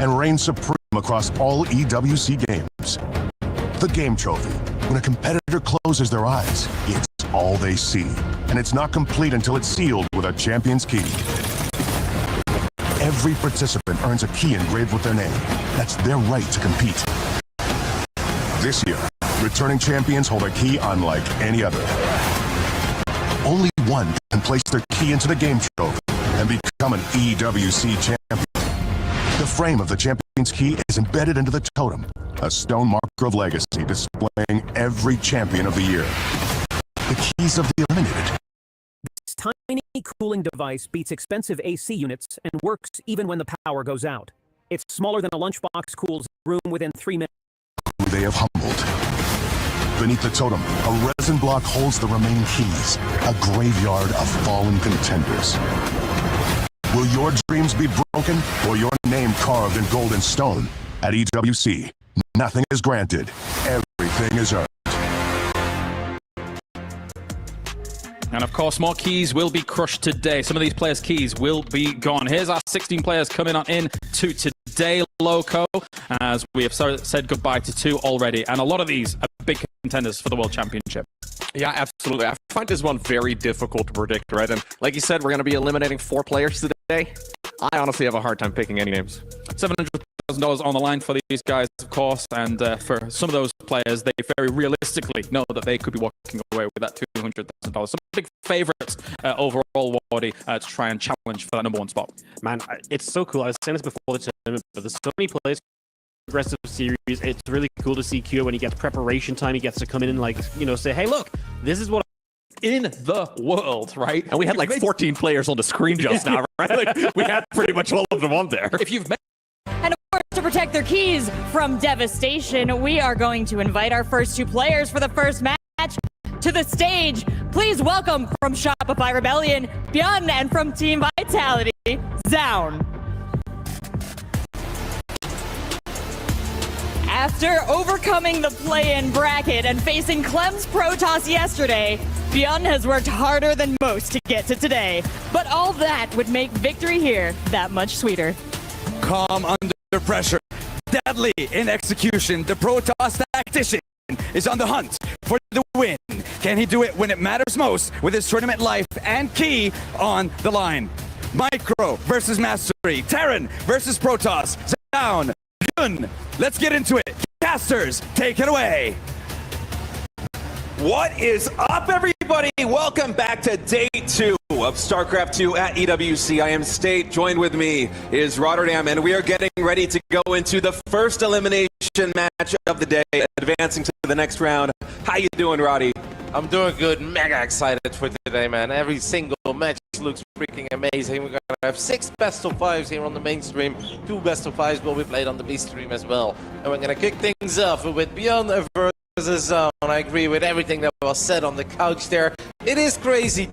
and reign supreme across all EWC games. The Game Trophy. When a competitor closes their eyes, it's all they see. And it's not complete until it's sealed with a champion's key. Every participant earns a key engraved with their name. That's their right to compete. This year, returning champions hold a key unlike any other. Only one can place their key into the Game Trophy and become an EWC champion. The frame of the champion's key is embedded into the totem, a stone marker of legacy displaying every champion of the year. The keys of the eliminated. This tiny cooling device beats expensive AC units and works even when the power goes out. It's smaller than a lunchbox, cools a room within 3 minutes. Who they have humbled. Beneath the totem, a resin block holds the remaining keys, a graveyard of fallen contenders. Will your dreams be broken or your name carved in gold and stone? At EWC, nothing is granted, everything is earned. And of course, more keys will be crushed today. Some of these players' keys will be gone. Here's our 16 players coming on in to today, Loco, as we have said goodbye to 2 already. And a lot of these are big contenders for the World Championship. Yeah, absolutely. I find this one very difficult to predict, right? And like you said, we're going to be eliminating 4 players today. I honestly have a hard time picking any names. $700,000 on the line for these guys, of course, and for some of those players, they very realistically know that they could be walking away with that $200,000. Some big favorites overall, Wardy, to try and challenge for that #1 spot. Man, it's so cool. I was saying this before the tournament, but there's so many players. Aggressive series. It's really cool to see Q when he gets preparation time. He gets to come in and, like, you know, say, hey, look, this is what In the world, right? And we had like 14 players on the screen just now, right? Like, we had pretty much all of them on there. If you've met And of course, to protect their keys from devastation, we are going to invite our first 2 players for the first match to the stage. Please welcome from Shopify Rebellion, Bjorn, and from Team Vitality, Zaun. After overcoming the play-in bracket and facing Clem's Protoss yesterday, Bjorn has worked harder than most to get to today. But all that would make victory here that much sweeter. Calm under pressure, deadly in execution. The Protoss tactician is on the hunt for the win. Can he do it when it matters most with his tournament life and key on the line? Micro versus Mastery, Terran versus Protoss, Zaun, Jun. Let's get into it. Casters, take it away. What is up, everybody? Welcome back to day 2 of StarCraft 2 at EWC. I am State. Joined with me is Rotterdam, and we are getting ready to go into the first elimination match of the day, advancing to the next round. How you doing, Roddy? I'm doing good. Mega excited for today, man. Every single match looks freaking amazing. We're gonna have 6 best of 5s here on the main stream. 2 best of 5s will be played on the B stream as well. And we're gonna kick things off with Bjorn versus Zaun. I agree with everything that was said on the couch there. It is crazy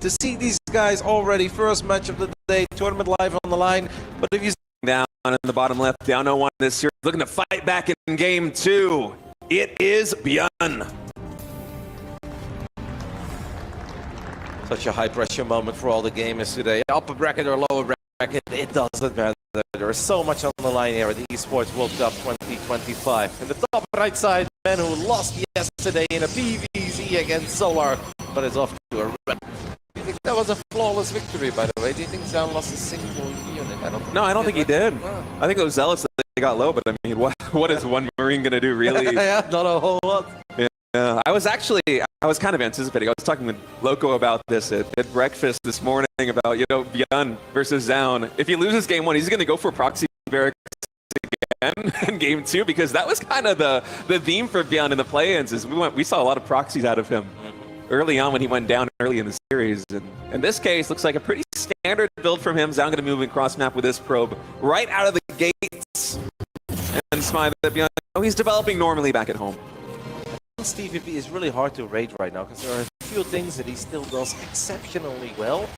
to see these guys already first match of the day, tournament live on the line. But if you Down in the bottom left, down 0-1 this year, looking to fight back in game 2. It is Bjorn. such a high pressure moment for all the gamers today, upper bracket or lower bracket, it doesn't matter. There is so much on the line here at the Esports World Cup 2025. In the top right side, man who lost yesterday in a PvZ against Solar, but is off to a run. Do you think that was a flawless victory, by the way? Do you think Zaun lost a single unit? I don't think he did. I think it was Zealous that they got low, but I mean, what is one Marine going to do, really? Yeah, not a whole lot. Yeah, I was kind of anticipating. I was talking with Loco about this at breakfast this morning about, Bjorn versus Zaun. If he loses game 1, he's going to go for proxy barracks again in game 2, because that was kind of the theme for Bjorn in the play-ins. Is we saw a lot of proxies out of him early on when he went down early in the series. And in this case, looks like a pretty standard build from him. Zaun going to move in cross map with this probe right out of the gates. And smile that Bjorn, he's developing normally back at home. TVP is really hard to rate right now because there are a few things that he still does exceptionally well,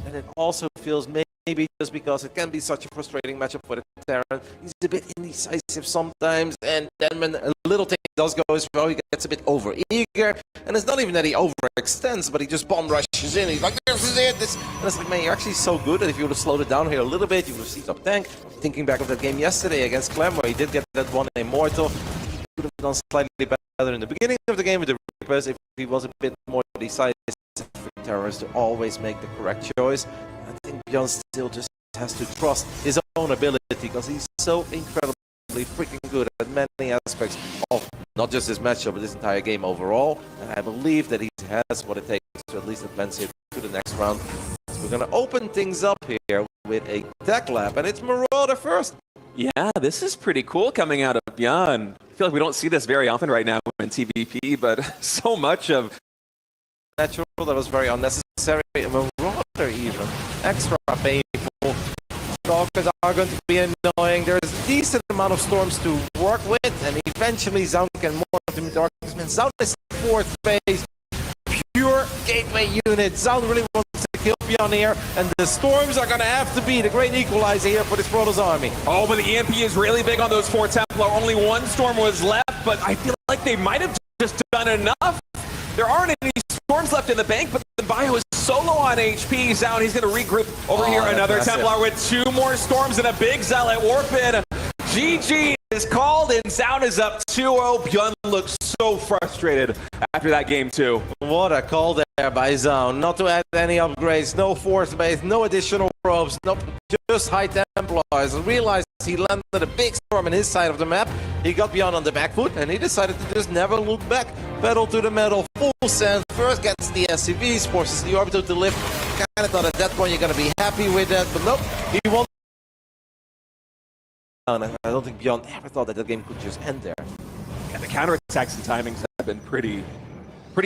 and it also feels maybe maybe just because it can be such a frustrating matchup for the Terran. He's a bit indecisive sometimes, and then when a little thing does go his way, he gets a bit over-eager. And it's not even that he overextends, but he just bomb rushes in. He's like, this is it! And it's like, man, you're actually so good that if you would have slowed it down here a little bit, you would have seized up tank. Thinking back of that game yesterday against Clem, where he did get that one Immortal, he could have done slightly better in the beginning of the game with the Reapers if he was a bit more decisive. Terrorists to always make the correct choice. I think Bjorn still just has to trust his own ability because he's so incredibly freaking good at many aspects of not just this matchup but this entire game overall. And I believe that he has what it takes to at least advance here to the next round. So we're going to open things up here with a tech lab, and it's Marauder first. Yeah, this is pretty cool coming out of Beyond. I feel like we don't see this very often right now in TVP, but so much of natural, that was very unnecessary. Marauder even. Extra painful. Stalkers are going to be annoying. There's a decent amount of storms to work with, and eventually Zaun can morph into Darkness. Man, Zaun is 4th phase. Pure gateway unit. Zaun really wants to kill Beyond here, and the storms are going to have to be the great equalizer here for this Protoss army. Oh, but the EMP is really big on those 4 Templar. Only 1 storm was left, but I feel like they might have just done enough. There aren't any storms left in the bank, but the Bio is so low on HP. Zaun, he's going to regroup over here. Another Templar with 2 more storms and a big Zealot warp in. GG is called, and Zaun is up 2-0. Bjorn looks so frustrated after that game, too. What a call there by Zaun. Not to add any upgrades, no force base, no additional probes, no, just high Templars. Realized he landed a big storm in his side of the map. He got Beyond on the back foot, and he decided to just never look back. Pedal to the metal, full send. First gets the SCVs, forces the Orbital to lift. Kind of thought at that point you're going to be happy with that, but nope. He won. I don't think Beyond ever thought that that game could just end there. Yeah, the counterattacks and timings have been pretty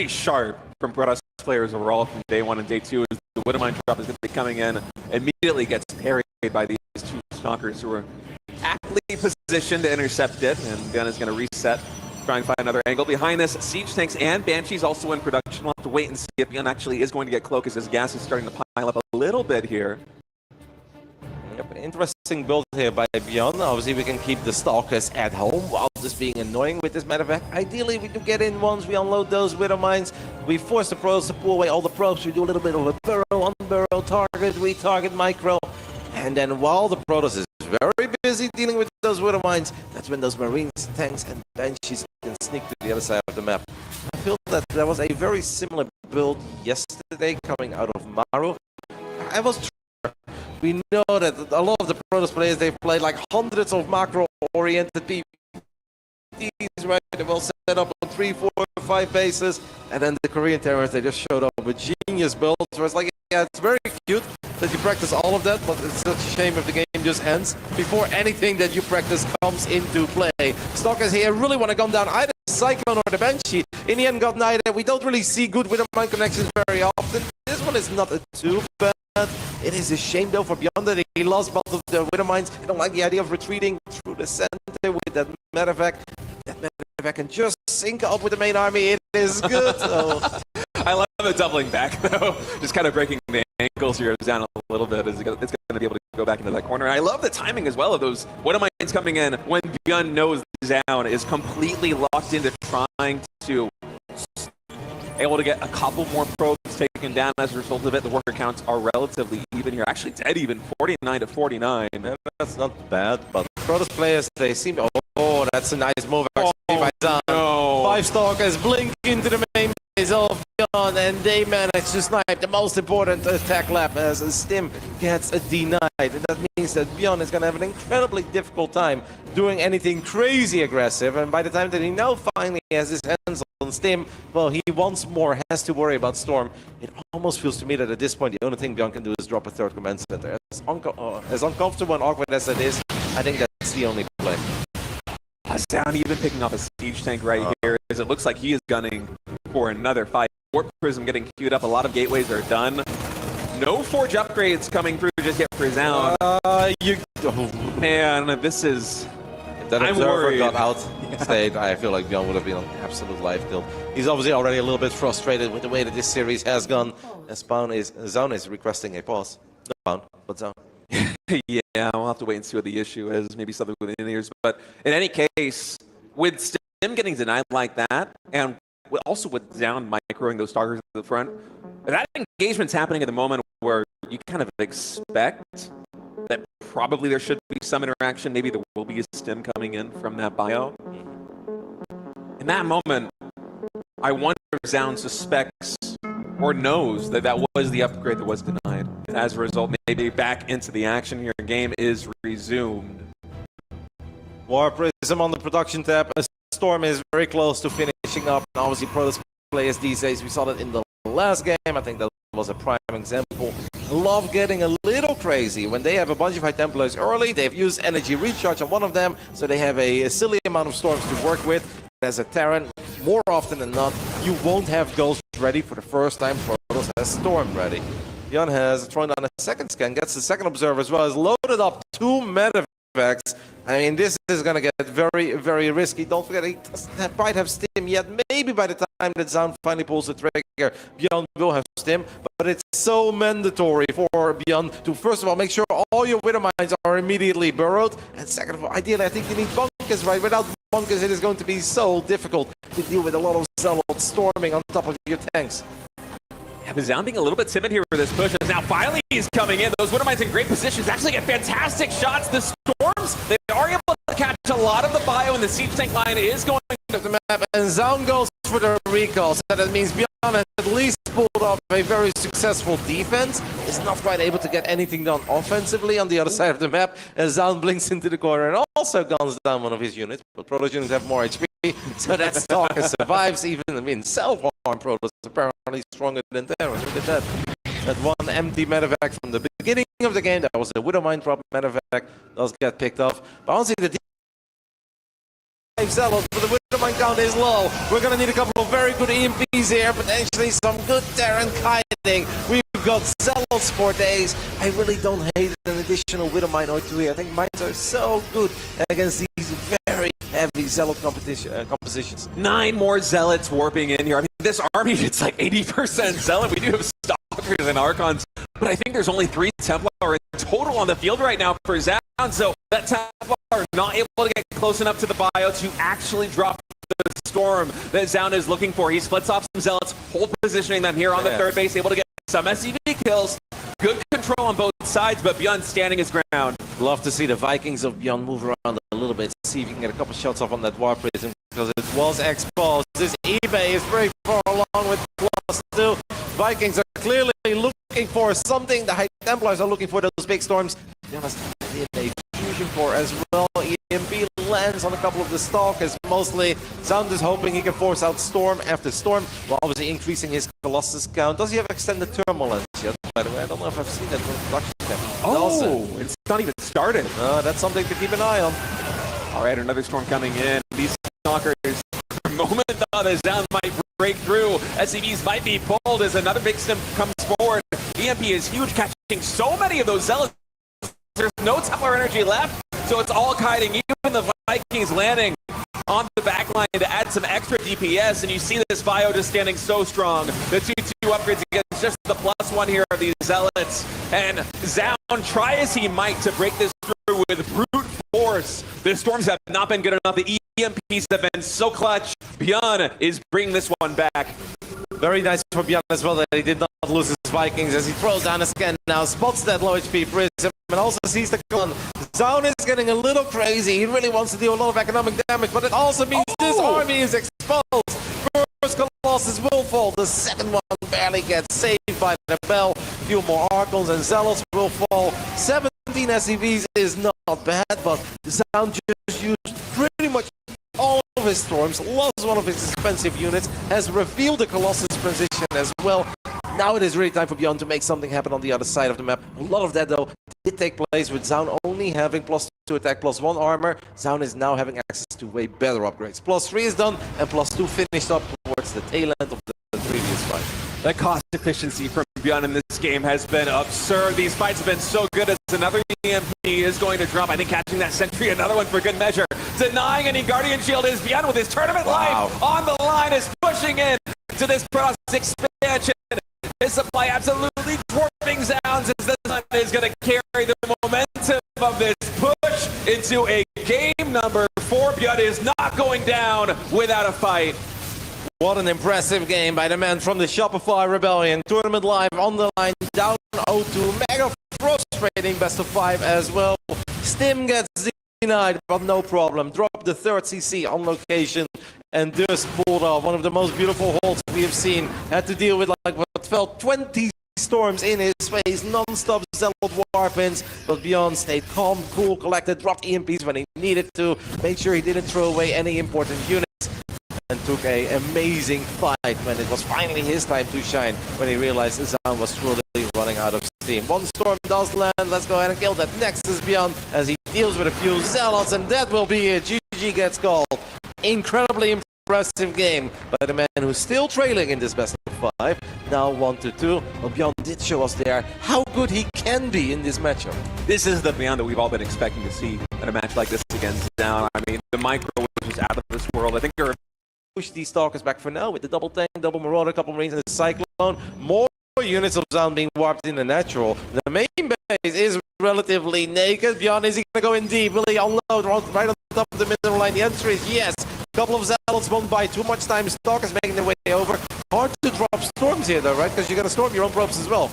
sharp from Protoss players overall from day 1 and day 2. As the Widowmine drop is going to be coming in, immediately gets parried by these 2 Stalkers who are aptly positioned to intercept it, and Beyond is going to reset, try and find another angle. Behind this, Siege Tanks and Banshees also in production. We'll have to wait and see if Beyond actually is going to get Cloak as his gas is starting to pile up a little bit here. Yep, interesting build here by Beyond. Obviously, we can keep the Stalkers at home while just being annoying with this medevac. Ideally, we do get in once we unload those Widow Mines. We force the pros to pull away all the probes. We do a little bit of a burrow, unburrow, target, retarget, micro. And then while the Protoss is very busy dealing with those Widow Mines, that's when those Marines, tanks, and Banshees can sneak to the other side of the map. I feel that there was a very similar build yesterday coming out of Maru. I was We know that a lot of the Protoss players, they've played like hundreds of macro-oriented PvPs, right? They will set up on 3, 4, 5 bases, and then the Korean terrorists, they just showed up with genius builds, where it's like, yeah, it's very cute that you practice all of that, but it's such a shame if the game just ends before anything that you practice comes into play. Stalkers here really want to come down either the Cyclone or the Banshee. In the end, got neither. We don't really see good Widowmine connections very often. This one is not too bad. It is a shame though for Beyond that he lost both of the Widowmines. I don't like the idea of retreating through the center with that medevac. That medevac can just sync up with the main army. It is good. So. I love it doubling back though. Just kind of breaking the ankles here down a little bit. It's going to be able to go back into that corner. And I love the timing as well of those Widowmines coming in when Beyond knows Zaun is completely locked into trying to able to get a couple more probes taken down as a result of it. The worker counts are relatively even here. Actually dead even, 49 to 49. That's not bad, but Protoss players, they seem... Oh, that's a nice move actually by Zaun. No. 5 Stalkers blink into the main base of Beyond, and they manage to snipe the most important attack lab as Stim gets denied. And that means that Beyond is going to have an incredibly difficult time doing anything crazy aggressive, and by the time that he now finally has his hands on Stim, well, he once more has to worry about Storm. It almost feels to me that at this point the only thing Beyond can do is drop a 3rd command center. As uncomfortable and awkward as it is, I think that's the only play. Zaun even picking up a siege tank right here, as it looks like he is gunning for another fight. Warp Prism getting queued up, a lot of gateways are done. No Forge upgrades coming through just yet for Zaun. Man, this is... If that observer got outstayed, I feel like Beyond would have been an absolute life kill. He's obviously already a little bit frustrated with the way that this series has gone. As Zaun is requesting a pause. Not Spawn, but Zaun. Yeah, we'll have to wait and see what the issue is. Maybe something with the ears. But in any case, with Stim getting denied like that, and also with Down microing those stalkers at the front, that engagement's happening at the moment where you kind of expect that probably there should be some interaction. Maybe there will be a Stim coming in from that bio. In that moment, I wonder if Zound suspects or knows that that was the upgrade that was denied. And as a result, maybe back into the action here. Game is resumed. War Prism on the production tab. Storm is very close to finishing up. And obviously, Protoss players these days, we saw that in the last game. I think that was a prime example. Love getting a little crazy. When they have a bunch of High Templars early, they've used energy recharge on one of them, so they have a silly amount of storms to work with. As a Terran, more often than not, you won't have Ghost ready for the first time. Protoss has Storm ready. Jan has thrown down a second scan, gets the second observer as well, has loaded up 2 medevacs. I mean, this is going to get very, very risky. Don't forget, he doesn't quite have Stim yet. Maybe by the time that Zound finally pulls the trigger, Beyond will have Stim. But it's so mandatory for Beyond to, first of all, make sure all your Widow Mines are immediately burrowed. And second of all, ideally, I think you need bunkers, right? Without bunkers, it is going to be so difficult to deal with a lot of Zealots storming on top of your tanks. Yeah, but Zound being a little bit timid here for this push. Now finally he's coming in. Those Widow Mines in great positions. Actually get fantastic shots. The Storms, they are able to catch a lot of the bio, and the siege tank line is going to the map. And Zound goes for the recall. So that means Beyond has at least pulled off a very successful defense. Is not quite able to get anything done offensively on the other side of the map. As Zound blinks into the corner and also guns down one of his units. But Protoss units have more HP. So that Stalker survives. Even, I mean, self-harm Protoss apparently stronger than Terran. Look at that. That one empty medevac from the beginning of the game. That was a Widow Mine drop medevac. Does get picked off. But honestly, the Zealots, but the Widow Mine count is low. We're going to need a couple of very good EMPs here. Potentially some good Terran kiting. We've got Zealots for days. I really don't hate an additional Widow Mine or 2 here. I think mines are so good against these very heavy Zealot compositions. 9 more Zealots warping in here. I mean, this army, it's like 80% Zealot. We do have Stalkers and Archons, but I think there's only 3 Templar in total on the field right now for Zound. So that Templar not able to get close enough to the bio to actually drop the storm that Zound is looking for. He splits off some Zealots, hold positioning them here on the third base, able to get some SCV kills. Good control on both sides, but Beyond standing his ground. Love to see the Vikings of Beyond move around a little bit, see if you can get a couple shots off on that War Prism, because it was exposed. This eBay is very far along with +2. Vikings are clearly looking for something. The High Templars are looking for those big storms. Beyond a fusion core as well. EMP lands on a couple of the Stalkers mostly. Zound is hoping he can force out storm after storm, while obviously increasing his Colossus count. Does he have extended thermal lens yet? By the way, I don't know if I've seen that from production camp. Oh, it's not even started. That's something to keep an eye on. All right, another storm coming in. These Stalkers, for a moment thought that Zound might break through. SCVs might be pulled as another big stim comes forward. EMP is huge, catching so many of those Zealots. There's no Templar energy left, so it's all kiting. Even the Vikings landing on the back line to add some extra DPS, and you see this bio just standing so strong. The 2-2 upgrades against just the +1 here of these Zealots. And Zound, try as he might to break this through with brute force. The storms have not been good enough. The EMPs have been so clutch. Beyond is bringing this one back. Very nice for Beyond as well that he did not lose his Vikings as he throws down a scan now, spots that low HP Prism, and also sees the gun. Zound is getting a little crazy. He really wants to deal a lot of economic damage, but it also means this army is exposed. First Colossus will fall. The second one barely gets saved by the bell. A few more Archons and Zealots will fall. 17 SCVs is not bad, but Zound just used pretty much all of his storms, lost one of his expensive units, has revealed the Colossus transition as well. Now it is really time for Beyond to make something happen on the other side of the map. A lot of that, though, did take place with Zound only having +2 attack, +1 armor. Zound is now having access to way better upgrades. +3 is done, and +2 finished up towards the tail end of the previous fight. The cost efficiency from Beyond in this game has been absurd. These fights have been so good as another EMP is going to drop. I think catching that sentry, another one for good measure. Denying any Guardian Shield is Beyond with his tournament life on the line, is pushing in to this Protoss expansion. His supply absolutely dwarfing Zounds as this one is going to carry the momentum of this push into a game number 4. Björn is not going down without a fight. What an impressive game by the man from the Shopify Rebellion. Tournament live on the line, down 0-2. Mega frustrating best of 5 as well. Stim gets denied, but no problem. Drop the third CC on location and just pulled off one of the most beautiful holds we have seen. Had to deal with like what felt 20 storms in his face, non-stop zealot warpins, but Bjorn stayed calm, cool, collected, dropped EMPs when he needed to, made sure he didn't throw away any important units, and took an amazing fight when it was finally his time to shine, when he realized the sound was truly running out of steam. One storm does land, let's go ahead and kill that Nexus Bjorn as he deals with a few zealots, and that will be it. GG gets called. Incredibly impressive game by the man who's still trailing in this best of 5. Now 1-2. Well, Bjorn did show us there how good he can be in this matchup. This is the Beyond that we've all been expecting to see in a match like this against Down. I mean, the micro was just out of this world. I think there are Push these Stalkers back for now with the double tank, double Marauder, couple Marines, and the Cyclone. More units of Sound being warped in the natural. The main base is relatively naked. Bjorn, is he going to go in deep? Will he unload right on top of the middle line? The answer is yes. Couple of Zealots won't buy too much time. Stalkers making their way over. Hard to drop storms here though, right? Because you're going to storm your own probes as well.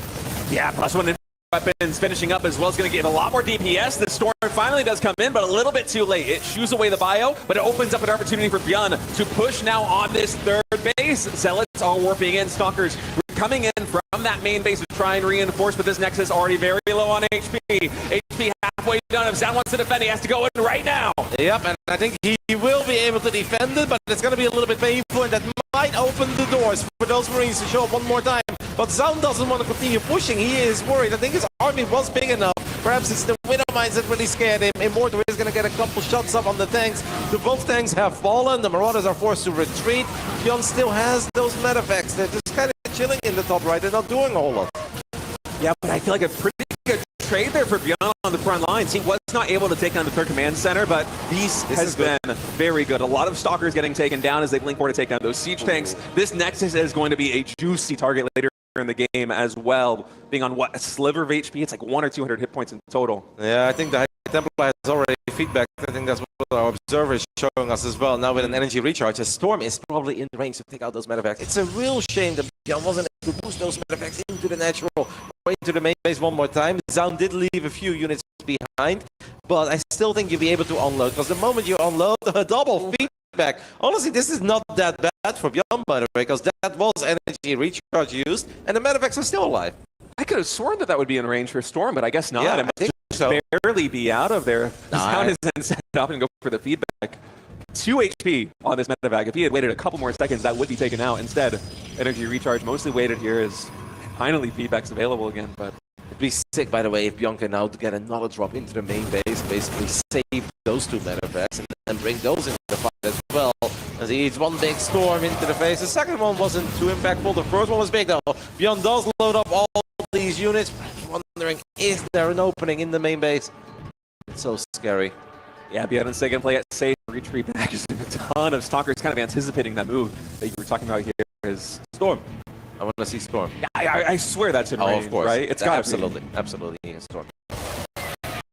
Yeah, +1 weapons finishing up as well is going to give a lot more DPS. The storm finally does come in, but a little bit too late. It shoos away the bio, but it opens up an opportunity for Bjorn to push now on this third base. Zealots are warping in. Stalkers coming in from that main base to try and reinforce, but this Nexus already very low on HP. HP halfway done. If Zan wants to defend, he has to go in right now. Yep, and I think he will be able to defend it, but it's going to be a little bit painful, and that might open the doors for those Marines to show up one more time. But Zaun doesn't want to continue pushing. He is worried. I think his army was big enough. Perhaps it's the Widow Mines that really scared him. Immortal is going to get a couple shots up on the tanks. The both tanks have fallen. The Marauders are forced to retreat. Bjorn still has those medeffects. They're just kind of chilling in the top right. They're not doing a whole lot. Yeah, but I feel like a pretty good trade there for Bjorn on the front lines. He was not able to take down the third command center, but this has been very good. A lot of Stalkers getting taken down as they blink forward to take down those siege tanks. This Nexus is going to be a juicy target later in the game as well, being on what, a sliver of HP? It's like 100 or 200 hit points in total. Yeah, I think the High Templar has already feedback. I think that's what our observer is showing us as well. Now with an energy recharge, a Storm is probably in range to take out those medeffects. It's a real shame that Bjorn wasn't able to boost those medeffects into the natural, into the main base one more time. Zaun did leave a few units behind, but I still think you'll be able to unload, because the moment you unload, a double feedback. Honestly, this is not that bad for Bjorn, by the way, because that was energy recharge used, and the medeffects are still alive. I could have sworn that would be in range for Storm, but I guess not. Yeah, it must just barely be out of there. Zaun is then set up and go for the feedback. 2 HP on this medevac. If he had waited a couple more seconds, that would be taken out. Instead, energy recharge mostly waited here as finally feedback's available again, but it'd be sick, by the way, if Bjorn can now get another drop into the main base, basically save those two medeffects and then bring those into the fight as well. As he eats one big storm into the face. The second one wasn't too impactful. The first one was big though. Bjorn does load up all these units. I'm wondering, is there an opening in the main base? It's so scary. yeah, Bjorn and Sagan play it safe, retreat back. Just a ton of Stalkers kind of anticipating that move that you were talking about here is Storm. I want to see Storm. I swear that's in range, of course. right? It's got absolutely, absolutely Storm.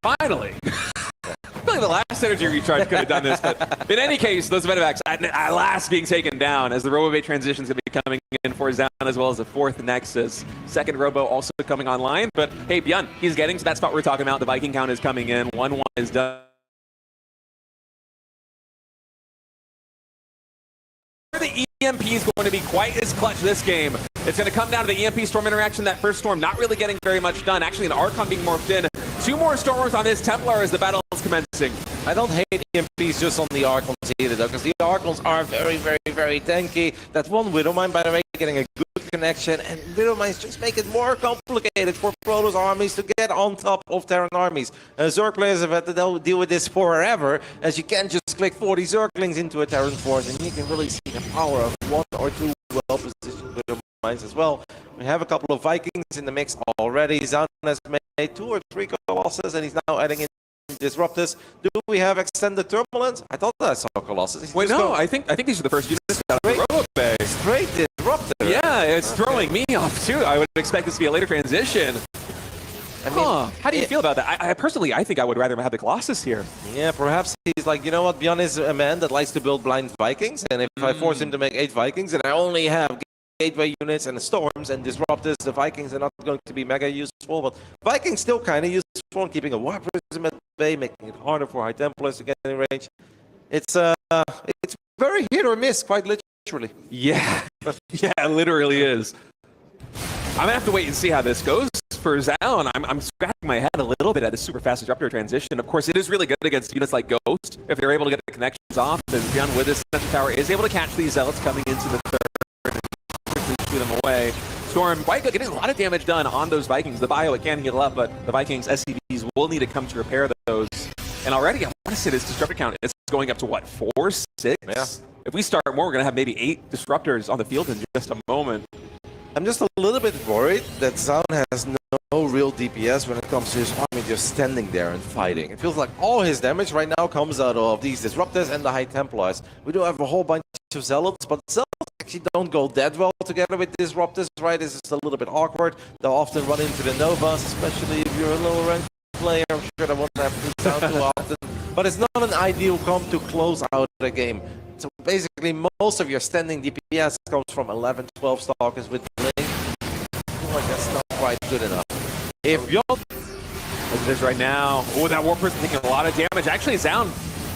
Finally. I feel like the last energy recharge could have done this, but in any case, those medevacs at last being taken down as the Robobay transition is going to be coming in for Zaun as well as the fourth Nexus. Second Robo also coming online, but hey, Bjorn, he's getting to that spot we're talking about. The Viking count is coming in. 1-1 is done. The EMP is going to be quite as clutch this game. It's going to come down to the EMP Storm interaction. That first Storm not really getting very much done. Actually, an Archon being morphed in. 2 more Stormers on this Templar as the battle is commencing. I don't hate EMPs just on the Archons either, though, because the Archons are very, very, very tanky. That one Widowmine, by the way, getting a good connection, and Widowmines just make it more complicated for Protoss armies to get on top of Terran armies. Zerg players have had to deal with this forever, as you can't just click 40 Zerglings into a Terran force, and you can really see the power of 1 or 2 well-positioned Widowmines as well. We have a couple of Vikings in the mix already. Zaun has made 2 or 3 Colossus, and he's now adding in Disruptors. Do we have extended Turbulence? I thought I saw Colossus. Wait, no, I think these are the first units out of the Robobay. Straight Disruptor. Yeah, it's throwing me off too. I would expect this to be a later transition. I mean, How do you feel about that? I personally, I think I would rather have the Colossus here. Yeah, perhaps he's like, you know what, Bjorn is a man that likes to build blind Vikings, and if I force him to make 8 Vikings, and I only have gateway units and the storms and disruptors, the Vikings are not going to be mega useful, but Vikings still kind of useful in keeping a War Prism at bay, making it harder for High Templars to get in range. It's very hit or miss, quite literally. Yeah, yeah, it literally is. I'm gonna have to wait and see how this goes for Zaun. I'm scratching my head a little bit at the super fast disruptor transition. Of course, it is really good against units like Ghost if they're able to get the connections off. And Beyond with his Sensor Tower is able to catch these Zealots coming into the third and quickly shoot them away. Storm, White getting a lot of damage done on those Vikings. The bio, it can heal up, but the Vikings SCVs will need to come to repair those. And already, I want to say this disruptor count is going up to what, 4, 6? Yeah. If we start more, we're going to have maybe 8 disruptors on the field in just a moment. I'm just a little bit worried that Zaun has no real DPS when it comes to his army just standing there and fighting. It feels like all his damage right now comes out of these Disruptors and the High Templars. We do have a whole bunch of Zealots, but Zealots actually don't go that well together with Disruptors, right? It's just a little bit awkward. They'll often run into the Novas, especially if you're a lower ranked player. I'm sure that won't happen to Zaun too often. But it's not an ideal comp to close out a game. So basically, most of your standing DPS comes from 11, 12 Stalkers with Blink. I feel like that's not quite good enough. If you're... Look at this right now. Oh, that War Prism taking a lot of damage. Actually, Zaun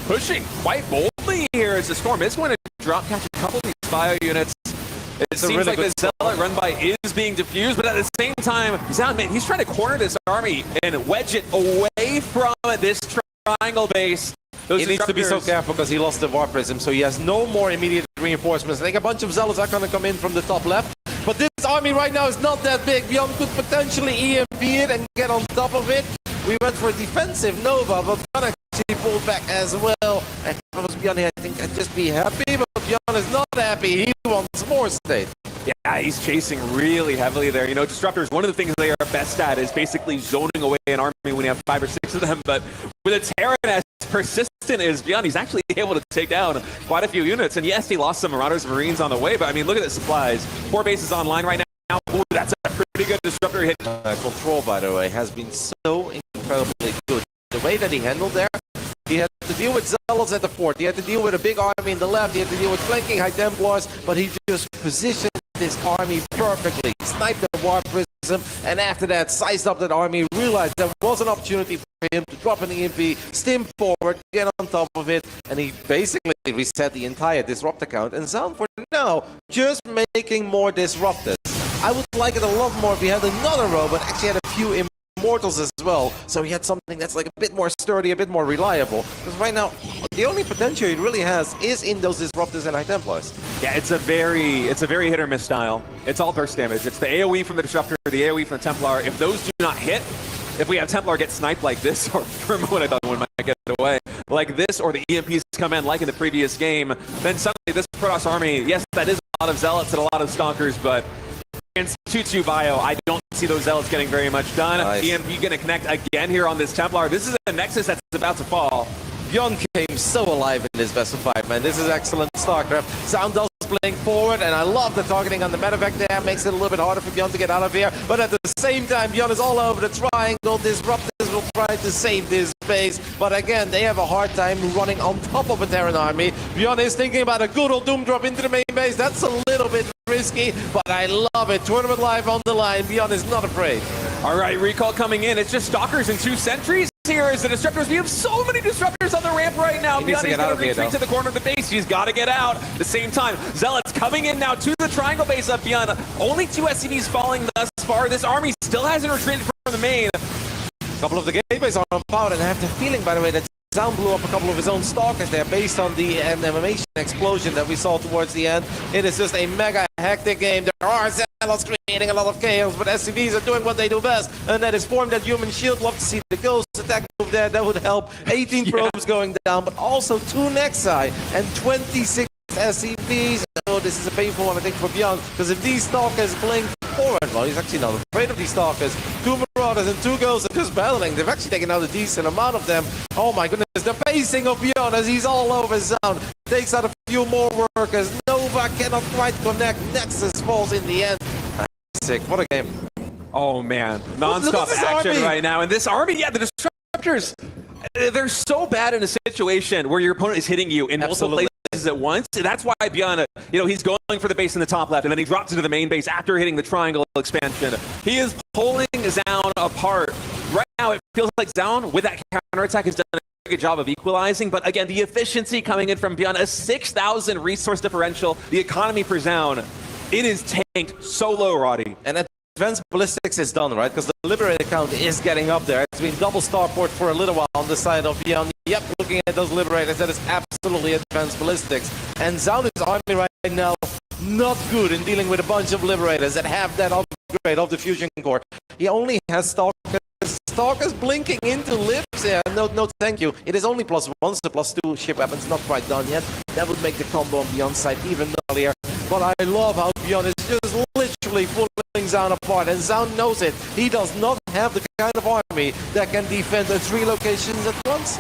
pushing quite boldly here as the Storm is going to drop catch a couple of these bio units. It seems really like good the Zealot run by is being diffused, but at the same time, Zaun, man, he's trying to corner this army and wedge it away from this triangle base. He needs to be so careful because he lost the War Prism, so he has no more immediate reinforcements. I think a bunch of Zealots are going to come in from the top left. But this army right now is not that big. Beyond could potentially EMP it and get on top of it. We went for a defensive Nova, but Beyond actually pulled back as well. And if I was Beyond here, I think I'd just be happy, but Beyond is not happy. He wants more state. Yeah, he's chasing really heavily there. You know, Disruptors, one of the things they are best at is basically zoning away an army when you have 5 or 6 of them. But with a Terran as persistent as Beyond, he's actually able to take down quite a few units. And yes, he lost some Marauders and Marines on the way, but I mean, look at the supplies. 4 bases online right now. Ooh, that's a pretty good Disruptor hit. Control, by the way, has been so incredibly good. The way that he handled there, he had to deal with Zealots at the fort. He had to deal with a big army in the left. He had to deal with flanking High Templars, but he just positioned this army perfectly. Sniped the War Prism, and after that, sized up that army, realized there was an opportunity for him to drop an EMP, stim forward, get on top of it, and he basically reset the entire Disruptor count. And Zaun, for now, just making more Disruptors. I would like it a lot more if he had another row, but actually had a few Immortals as well, so he had something that's like a bit more sturdy, a bit more reliable. Because right now, the only potential he really has is in those Disruptors and High Templars. Yeah, it's a very hit or miss style. It's all burst damage. It's the AoE from the Disruptor, the AoE from the Templar. If those do not hit, if we have Templar get sniped like this, or for a moment I thought one might get away, like this, or the EMPs come in like in the previous game, then suddenly this Protoss army, yes, that is a lot of Zealots and a lot of Stalkers, but against 2-2 bio, I don't see those Zealots getting very much done. Nice. EMP going to connect again here on this Templar. This is a Nexus that's about to fall. Beyond came so alive in this best of 5, man. This is excellent StarCraft. Sound does playing forward, and I love the targeting on the medevac there. Makes it a little bit harder for Beyond to get out of here. But at the same time, Beyond is all over the triangle. Disruptors will try to save this base. But again, they have a hard time running on top of a Terran army. Beyond is thinking about a good old Doom drop into the main base. That's a little bit risky, but I love it. Tournament live on the line. Beyond is not afraid. All right, recall coming in. It's just Stalkers and 2 sentries here as the Disruptors. We have so many Disruptors on the ramp right now. Beyond is going to retreat to the corner of the base. He's got to get out. At the same time, Zealots coming in now to the triangle base up Beyond. Only 2 SCVs falling thus far. This army still hasn't retreated from the main. A couple of the gateways are on power, and I have the feeling, by the way, that Zaun blew up a couple of his own Stalkers there based on the animation explosion that we saw towards the end. It is just a mega hectic game. There are Zealots creating a lot of chaos, but SCVs are doing what they do best, and that is form that human shield. Love to see the Ghost attack move there. That would help. 18 probes going down, but also 2 Nexi and 26 SCVs. Oh, this is a painful one, I think, for Beyond, because if these Stalkers blink forward, well, he's actually not afraid of these Stalkers. 2 Marauders and 2 Ghosts are just battling. They've actually taken out a decent amount of them. Oh my goodness, the pacing of Beyond as he's all over Zaun. Takes out a few more workers. Nova cannot quite connect. Nexus falls in the end. Sick, what a game. Oh man, non-stop action right now. And this army, yeah, the Disruptors, they're so bad in a situation where your opponent is hitting you in multiple places at once. That's why Beyond, he's going for the base in the top left, and then he drops into the main base after hitting the triangle expansion. He is pulling Zaun apart. Right now, it feels like Zaun, with that counterattack, has done a good job of equalizing, but again, the efficiency coming in from Beyond, a 6,000 resource differential, the economy for Zaun, it is tanked so low, Roddy. And Advanced Ballistics is done, right? Because the Liberator count is getting up there. It's been double starport for a little while on the side of Beyond. Yep, looking at those Liberators, that is absolutely Advanced Ballistics. And Zaun's army right now, not good in dealing with a bunch of Liberators that have that upgrade of the Fusion Core. He only has Stalkers blinking into lips. Yeah, no, thank you. It is only +1, so +2 ship weapons, not quite done yet. That would make the combo on Beyond side even nullier. But I love how Beyond is just literally pulling Zaun apart, and Zaun knows it. He does not have the kind of army that can defend the 3 locations at once.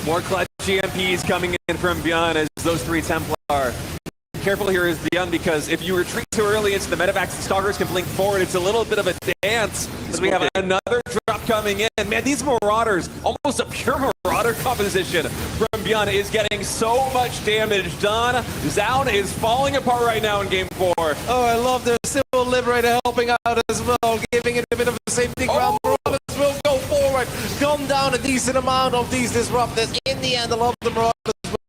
More clutch GMPs coming in from Beyond as those 3 Templar. Careful here is Beyond, because if you retreat too early into the medevacs, the Stalkers can blink forward. It's a little bit of a dance as we have another drop coming in. Man, these Marauders, almost a pure Marauder composition from Beyond, is getting so much damage done. Zaun is falling apart right now in game 4. Oh, I love the Civil Liberator helping out as well, giving it a bit of a safety ground. Marauders will go forward, come down a decent amount of these Disruptors. In the end, a lot of the Marauders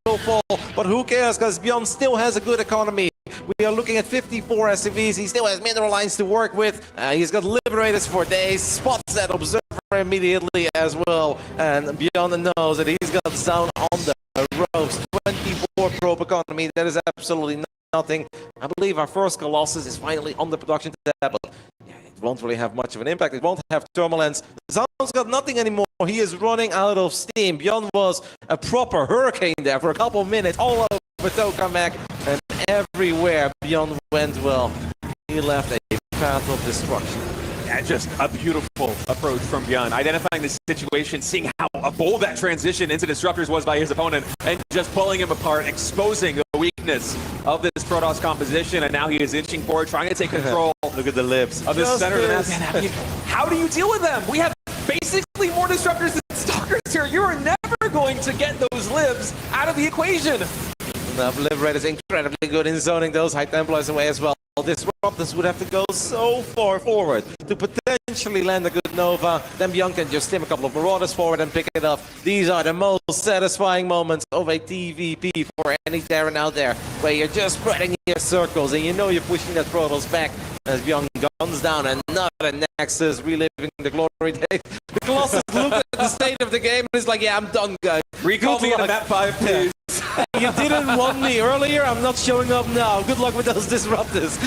will fall, but who cares, because Beyond still has a good economy. We are looking at 54 SCVs. He still has mineral lines to work with. He's got Liberators for days, spots that Observer immediately as well, and Beyond knows that he's got Zaun on the ropes. 24 probe economy, that is absolutely nothing. I believe our first Colossus is finally on the production tab, but it won't really have much of an impact. It won't have Thermalence. Zaun's got nothing anymore. He is running out of steam. Beyond was a proper hurricane there for a couple of minutes, all over Tokamak, and everywhere Beyond went well. He left a path of destruction. Yeah, just a beautiful approach from Beyond, identifying the situation, seeing how bold that transition into Disruptors was by his opponent, and just pulling him apart, exposing the weakness of this Protoss composition, and now he is inching forward, trying to take control. Look at the lips. Of the center of the map. How do you deal with them? We have basically more Disruptors than Stalkers here. You are never going to get those libs out of the equation. The Liberator is incredibly good in zoning those High Templars away as well. Disruptors would have to go so far forward to potentially land a good Nova. Then Beyond can just stim a couple of Marauders forward and pick it up. These are the most satisfying moments of a TVP for any Terran out there, where you're just spreading your circles and you know you're pushing that Protoss back as Beyond guns down another Nexus, reliving the glory days. The Colossus looked at the state of the game and is like, yeah, I'm done, guys. Recall me in the map 5, please. You didn't want me earlier, I'm not showing up now. Good luck with those Disruptors.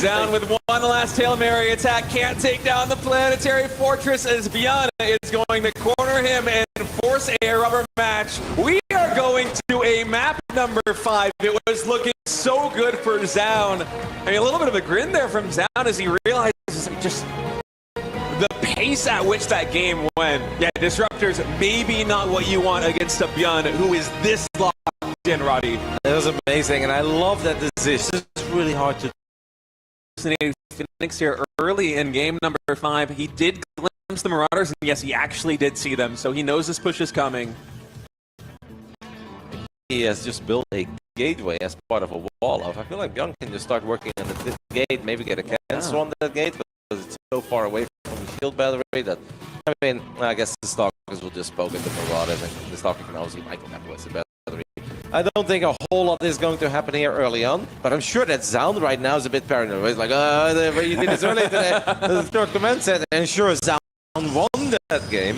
Down with one last Hail Mary attack, can't take down the planetary fortress as Beyond is going to corner him and force a rubber match. We are going to a map number 5. It was looking so good for Zaun. I mean, a little bit of a grin there from Zaun as he realizes just the pace at which that game went. Yeah, Disruptors, maybe not what you want against a Beyond who is this locked in, Roddy. It was amazing, and I love that decision. It's really hard to Phoenix here early in game number 5. He did glimpse the Marauders, and yes, he actually did see them, so he knows this push is coming. He has just built a gateway as part of a wall off. I feel like Beyond can just start working on the gate, maybe get a cancel on that gate, because it's so far away from the shield battery that, I mean, I guess the Stalkers will just poke at the Marauders, and the Stalker can obviously micro-capitalize the battery. I don't think a whole lot is going to happen here early on, but I'm sure that Zaun right now is a bit paranoid. He's like, you did this early today. The third command set, and sure, Zaun won that game.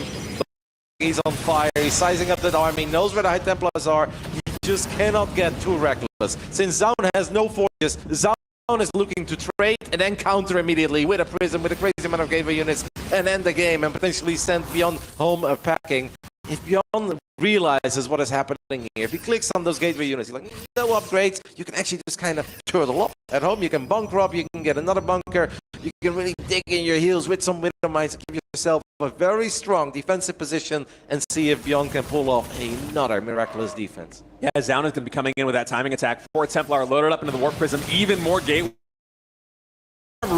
He's on fire, he's sizing up that army, knows where the High Templars are. He just cannot get too reckless. Since Zaun has no forces, Zaun is looking to trade and then counter immediately with a Prism, with a crazy amount of gateway units, and end the game and potentially send Beyond home packing. If Beyond realizes what is happening here, if he clicks on those gateway units, he's like, no upgrades, you can actually just kind of turtle up at home. You can bunker up, you can get another bunker, you can really dig in your heels with some Widow Mines to give yourself a very strong defensive position and see if Beyond can pull off another miraculous defense. Yeah, Zaun is going to be coming in with that timing attack. 4 Templar loaded up into the Warp Prism, even more gateway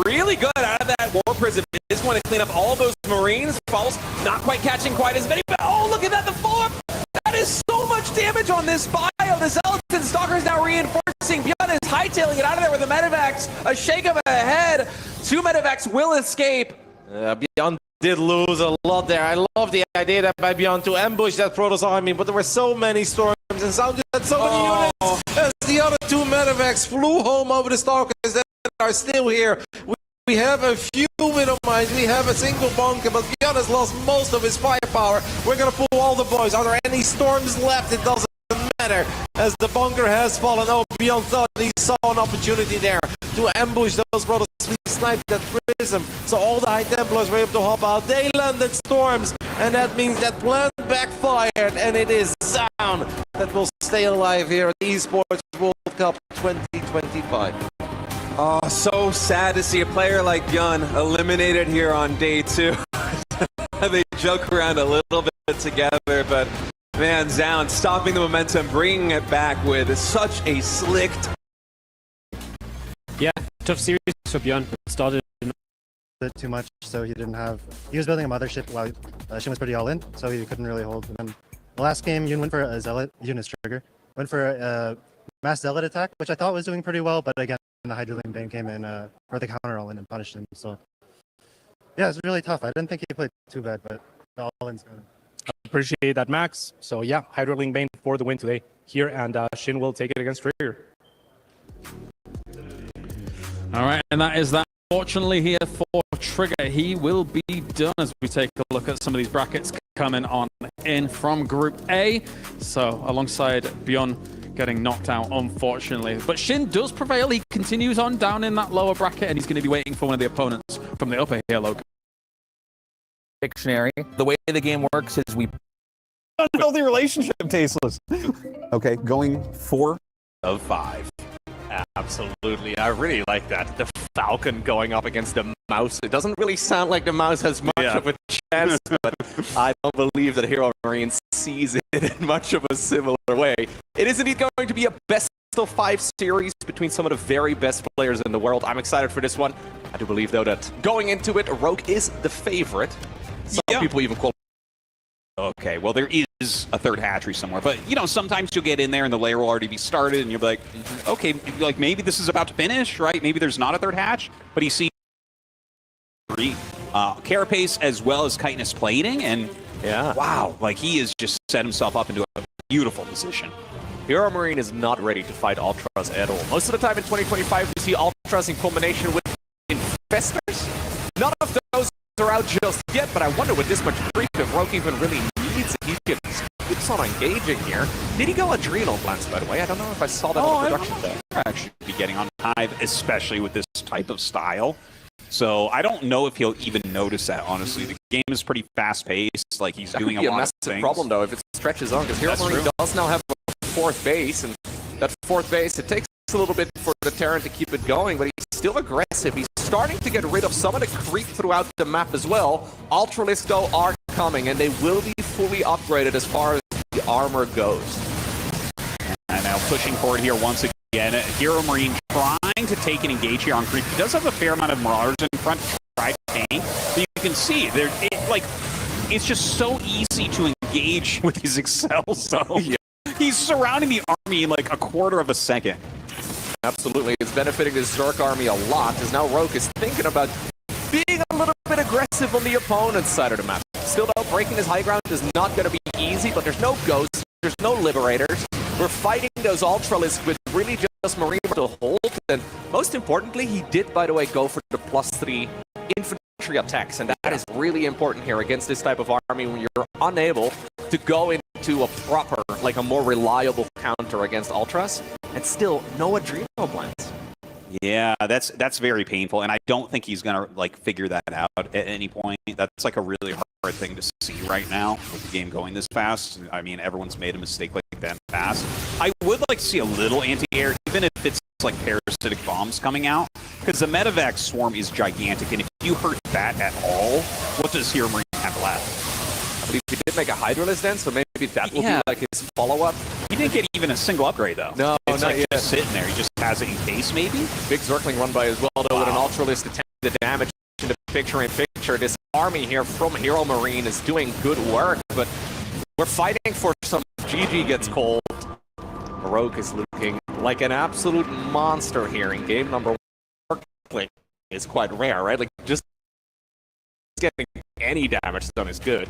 really good out of that War Prism. Is going to clean up all those Marines. Falls not quite catching quite as many, but oh, look at that, the follow-up. That is so much damage on this bio. The Zealots Stalker is now reinforcing. Beyond is hightailing it out of there with the Medivacs. A shake of a head. 2 Medivacs will escape. Beyond did lose a lot there. I love the idea that by Beyond to ambush that Protoss army, but there were so many storms and Sound had so many units as the other 2 Medivacs flew home over the Stalkers that are still here. We have a few middle mines, we have a single bunker, but Beyond has lost most of his firepower. We're gonna pull all the boys. Are there any storms left? It doesn't matter, as the bunker has fallen. Oh, Beyond thought he saw an opportunity there to ambush those brothers. We sniped that prism, so all the High Templars were able to hop out. They landed storms, and that means that plan backfired, and it is Sound that will stay alive here at the Esports World Cup 2025. Oh, so sad to see a player like Bjorn eliminated here on day 2. They joke around a little bit together, but man, Zound stopping the momentum, bringing it back with such a slick. Yeah, tough series for Bjorn. It started bit too much, so he was building a mothership while Shin was pretty all in, so he couldn't really hold. And then the last game, Yoon went for a Zealot, Yoon trigger, went for a mass Zealot attack, which I thought was doing pretty well, but again, the Hydralane Bane came in for the counter all in and punished him. So yeah, it's really tough. I didn't think he played too bad, but the all in's good. Appreciate that, Max. So yeah, Hydralane Bane for the win today here, and Shin will take it against Trigger. All right, and that is that. Fortunately here for Trigger, he will be done as we take a look at some of these brackets coming on in from Group A. So alongside Bjorn getting knocked out, unfortunately. But Shin does prevail. He continues on down in that lower bracket, and he's going to be waiting for one of the opponents from the upper here, Loco. Dictionary. The way the game works is we... Unhealthy relationship, tasteless. Okay, going 4 of 5. Absolutely, I really like that. The Falcon going up against the Mouse. It doesn't really sound like the Mouse has much of a chance, but I don't believe that Hero Marine sees it in much of a similar way. It is indeed going to be a best of 5 series between some of the very best players in the world. I'm excited for this one. I do believe, though, that going into it, Rogue is the favorite. Some people even call. Okay, well, there is a third hatchery somewhere, but you know, sometimes you'll get in there and the layer will already be started, and you'll be like, okay, like maybe this is about to finish, right? Maybe there's not a third hatch, but you see Carapace as well as Chitinous plating, and wow, like he has just set himself up into a beautiful position. Hero Marine is not ready to fight Ultras at all. Most of the time in 2025, we see Ultras in combination with Infestors. None of those are out just yet, but I wonder with this much creep if Rogue even really needs it. He keeps on engaging here. Did he go Adrenal Glance, by the way? I don't know if I saw that on the production there. Actually be getting on Hive, especially with this type of style. So I don't know if he'll even notice that, honestly. The game is pretty fast-paced, like he's doing a lot of things. That could be a massive problem, though, if it stretches on, because Hero Marine does now have a 4th base, and that 4th base, it takes a little bit for the Terran to keep it going, but he's still aggressive. He's starting to get rid of some of the creep throughout the map as well. Ultralisks, though, are coming, and they will be fully upgraded as far as the armor goes. And now pushing forward here once again. Hero Marine trying to take an engage here on creep. He does have a fair amount of Marauders in front to try to tank, but you can see it's just so easy to engage with these Excels. So he's surrounding the army in like a quarter of a second. Absolutely, it's benefiting the Zerg army a lot, as now Rogue is thinking about being a little bit aggressive on the opponent's side of the map. Still, though, breaking his high ground is not going to be easy, but there's no Ghosts, there's no Liberators. We're fighting those Ultralisks with really just Marine to hold, and most importantly, he did, by the way, go for the +3 infantry attacks, and that is really important here against this type of army when you're unable to go into a proper, like a more reliable counter against Ultras, and still no Adrenal Glands. Yeah, that's very painful, and I don't think he's gonna like figure that out at any point. That's like a really hard thing to see right now with the game going this fast. I mean, everyone's made a mistake like that fast. I would like to see a little anti-air, even if it's like parasitic bombs coming out, because the Medivac swarm is gigantic, and if you hurt that at all, what does Hero Marine have left? I believe he did make a Hydralisk then, so maybe that will be like his follow-up. He didn't get even a single upgrade, though. No, it's not like yet. just sitting there. He just has it in case, maybe? Big Zergling run by as well, though, with an Ultralist attempting the damage into picture-in-picture. This army here from Hero Marine is doing good work, but we're fighting for some. GG gets cold. Rogue is looking like an absolute monster here in game number 1. It's quite rare, right? Like, just getting any damage done is good.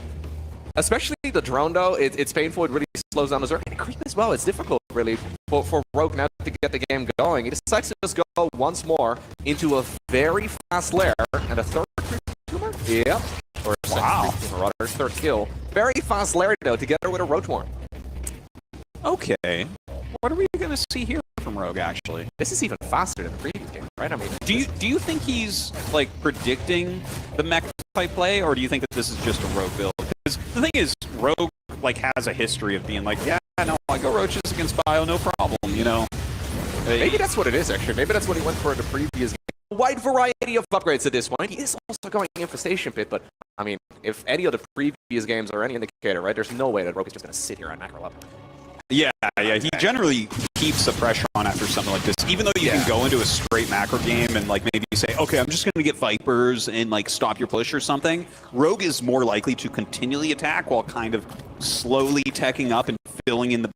Especially the drone, though, it's painful. It really slows down the Zerg. And creep as well. It's difficult, really, for Rogue now to get the game going. He decides to just go once more into a very fast lair and a third tumor? Yep. Or a second rather, third kill. Very fast lair, though, together with a Rotorn. Okay. What are we going to see here from Rogue, actually? This is even faster than the previous game, right? I mean, do you think he's, like, predicting the mech type play, or do you think that this is just a Rogue build? Because the thing is, Rogue, like, has a history of being like, yeah, no, I go Roaches against Bio, no problem, you know? Maybe that's what it is, actually. Maybe that's what he went for in the previous game. A wide variety of upgrades at this point. He is also going Infestation Pit, but, I mean, if any of the previous games are any indicator, right, there's no way that Rogue is just going to sit here on macro level. Yeah, he generally keeps the pressure on after something like this. Even though you can go into a straight macro game and like maybe say, okay, I'm just going to get Vipers and like stop your push or something, Rogue is more likely to continually attack while kind of slowly teching up and filling in the...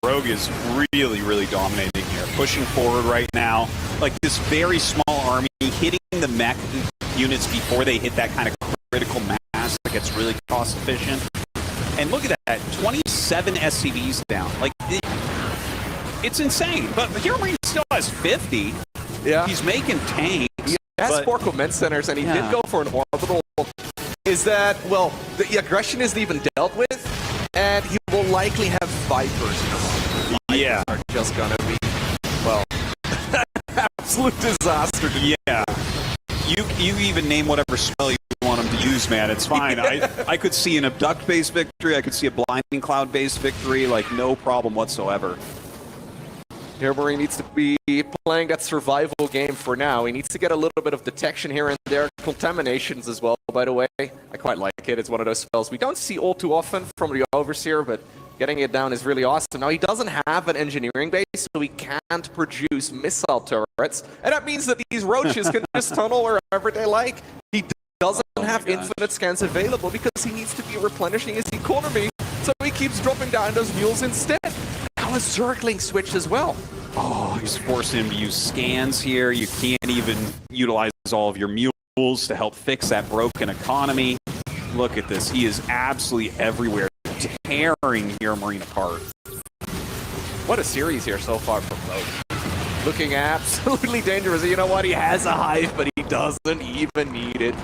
Rogue is really, really dominating here, pushing forward right now. Like this very small army, hitting the mech units before they hit that kind of critical mass that gets really cost efficient. And look at that, 27 SCVs down. Like, it's insane. But Hero Marine still has 50. Yeah. He's making tanks. He has 4 command centers, and he did go for an orbital. Is that, well, the aggression isn't even dealt with, and he will likely have Vipers. Yeah. Are just gonna be, well, absolute disaster. Yeah. You even name whatever spell you want him to use, man. It's fine. I could see an Abduct-based victory. I could see a Blinding Cloud-based victory. Like, no problem whatsoever. Hero Marine needs to be playing that survival game for now. He needs to get a little bit of detection here and there. Contaminations as well, by the way. I quite like it. It's one of those spells we don't see all too often from the Overseer, but getting it down is really awesome. Now, he doesn't have an engineering base, so he can't produce missile turrets. And that means that these roaches can just tunnel wherever they like. He doesn't have infinite scans available because he needs to be replenishing his economy, so he keeps dropping down those mules instead. Now a Zergling switch as well. Oh, he's forcing him to use scans here. You can't even utilize all of your mules to help fix that broken economy. Look at this. He is absolutely everywhere, tearing Hero Marine apart. What a series here so far from Rogue. Looking absolutely dangerous. You know what? He has a hive, but he doesn't even need it.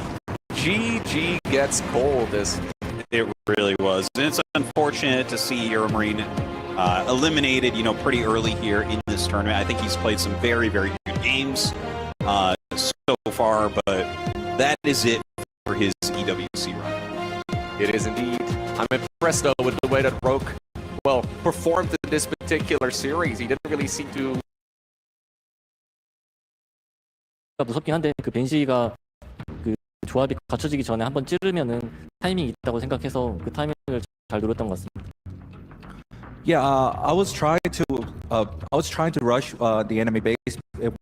GG gets cold. It really was. And it's unfortunate to see Hero Marine eliminated, you know, pretty early here in this tournament. I think he's played some very, very good games so far, but that is it for his EWC run. It is indeed. I'm impressed, though, with the way that Rogue, well, performed in this particular series. He didn't really seem to... 무섭긴 한데 그 벤시가 그 조합이 갖춰지기 전에 한번 찌르면은 타이밍이 있다고 생각해서 그 타이밍을 잘 노렸던 것 같습니다. Yeah, I was trying to rush the enemy base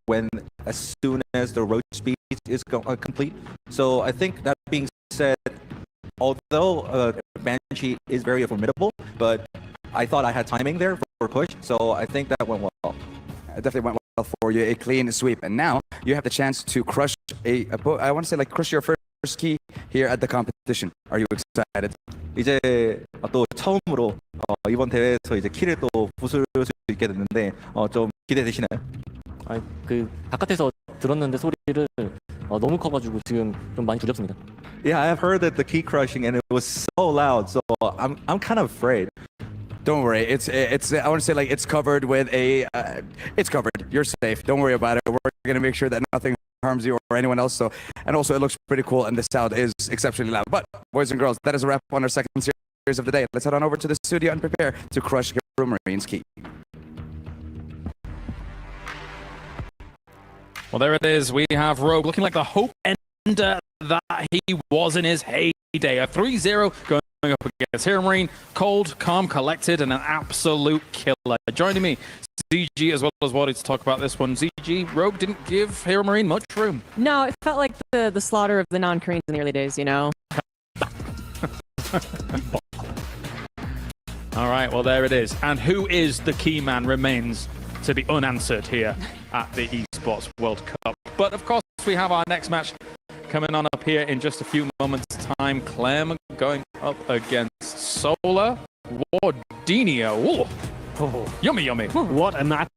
when as soon as the roach speed is complete. So I think that being said, although Banshee is very formidable, but I thought I had timing there for push, so I think that went well. It definitely went well for you, a clean sweep, and now you have the chance to crush I want to say like crush your first key here at the competition. Are you excited? 이제 또 처음으로 이번 대회에서 이제 키를 또 부술 수 있게 됐는데 좀 기대되시나요? 아니 그 바깥에서 들었는데 소리를 너무 커가지고 지금 좀 많이 두렵습니다. Yeah, I have heard that the key crushing and it was so loud, so I'm kind of afraid. Don't worry, it's I want to say like it's covered with it's covered. You're safe. Don't worry about it. We're gonna make sure that nothing harms you or anyone else. So, and also it looks pretty cool and the sound is exceptionally loud. But boys and girls, that is a wrap on our second series of the day. Let's head on over to the studio and prepare to crush Hero Marine's key. Well, there it is. We have Rogue looking like the hope ender that he was in his heyday. A 3-0 going up against Hero Marine. Cold, calm, collected, and an absolute killer. Joining me, ZG as well as Wadi to talk about this one. ZG, Rogue didn't give Hero Marine much room. No, it felt like the slaughter of the non-Koreans in the early days, you know? All right, well, there it is. And who is the key man remains to be unanswered here at the Esports World Cup. But, of course, we have our next match coming on up here in just a few moments' time. Clem going up against Solar Wardinio. Oh, yummy, yummy. What a match.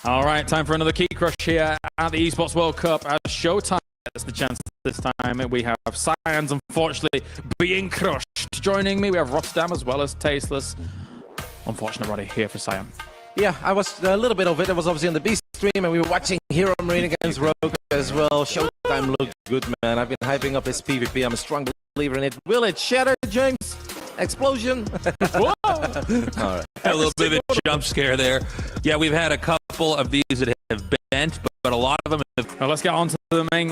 All right, time for another key crush here at the Esports World Cup as Showtime gets the chance this time. We have Science, unfortunately, being crushed. Joining me, we have Rotterdam as well as Tasteless. Unfortunate Roddy here for Cyan. Yeah, I was a little bit of it. I was obviously on the B stream and we were watching Hero Marine against Rogue as well. Showtime looked good, man. I've been hyping up his PvP. I'm a strong believer in it. Will it shatter, James? Explosion? All right. A little bit of a jump scare there. Yeah, we've had a couple of these that have bent, but a lot of them have... Now let's get on to the main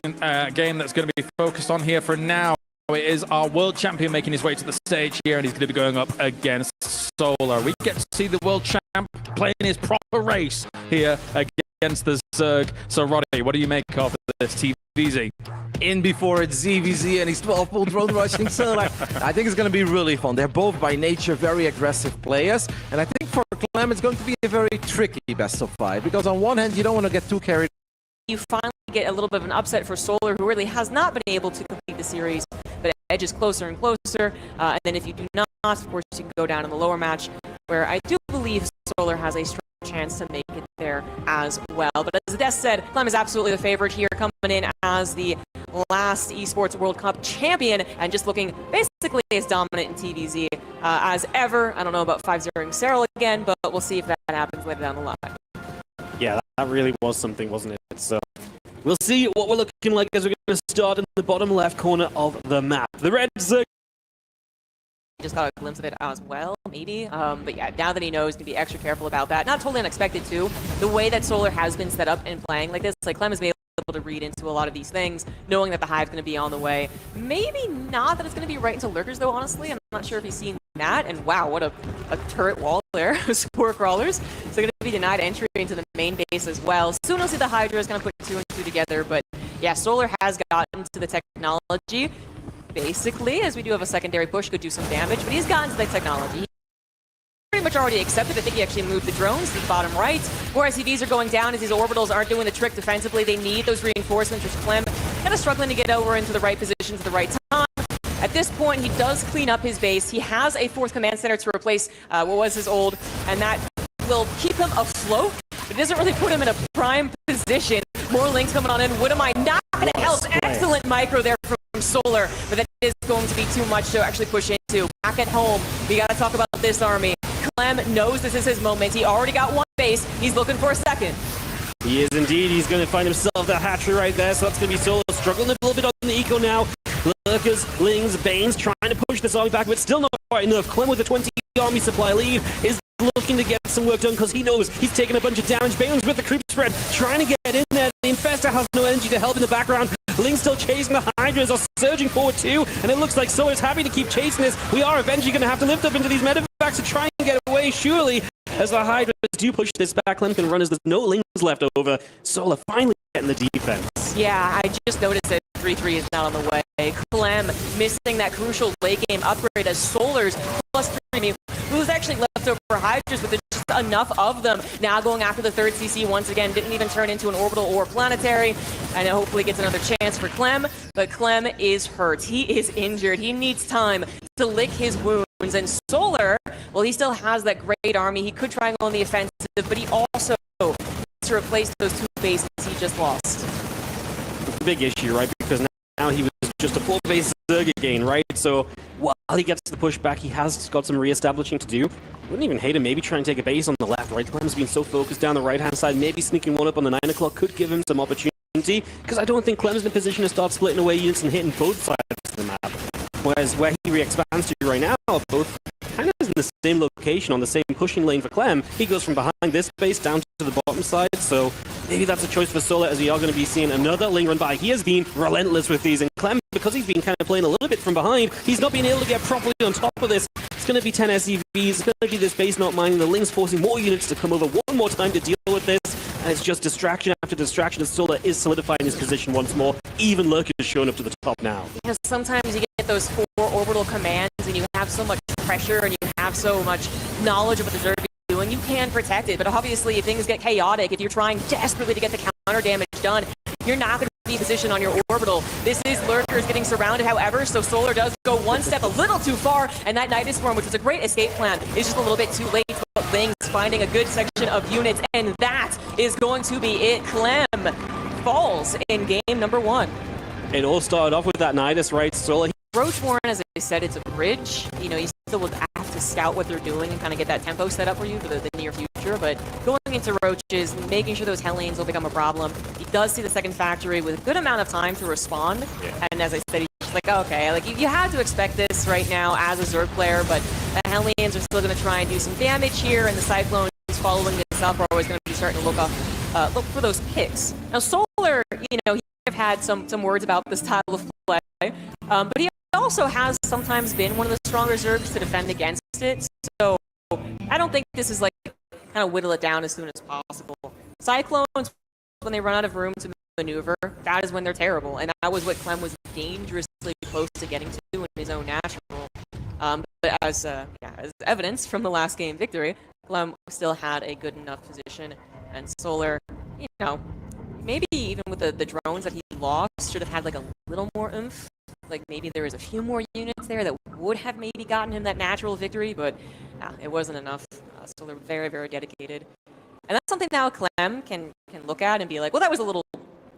game that's going to be focused on here for now. It is our world champion making his way to the stage here, and he's going to be going up against Solar. We get to see the world champ playing his proper race here against the Zerg. So, Roddy, what do you make of this TVZ? In before it's ZVZ and he's 12-pull drone rushing Solar. I think it's going to be really fun. They're both by nature very aggressive players, and I think for Clem it's going to be a very tricky best of 5 because on one hand you don't want to get too carried. You finally get a little bit of an upset for Solar, who really has not been able to complete the series, but it edges closer and closer. And then if you do not, of course, you can go down in the lower match, where I do believe Solar has a strong chance to make it there as well. But as Des said, Clem is absolutely the favorite here, coming in as the last Esports World Cup champion and just looking basically as dominant in TVZ as ever. I don't know about 5-0ing Cyril again, but we'll see if that happens later down the line. Yeah, that really was something, wasn't it? So we'll see what we're looking like as we're going to start in the bottom left corner of the map. The Red Zerg. Just got a glimpse of it as well, maybe. But yeah, now that he knows, to be extra careful about that. Not totally unexpected, too. The way that Solar has been set up and playing like this, like Clem has been able to read into a lot of these things, knowing that the Hive's going to be on the way. Maybe not that it's going to be right into Lurkers, though, honestly. I'm not sure if he's seen that. And wow, what a turret wall there. Spore crawlers. So going to be denied entry into the main base as well. Soon we'll see the Hydra is going to put 2 and 2 together. But yeah, Solar has gotten to the technology. Basically, as we do have a secondary push, could do some damage, but he's gotten to the technology. He pretty much already accepted. I think he actually moved the drones to the bottom right. Where SCVs are going down as these orbitals aren't doing the trick defensively. They need those reinforcements, which Clem kind of struggling to get over into the right position at the right time. At this point, he does clean up his base. He has a 4th command center to replace what was his old, and that will keep him afloat, but it doesn't really put him in a prime position. More links coming on in. What am I not going to help? Excellent micro there from Solar, but that is going to be too much to actually push into. Back at home, we got to talk about this army. Clem knows this is his moment. He already got 1 base. He's looking for a 2nd. He is indeed. He's going to find himself that hatchery right there, so that's going to be Solar struggling a little bit on the eco now. Lurkers, Lings, Banes trying to push this army back, but still not quite enough. Clem with a 20 army supply lead is looking to get some work done because he knows he's taking a bunch of damage. Bane's with the creep spread, trying to get in there. The Infestor has no energy to help in the background. Ling's still chasing the Hydras, are surging forward too, and it looks like Solar's happy to keep chasing this. We are eventually going to have to lift up into these medevacks to try and get away, surely, as the Hydras do push this back. Clem can run as there's no Lings left over. Solar finally getting the defense. Yeah, I just noticed that 3-3 is not on the way. Clem missing that crucial late game upgrade as Solar's +3 who's actually left over Hydras, but there's just enough of them. Now going after the 3rd CC once again, didn't even turn into an orbital or planetary, and it hopefully gets another chance for Clem, but Clem is hurt. He is injured. He needs time to lick his wounds, and Solar, well, he still has that great army. He could try and go on the offensive, but he also needs to replace those 2 bases he just lost. It's a big issue, right? Because now he was just a 4-base Zerg again, right? So while he gets the push back, he has got some re-establishing to do. Wouldn't even hate him maybe try and take a base on the left, right? Clem's been so focused down the right-hand side, maybe sneaking one up on the 9 o'clock could give him some opportunity, because I don't think Clem's in a position to start splitting away units and hitting both sides of the map. Whereas where he re-expands to right now, both kind of in the same location, on the same pushing lane for Clem. He goes from behind this base down to the bottom side, so maybe that's a choice for Solar, as we are going to be seeing another lane run by. He has been relentless with these, and Clem, because he's been kind of playing a little bit from behind, he's not being able to get properly on top of this. It's going to be 10 SCVs, it's going to be this base not mining, the Lings forcing more units to come over one more time to deal with this, and it's just distraction after distraction as Solar is solidifying his position once more. Even Lurk is showing up to the top now. Because sometimes you get those 4 orbital commands and you have so much pressure and you have so much knowledge of what the Zerg is doing, you can protect it. But obviously, if things get chaotic, if you're trying desperately to get the counter damage done, you're not going to be positioned on your orbital. This is Lurkers getting surrounded, however, so Solar does go one step a little too far, and that Nidus Swarm, which is a great escape plan, is just a little bit too late. But Lings finding a good section of units, and that is going to be it. Clem falls in game number 1. It all started off with that Nidus, right? Solar. Roach Warren, as I said, it's a bridge. You know, you still would have to scout what they're doing and kind of get that tempo set up for you for the near future. But going into Roaches, making sure those hell lanes will become a problem. He does see the second factory with a good amount of time to respond. Yeah. And as I said, he's just like, okay, like you have to expect this right now as a Zerg player, but the hell lanes are still going to try and do some damage here, and the Cyclones following this up are always going to be starting to look for those picks. Now, Solar, you know, he have had some words about this style of play, but he also has sometimes been one of the stronger Zergs to defend against it, so I don't think this is like kind of whittle it down as soon as possible. Cyclones, when they run out of room to maneuver, that is when they're terrible, and that was what Clem was dangerously close to getting to in his own natural. But as evidence from the last game victory, Clem still had a good enough position, and Solar, you know, maybe even with the drones that he lost, should have had like a little more oomph. Like maybe there was a few more units there that would have maybe gotten him that natural victory, but it wasn't enough. So they're very, very dedicated. And that's something now Clem can look at and be like, well, that was a little,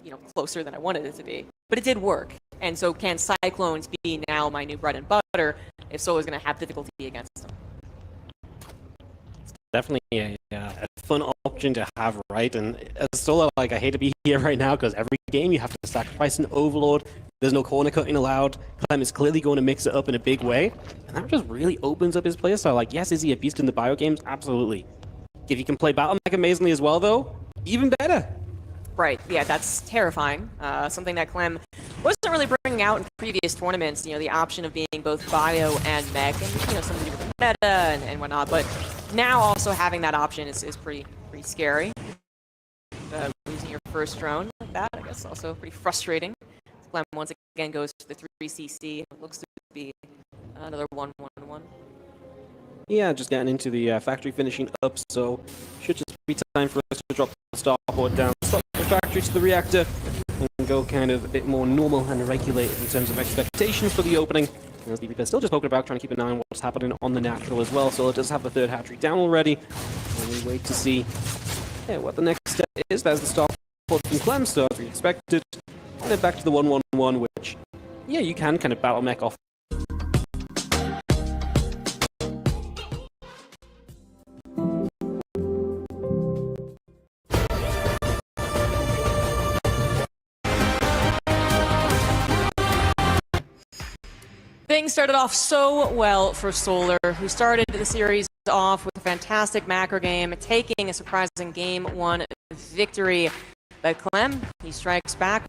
you know, closer than I wanted it to be. But it did work. And so can Cyclones be now my new bread and butter if Solar's going to have difficulty against them? Definitely a fun option to have, right? And as Solar, like, I hate to be here right now because every game you have to sacrifice an Overlord. There's no corner cutting allowed. Clem is clearly going to mix it up in a big way. And that just really opens up his playstyle. Like, yes, is he a beast in the bio games? Absolutely. If he can play Battle Mech amazingly as well, though, even better. Right, yeah, that's terrifying. Something that Clem wasn't really bringing out in previous tournaments, you know, the option of being both bio and mech, and, you know, something with the meta and whatnot, but now also having that option is pretty scary. Losing your first drone like that, I guess, also pretty frustrating. Clem once again goes to the 3CC, it looks to be another 1-1-1. Yeah, just getting into the factory finishing up, so should just be time for us to drop the starboard down, stop the factory to the reactor, and go kind of a bit more normal and regulated in terms of expectations for the opening. And as they're still just poking about, trying to keep an eye on what's happening on the natural as well, so it does have the third hatchery down already. And we wait to see what the next step is. There's the starboard from Clem, so as we expected. And then back to the 1-1-1, which, yeah, you can kind of battle mech off. Things started off so well for Solar, who started the series off with a fantastic macro game, taking a surprising Game 1 victory. But Clem, he strikes back,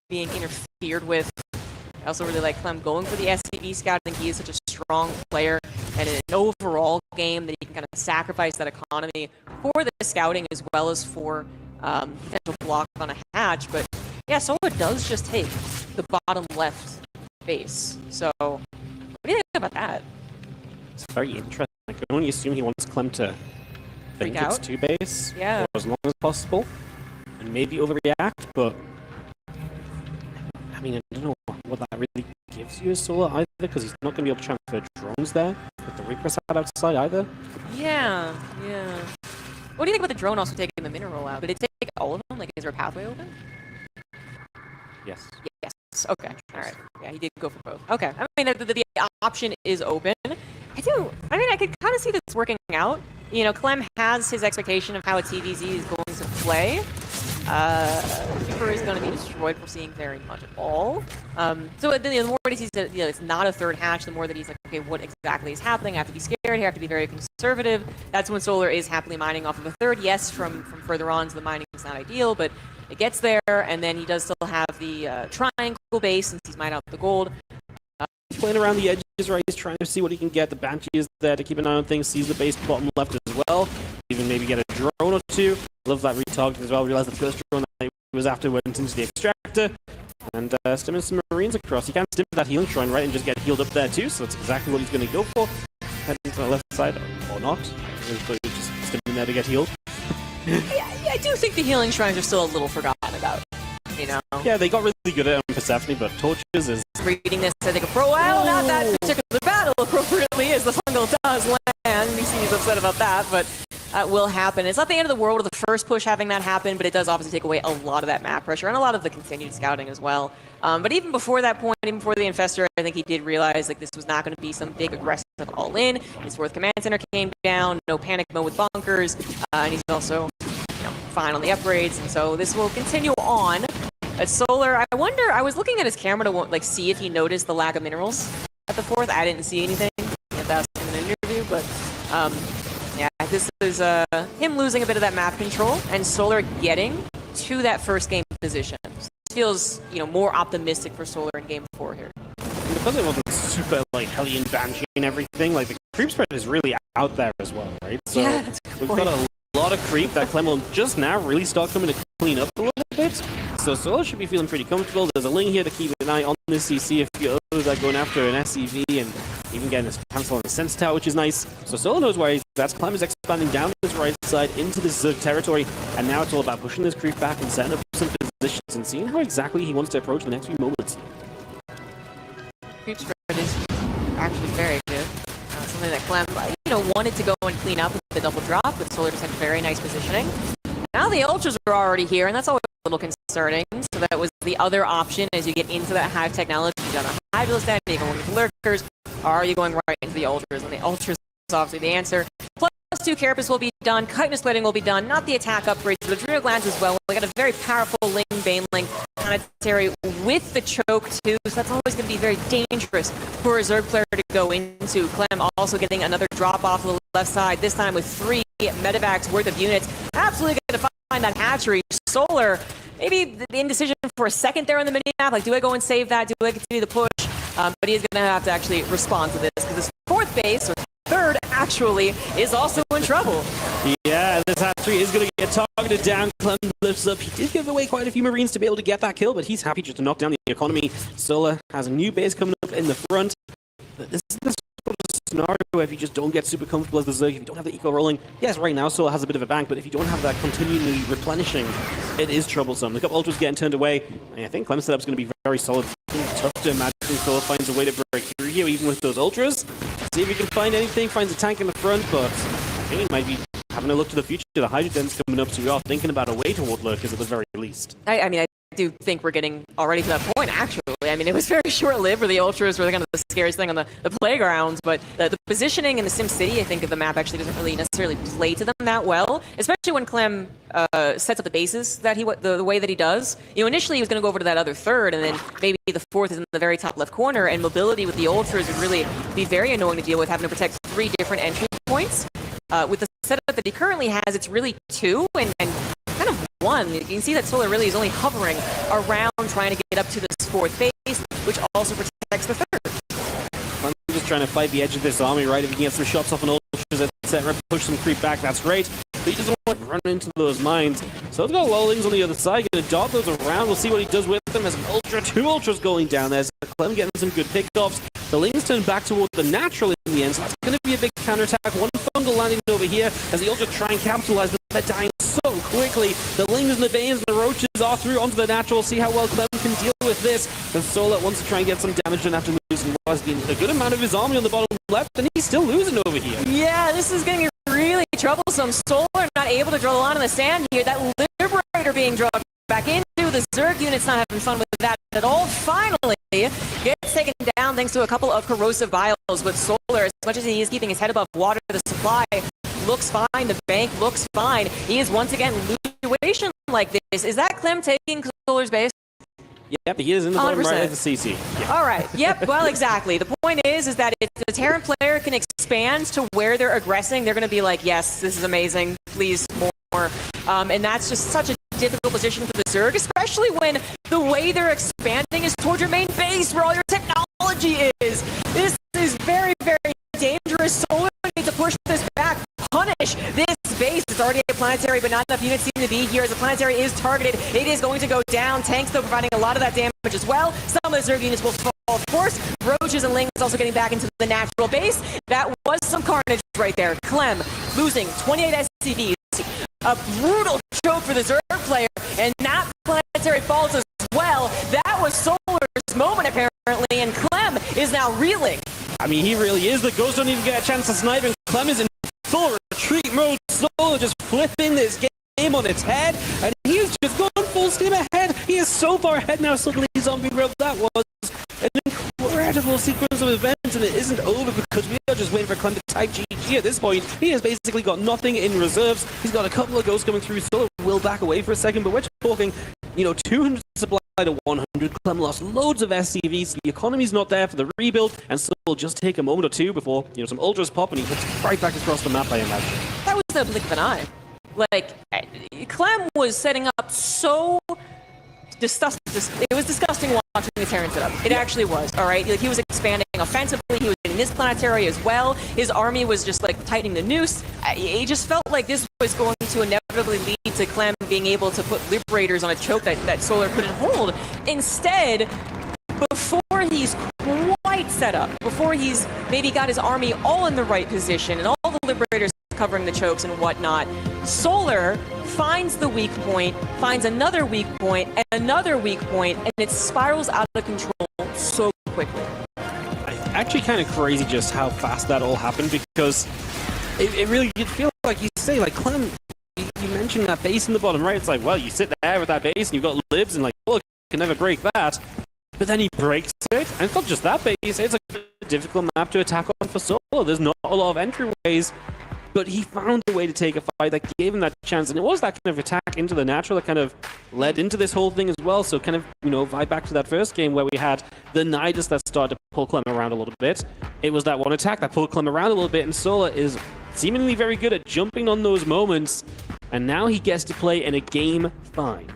being interfered with. I also really like Clem going for the SCV scout. I think he is such a strong player, and in an overall game that he can kind of sacrifice that economy for the scouting as well as for potential block on a hatch. But yeah, Solar does just take the bottom left base. So what do you think about that? It's very interesting. I can only assume he wants Clem to think it's 2 base for as long as possible and maybe overreact, but I mean, I don't know what that really gives you as Solar either, because he's not going to be able to transfer drones there with the Reaper side outside either. Yeah. What do you think about the drone also taking the mineral out? Did it take all of them? Like, is there a pathway open? Yes. Okay. All right. Yeah, he did go for both. Okay. I mean, the option is open. I could kind of see this working out. You know, Clem has his expectation of how a TVZ is going to play. Reaper is going to be destroyed for seeing very much at all. So the more that he sees that it's not a third hatch, the more that he's like, okay, what exactly is happening? I have to be scared. I have to be very conservative. That's when Solar is happily mining off of a third. Yes, from further on, so the mining is not ideal, but it gets there, and then he does still have the triangle base since he's mined out the gold. He's playing around the edges, right? He's trying to see what he can get. The Banshee is there to keep an eye on things, sees the base bottom left as well. Even maybe get a drone or two. Love that retarget as well. Realized the first drone that he was after went into the extractor. And stimming some Marines across. He can stim that healing shrine, right, and just get healed up there too. So that's exactly what he's going to go for. Heading to the left side, or not. He's just stimming there to get healed. Yeah, I do think the healing shrines are still a little forgotten about. You know? Yeah, they got really good at Persephone, but Torches is... Reading this, I think, well, not that particular battle appropriately, as the fungal does land. You see he's upset about that, but that will happen. It's not the end of the world with the first push having that happen, but it does obviously take away a lot of that map pressure and a lot of the continued scouting as well. But even before that point, even before the Infestor, I think he did realize like this was not going to be some big aggressive all-in. His fourth command center came down, no panic mode with bunkers, and he's also fine on the upgrades, and so this will continue on. At Solar, I wonder, I was looking at his camera to like see if he noticed the lack of minerals at the fourth. I didn't see anything. That was in an interview, but yeah, this is him losing a bit of that map control and Solar getting to that first game position. So this feels, more optimistic for Solar in game 4 here. And because it wasn't super like Hellion Banshee and everything, like the creep spread is really out there as well, right? So yeah, that's a good we've point. got a lot of creep that Clem will just now really start coming to clean up a little bit. So Solar should be feeling pretty comfortable. There's a Ling here to keep an eye on this CC. A few others are going after an SCV and even getting a cancel on the Sense Tower, which is nice. So Solar knows where he's at. Clem is expanding down his right side into this Zerg territory, and now it's all about pushing this creep back and setting up some positions and seeing how exactly he wants to approach the next few moments. Creep spread is actually very good. Something that Clem, wanted to go and clean up with the double drop, but Solar just had very nice positioning. Now the Ultras are already here, and that's always a little concerning. So that was the other option as you get into that hive technology. You don't know how to stand, are you going with lurkers, or are you going right into the Ultras? And the Ultras is obviously the answer. Plus 2 Carapace will be done, Chitinous Splitting will be done, not the attack upgrades, but the Adrenal Glands as well. We got a very powerful Ling, Baneling, Planetary with the choke too, so that's always going to be very dangerous for a Zerg player to go into. Clem also getting another drop off of the left side, this time with 3 medevacs worth of units. Absolutely going to find that hatchery. Solar, maybe the indecision for a second there on the mini-map, like do I go and save that, do I continue the push? But he's going to have to actually respond to this, because this fourth base, or third actually, is also in trouble. Yeah, this hatchery is going to get targeted down. Clem lifts up. He did give away quite a few Marines to be able to get that kill, but he's happy just to knock down the economy. Solar has a new base coming up in the front. This is the sort of scenario where if you just don't get super comfortable as the Zerg, if you don't have the eco rolling, yes, right now Solar has a bit of a bank, but if you don't have that continually replenishing, it is troublesome. The couple Ultras getting turned away, and I think Clem's setup's going to be very solid. It's tough to imagine Solar finds a way to break through here, even with those Ultras. See if he can find anything, finds a tank in the front, but I think he might be having a look to the future. The Hydrogen's coming up, so we are thinking about a way toward lurkers at the very least. I mean, I do think we're getting already to that point, actually. I mean, it was very short-lived where the Ultras were kind of the scariest thing on the playgrounds, but the positioning in the SimCity, I think, of the map actually doesn't really necessarily play to them that well, especially when Clem sets up the bases that the way that he does. Initially he was going to go over to that other third, and then maybe the fourth is in the very top left corner, and mobility with the Ultras would really be very annoying to deal with, having to protect 3 different entry points. With the setup that he currently has, it's really 2 and kind of 1. You can see that Solar really is only hovering around trying to get up to this fourth base, which also protects the third. I'm just trying to fight the edge of this army, right? If he can get some shots off an Ultras, etc., push some creep back, that's great. But he doesn't want to run into those mines. So he's got Lolings on the other side, going to dart those around. We'll see what he does with them. There's an Ultra, 2 Ultras going down there. So Clem getting some good pickoffs. The Lings turn back towards the natural in the end, so that's going to be a big counterattack. One fungal landing over here as the Ultra try and capitalize, but they're dying so quickly. The Lings and the Banes and the Roaches are through onto the natural. See how well Clem can deal with this. And Solar wants to try and get some damage done after losing what has been a good amount of his army on the bottom left, and he's still losing over here. Yeah, this is getting really troublesome. Solar not able to draw the line in the sand here. That Liberator being dropped back into the Zerg unit's not having fun with that at all. Finally gets taken down thanks to a couple of corrosive vials, but Solar, as much as he is keeping his head above water, the supply looks fine, the bank looks fine. He is once again losing situation like this. Is that Clem taking Solar's base? Yep, he is in the bottom 100%. right of the CC. Yeah. All right. Yep. Well, exactly. The point is that if the Terran player can expand to where they're aggressing, they're going to be like, yes, this is amazing. Please, more. And that's just such a difficult position for the Zerg, especially when the way they're expanding is towards your main base where all your technology is. This is very, very dangerous. Solar needs to push this back. Punish this base. It's already a planetary, but not enough units seem to be here. As the planetary is targeted, it is going to go down. Tanks, though, providing a lot of that damage as well. Some of the Zerg units will fall, of course. Roaches and Lings also getting back into the natural base. That was some carnage right there. Clem losing 28 SCVs. A brutal choke for the Zerg player, and that planetary falls as well. That was Solar's moment, apparently, and Clem is now reeling. I mean, he really is. The Ghosts don't even get a chance to snipe, and Clem is in full retreat mode. Solar just flipping this game on its head, and he's just gone full steam ahead. He is so far ahead now, suddenly zombie rope. That was an incredible sequence of events, and it isn't over because we are just waiting for Clem to type GG at this point. He has basically got nothing in reserves. He's got a couple of ghosts coming through. Solar will back away for a second, but we're talking, 200 supply to 100. Clem lost loads of SCVs. The economy's not there for the rebuild, and so will just take a moment or two before, some ultras pop, and he hits right back across the map, I imagine. That was the blink of an eye. Like, Clem was setting up so disgusting. It was disgusting watching the Terran set up. It actually was, all right? Like, he was expanding offensively. He was getting this planetary as well. His army was just, tightening the noose. It just felt like this was going to inevitably lead to Clem being able to put Liberators on a choke that Solar couldn't hold. Instead, before he's quite set up, before he's maybe got his army all in the right position and all the Liberators covering the chokes and whatnot, Solar finds the weak point, finds another weak point, and another weak point, and it spirals out of control so quickly. Actually kind of crazy just how fast that all happened, because it really did feel like you say, Clem, you mentioned that base in the bottom right. It's like, well, you sit there with that base and you've got libs and you can never break that. But then he breaks it, and it's not just that base, it's a difficult map to attack on for Solar. There's not a lot of entryways, but he found a way to take a fight that gave him that chance, and it was that kind of attack into the natural that kind of led into this whole thing as well. So kind of, vibe back to that first game where we had the Nidus that started to pull Clem around a little bit. It was that one attack that pulled Clem around a little bit, and Solar is seemingly very good at jumping on those moments, and now he gets to play in a game 5.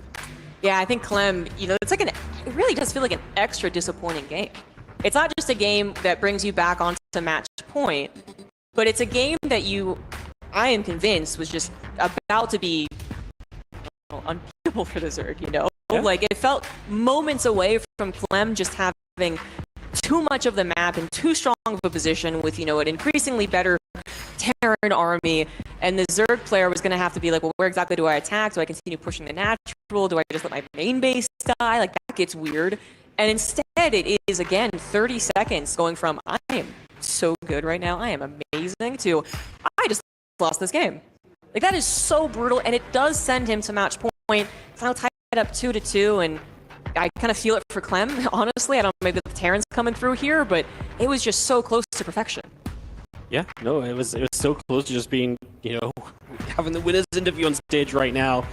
Yeah, I think Clem, it's it really does feel like an extra disappointing game. It's not just a game that brings you back onto match point, but it's a game that I am convinced, was just about to be unbeatable for the Zerg, Yeah. It felt moments away from Clem just having too much of the map and too strong of a position with, an increasingly better Terran army, and the Zerg player was going to have to be like, well, where exactly do I attack? Do I continue pushing the natural? Do I just let my main base die? That gets weird. And instead, it is, again, 30 seconds going from, I am so good right now, I am amazing, to, I just lost this game. That is so brutal, and it does send him to match point. It's now tied up 2-2, and I kind of feel it for Clem, honestly. I don't know, maybe the Terran's coming through here, but it was just so close to perfection. Yeah, no, it was so close to just being, having the winners interview on stage right now.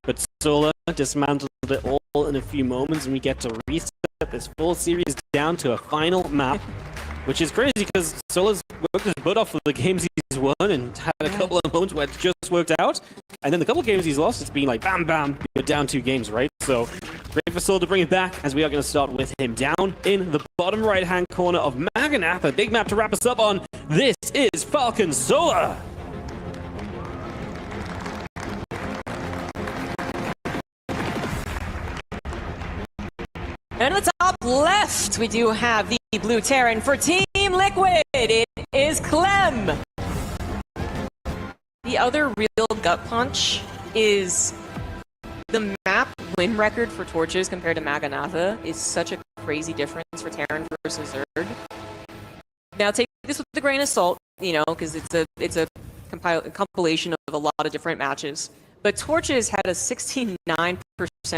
But Solar dismantled it all in a few moments, and we get to reset this full series down to a final map, which is crazy because Solar's worked his butt off for the games he's won and had a couple of moments where it's just worked out. And then the couple of games he's lost, it's been like, bam, bam, you're down 2 games, right? So great for Solar to bring it back, as we are going to start with him down in the bottom right-hand corner of Maganatha. A big map to wrap us up on. This is Falcon Solar. And on the top left, we do have the blue Terran for Team Liquid. It is Clem. The other real gut punch is the map win record for Torches compared to Maganatha is such a crazy difference for Terran versus Zerg. Now take this with a grain of salt, because it's a compilation of a lot of different matches. But Torches had a 69%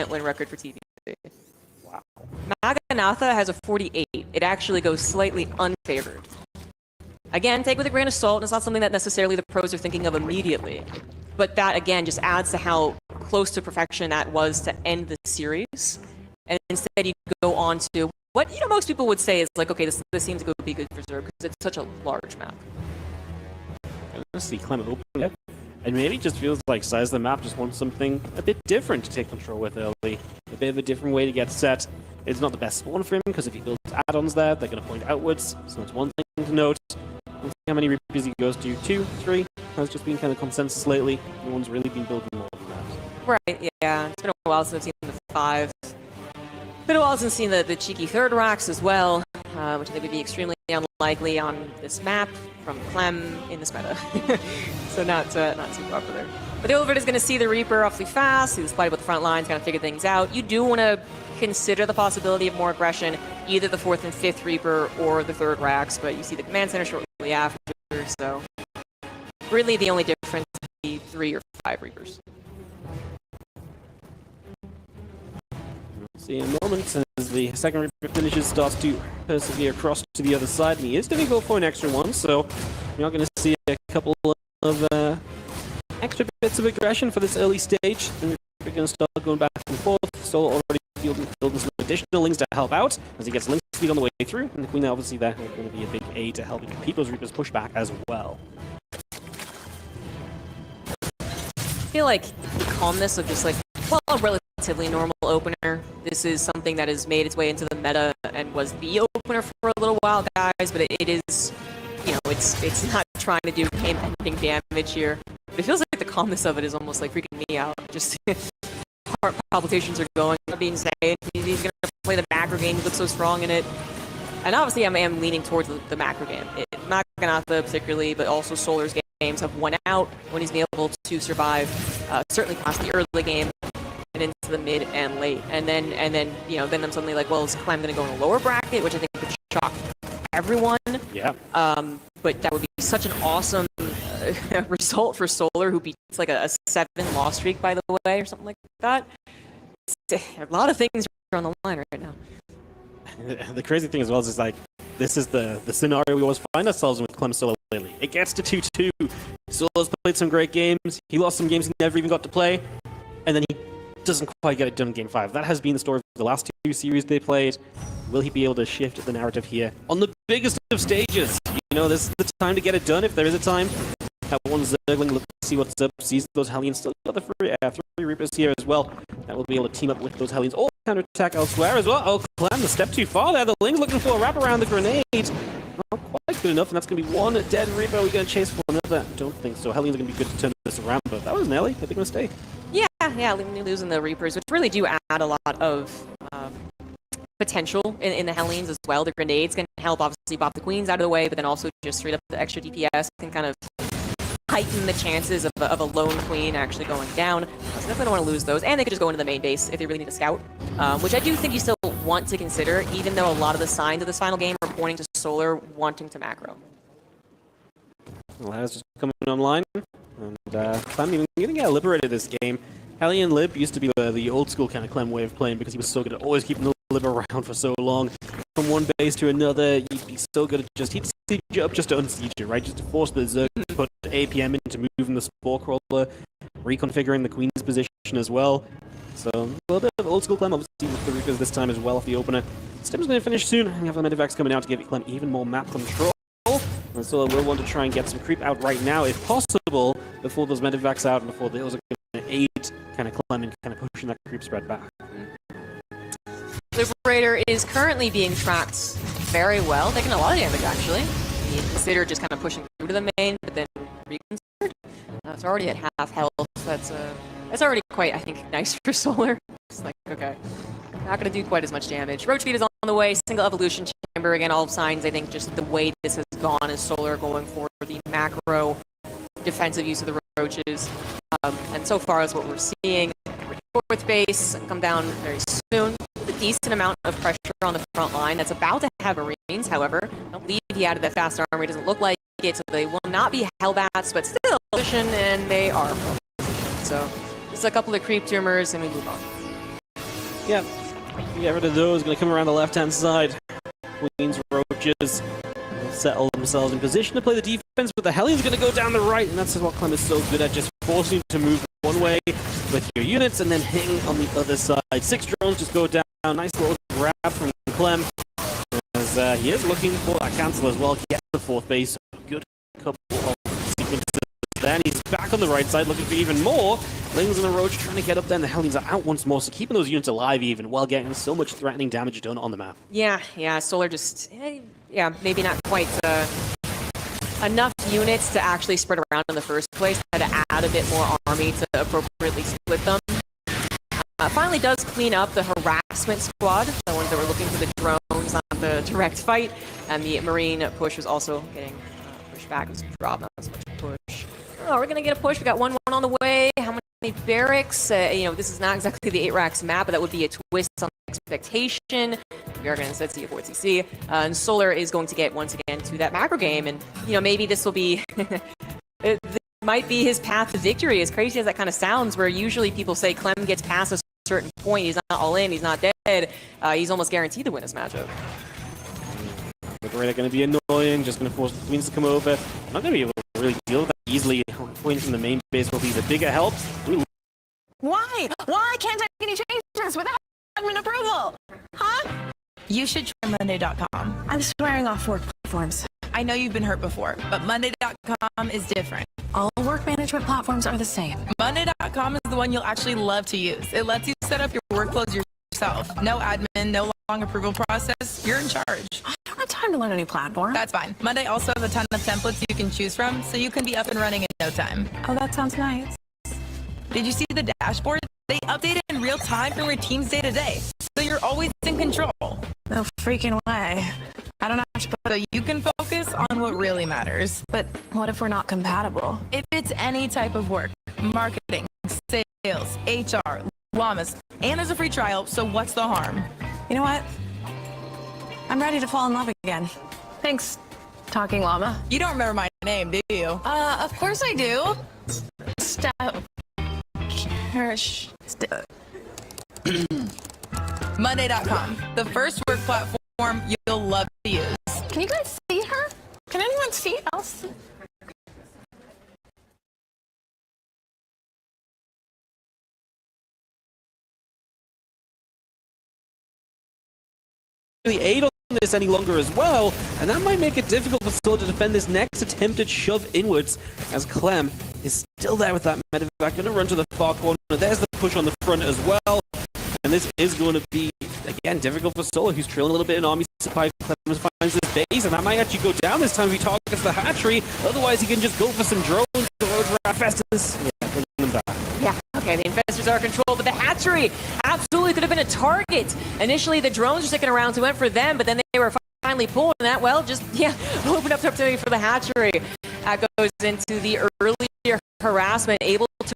win record for TV. Wow. Maganatha has a 48. It actually goes slightly unfavored. Again, take with a grain of salt. It's not something that necessarily the pros are thinking of immediately. But that, again, just adds to how close to perfection that was to end the series. And instead you go on to what most people would say is like, okay, this seems to be good for Zerg because it's such a large map. I see Clem open it, and maybe it just feels like size of the map just wants something a bit different to take control with early. A bit of a different way to get set. It's not the best spawn for him because if he builds add-ons there, they're going to point outwards. So that's one thing to note. Let's see how many Reapers he goes to. 2, 3. Has just been kind of consensus lately. No one's really been building more than that. Right, yeah. It's been a while since I've seen the 5. Been a while since I've seen the cheeky third racks as well, which I think would be extremely unlikely on this map from Clem in this meta. So not too popular. But the Overlord is going to see the Reaper awfully fast. He's played with the front lines, kind of figure things out. You do want to consider the possibility of more aggression, either the 4th and 5th Reaper or the 3rd racks, but you see the command center shortly after, so really the only difference would be 3 or 5 Reapers. See in a moment as the second Reaper finishes, starts to persevere across to the other side, and he is going to go for an extra one, so you're not going to see a couple of extra bits of aggression for this early stage. And we're going to start going back and forth. So already building some additional links to help out as he gets link speed on the way through, and the Queen obviously there is going to be a big aid to help keep those Reapers push back as well. I feel like the calmness of just like, well, a relatively normal opener. This is something that has made its way into the meta and was the opener for a little while, guys, but it is, it's not trying to do game-ending damage here. It feels like the calmness of it is almost like freaking me out. Just heart palpitations are going, being insane. He's going to play the macro game, he looks so strong in it. And obviously I am leaning towards the macro game. Maganatha particularly, but also Solar's games have won out when he's been able to survive, certainly past the early game and into the mid and late. And then then I'm suddenly like, well, is Clem going to go in a lower bracket, which I think would shock everyone. Yeah. But that would be such an awesome result for Solar, who beats like a 7-loss streak, by the way, or something like that. A lot of things are on the line right now. The crazy thing as well is like, this is the scenario we always find ourselves in with Clem Solar lately. It gets to 2-2. Solar's played some great games. He lost some games he never even got to play. And then he doesn't quite get it done in Game 5. That has been the story of the last 2 series they played. Will he be able to shift the narrative here on the biggest of stages? This is the time to get it done if there is a time. That one Zergling, look to see what's up, sees those Hellions, still got the 3 Reapers here as well. That will be able to team up with those Hellions. Oh, counter-attack elsewhere as well. Oh, Clem, a step too far there. The Ling's looking for a wrap around the grenade. Not quite good enough, and that's going to be one dead Reaper. We're going to chase for another. I don't think so. Hellions are going to be good to turn this around, but that was Nelly. A big mistake. Yeah, losing the Reapers, which really do add a lot of potential in the Hellions as well. The grenades can help obviously bop the Queens out of the way, but then also just straight up the extra DPS can kind of heighten the chances of a lone Queen actually going down. So definitely don't want to lose those. And they could just go into the main base if they really need a scout, which I do think you still want to consider, even though a lot of the signs of this final game are pointing to Solar wanting to macro. Well, that's just coming online, and Clem even going to get liberated this game. Hellion Lib used to be the old school kind of Clem way of playing because he was so good at always keeping the Lib around for so long. From one base to another, you'd be so good at he'd siege you up just to unsiege you, right? Just to force the Zerg to put APM into moving the Spore Crawler, reconfiguring the Queen's position as well. So, a little bit of old school Clem, obviously with the Reapers this time as well off the opener. Stim's going to finish soon. We have the Medivacs coming out to give Clem even more map control. And so we'll want to try and get some creep out right now, if possible, before those Medivacs out and before those are going to aid kind of Clem and kind of pushing that creep spread back. Liberator is currently being tracked very well, taking a lot of damage actually. You consider just kind of pushing through to the main, but then reconsidered. It's already at half health. That's already quite, I think, nice for Solar. It's like, okay, not going to do quite as much damage. Roach Speed is on the way. Single evolution chamber again. All signs, I think, just the way this has gone is Solar going for the macro defensive use of the roaches, and so far is what we're seeing. Fourth base come down very soon. A decent amount of pressure on the front line that's about to have Marines, however. I don't believe he added that fast armory, doesn't look like it, so they will not be Hellbats, but still position, and they are. So just a couple of creep tumors, and we move on. Yeah, get rid of those. Going to come around the left-hand side. Queens, roaches will settle themselves in position to play the defense, but the Hellions going to go down the right, and that's what Clem is so good at, just forcing to move one way with your units, and then hitting on the other side. 6 drones just go down. Nice little grab from Clem, as he is looking for that cancel as well. Gets the 4th base. Good couple of sequences. Then he's back on the right side looking for even more. Lings and the Roach trying to get up there, and the Hellions are out once more, so keeping those units alive even while getting so much threatening damage done on the map. Yeah, Solar just, maybe not quite enough units to actually spread around in the first place. Had to add a bit more army to appropriately split them. Finally does clean up the harassment squad, the ones that were looking for the drones, not the direct fight, and the Marine push was also getting pushed back. It was a drop, not so much a push. Oh, we're gonna get a push. We got 1-1 on the way. How many barracks? This is not exactly the 8 racks map, but that would be a twist on expectation. We are going to instead see a 4TC. And Solar is going to get once again to that macro game, and maybe this will be it might be his path to victory. As crazy as that kind of sounds, where usually people say Clem gets past a certain point, he's not all in, he's not dead, he's almost guaranteed to win this matchup. They're going to be annoying, just going to force the Queens to come over. Not going to be able to really deal with that easily. Points from the main base will be the bigger help. Why? Why can't I make any changes without admin approval? Huh? You should try Monday.com. I'm swearing off work platforms. I know you've been hurt before, but Monday.com is different. All work management platforms are the same. Monday.com is the one you'll actually love to use. It lets you set up your workflows yourself. No admin, no long approval process. You're in charge. I don't have time to learn a new platform. That's fine. Monday also has a ton of templates you can choose from, so you can be up and running in no time. Oh, that sounds nice. Did you see the dashboard? They update it in real time from your team's day to day, so you're always in control. No freaking way. I don't have to, so you can focus on what really matters. But what if we're not compatible? If it's any type of work, marketing, sales, HR, llamas, and there's a free trial, so what's the harm? You know what? I'm ready to fall in love again. Thanks, Talking Llama. You don't remember my name, do you? Of course I do. Monday.com, the first work platform you'll love to use. Can you guys see her? Can anyone see us? Really aid on this any longer as well, and that might make it difficult for Solar to defend this next attempted shove inwards, as Clem is still there with that medevac, going to run to the far corner. There's the push on the front as well, and this is going to be, again, difficult for Solar, who's trailing a little bit in army supply. Clem finds this base, and that might actually go down this time if he targets the hatchery. Otherwise, he can just go for some drones. The roads are Festus. Yeah, bring them back. Yeah, okay, the infestors are controlled, but the hatchery absolutely could have been a target. Initially, the drones were sticking around, so went for them, but then they were finally pulling that. Well, just, open up the opportunity for the hatchery. That goes into the earlier harassment, able to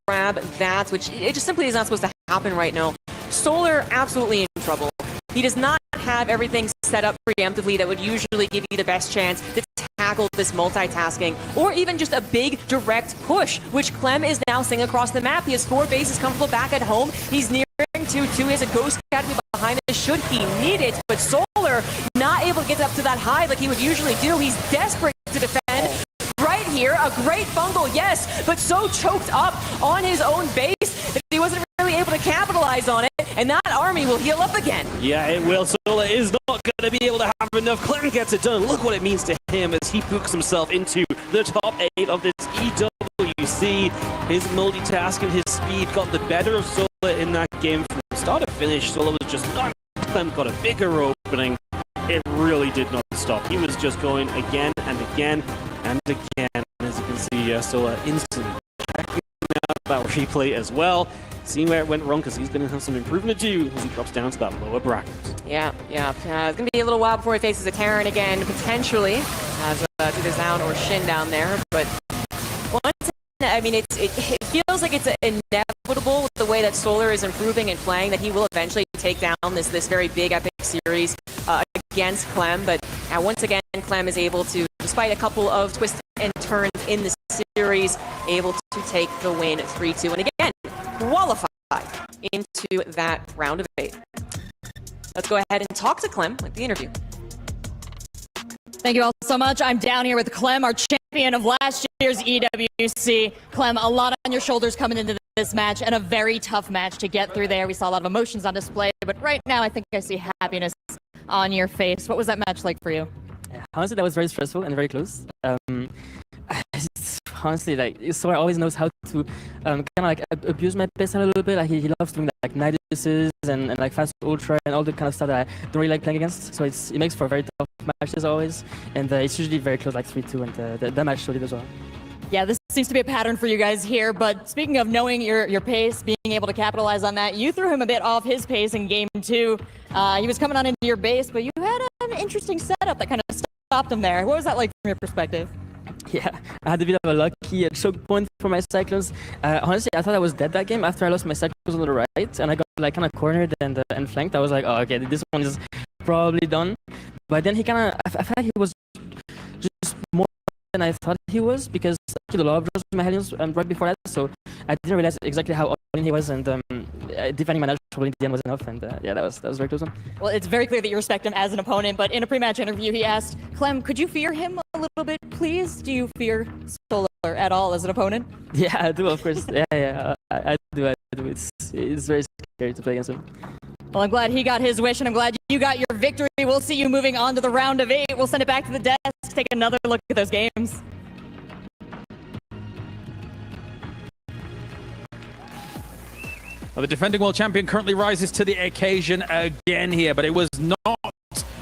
grab that, which it just simply is not supposed to happen right now. Solar absolutely in trouble. He does not have everything set up preemptively that would usually give you the best chance to tackle this multitasking, or even just a big direct push, which Clem is now seeing across the map. He has 4 bases comfortable back at home. He's nearing 2-2. He has a Ghost Academy behind us should he need it, but Solar not able to get up to that high like he would usually do. He's desperate to defend. Right here, a great bungle, yes, but so choked up on his own base that he wasn't really able to capitalize on it, and that army will heal up again. Yeah, it will. Solar is not going to be able to have enough. Clem gets it done. Look what it means to him as he books himself into the top 8 of this EWC. His multitasking, his speed got the better of Solar in that game from start to finish. Solar was just not. Clem got a bigger opening. It really did not stop. He was just going again and again and again. As you can see, Solar instantly checking out that replay as well, seeing where it went wrong, because he's going to have some improvement to do as he drops down to that lower bracket. Yeah. It's going to be a little while before he faces a Terran again, potentially, as either Zound or Shin down there. But it feels like it's inevitable with the way that Solar is improving and playing that he will eventually take down this very big epic series against Clem. But once again, Clem is able to, despite a couple of twists and turns in the series, able to take the win 3-2 and again qualify into that round of 8. Let's go ahead and talk to Clem with the interview. Thank you all so much. I'm down here with Clem, our champion of last year's EWC. Clem, a lot on your shoulders coming into this match and a very tough match to get through there. We saw a lot of emotions on display, but right now I think I see happiness on your face. What was that match like for you? Honestly, that was very stressful and very close. Honestly, like, Solar always knows how to kind of like abuse my pace a little bit. Like, he loves doing like niduses and like fast ultra and all the kind of stuff that I don't really like playing against. So it makes for very tough matches always, and it's usually very close, like 3-2, and that match showed it as well. Yeah, this seems to be a pattern for you guys here, but speaking of knowing your pace, being able to capitalize on that, you threw him a bit off his pace in game 2. He was coming on into your base, but you had an interesting setup that kind of stopped him there. What was that like from your perspective? Yeah, I had a bit of a lucky choke point for my Cyclones. Honestly, I thought I was dead that game after I lost my Cyclones on the right, and I got like kind of cornered and flanked. I was like, oh, okay, this one is probably done. But then he kind of, I felt like he was just more than I thought he was, because I killed a lot of those with my Hellions right before that, so I didn't realize exactly how all-in he was, and defending my natural in the end was enough, and yeah, that was a very close one. Well, it's very clear that you respect him as an opponent, but in a pre-match interview, he asked, Clem, could you fear him a little bit, please? Do you fear Solar at all as an opponent? Yeah, I do, of course. Yeah, I do. It's very scary to play against him. Well, I'm glad he got his wish, and I'm glad you got your victory. We'll see you moving on to the round of 8. We'll send it back to the desk, take another look at those games. Well, the defending world champion currently rises to the occasion again here, but it was not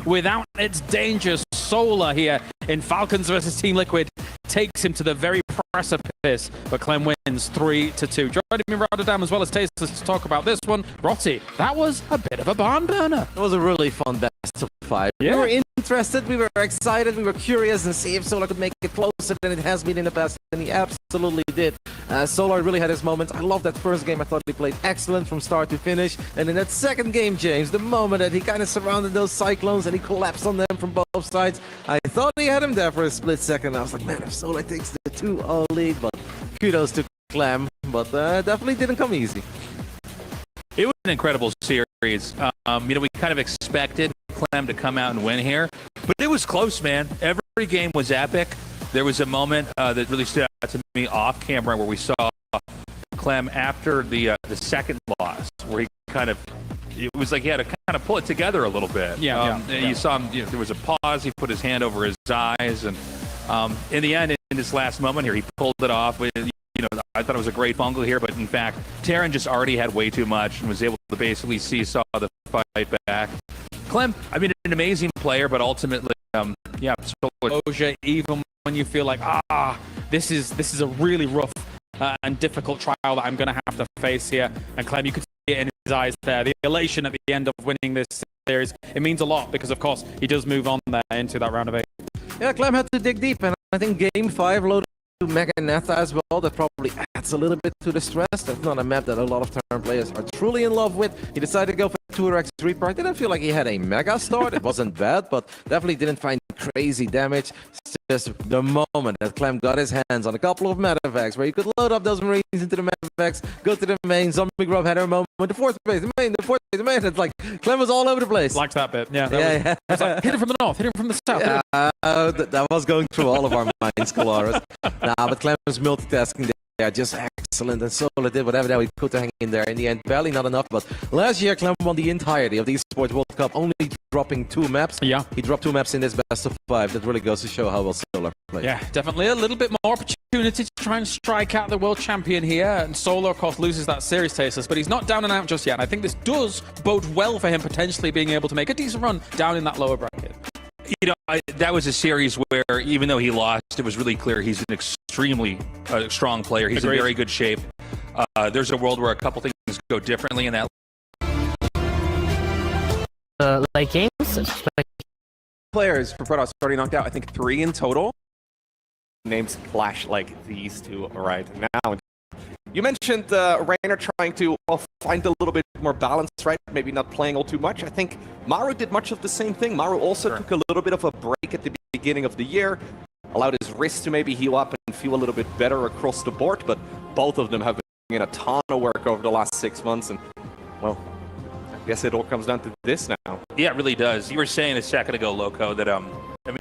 without its dangers. Solar here in Falcons versus Team Liquid takes him to the very precipice, but Clem wins 3-2. Joining me Rotterdam as well as Tasteless to talk about this one. Rotty, that was a bit of a barn burner. It was a really fun best of 5. Yeah. We were interested, we were excited, we were curious and see if Solar could make it closer than it has been in the past, and he absolutely did. Solar really had his moments. I love that first game. I thought he played excellent from start to finish. And in that second game, James, the moment that he kind of surrounded those Cyclones and he collapsed on them from both sides, I thought he had him there for a split second. I was like, man, if Solar takes the 2-0 lead, but kudos to Clem, but definitely didn't come easy. It was an incredible series. We kind of expected Clem to come out and win here, but it was close, man. Every game was epic. There was a moment that really stood out to me off camera where we saw Clem after the second loss, where he kind of, it was like he had to kind of pull it together a little bit. Yeah. You saw him, there was a pause, he put his hand over his eyes, and in the end, in this last moment here, he pulled it off. I thought it was a great fungal here, but in fact, Terran just already had way too much and was able to basically saw the fight back. Clem, I mean, an amazing player, but ultimately, Exposure, even when you feel like, this is a really rough and difficult trial that I'm going to have to face here. And Clem, you could see it in his eyes there. The elation at the end of winning this series, it means a lot because, of course, he does move on there into that round of 8. Yeah, Clem had to dig deep, and I think Game 5 loaded to Mega Netha as well. That probably adds a little bit to the stress. That's not a map that a lot of Terran players are truly in love with. He decided to go for 2x Reaper. I didn't feel like he had a mega start. It wasn't bad, but definitely didn't find crazy damage. It's just the moment that Clem got his hands on a couple of medevacs where you could load up those Marines into the medevacs, go to the main. Zombie Grub had her moment. The fourth phase, the main. It's like Clem was all over the place. Liked that bit. Yeah. That was like, hit him from the north, hit him from the south. Yeah, that was going through all of our minds, Colaris. But Clem's multitasking there, just excellent, and Solar did whatever that we could to hang in there. In the end, barely not enough, but last year Clem won the entirety of the Esports World Cup, only dropping 2 maps. Yeah. He dropped 2 maps in this best of 5. That really goes to show how well Solar plays. Yeah, definitely a little bit more opportunity to try and strike out the world champion here. And Solar, of course, loses that series, Tasteless, but he's not down and out just yet. And I think this does bode well for him potentially being able to make a decent run down in that lower bracket. That was a series where, even though he lost, it was really clear he's an extremely strong player. He's in very good shape. There's a world where a couple things go differently in that. Like games? Players for Protoss already knocked out, I think 3 in total. Names flash like these two right now. You mentioned Raynor trying to find a little bit more balance, right? Maybe not playing all too much. I think Maru did much of the same thing. Maru also took a little bit of a break at the beginning of the year, allowed his wrist to maybe heal up and feel a little bit better across the board, but both of them have been in a ton of work over the last 6 months, and, well, I guess it all comes down to this now. Yeah, it really does. You were saying a second ago, Loco, that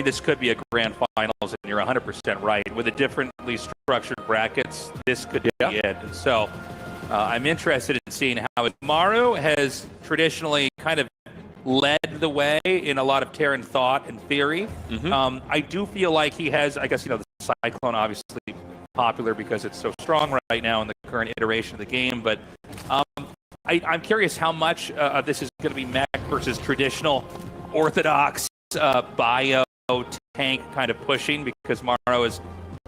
this could be a grand finals, and you're 100% right. With the differently structured brackets, this could be it. So, I'm interested in seeing how Maru has traditionally kind of led the way in a lot of Terran thought and theory. I do feel like he has, I guess, the Cyclone obviously popular because it's so strong right now in the current iteration of the game, but I'm curious how much of this is going to be mech versus traditional orthodox bio tank kind of pushing, because Maru is,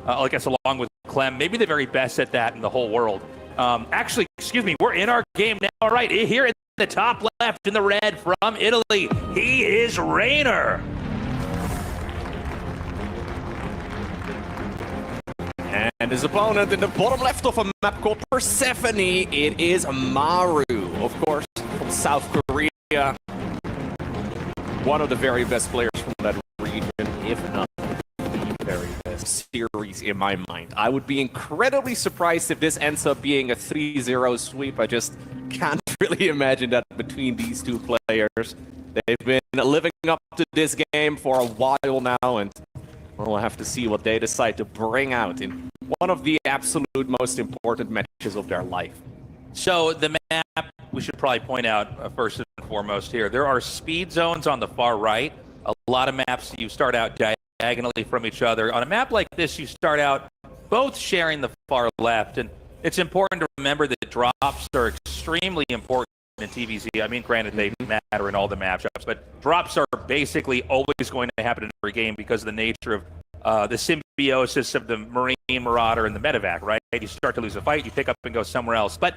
I guess, along with Clem, maybe the very best at that in the whole world. Actually, excuse me, we're in our game now. All right, here in the top left in the red from Italy, he is Rainer. And his opponent in the bottom left of a map called Persephone, it is Maru, of course, from South Korea. One of the very best players from that region, if not the very best series in my mind. I would be incredibly surprised if this ends up being a 3-0 sweep. I just can't really imagine that between these two players. They've been living up to this game for a while now, and we'll have to see what they decide to bring out in one of the absolute most important matches of their life. So the map, we should probably point out first and foremost here, there are speed zones on the far right. A lot of maps, you start out diagonally from each other. On a map like this, you start out both sharing the far left. And it's important to remember that drops are extremely important in TVZ. I mean, granted, they matter in all the matchups, but drops are basically always going to happen in every game because of the nature of the symbiosis of the Marine, Marauder, and the Medevac, right? You start to lose a fight, you pick up and go somewhere else. But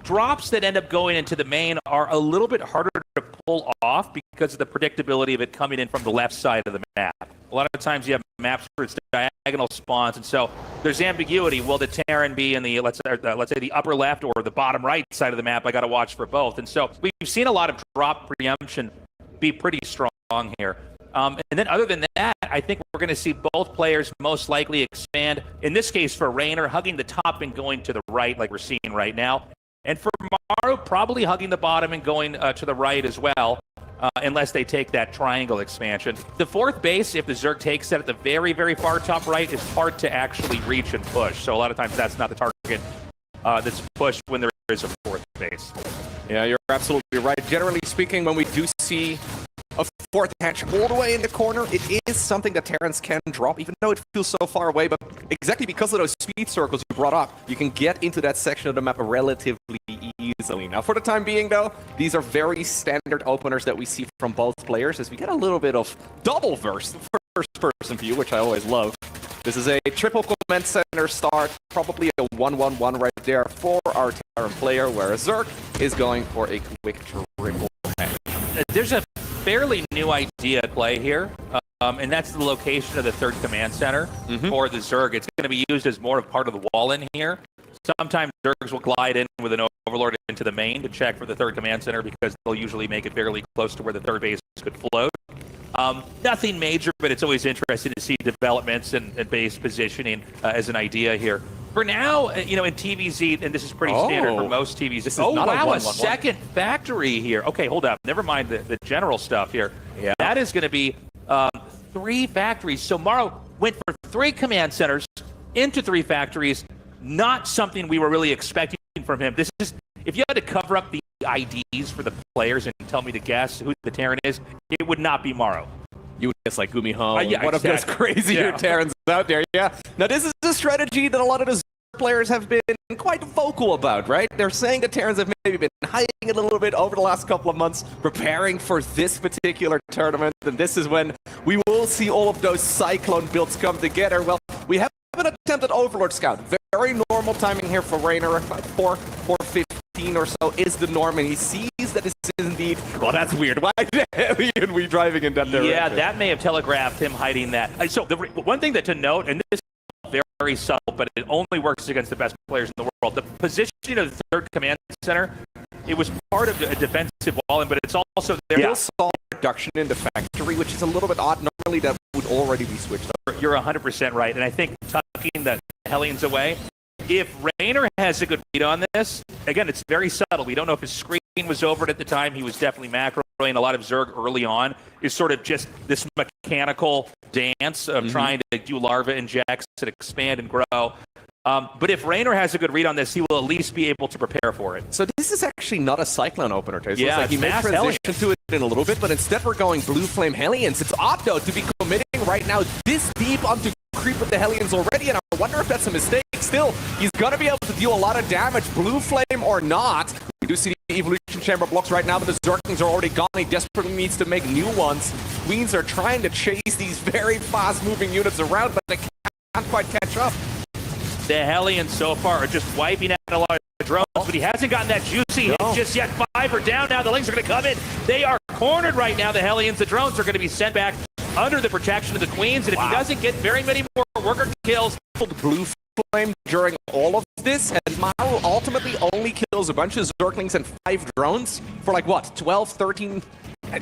drops that end up going into the main are a little bit harder to pull off because of the predictability of it coming in from the left side of the map. A lot of times you have maps where it's diagonal spawns, and so there's ambiguity. Will the Terran be in the, let's say the upper left or the bottom right side of the map? I got to watch for both. And so we've seen a lot of drop preemption be pretty strong here. And then other than that, I think we're going to see both players most likely expand. In this case, for Rainer, hugging the top and going to the right like we're seeing right now. And for Maru, probably hugging the bottom and going to the right as well, unless they take that triangle expansion. The fourth base, if the Zerg takes it at the very, very far top right, is hard to actually reach and push. So a lot of times that's not the target that's pushed when there is a fourth base. Yeah, you're absolutely right. Generally speaking, when we do see a fourth hatch all the way in the corner, it is something that Terrans can drop, even though it feels so far away. But exactly because of those speed circles you brought up, you can get into that section of the map relatively easily. Now, for the time being, though, these are very standard openers that we see from both players, as we get a little bit of double first-person view, which I always love. This is a triple command center start, probably a 1-1-1 right there for our Terran player, where Zerg is going for a quick triple head. There's a fairly new idea at play here, and that's the location of the third command center for the Zerg. It's going to be used as more of part of the wall in here. Sometimes Zergs will glide in with an Overlord into the main to check for the third command center because they'll usually make it fairly close to where the third base could float. Nothing major, but it's always interesting to see developments and base positioning as an idea here. For now, in TVZ, and this is pretty standard for most TVs. This is not a second factory here. Okay, hold up. Never mind the general stuff here. Yeah. That is going to be 3 factories. So Maru went for 3 command centers into 3 factories. Not something we were really expecting from him. This is, if you had to cover up the IDs for the players and tell me to guess who the Terran is, it would not be Maru. You would guess like Gumiho, yeah, one of those crazier Terrans out there. Yeah. Now, this is a strategy that a lot of the players have been quite vocal about, right? They're saying that Terrans have maybe been hiding it a little bit over the last couple of months, preparing for this particular tournament, and this is when we will see all of those Cyclone builds come together. Well, we have an attempt at Overlord Scout. Very normal timing here for Rainer, about 4:15 or so is the norm, and he sees that this is indeed, well, that's weird. Why the hell are we driving in that direction? Yeah, that may have telegraphed him hiding that. So the one thing that to note, and this is very subtle, but it only works against the best players in the world, the positioning of the third command center, it was part of a defensive wall, but it's also there. Yeah. Saw reduction in the factory, which is a little bit odd. Normally that would already be switched up. You're 100% right, and I think tucking the Hellions away, if Rainer has a good read on this, again, it's very subtle. We don't know if his screen was over it at the time. He was definitely macroing. A lot of Zerg early on is sort of just this mechanical dance of trying to do larva injects and expand and grow. But if Raynor has a good read on this, he will at least be able to prepare for it. So this is actually not a Cyclone opener, Taste. Yeah, Like he may fast transition to it in a little bit, but instead we're going Blue Flame Hellions. It's Opto to be committing right now this deep onto creep with the Hellions already, and I wonder if that's a mistake. Still, he's going to be able to deal a lot of damage, Blue Flame or not. We do see the Evolution Chamber blocks right now, but the Zerglings are already gone. He desperately needs to make new ones. Queens are trying to chase these very fast-moving units around, but they can't quite catch up. The Hellions so far are just wiping out a lot of drones, but he hasn't gotten that juicy hit just yet. 5 are down now. The Lings are going to come in. They are cornered right now, the Hellions. The drones are going to be sent back under the protection of the Queens, and if he doesn't get very many more worker kills... Blue Flame during all of this, and Maru ultimately only kills a bunch of Zerglings and 5 drones for like, what, 12, 13...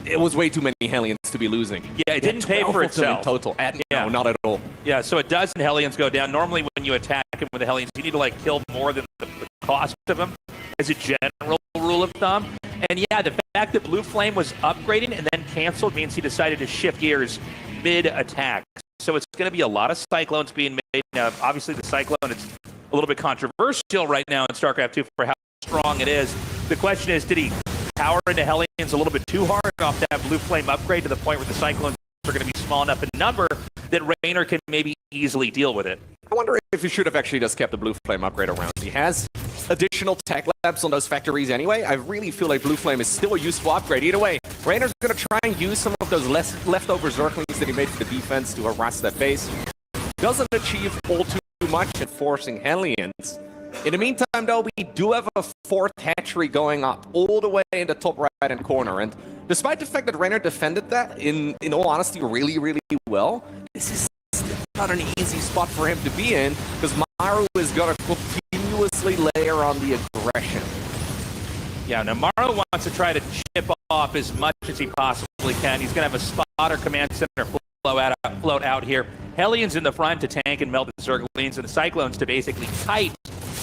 It was way too many Hellions to be losing. Yeah, it didn't pay for itself. In total. No, not at all. Yeah, so a dozen Hellions go down. Normally when you attack him with the Hellions, you need to like kill more than the cost of them as a general rule of thumb. And yeah, the fact that Blue Flame was upgrading and then canceled means he decided to shift gears mid-attack. So it's going to be a lot of Cyclones being made. Now, obviously the Cyclone, it's a little bit controversial right now in StarCraft 2 for how strong it is. The question is, did he power into Hellions a little bit too hard off that Blue Flame upgrade to the point where the Cyclones are going to be small enough in number that Raynor can maybe easily deal with it? I wonder if he should have actually just kept the Blue Flame upgrade around. He has additional tech labs on those factories anyway. I really feel like Blue Flame is still a useful upgrade. Either way, Raynor's going to try and use some of those leftover Zerglings that he made for the defense to harass that base. Doesn't achieve all too much in forcing Hellions. In the meantime, though, we do have a 4th hatchery going up all the way in the top right-hand corner. And despite the fact that Raynor defended that, in all honesty, really, really well, this is not an easy spot for him to be in, because Maru is going to continuously layer on the aggression. Yeah, now Maru wants to try to chip off as much as he possibly can. He's going to have a spotter command center float out here. Hellions in the front to tank and melt the Zerglings, and the Cyclones to basically kite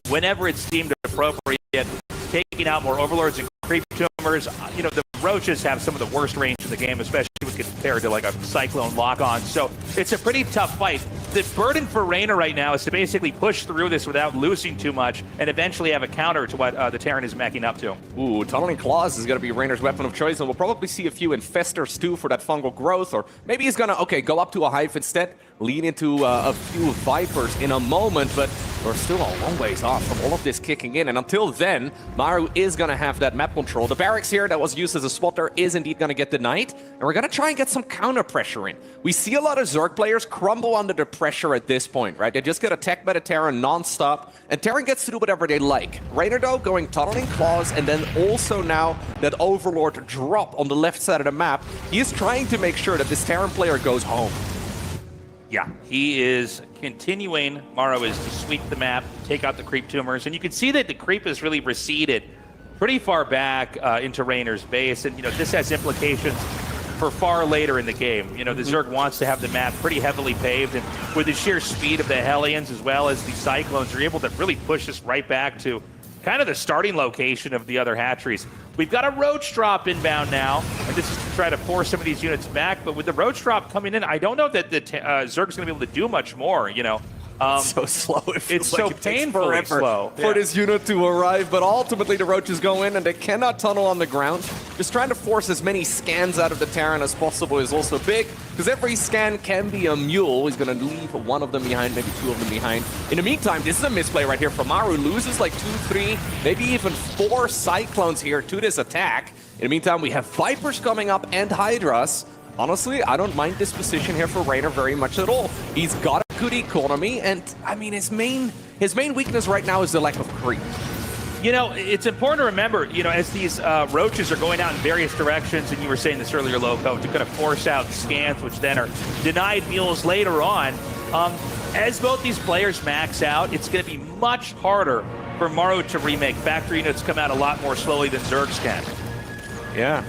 whenever it's deemed appropriate, taking out more Overlords and Creep Tumors. You know, the Roaches have some of the worst range in the game, especially when compared to like a Cyclone lock-on. So it's a pretty tough fight. The burden for Raynor right now is to basically push through this without losing too much and eventually have a counter to what the Terran is macking up to. Ooh, Tunneling Claws is going to be Raynor's weapon of choice, and we'll probably see a few Infestors too for that fungal growth, or maybe he's going to, okay, go up to a Hive instead, lean into a few Vipers in a moment, but we're still a long ways off from all of this kicking in, and until then, Maru is going to have that map control. The barracks here that was used as a spotter is indeed going to get denied, and we're going to try and get some counter pressure in. We see a lot of Zerg players crumble under the pressure at this point, right? They just get attacked by the Terran non-stop, and Terran gets to do whatever they like. Raynor, though, going Tunneling Claws, and then also now that Overlord drop on the left side of the map, he is trying to make sure that this Terran player goes home. Yeah, he is continuing. Maru is to sweep the map, take out the Creep Tumors, and you can see that the Creep has really receded pretty far back into Raynor's base, and you know this has implications for far later in the game. You know, the Zerg wants to have the map pretty heavily paved, and with the sheer speed of the Hellions as well as the Cyclones, are able to really push this right back to kind of the starting location of the other hatcheries. We've got a Roach drop inbound now, and this is to try to force some of these units back, but with the Roach drop coming in, I don't know that the Zerg's going to be able to do much more, you know. So slow. It's so painfully slow for this unit to arrive, but ultimately the Roaches go in and they cannot tunnel on the ground. Just trying to force as many scans out of the Terran as possible is also big, because every scan can be a mule. He's going to leave one of them behind, maybe 2 of them behind. In the meantime, this is a misplay right here from Maru. Loses like 2, 3, maybe even 4 Cyclones here to this attack. In the meantime, we have Vipers coming up and Hydras. Honestly, I don't mind this position here for Raynor very much at all. He's got a good economy, and I mean, his main weakness right now is the lack of creep. You know, it's important to remember, you know, as these Roaches are going out in various directions, and you were saying this earlier, Loco, to kind of force out scans, which then are denied mules later on. As both these players max out, it's going to be much harder for Maru to remake. Factory units come out a lot more slowly than Zergs can. Yeah.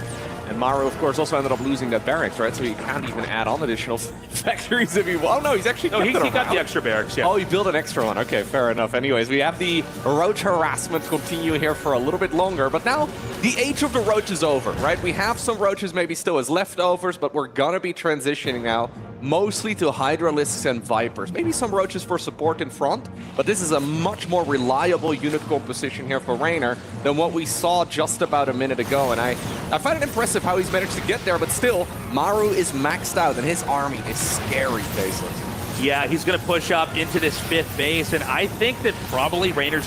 And Maru, of course, also ended up losing that barracks, right? So he can't even add on additional factories if he wants. Oh, no, he's actually he got the extra barracks, yeah. Oh, he built an extra one. Okay, fair enough. Anyways, we have the Roach harassment continue here for a little bit longer, but now the age of the Roach is over, right? We have some Roaches maybe still as leftovers, but we're going to be transitioning now mostly to Hydralisks and Vipers. Maybe some Roaches for support in front, but this is a much more reliable unit composition here for Reynor than what we saw just about a minute ago. And I find it impressive how he's managed to get there, but still, Maru is maxed out and his army is scary, Faceless. Yeah, he's going to push up into this 5th base, and I think that probably Raynor's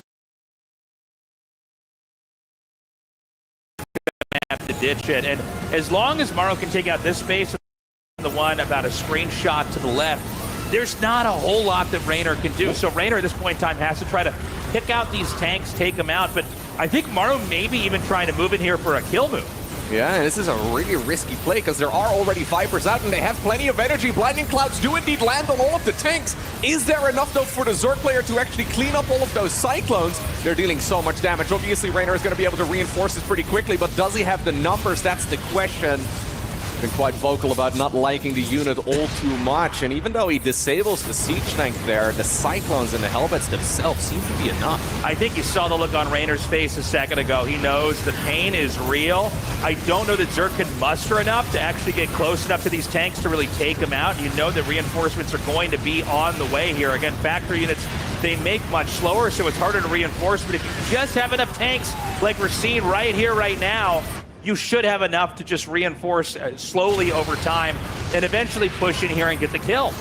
have to ditch it. And as long as Maru can take out this base, the one about a screenshot to the left, there's not a whole lot that Reynor can do. So Reynor at this point in time has to try to pick out these tanks, take them out. But I think Maru maybe even trying to move in here for a kill move. Yeah, and this is a really risky play because there are already Vipers out and they have plenty of energy. Blinding Clouds do indeed land on all of the tanks. Is there enough, though, for the Zerg player to actually clean up all of those Cyclones? They're dealing so much damage. Obviously, Reynor is going to be able to reinforce this pretty quickly, but does he have the numbers? That's the question. Been quite vocal about not liking the unit all too much, and even though he disables the siege tank there, the Cyclones and the Hellbats themselves seem to be enough. I think you saw the look on Raynor's face a second ago. He knows the pain is real. I don't know that Zerg can muster enough to actually get close enough to these tanks to really take them out. You know that reinforcements are going to be on the way here. Again, factory units, they make much slower, so it's harder to reinforce, but if you just have enough tanks like we're seeing right here, right now, you should have enough to just reinforce slowly over time and eventually push in here and get the kill.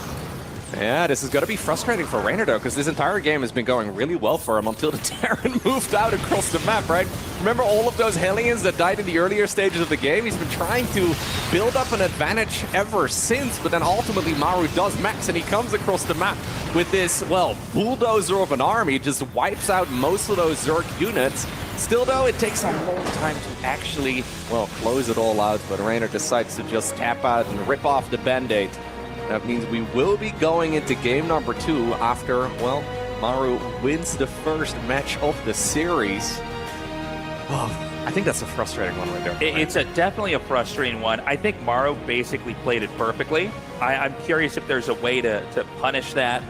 Yeah, this is going to be frustrating for Reynor, though, because this entire game has been going really well for him until the Terran moved out across the map, right? Remember all of those Hellions that died in the earlier stages of the game? He's been trying to build up an advantage ever since, but then ultimately Maru does max, and he comes across the map with this, well, bulldozer of an army, just wipes out most of those Zerg units. Still, though, it takes a long time to actually, well, close it all out, but Reynor decides to just tap out and rip off the Band-Aid. That means we will be going into game number 2 after, well, Maru wins the first match of the series. Oh, I think that's a frustrating one right there. It's definitely a frustrating one. I think Maru basically played it perfectly. I'm curious if there's a way to punish that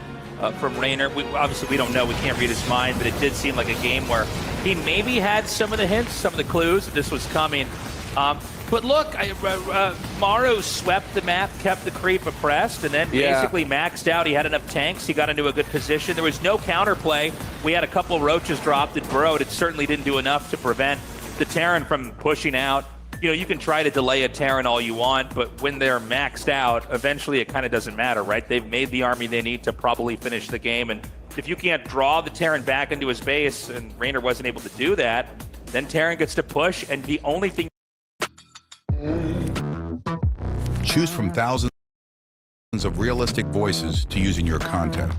from Reynor. Obviously, we don't know. We can't read his mind, but it did seem like a game where he maybe had some of the hints, some of the clues that this was coming. But look, Maru swept the map, kept the creep oppressed, and then basically maxed out. He had enough tanks. He got into a good position. There was no counterplay. We had a couple of Roaches dropped and burrowed. It certainly didn't do enough to prevent the Terran from pushing out. You know, you can try to delay a Terran all you want, but when they're maxed out, eventually it kind of doesn't matter, right? They've made the army they need to probably finish the game, and if you can't draw the Terran back into his base, and Reynor wasn't able to do that, then Terran gets to push, and the only thing... Choose from thousands of realistic voices to use in your content.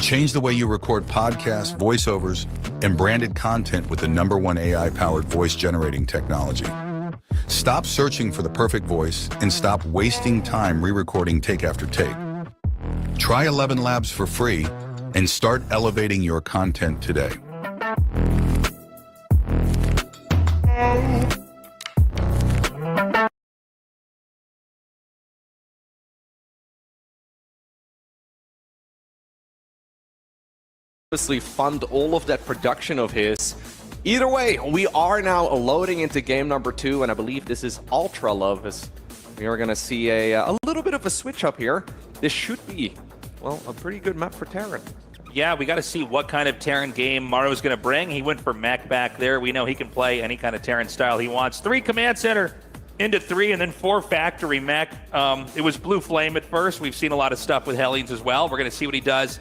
Change the way you record podcasts, voiceovers, and branded content with the #1 AI-powered voice generating technology. Stop searching for the perfect voice and stop wasting time re-recording take after take. Try 11 Labs for free and start elevating your content today. Obviously fund all of that production of his. Either way, we are now loading into game number 2, and I believe this is Ultra Love, as we are going to see a little bit of a switch up here. This should be, well, a pretty good map for Terran. Yeah, we got to see what kind of Terran game Maru's going to bring. He went for mech back there. We know he can play any kind of Terran style he wants. 3 command center into 3, and then 4 factory mech. It was Blue Flame at first. We've seen a lot of stuff with Hellions as well. We're going to see what he does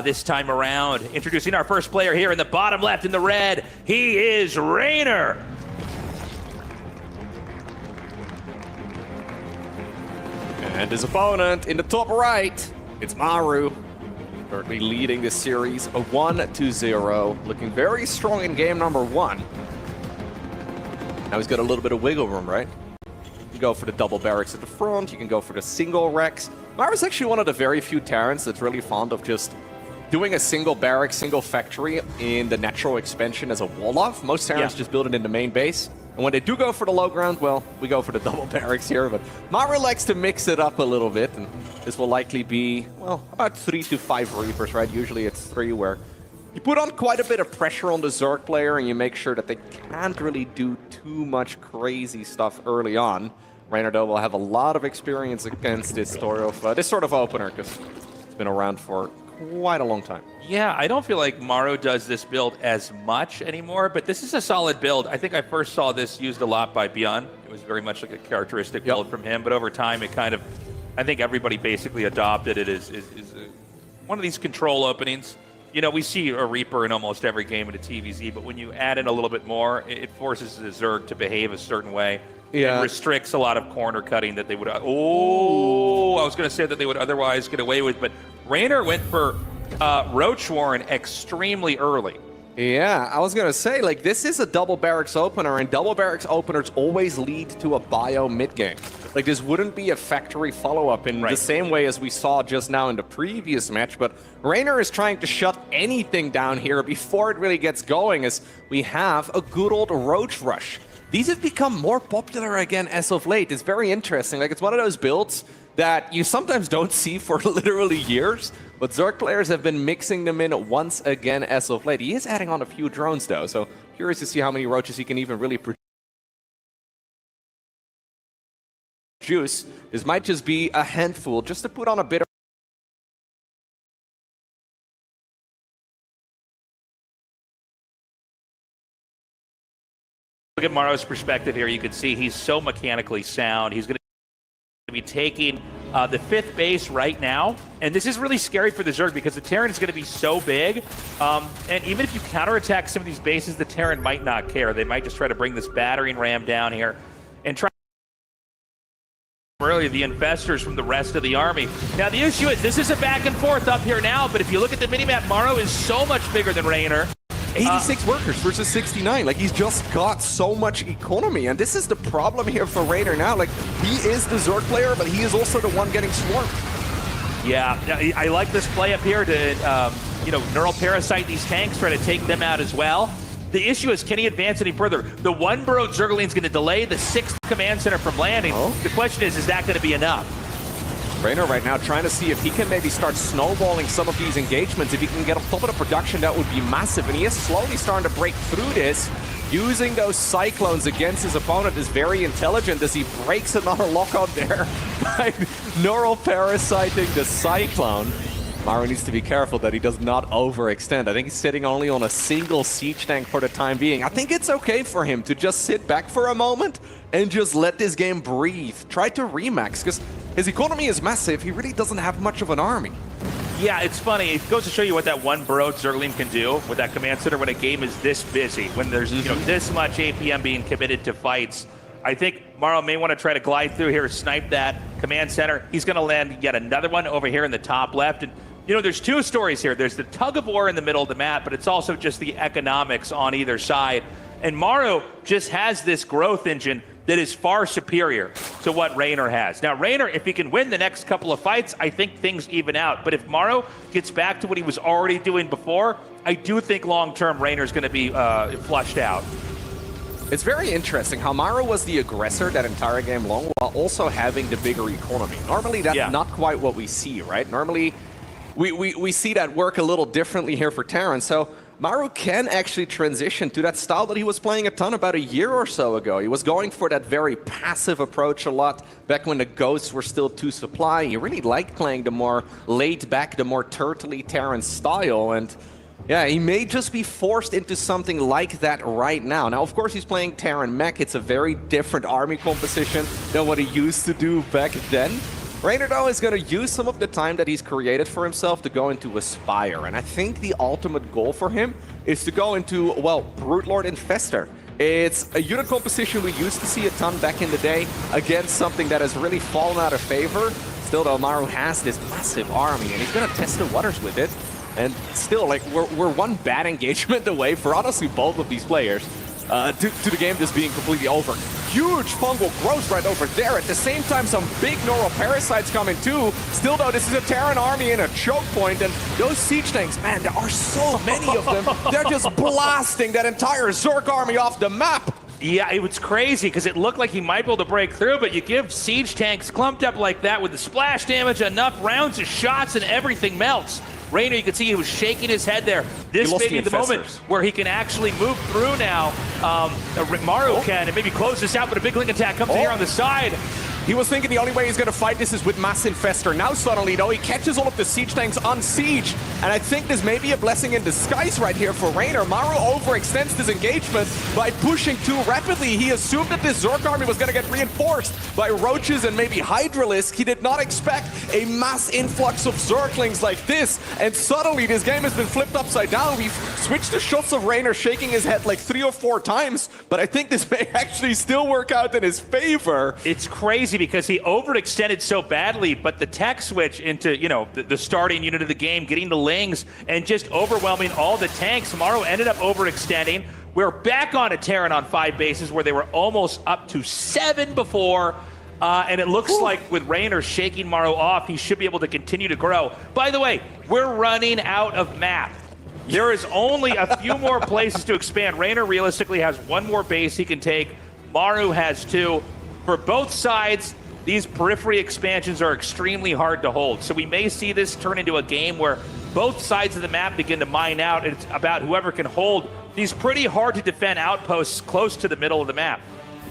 this time around. Introducing our first player here in the bottom left in the red. He is Reynor. And his opponent in the top right, it's Maru. Currently leading this series, a 1-0. Looking very strong in game number 1. Now he's got a little bit of wiggle room, right? You can go for the double barracks at the front. You can go for the single Rex. Maru's actually one of the very few Terrans that's really fond of just doing a single barrack, single factory in the natural expansion as a wall-off. Most Terrans just build it in the main base. And when they do go for the low ground, well, we go for the double barracks here. But Maru likes to mix it up a little bit. And this will likely be, well, about 3 to 5 Reapers, right? Usually it's 3, where you put on quite a bit of pressure on the Zerg player and you make sure that they can't really do too much crazy stuff early on. Reynardo will have a lot of experience against this sort of opener, because it's been around for quite a long time. Yeah, I don't feel like Maru does this build as much anymore, but this is a solid build. I think I first saw this used a lot by Bjorn. It was very much like a characteristic build from him, but over time it kind of, I think everybody basically adopted it as one of these control openings. You know, we see a Reaper in almost every game in a TVZ, but when you add in a little bit more, it forces the Zerg to behave a certain way. Yeah. It restricts a lot of corner cutting that they would, I was going to say that they would otherwise get away with, but Raynor went for Roach Warren extremely early. Yeah, I was going to say, like, this is a double barracks opener, and double barracks openers always lead to a bio mid-game. Like, this wouldn't be a factory follow-up in the same way as we saw just now in the previous match, but Raynor is trying to shut anything down here before it really gets going, as we have a good old Roach Rush. These have become more popular again as of late. It's very interesting. Like, it's one of those builds that you sometimes don't see for literally years, but Zerg players have been mixing them in once again as of late. He is adding on a few drones, though, so curious to see how many roaches he can even really produce. This might just be a handful, just to put on a bit of... Look at Maro's perspective here. You can see he's so mechanically sound. He's going to be taking the 5th base right now. And this is really scary for the Zerg because the Terran is going to be so big. And even if you counterattack some of these bases, the Terran might not care. They might just try to bring this battering ram down here and try earlier the infestors from the rest of the army. Now the issue is this is a back and forth up here now, but if you look at the minimap, Maro is so much bigger than Raynor. 86 workers versus 69. Like, he's just got so much economy, and this is the problem here for Raynor now. Like, he is the Zerg player, but he is also the one getting swarmed. Yeah, I like this play up here to, neural parasite these tanks, try to take them out as well. The issue is, can he advance any further? The one burrowed Zergling is going to delay the 6th command center from landing. The question is that going to be enough? Raynor right now trying to see if he can maybe start snowballing some of these engagements. If he can get a little bit of production, that would be massive. And he is slowly starting to break through this. Using those Cyclones against his opponent is very intelligent as he breaks another lockout there by neural parasiting the Cyclone. Maru needs to be careful that he does not overextend. I think he's sitting only on a single siege tank for the time being. I think it's okay for him to just sit back for a moment and just let this game breathe. Try to remax, because his economy is massive. He really doesn't have much of an army. Yeah, it's funny. It goes to show you what that one burrowed Zergling can do with that command center when a game is this busy, when there's this much APM being committed to fights. I think Maru may want to try to glide through here, snipe that command center. He's going to land yet another one over here in the top left. And there's two stories here. There's the tug of war in the middle of the map, but it's also just the economics on either side. And Maru just has this growth engine that is far superior to what Raynor has. Now, Raynor, if he can win the next couple of fights, I think things even out. But if Maru gets back to what he was already doing before, I do think long-term Raynor's going to be flushed out. It's very interesting how Maru was the aggressor that entire game long while also having the bigger economy. Normally, that's not quite what we see, right? Normally, we see that work a little differently here for Terran. So Maru can actually transition to that style that he was playing a ton about a year or so ago. He was going for that very passive approach a lot back when the Ghosts were still 2 supply. He really liked playing the more laid back, the more turtley Terran style. And yeah, he may just be forced into something like that right now. Now, of course, he's playing Terran Mech. It's a very different army composition than what he used to do back then. Raynor, though, is going to use some of the time that he's created for himself to go into Aspire. And I think the ultimate goal for him is to go into, well, Brute Lord Infestor. It's a unit composition we used to see a ton back in the day against something that has really fallen out of favor. Still, though, Maru has this massive army, and he's going to test the waters with it. And still, like, we're one bad engagement away for honestly both of these players to the game just being completely over. Huge fungal growth right over there. At the same time, some big neural parasites coming too. Still, though, this is a Terran army in a choke point, and those siege tanks, man, there are so many of them. They're just blasting that entire Zerg army off the map. Yeah, it was crazy because it looked like he might be able to break through, but you give siege tanks clumped up like that with the splash damage, enough rounds of shots, and everything melts. Raynor, you can see he was shaking his head there. This may be the moment where he can actually move through now. Maru can and maybe close this out, but a big link attack comes in here on the side. He was thinking the only way he's going to fight this is with Mass Infestor. Now suddenly, though, he catches all of the siege tanks on siege. And I think this may be a blessing in disguise right here for Raynor. Maru overextends this engagement by pushing too rapidly. He assumed that this Zerg army was going to get reinforced by Roaches and maybe Hydralisk. He did not expect a mass influx of Zerglings like this. And suddenly, this game has been flipped upside down. We've switched to shots of Raynor shaking his head like 3 or 4 times. But I think this may actually still work out in his favor. It's crazy because he overextended so badly, but the tech switch into, you know, the starting unit of the game, getting the Lings, and just overwhelming all the tanks. Maru ended up overextending. We're back on a Terran on 5 bases where they were almost up to 7 before. And it looks like with Raynor shaking Maru off, he should be able to continue to grow. By the way, we're running out of map. There is only a few more places to expand. Raynor realistically has 1 more base he can take. Maru has 2. For both sides, these periphery expansions are extremely hard to hold. So we may see this turn into a game where both sides of the map begin to mine out. It's about whoever can hold these pretty hard to defend outposts close to the middle of the map.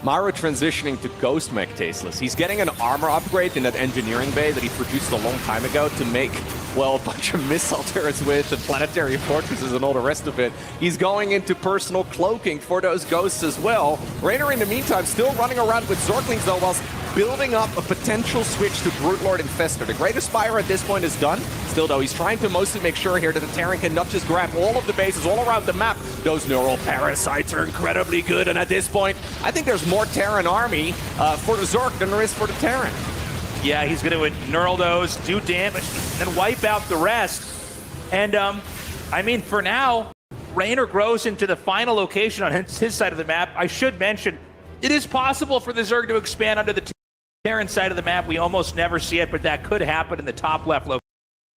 Maru transitioning to Ghost Mech Tasteless. He's getting an armor upgrade in that engineering bay that he produced a long time ago to make, well, a bunch of missile turrets with and planetary fortresses and all the rest of it. He's going into personal cloaking for those ghosts as well. Raynor, in the meantime, still running around with Zerglings, though, whilst building up a potential switch to Brute Lord Infestor. The Great Aspire at this point is done. Still, though, he's trying to mostly make sure here that the Terran can not just grab all of the bases all around the map. Those neural parasites are incredibly good, and at this point, I think there's more Terran army for the Zerg than there is for the Terran. Yeah, he's going to neural those, do damage, and wipe out the rest. And, I mean, for now, Raynor grows into the final location on his side of the map. I should mention, it is possible for the Zerg to expand under the Terran side of the map. We almost never see it, but that could happen in the top left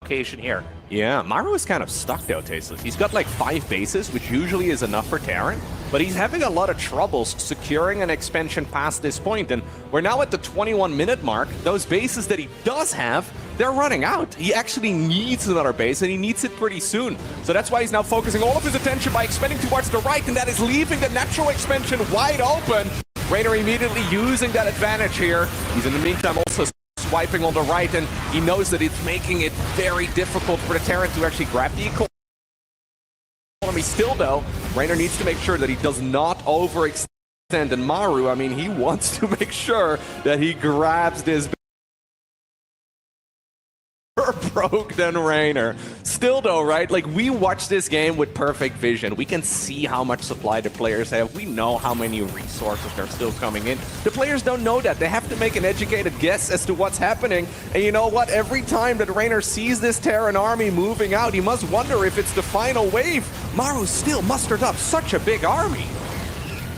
location here. Yeah, Maru is kind of stuck though, Tasteless. He's got like 5 bases, which usually is enough for Terran, but he's having a lot of troubles securing an expansion past this point, and we're now at the 21-minute mark. Those bases that he does have, they're running out. He actually needs another base, and he needs it pretty soon. So that's why he's now focusing all of his attention by expanding towards the right, and that is leaving the natural expansion wide open. Raynor immediately using that advantage here. He's in the meantime also swiping on the right, and he knows that it's making it very difficult for the Terran to actually grab the economy. Still, though, Raynor needs to make sure that he does not overextend. And Maru, I mean, he wants to make sure that he grabs this broke than Raynor. Still though, right, like we watch this game with perfect vision. We can see how much supply the players have. We know how many resources they're still coming in. The players don't know that. They have to make an educated guess as to what's happening. And you know what? Every time that Raynor sees this Terran army moving out, he must wonder if it's the final wave. Maru still mustered up such a big army.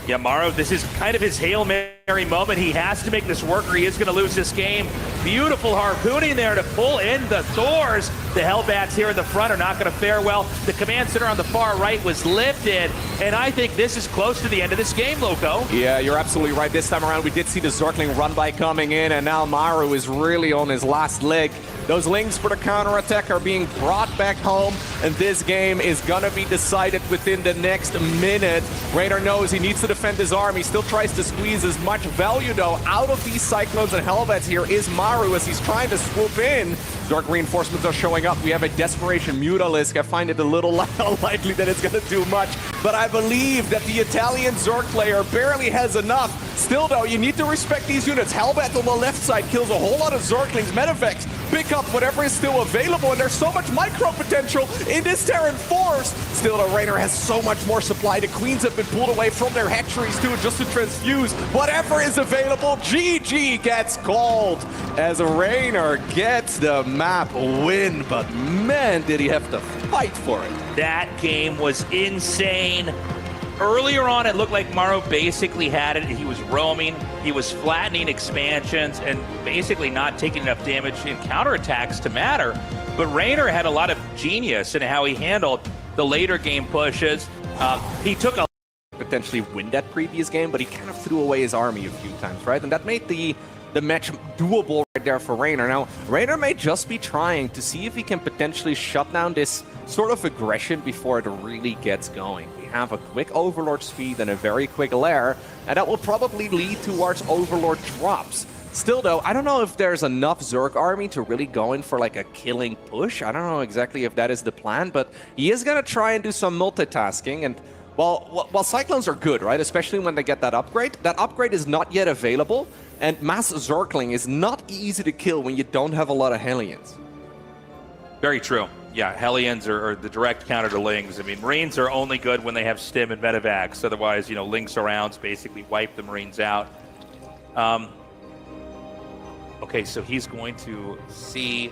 Yeah, Maru, this is kind of his Hail Mary moment. He has to make this work or he is going to lose this game. Beautiful harpooning there to pull in the Thors. The Hellbats here in the front are not going to fare well. The command center on the far right was lifted, and I think this is close to the end of this game, Loco. Yeah, you're absolutely right. This time around, we did see the Zergling run by coming in, and now Maru is really on his last leg. Those Lings for the counterattack are being brought back home, and this game is going to be decided within the next minute. Raynor knows he needs to defend his arm. He still tries to squeeze as much value, though, out of these Cyclones and Hellbats. Here is Maru as he's trying to swoop in. Dark reinforcements are showing up. We have a Desperation Mutalisk. I find it a little unlikely that it's going to do much, but I believe that the Italian Zerg player barely has enough. Still, though, you need to respect these units. Hellbat on the left side kills a whole lot of Zerglings. Medivacs pick up whatever is still available, and there's so much micro potential in this Terran force. Still, the Raynor has so much more supply. The Queens have been pulled away from their hatcheries, too, just to transfuse whatever is available. GG gets called as Raynor gets the map win, but man, did he have to fight for it. That game was insane. Earlier on, it looked like Maru basically had it. He was roaming, he was flattening expansions, and basically not taking enough damage in counterattacks to matter. But Raynor had a lot of genius in how he handled the later game pushes. He took a potentially win that previous game, but he kind of threw away his army a few times, right? And that made the the match doable right there for Raynor. Now, Raynor may just be trying to see if he can potentially shut down this sort of aggression before it really gets going. We have a quick Overlord speed and a very quick lair, and that will probably lead towards Overlord drops. Still though, I don't know if there's enough Zerg army to really go in for like a killing push. I don't know exactly if that is the plan, but he is going to try and do some multitasking. And while Cyclones are good, right, especially when they get that upgrade is not yet available. And Mass Zergling is not easy to kill when you don't have a lot of Hellions. Very true. Yeah, Hellions are the direct counter to Lings. I mean, Marines are only good when they have Stim and Medivacs. Otherwise, you know, Ling surrounds basically wipe the Marines out. Okay, so he's going to see...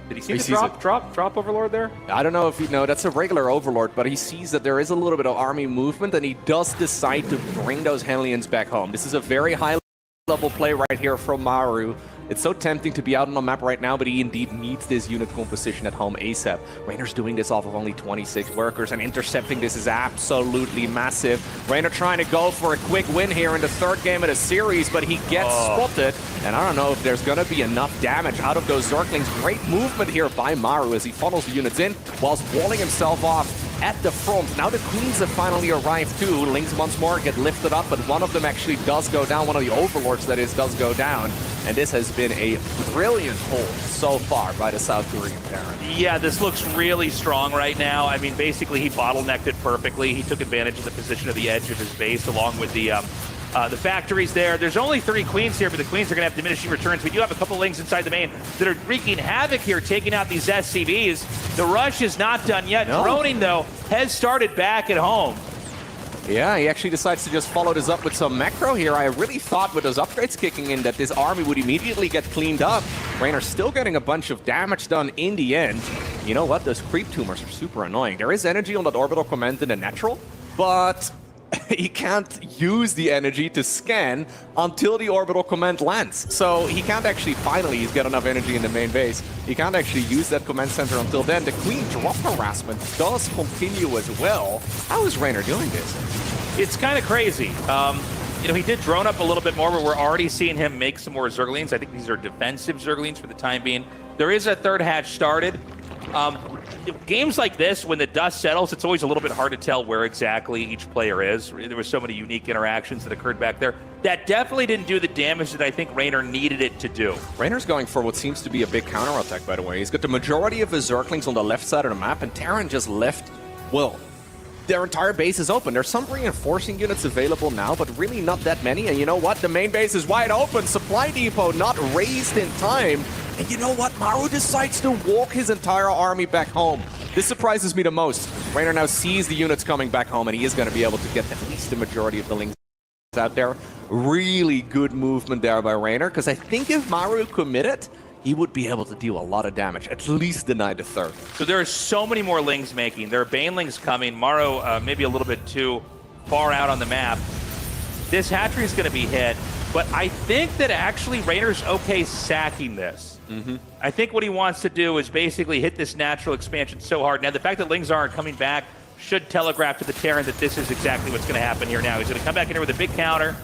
Did he see the drop Overlord there? I don't know if you know, that's a regular Overlord, but he sees that there is a little bit of army movement, and he does decide to bring those Hellions back home. This is a very high-level play right here from Maru. It's so tempting to be out on the map right now, but he indeed needs this unit composition at home ASAP. Raynor's doing this off of only 26 workers, and intercepting this is absolutely massive. Raynor trying to go for a quick win here in the third game of the series, but he gets spotted, and I don't know if there's going to be enough damage out of those Zerglings. Great movement here by Maru as he funnels the units in, whilst walling himself off at the front. Now the Queens have finally arrived too. Lings once more get lifted up, but one of them actually does go down. One of the Overlords, that is, does go down. And this has been a brilliant hold so far by the South Korean Terran. Yeah, this looks really strong right now. I mean, basically, he bottlenecked it perfectly. He took advantage of the position of the edge of his base, along with the factories there. There's only 3 Queens here, but the Queens are going to have diminishing returns. We do have a couple Lings inside the main that are wreaking havoc here, taking out these SCVs. The rush is not done yet. No. Droning, though, has started back at home. Yeah, he actually decides to just follow this up with some macro here. I really thought with those upgrades kicking in that this army would immediately get cleaned up. Raynor still getting a bunch of damage done in the end. You know what? Those creep tumors are super annoying. There is energy on that orbital command in the natural, but he can't use the energy to scan until the orbital command lands. So he can't actually, finally, he's got enough energy in the main base. He can't actually use that command center until then. The Queen drop harassment does continue as well. How is Raynor doing this? It's kind of crazy. You know, he did drone up a little bit more, but we're already seeing him make some more Zerglings. I think these are defensive Zerglings for the time being. There is a third hatch started. Games like this, when the dust settles, it's always a little bit hard to tell where exactly each player is. There were so many unique interactions that occurred back there. That definitely didn't do the damage that I think Raynor needed it to do. Raynor's going for what seems to be a big counterattack, by the way. He's got the majority of his Zerglings on the left side of the map, and Terran just left, well, their entire base is open. There's some reinforcing units available now, but really not that many. And you know what? The main base is wide open. Supply depot not raised in time. And you know what? Maru decides to walk his entire army back home. This surprises me the most. Raynor now sees the units coming back home, and he is going to be able to get at least the majority of the Lings out there. Really good movement there by Raynor, because I think if Maru committed, he would be able to deal a lot of damage, at least deny the third. So there are so many more Lings making. There are Banelings coming. Maru maybe a little bit too far out on the map. This hatchery is going to be hit, but I think that actually Raynor's okay sacking this. I think what he wants to do is basically hit this natural expansion so hard. Now, the fact that Lings aren't coming back should telegraph to the Terran that this is exactly what's going to happen here now. He's going to come back in here with a big counter.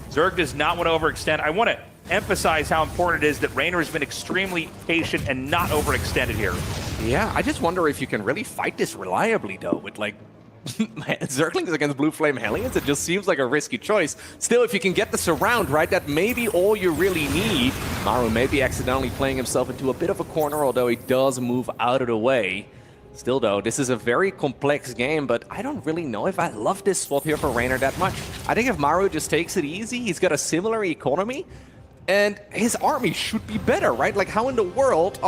Zerg does not want to overextend. I want to emphasize how important it is that Raynor has been extremely patient and not overextended here. Yeah, I just wonder if you can really fight this reliably, though, with, like, Zerglings against Blue Flame Hellions. It just seems like a risky choice. Still, if you can get the surround, right, that may be all you really need. Maru may be accidentally playing himself into a bit of a corner, although he does move out of the way. Still, though, this is a very complex game, but I don't really know if I love this swap here for Raynor that much. I think if Maru just takes it easy, he's got a similar economy, and his army should be better, right? Like, how in the world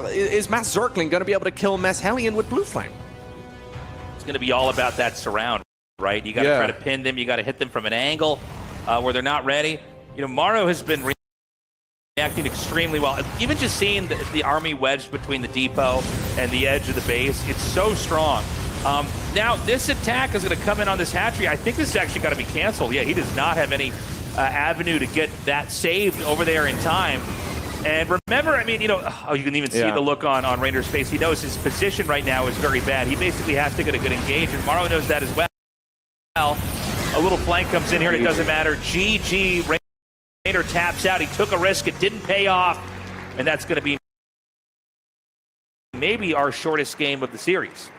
is Mass Zergling going to be able to kill Mass Hellion with Blue Flame? It's going to be all about that surround, right? You got to try to pin them. You got to hit them from an angle where they're not ready. You know, Maru has been reacting extremely well. Even just seeing the army wedged between the depot and the edge of the base, it's so strong. Now, this attack is going to come in on this hatchery. I think this is actually got to be canceled. Yeah, he does not have any avenue to get that saved over there in time. And remember, I mean, you know, you can even see the look on Raynor's face. He knows his position right now is very bad. He basically has to get a good engage, and Maru knows that as well. A little flank comes in here, and it doesn't matter. GG, Raynor taps out. He took a risk. It didn't pay off. And that's going to be maybe our shortest game of the series.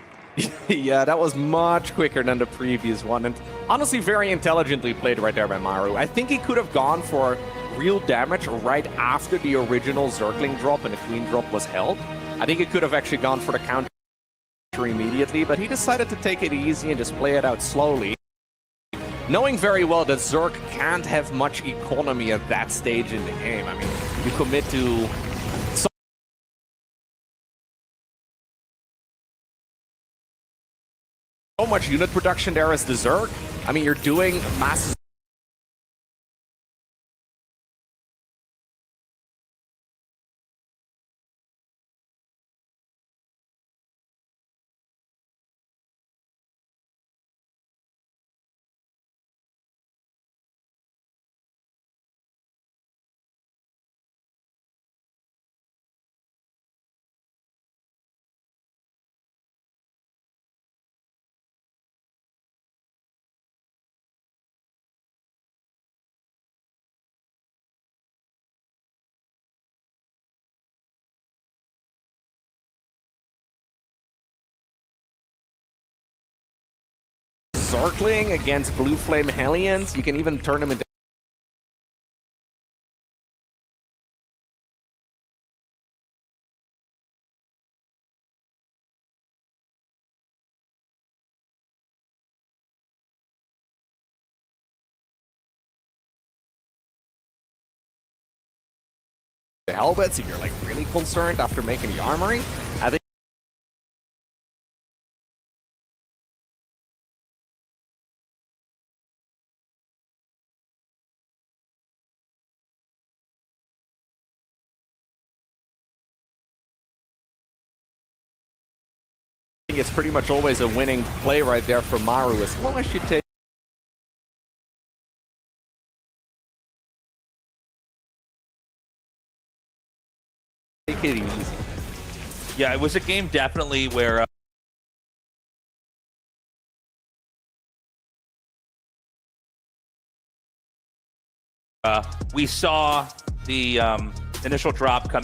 Yeah, that was much quicker than the previous one. And honestly, very intelligently played right there by Maru. I think he could have gone for real damage right after the original Zergling drop and the Queen drop was held. I think he could have actually gone for the counter immediately, but he decided to take it easy and just play it out slowly, knowing very well that Zerg can't have much economy at that stage in the game. I mean, you commit to so much unit production there as the Zerg. I mean, you're doing masses. Zergling against Blue Flame Hellions. You can even turn them into the helmets if you're like really concerned after making the armory. I think it's pretty much always a winning play right there for Maru as long as you take it easy. Yeah, it was a game definitely where we saw the initial drop come.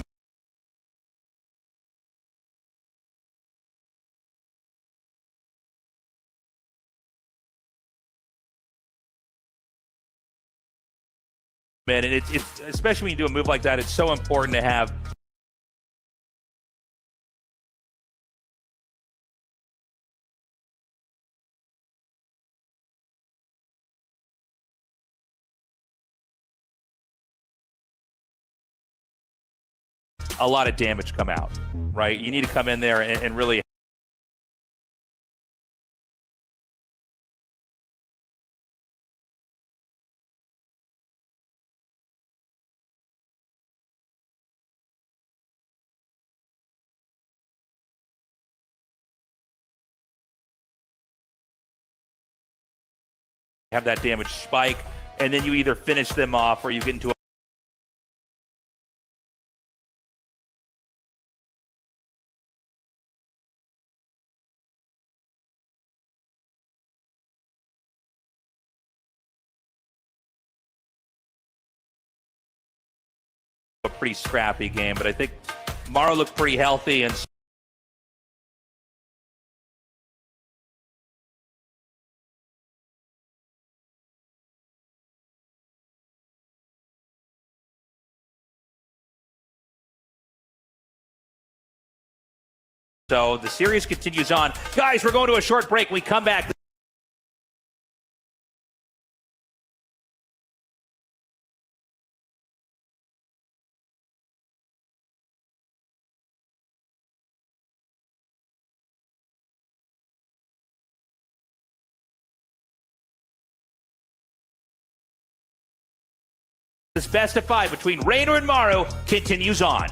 Man, and it's especially when you do a move like that, it's so important to have a lot of damage come out, right? You need to come in there and really have that damage spike, and then you either finish them off or you get into a pretty scrappy game. But I think Maru looked pretty healthy, and so the series continues on. Guys, we're going to a short break. We come back. This best of 5 between Raynor and Maru continues on.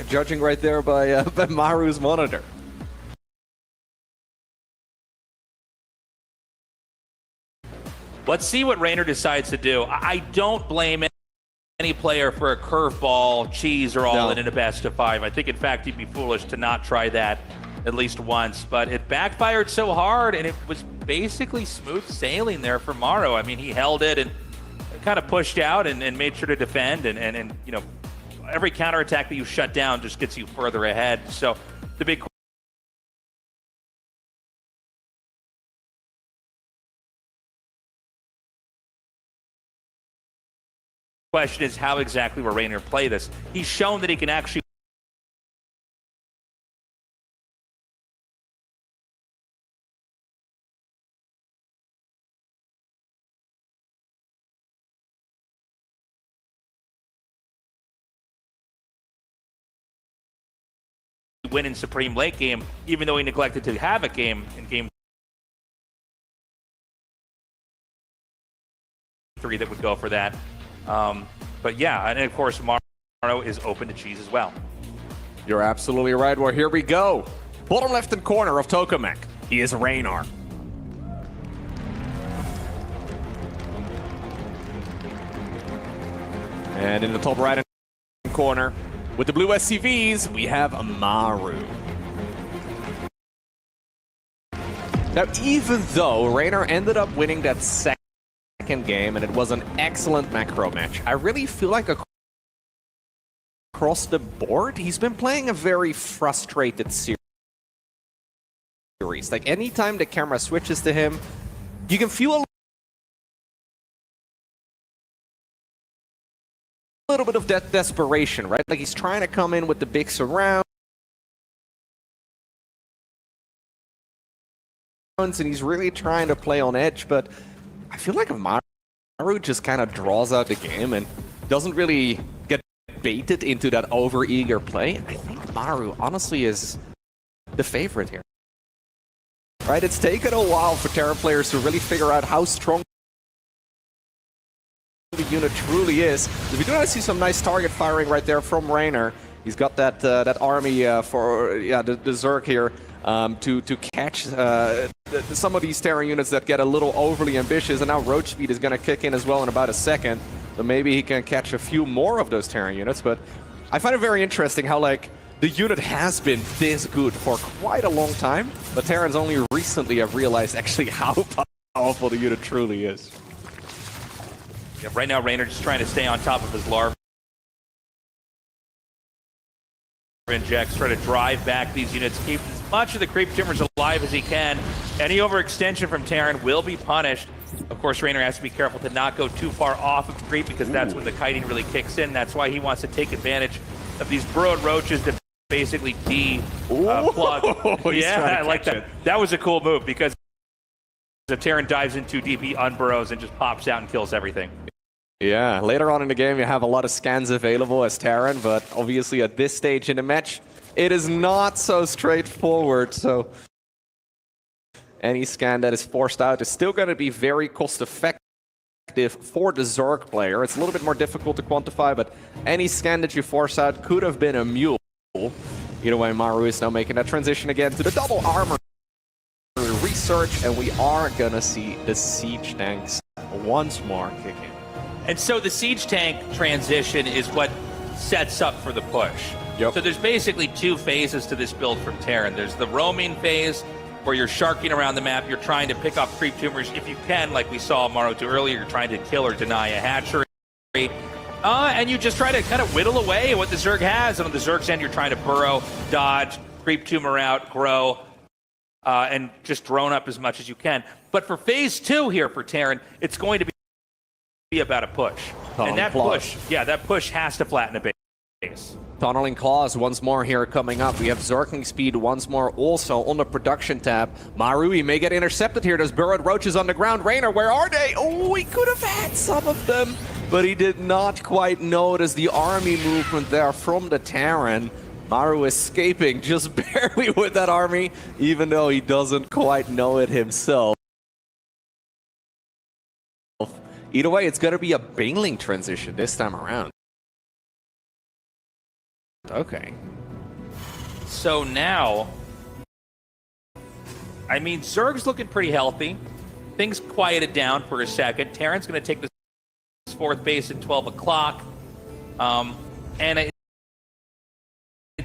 judging right there by Maru's monitor. Let's see what Raynor decides to do. I don't blame any player for a curveball, cheese, or all in a best of 5. I think, in fact, he'd be foolish to not try that at least once. But it backfired so hard, and it was basically smooth sailing there for Maru. I mean, he held it and kind of pushed out and made sure to defend. And you know, every counterattack that you shut down just gets you further ahead. So the big question is, how exactly will Raynor play this? He's shown that he can actually win in Supreme late game, even though he neglected to have a game in game 3 that would go for that. But yeah, and of course, Maru is open to cheese as well. You're absolutely right. Well, here we go. Bottom left-hand corner of Tokamak. He is Raynor. And in the top right-hand corner, with the blue SCVs, we have Maru. Now, even though Raynor ended up winning that second game, and it was an excellent macro match, I really feel like across the board, he's been playing a very frustrated series. Like, anytime the camera switches to him, you can feel a little bit of that desperation, right? Like, he's trying to come in with the big surround, and he's really trying to play on edge, but I feel like Maru just kind of draws out the game and doesn't really get baited into that over-eager play. I think Maru, honestly, is the favorite here. Right? It's taken a while for Terran players to really figure out how strong the unit truly is. We do see some nice target firing right there from Raynor. He's got that that army for the Zerg here to catch some of these Terran units that get a little overly ambitious, and now Roach Speed is going to kick in as well in about a second. So maybe he can catch a few more of those Terran units. But I find it very interesting how, like, the unit has been this good for quite a long time, but Terrans only recently have realized actually how powerful the unit truly is. Yeah, right now, Raynor just trying to stay on top of his larva injects, try to drive back these units, keep as much of the creep tumors alive as he can. Any overextension from Terran will be punished. Of course, Raynor has to be careful to not go too far off of creep, because that's when the kiting really kicks in. That's why he wants to take advantage of these burrowed roaches to basically plug. Yeah, I like that. That was a cool move, because if Terran dives in too deep, he unburrows and just pops out and kills everything. Yeah, later on in the game, you have a lot of scans available as Terran, but obviously at this stage in the match, it is not so straightforward. So any scan that is forced out is still going to be very cost-effective for the Zerg player. It's a little bit more difficult to quantify, but any scan that you force out could have been a mule. Either way, Maru is now making that transition again to the double armor research, and we are going to see the siege tanks once more kick in. And so the siege tank transition is what sets up for the push. So there's basically two phases to this build from Terran. There's the roaming phase, where you're sharking around the map, you're trying to pick off creep tumors if you can, like we saw Maru do earlier. You're trying to kill or deny a hatchery. And you just try to kind of whittle away at what the Zerg has. And on the Zerg's end, you're trying to burrow, dodge, creep tumor out, grow, and just drone up as much as you can. But for phase 2 here for Terran, it's going to be about a push. And that push, that push has to flatten a base. Tunneling Claws once more here coming up. We have Zerking Speed once more also on the production tab. Maru may get intercepted here. There's burrowed roaches on the ground. Raynor, where are they? Oh, he could have had some of them, but he did not quite notice the army movement there from the Terran. Maru escaping just barely with that army, even though he doesn't quite know it himself. Either way, it's going to be a Bingling transition this time around. Okay. So now, I mean, Zerg's looking pretty healthy. Things quieted down for a second. Terran's going to take this fourth base at 12 o'clock. And it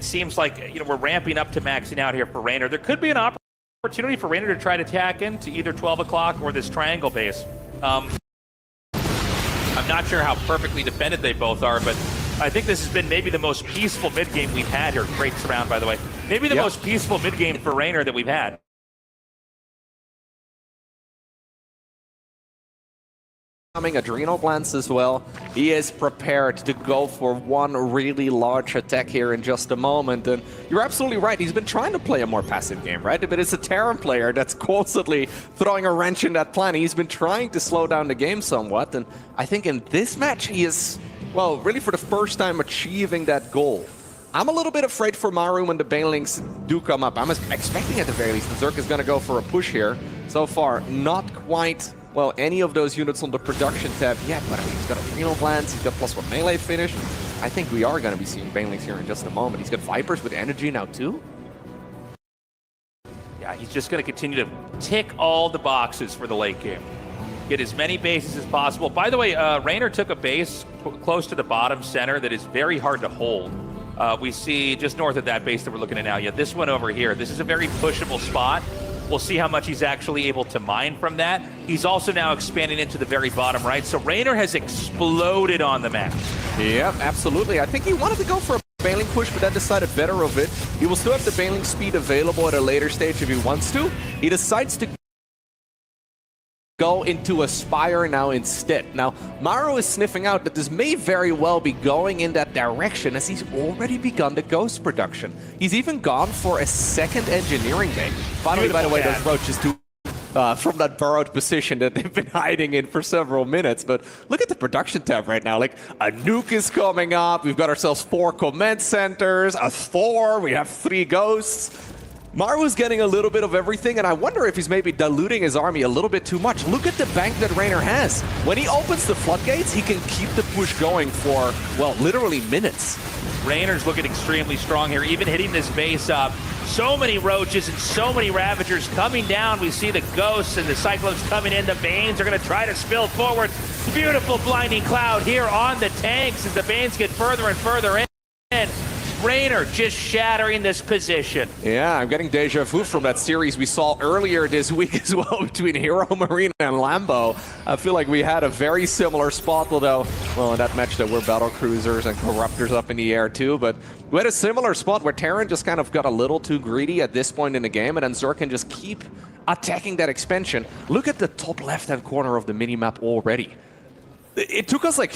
seems like, you know, we're ramping up to maxing out here for Raynor. There could be an opportunity for Raynor to try to tack into either 12 o'clock or this triangle base. I'm not sure how perfectly defended they both are, but I think this has been maybe the most peaceful mid-game we've had here. Great surround, by the way. Maybe the most peaceful mid-game for Raynor that we've had. Adrenal glands as well. He is prepared to go for one really large attack here in just a moment. And you're absolutely right. He's been trying to play a more passive game, right? But it's a Terran player that's constantly throwing a wrench in that plan. He's been trying to slow down the game somewhat. And I think in this match, he is, well, really for the first time achieving that goal. I'm a little bit afraid for Maru when the Banelings do come up. I'm expecting at the very least the Zerg is going to go for a push here. So far, not quite, well, any of those units on the production tab yet, but I mean, he's got adrenal glands, he's got +1 melee finish. I think we are going to be seeing Banelings here in just a moment. He's got Vipers with energy now too. Yeah, he's just going to continue to tick all the boxes for the late game. Get as many bases as possible. By the way, Raynor took a base close to the bottom center that is very hard to hold. We see just north of that base that we're looking at now. Yeah, this one over here. This is a very pushable spot. We'll see how much he's actually able to mine from that. He's also now expanding into the very bottom right. So Raynor has exploded on the map. Yeah, absolutely. I think he wanted to go for a Baneling push, but then decided better of it. He will still have the Baneling speed available at a later stage if he wants to. He decides to go into a Spire now instead. Now, Maru is sniffing out that this may very well be going in that direction as he's already begun the Ghost production. He's even gone for a second engineering bay. Finally, by the way, those roaches too, from that burrowed position that they've been hiding in for several minutes. But look at the production tab right now. Like, a nuke is coming up. We've got ourselves 4 command centers, a Thor. We have 3 Ghosts. Maru's getting a little bit of everything, and I wonder if he's maybe diluting his army a little bit too much. Look at the bank that Raynor has. When he opens the floodgates, he can keep the push going for, well, literally minutes. Raynor's looking extremely strong here, even hitting this base up. So many roaches and so many Ravagers coming down. We see the Ghosts and the Cyclones coming in. The Banes are going to try to spill forward. Beautiful blinding cloud here on the tanks as the Banes get further and further in. Raynor just shattering this position. Yeah, I'm getting deja vu from that series we saw earlier this week as well between Hero Marine and Lambo. I feel like we had a very similar spot, although, well, in that match there were battle cruisers and corruptors up in the air too, but we had a similar spot where Terran just kind of got a little too greedy at this point in the game, and then Zerg can just keep attacking that expansion. Look at the top left-hand corner of the minimap already. It took us like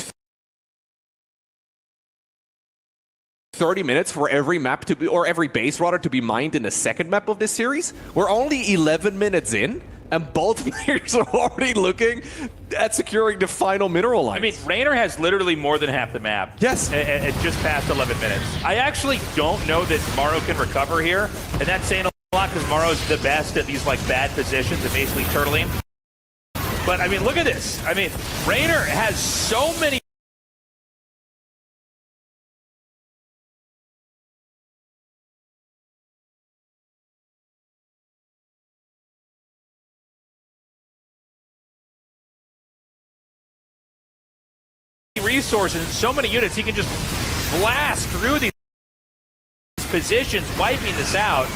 30 minutes for every map to be, or every base rather, to be mined in the second map of this series. We're only 11 minutes in, and both players are already looking at securing the final mineral lines. I mean, Raynor has literally more than half the map. Yes. At just past 11 minutes. I actually don't know that Maru can recover here, and that's saying a lot because Maru's the best at these like bad positions and basically turtling. But I mean, look at this. I mean, Raynor has so many resources and so many units, he can just blast through these positions, wiping this out.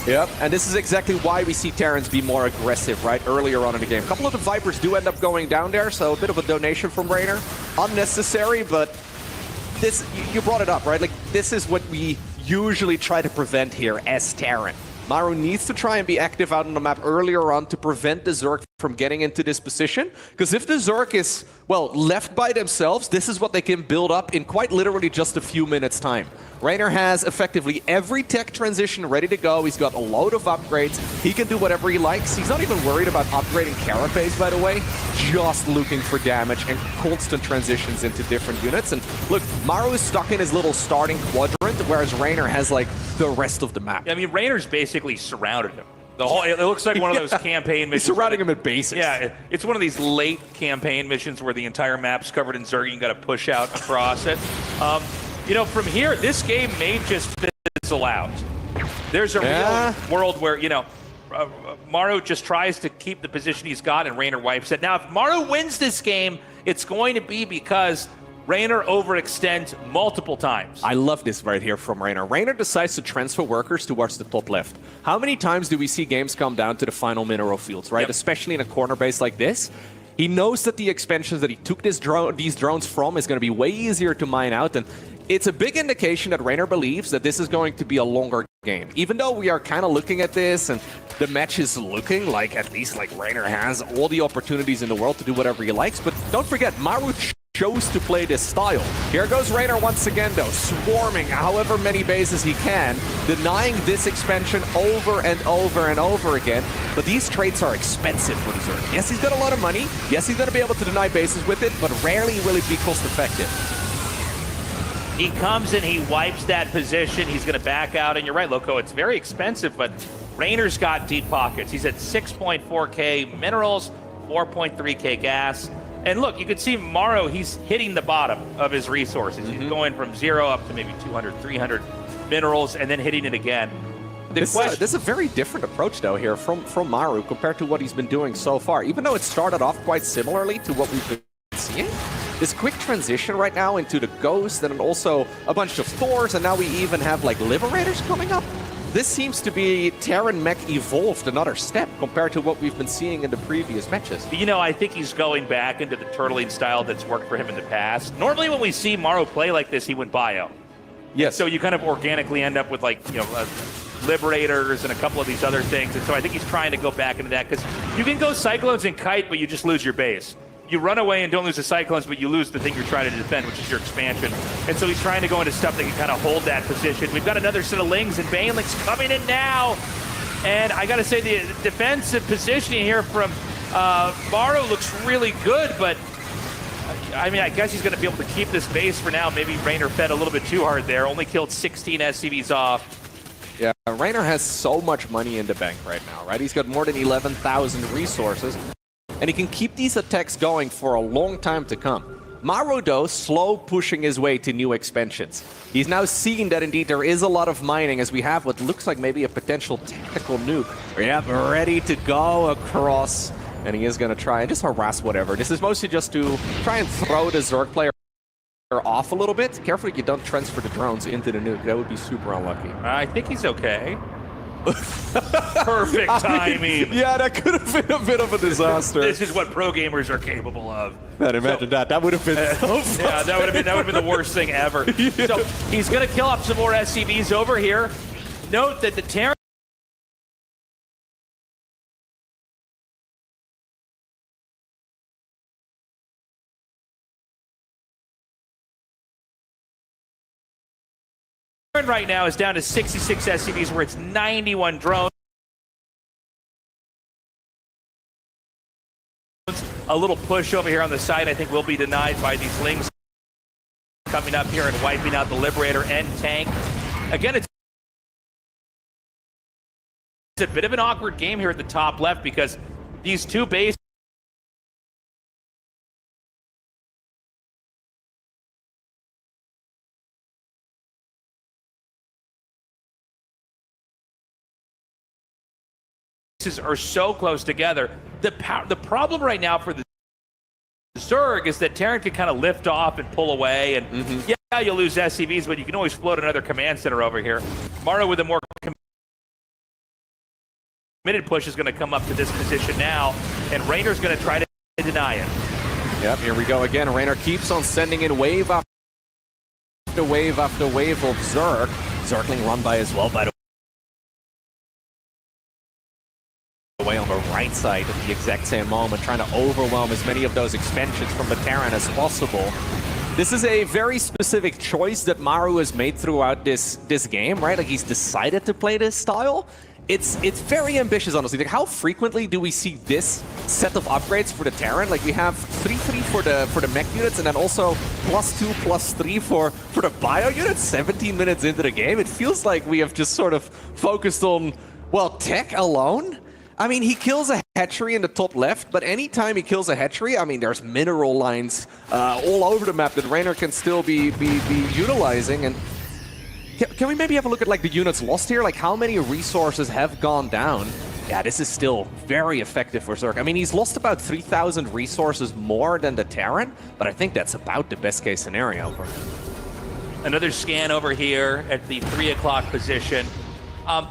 Yep, and this is exactly why we see Terrans be more aggressive, right, earlier on in the game. A couple of the Vipers do end up going down there, so a bit of a donation from Raynor. Unnecessary, but this, you brought it up, right? Like, this is what we usually try to prevent here as Terran. Maru needs to try and be active out on the map earlier on to prevent the Zerg from getting into this position. Because if the Zerg is, well, left by themselves, this is what they can build up in quite literally just a few minutes' time. Raynor has effectively every tech transition ready to go. He's got a load of upgrades. He can do whatever he likes. He's not even worried about upgrading Carapace, by the way. Just looking for damage and constant transitions into different units. And look, Maru is stuck in his little starting quadrant, whereas Raynor has, like, the rest of the map. Yeah, I mean, Raynor's basically surrounded him. The whole, it looks like one of those campaign missions. He's surrounding him at bases. Yeah, it's one of these late campaign missions where the entire map's covered in Zerg and you got to push out across it. You know, from here, this game may just fizzle out. There's a real world where, you know, Maru just tries to keep the position he's got and Reynor wipes it. Now, if Maru wins this game, it's going to be because Reynor overextends multiple times. I love this right here from Reynor. Reynor decides to transfer workers towards the top left. How many times do we see games come down to the final mineral fields, right? Yep. Especially in a corner base like this. He knows that the expansions that he took these drones from is going to be way easier to mine out, and it's a big indication that Reynor believes that this is going to be a longer game. Even though we are kind of looking at this and the match is looking like at least like Reynor has all the opportunities in the world to do whatever he likes, but don't forget, Maru chose to play this style. Here goes Reynor once again though, swarming however many bases he can, denying this expansion over and over and over again. But these traits are expensive for the Zerg. Yes, he's got a lot of money. Yes, he's going to be able to deny bases with it, but rarely will it be cost effective. He comes and he wipes that position. He's going to back out. And you're right, Loco, it's very expensive, but Reynor's got deep pockets. He's at 6.4k minerals, 4.3k gas. And look, you can see Maru, he's hitting the bottom of his resources. He's going from 0 up to maybe 200, 300 minerals, and then hitting it again. This is a very different approach, though, here from Maru compared to what he's been doing so far. Even though it started off quite similarly to what we've been seeing, this quick transition right now into the Ghost and also a bunch of Thors, and now we even have like Liberators coming up. This seems to be Terran Mech evolved another step compared to what we've been seeing in the previous matches. You know, I think he's going back into the turtling style that's worked for him in the past. Normally when we see Maru play like this, he went bio. Yes. So you kind of organically end up with like, you know, Liberators and a couple of these other things. And so I think he's trying to go back into that because you can go Cyclones and Kite, but you just lose your base. You run away and don't lose the Cyclones, but you lose the thing you're trying to defend, which is your expansion. And so he's trying to go into stuff that can kind of hold that position. We've got another set of Lings and Banelings coming in now. And I got to say, the defensive positioning here from Maru looks really good, but I mean, I guess he's going to be able to keep this base for now. Maybe Reynor fed a little bit too hard there. Only killed 16 SCVs off. Yeah, Reynor has so much money in the bank right now, right? He's got more than 11,000 resources. And he can keep these attacks going for a long time to come. Maru, though, slow pushing his way to new expansions. He's now seeing that indeed there is a lot of mining as we have what looks like maybe a potential tactical nuke. Yep, ready to go across. And he is going to try and just harass whatever. This is mostly just to try and throw the Zerg player off a little bit. Careful you don't transfer the drones into the nuke. That would be super unlucky. I think he's okay. Perfect timing. I mean, yeah, that could have been a bit of a disaster. This is what pro gamers are capable of. Man, imagine that. That would have been so fun. Yeah, that would have been the worst thing ever. Yeah. So he's going to kill off some more SCVs over here. Note that the Terran right now is down to 66 SCVs, where it's 91 drones. A little push over here on the side, I think, will be denied by these Lings coming up here and wiping out the Liberator and tank. Again, it's a bit of an awkward game here at the top left because these two bases are so close together. The problem right now for the Zerg is that Terran can kind of lift off and pull away, and yeah, you'll lose SCVs, but you can always float another command center over here. Maru with a more committed push is going to come up to this position now, and Reynor's going to try to deny it. Yep, here we go again. Reynor keeps on sending in wave after wave after wave of Zerg. Zergling run by as well, by the way, on the right side at the exact same moment, trying to overwhelm as many of those expansions from the Terran as possible. This is a very specific choice that Maru has made throughout this game, right? Like, he's decided to play this style. It's very ambitious, honestly. Like, how frequently do we see this set of upgrades for the Terran? Like, we have 3-3 for the mech units, and then also +2, +3 for the bio units. 17 minutes into the game, it feels like we have just sort of focused on, well, tech alone. I mean, he kills a hatchery in the top left, but anytime he kills a hatchery, I mean, there's mineral lines all over the map that Raynor can still be utilizing. And can we maybe have a look at like the units lost here? Like how many resources have gone down? Yeah, this is still very effective for Zerk. I mean, he's lost about 3,000 resources more than the Terran, but I think that's about the best case scenario for him. Another scan over here at the 3 o'clock position.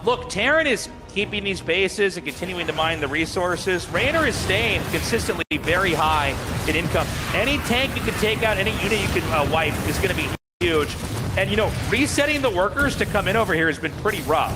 Look, Terran is keeping these bases and continuing to mine the resources. Raynor is staying consistently very high in income. Any tank you can take out, any unit you can wipe is going to be huge. And, you know, resetting the workers to come in over here has been pretty rough.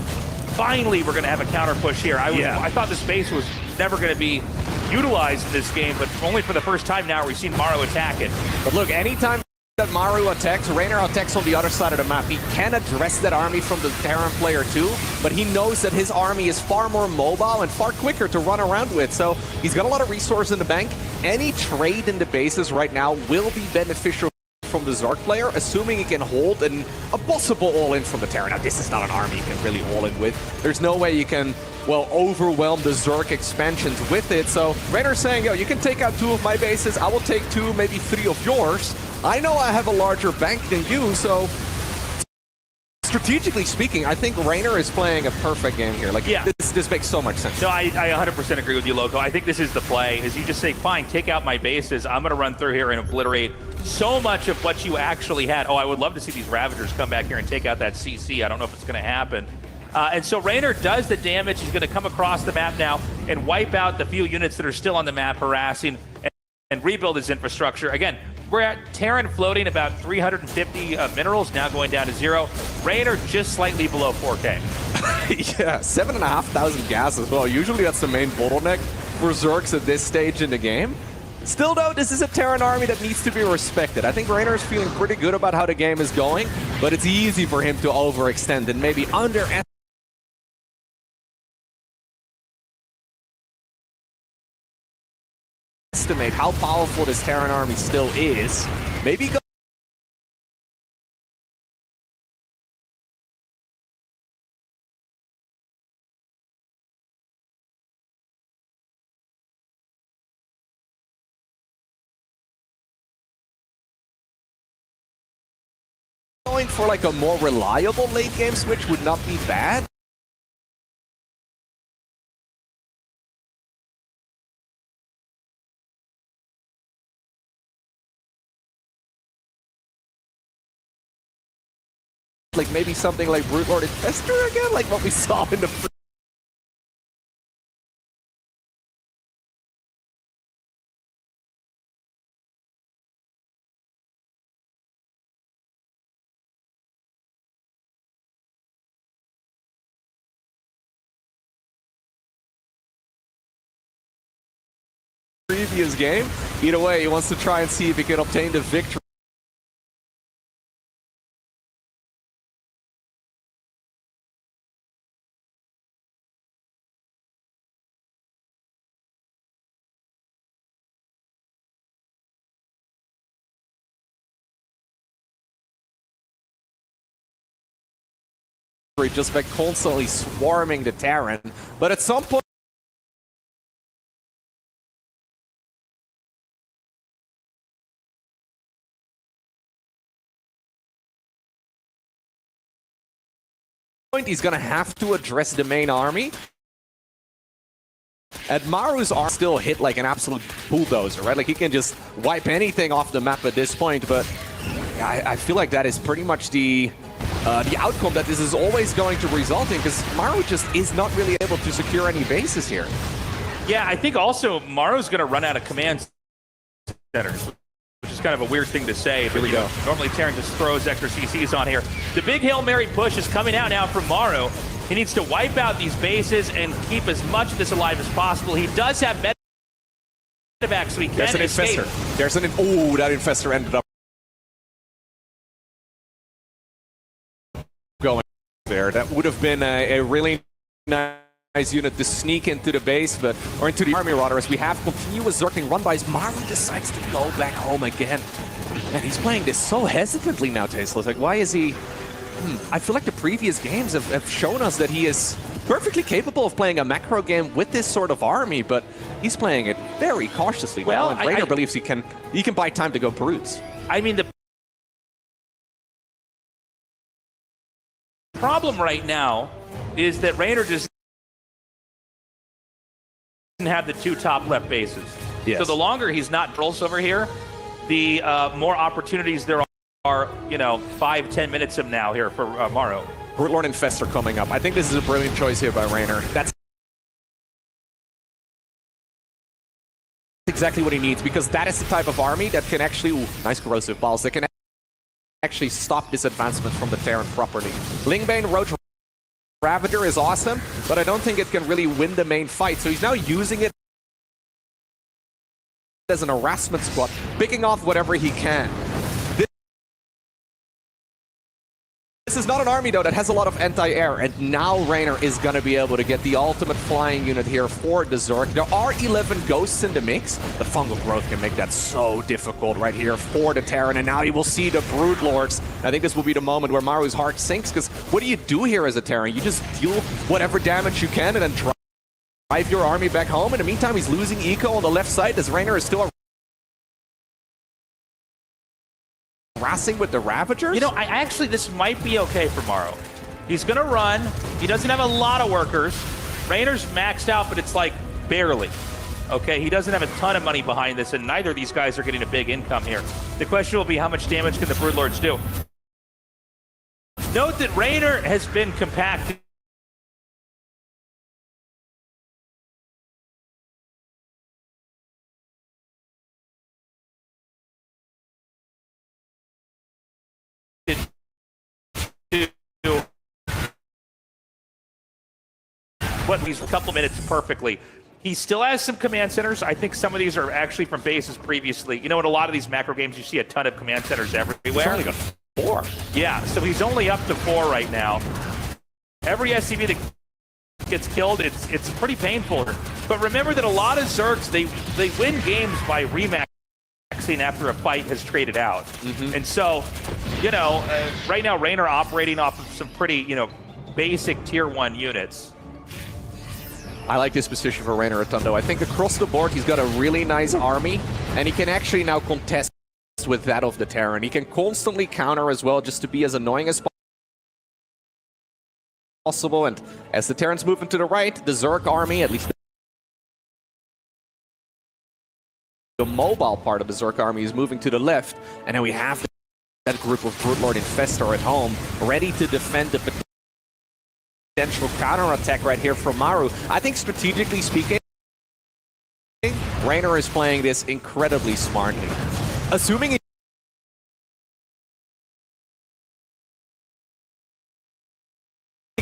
Finally, we're going to have a counter push here. I thought this base was never going to be utilized in this game, but only for the first time now we've seen Maru attack it. But look, anytime that Maru attacks, Raynor attacks on the other side of the map. He can address that army from the Terran player too, but he knows that his army is far more mobile and far quicker to run around with. So he's got a lot of resources in the bank. Any trade in the bases right now will be beneficial from the Zerk player, assuming he can hold a possible all-in from the Terran. Now, this is not an army you can really all-in with. There's no way you can, well, overwhelm the Zerk expansions with it. So Raynor's saying, yo, you can take out 2 of my bases. I will take 2, maybe 3 of yours. I know I have a larger bank than you, so strategically speaking, I think Raynor is playing a perfect game here. Like, this makes so much sense. No, I 100% agree with you, Loco. I think this is the play, is you just say, fine, take out my bases. I'm going to run through here and obliterate so much of what you actually had. Oh, I would love to see these Ravagers come back here and take out that CC. I don't know if it's going to happen. And so Raynor does the damage. He's going to come across the map now and wipe out the few units that are still on the map, harassing and rebuild his infrastructure. Again, we're at Terran floating about 350 minerals, now going down to 0. Raynor just slightly below 4K. Yeah, 7,500 gas as well. Usually that's the main bottleneck for Zerks at this stage in the game. Still though, this is a Terran army that needs to be respected. I think Raynor is feeling pretty good about how the game is going, but it's easy for him to overextend and maybe underestimate how powerful this Terran army still is. Maybe go going for like a more reliable late game switch would not be bad. Like maybe something like Brute Lord Infestor again, like what we saw in the previous game. Either way, he wants to try and see if he can obtain the victory. Just by constantly swarming the Terran, but at some point he's gonna have to address the main army. And Maru's arm still hit like an absolute bulldozer, right? Like he can just wipe anything off the map at this point, but I feel like that is pretty much the outcome that this is always going to result in, because Maru just is not really able to secure any bases here. Yeah, I think also Maru's going to run out of command centers, which is kind of a weird thing to say. Here we go. Normally Terran just throws extra CCs on here. The big Hail Mary push is coming out now from Maru. He needs to wipe out these bases and keep as much of this alive as possible. He does have medevac, so he can escape. There's an Infestor. Oh, that Infestor ended up going there. That would have been a really nice unit to sneak into the base, or into the army rather, as we have continuous Zerking run bys. Maru decides to go back home again. And he's playing this so hesitantly now, Tasteless. Like, why is he... I feel like the previous games have shown us that he is perfectly capable of playing a macro game with this sort of army, but he's playing it very cautiously now, and Rayner believes he can buy time to go brutes. I mean, the problem right now is that Rayner doesn't have the 2 top left bases. Yes. So the longer he's not Brulse over here, the more opportunities there are, 5-10 minutes from now here for Maru. Brute Infestor coming up. I think this is a brilliant choice here by Rayner. That's exactly what he needs, because that is the type of army that can actually, nice corrosive balls, that can actually stop this advancement from the Terran properly. Lingbane, Roach, Ravager is awesome, but I don't think it can really win the main fight, so he's now using it as an harassment squad, picking off whatever he can. This is not an army, though, that has a lot of anti-air, and now Rayner is going to be able to get the ultimate flying unit here for the Zerg. There are 11 ghosts in the mix. The fungal growth can make that so difficult right here for the Terran, and now you will see the Brood Lords. I think this will be the moment where Maru's heart sinks, because what do you do here as a Terran? You just deal whatever damage you can and then drive your army back home. In the meantime, he's losing eco on the left side, as Rayner is still harassing with the Ravagers? I actually, this might be okay for Maru. He's going to run. He doesn't have a lot of workers. Rayner's maxed out, but it's like barely. Okay, he doesn't have a ton of money behind this, and neither of these guys are getting a big income here. The question will be, how much damage can the Broodlords do? Note that Rayner has been compacted. What these couple minutes perfectly. He still has some command centers. I think some of these are actually from bases previously. In a lot of these macro games, you see a ton of command centers everywhere. He's only got 4. Yeah, so he's only up to 4 right now. Every SCV that gets killed, it's pretty painful. But remember that a lot of Zergs, they win games by remaxing after a fight has traded out. And so, right now Rayner operating off of some pretty, basic tier 1 units. I like this position for Rayner Rotundo. I think across the board, he's got a really nice army, and he can actually now contest with that of the Terran. He can constantly counter as well, just to be as annoying as possible. And as the Terrans move into the right, the Zerg army, at least the mobile part of the Zerg army, is moving to the left. And then we have that group of Broodlord Infestor at home, ready to defend the potential counter-attack right here from Maru. I think strategically speaking, Rayner is playing this incredibly smartly. Assuming he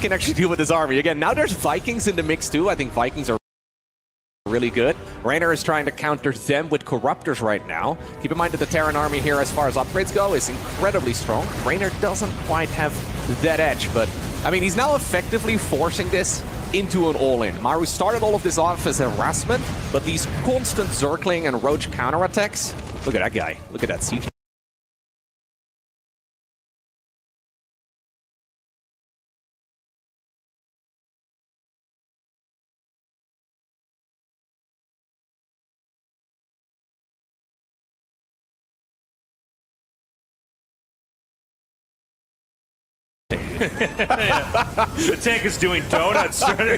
can actually deal with his army. Again, now there's Vikings in the mix too. I think Vikings are really good. Rayner is trying to counter them with Corruptors right now. Keep in mind that the Terran army here, as far as upgrades go, is incredibly strong. Rayner doesn't quite have that edge, but I mean, he's now effectively forcing this into an all-in. Maru started all of this off as harassment, but these constant Zergling and Roach counterattacks, look at that guy. Look at that siege. The tank is doing donuts,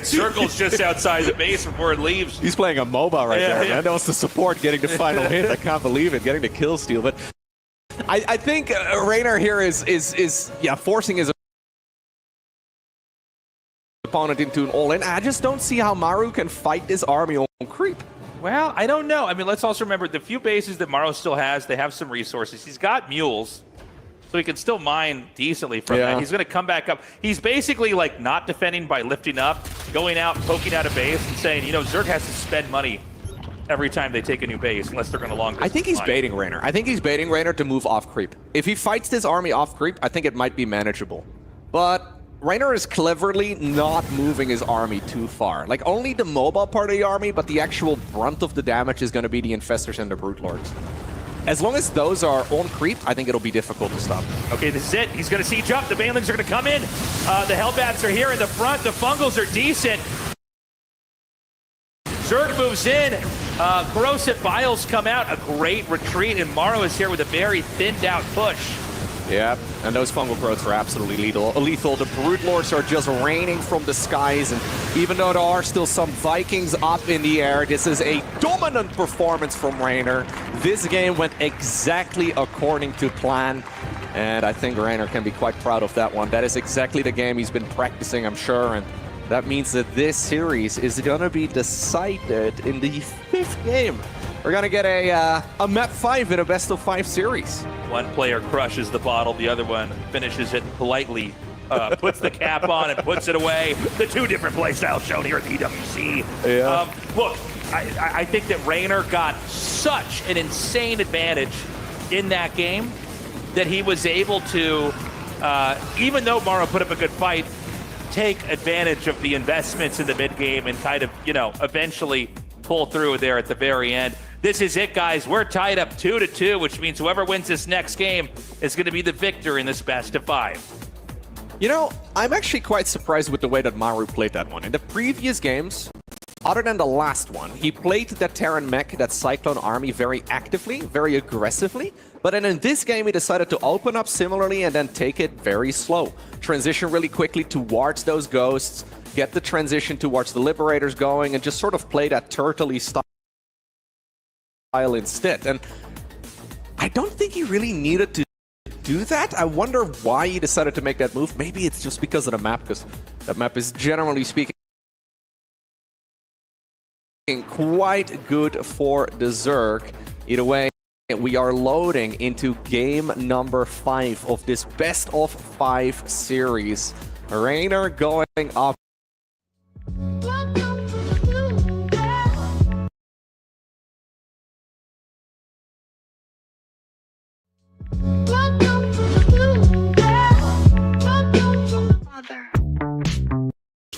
circles just outside the base before it leaves. He's playing a mobile right there, man. That was the support getting the final hit. I can't believe it, getting the kill steal. But I think Rayner here is forcing his opponent into an all-in. I just don't see how Maru can fight this army on creep. Well, I don't know. I mean, let's also remember the few bases that Maru still has, they have some resources. He's got mules, so he can still mine decently from that. He's going to come back up. He's basically like not defending by lifting up, going out, poking out a base, and saying, Zerg has to spend money every time they take a new base, unless they're going to long distance. I think he's baiting Rayner. I think he's baiting Rayner to move off creep. If he fights this army off creep, I think it might be manageable. But Rayner is cleverly not moving his army too far. Like, only the mobile part of the army, but the actual brunt of the damage is going to be the Infestors and the Brute Lords. as long as those are on creep, I think it'll be difficult to stop. Okay, this is it. He's going to siege up. The Banelings are going to come in. The Hellbats are here in the front. The Fungals are decent. Zerg moves in. Corrosive Vials come out. A great retreat, and Morrow is here with a very thinned out push. Yeah, and those fungal growths are absolutely lethal. The Brood Lords are just raining from the skies, and even though there are still some Vikings up in the air, this is a dominant performance from Raynor. This game went exactly according to plan, and I think Raynor can be quite proud of that one. That is exactly the game he's been practicing, I'm sure, and that means that this series is going to be decided in the 5th game. We're going to get a map 5 in a best-of-5 series. One player crushes the bottle, the other one finishes it politely, puts the cap on and puts it away. The two different playstyles shown here at the EWC. Yeah. Look, I think that Raynor got such an insane advantage in that game that he was able to, even though Morrow put up a good fight, take advantage of the investments in the mid-game and kind of, eventually pull through there at the very end. This is it, guys. We're tied up 2-2, which means whoever wins this next game is going to be the victor in this best-of-5. I'm actually quite surprised with the way that Maru played that one. In the previous games, other than the last one, he played that Terran mech, that Cyclone army very actively, very aggressively. But then in this game, he decided to open up similarly and then take it very slow. Transition really quickly towards those ghosts, get the transition towards the Liberators going, and just sort of play that turtley style instead. And I don't think he really needed to do that. I wonder why he decided to make that move. Maybe it's just because of the map, because that map is generally speaking quite good for the Zerg. Either way, we are loading into game number 5 of this best of 5 series. Raynor going up.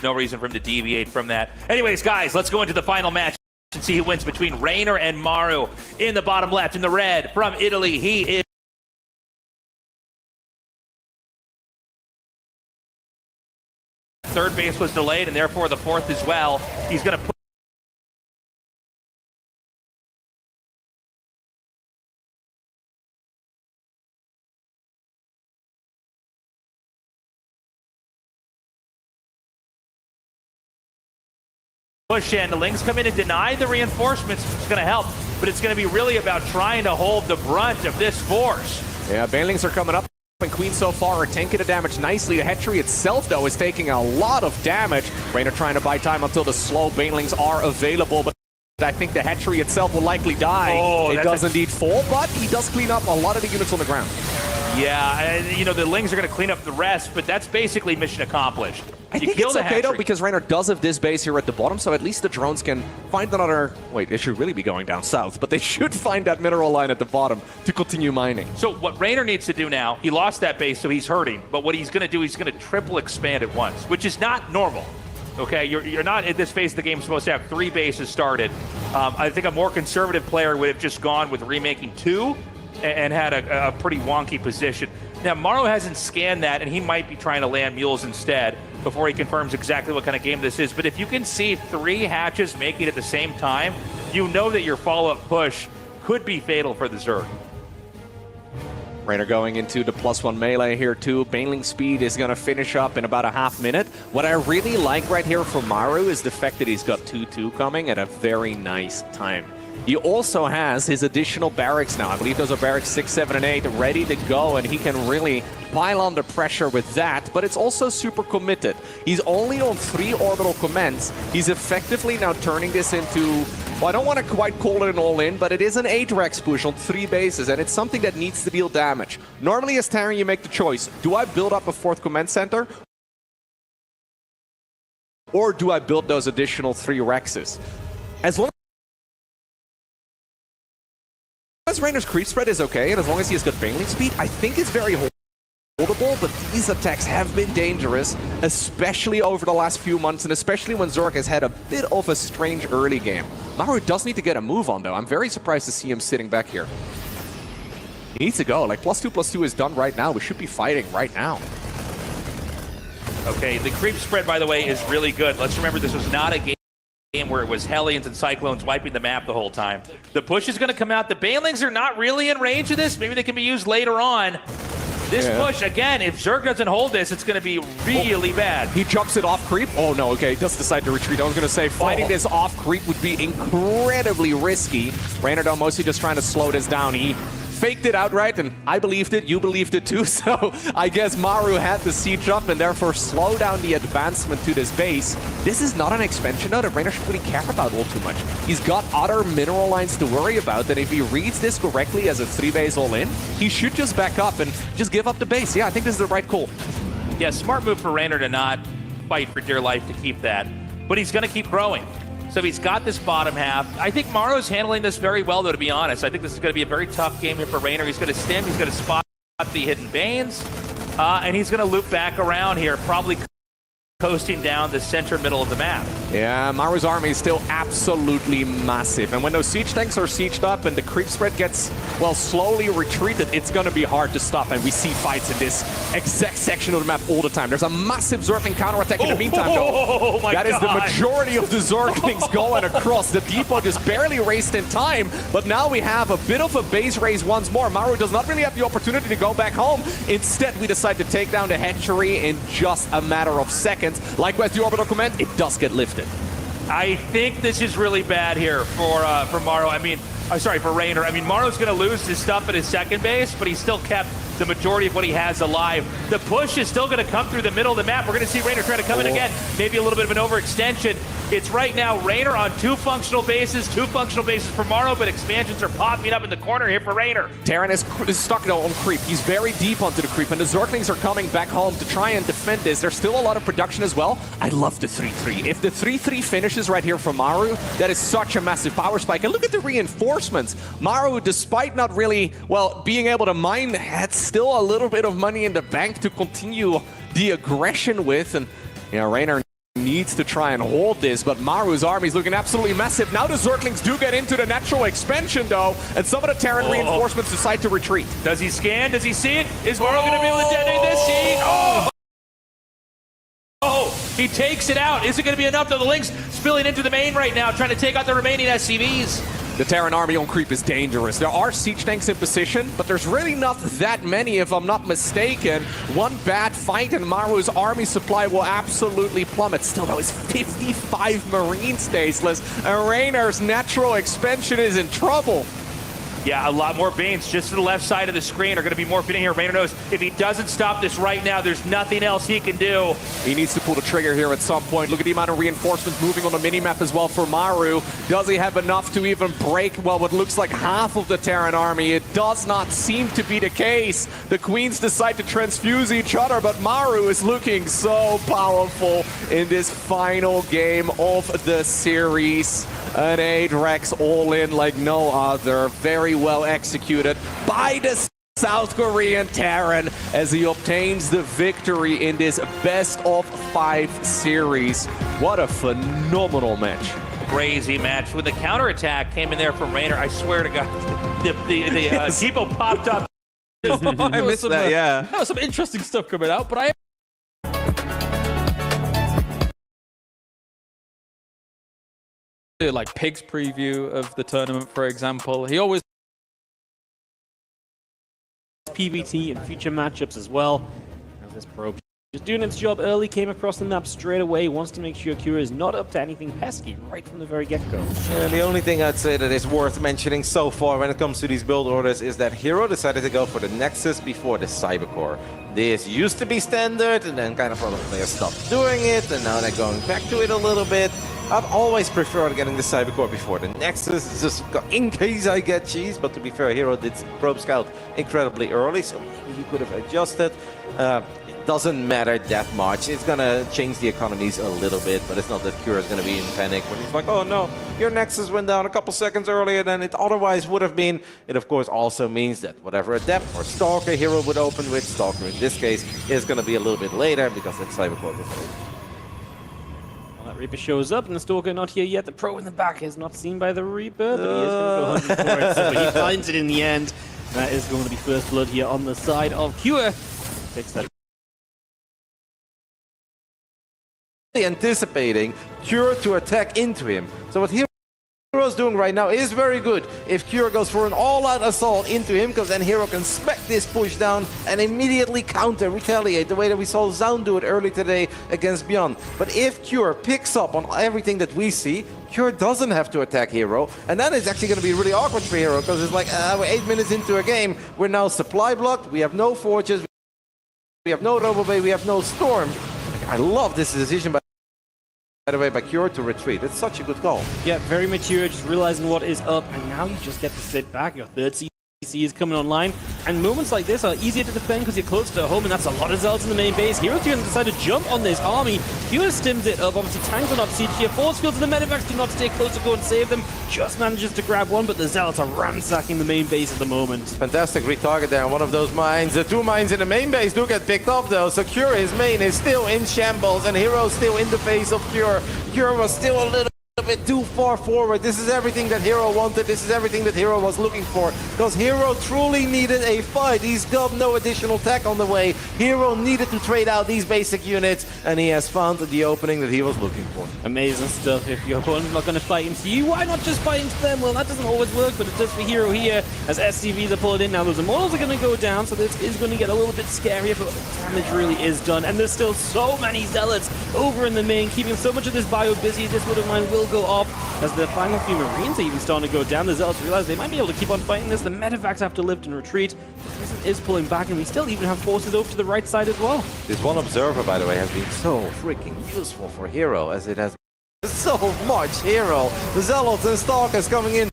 No reason for him to deviate from that. Anyways, guys, let's go into the final match and see who wins between Raynor and Maru. In the bottom left, in the red, from Italy, he is third base was delayed, and therefore the fourth as well. He's going to put push in. The Lings come in and deny the reinforcements, which is going to help, but it's going to be really about trying to hold the brunt of this force. Yeah, Banelings are coming up, and Queen so far are tanking the damage nicely. The Hetry itself, though, is taking a lot of damage. Raynor trying to buy time until the slow Banelings are available, but I think the Hetry itself will likely die. Oh, it does indeed fall, but he does clean up a lot of the units on the ground. Yeah, and the Lings are going to clean up the rest, but that's basically mission accomplished. I think it's okay, though, because Raynor does have this base here at the bottom, so at least the drones can find another... Wait, they should really be going down south, but they should find that mineral line at the bottom to continue mining. So what Raynor needs to do now, he lost that base, so he's hurting, but what he's going to do, he's going to triple expand at once, which is not normal. Okay, you're not in this phase of the game supposed to have 3 bases started. I think a more conservative player would have just gone with remaking 2 and had a pretty wonky position. Now, Morrow hasn't scanned that, and he might be trying to land mules instead before he confirms exactly what kind of game this is. But if you can see 3 hatches making at the same time, you know that your follow-up push could be fatal for the Zerg. Raynor going into the +1 melee here too. Baneling speed is going to finish up in about a half minute. What I really like right here from Maru is the fact that he's got 2-2 coming at a very nice time. He also has his additional barracks now. I believe those are barracks 6, 7, and 8 ready to go, and he can really pile on the pressure with that, but it's also super committed. He's only on 3 orbital commands. He's effectively now turning this into, well, I don't want to quite call it an all-in, but it is an 8-Rex push on 3 bases, and it's something that needs to deal damage. Normally as Terran, you make the choice. Do I build up a 4th command center? Or do I build those additional 3 Rexes? As long as Raynor's creep spread is okay, and as long as he has good baneling speed, I think it's very holdable, but these attacks have been dangerous, especially over the last few months, and especially when Zork has had a bit of a strange early game. Maru does need to get a move on, though. I'm very surprised to see him sitting back here. He needs to go. Like, +2/+2 is done right now. We should be fighting right now. Okay, the creep spread, by the way, is really good. Let's remember this was not a game where it was Hellions and Cyclones wiping the map the whole time. The push is going to come out. The Banelings are not really in range of this. Maybe they can be used later on. This push, again, if Zerg doesn't hold this, it's going to be really bad. He jumps it off creep. Oh, no, okay, he does decide to retreat. I was going to say, fighting this off creep would be incredibly risky. Reynard mostly just trying to slow this down. He faked it outright, and I believed it, you believed it too, so I guess Maru had the siege up and therefore slow down the advancement to this base. This is not an expansion node that Reynard should really care about all too much. He's got other mineral lines to worry about, and if he reads this correctly as a 3-base all-in, he should just back up and just give up the base. Yeah, I think this is the right call. Yeah, smart move for Reynard to not fight for dear life to keep that, but he's going to keep growing. So he's got this bottom half. I think Maro's handling this very well, though, to be honest. I think this is going to be a very tough game here for Reynard. He's going to stem, he's going to spot the hidden Banes, and he's going to loop back around here, probably coasting down the center middle of the map. Yeah, Maru's army is still absolutely massive. And when those siege tanks are sieged up and the creep spread gets, well, slowly retreated, it's going to be hard to stop. And we see fights in this exact section of the map all the time. There's a massive Zergling counterattack in the meantime, though. That is the majority of the Zerglings going across. The depot just barely raced in time, but now we have a bit of a base race once more. Maru does not really have the opportunity to go back home. Instead, we decide to take down the hatchery in just a matter of seconds. Likewise, the orbital command, it does get lifted. I think this is really bad here for Maru. I mean, sorry, for Reynard. I mean, Maru's going to lose his stuff at his second base, but he's still kept the majority of what he has alive. The push is still going to come through the middle of the map. We're going to see Reynard try to come in again. Maybe a little bit of an overextension. It's right now Reynard on two functional bases for Maru, but expansions are popping up in the corner here for Reynard. Terran is stuck now on creep. He's very deep onto the creep, and the Zerglings are coming back home to try and defend this. There's still a lot of production as well. I love the 3-3. If the 3-3 finishes right here from Maru, that is such a massive power spike. And look at the reinforcements. Maru, despite not really, well, being able to mine, had still a little bit of money in the bank to continue the aggression with. And, you know, Reynard needs to try and hold this, but Maru's army is looking absolutely massive. Now the Zerglings do get into the natural expansion, though, and some of the Terran reinforcements decide to retreat. Does he scan? Does he see it? Is Maru going to be able to detonate this? He takes it out. Is it going to be enough? Though the Lynx spilling into the main right now, trying to take out the remaining SCVs. The Terran army on creep is dangerous. There are siege tanks in position, but there's really not that many, if I'm not mistaken. One bad fight and Maru's army supply will absolutely plummet. Still, though, it's 55 Marine staceless, and Reynard's natural expansion is in trouble. Yeah, a lot more Banes just to the left side of the screen are going to be more fitting here. Reynard knows if he doesn't stop this right now, there's nothing else he can do. He needs to pull the trigger here at some point. Look at the amount of reinforcements moving on the minimap as well for Maru. Does he have enough to even break, well, what looks like half of the Terran army? It does not seem to be the case. The Queens decide to transfuse each other, but Maru is looking so powerful in this final game of the series. An Adrex all-in like no other. Very well executed by the South Korean Terran as he obtains the victory in this best-of-5 series. What a phenomenal match. Crazy match. When the counterattack came in there from Reynard, I swear to God, the depot popped up. I missed that, yeah. There was some interesting stuff coming out, but I like Pig's preview of the tournament, for example. He always PvT and future matchups as well. Now this probe just doing its job early, came across the map straight away, wants to make sure Kira is not up to anything pesky right from the very get-go. And the only thing I'd say that is worth mentioning so far when it comes to these build orders is that Hero decided to go for the Nexus before the Cybercore. This used to be standard, and then kind of other players stopped doing it, and now they're going back to it a little bit. I've always preferred getting the Cybercore before the Nexus, just in case I get cheese, but to be fair, Hero did Probe Scout incredibly early, so maybe he could have adjusted. It doesn't matter that much. It's gonna change the economies a little bit, but it's not that Kira's gonna be in panic when he's like, oh no, your Nexus went down a couple seconds earlier than it otherwise would have been. It of course also means that whatever Adept or Stalker Hero would open with, Stalker in this case, is gonna be a little bit later because that Cybercore was late. Reaper shows up, and the Stalker not here yet. The Pro in the back is not seen by the Reaper, but he is going to go hunting for it. So he finds it in the end. That is going to be first blood here on the side of Cure. Takes that. Anticipating Cure to attack into him. So what Hero's doing right now is very good. If Cure goes for an all-out assault into him, because then Hero can spec this push down and immediately counter, retaliate, the way that we saw Zaun do it early today against Beyond. But if Cure picks up on everything that we see, Cure doesn't have to attack Hero, and that is actually going to be really awkward for Hero, because it's like, we're 8 minutes into a game, we're now supply blocked, we have no Forges, we have no Robobay, we have no Storm. I love this decision by the way, by Cure to retreat. It's such a good call. Yeah, very mature, just realizing what is up, and now you just get to sit back. Your third CC is coming online, and moments like this are easier to defend because you're close to home, and that's a lot of Zealots in the main base. Hero's going to decide to jump on this army. Cure stims it up. Obviously, tanks are not siege here. Force fields and the medivacs do not stay close to go and save them. Just manages to grab one, but the Zealots are ransacking the main base at the moment. Fantastic retarget there on one of those mines. The 2 mines in the main base do get picked up, though. So Cure, his main, is still in shambles, and Hero's still in the face of Cure. Cure was still a little bit too far forward. This is everything that Hero wanted. This is everything that Hero was looking for. Because Hero truly needed a fight. He's got no additional tech on the way. Hero needed to trade out these basic units, and he has found the opening that he was looking for. Amazing stuff. If your opponent's not going to fight into you, why not just fight into them? Well, that doesn't always work, but it does for Hero here, as SCVs are pulled in. Now those Immortals are going to go down, so this is going to get a little bit scarier, but the damage really is done. And there's still so many Zealots over in the main, keeping so much of this bio busy. This wood of mine will go off as the final few Marines are even starting to go down. The Zealots realize they might be able to keep on fighting this. The Medivacs have to lift and retreat. This is pulling back, and we still even have forces over to the right side as well. This one observer, by the way, has been so freaking useful for Hero, as it has so much Hero. The Zealots and Stalkers coming in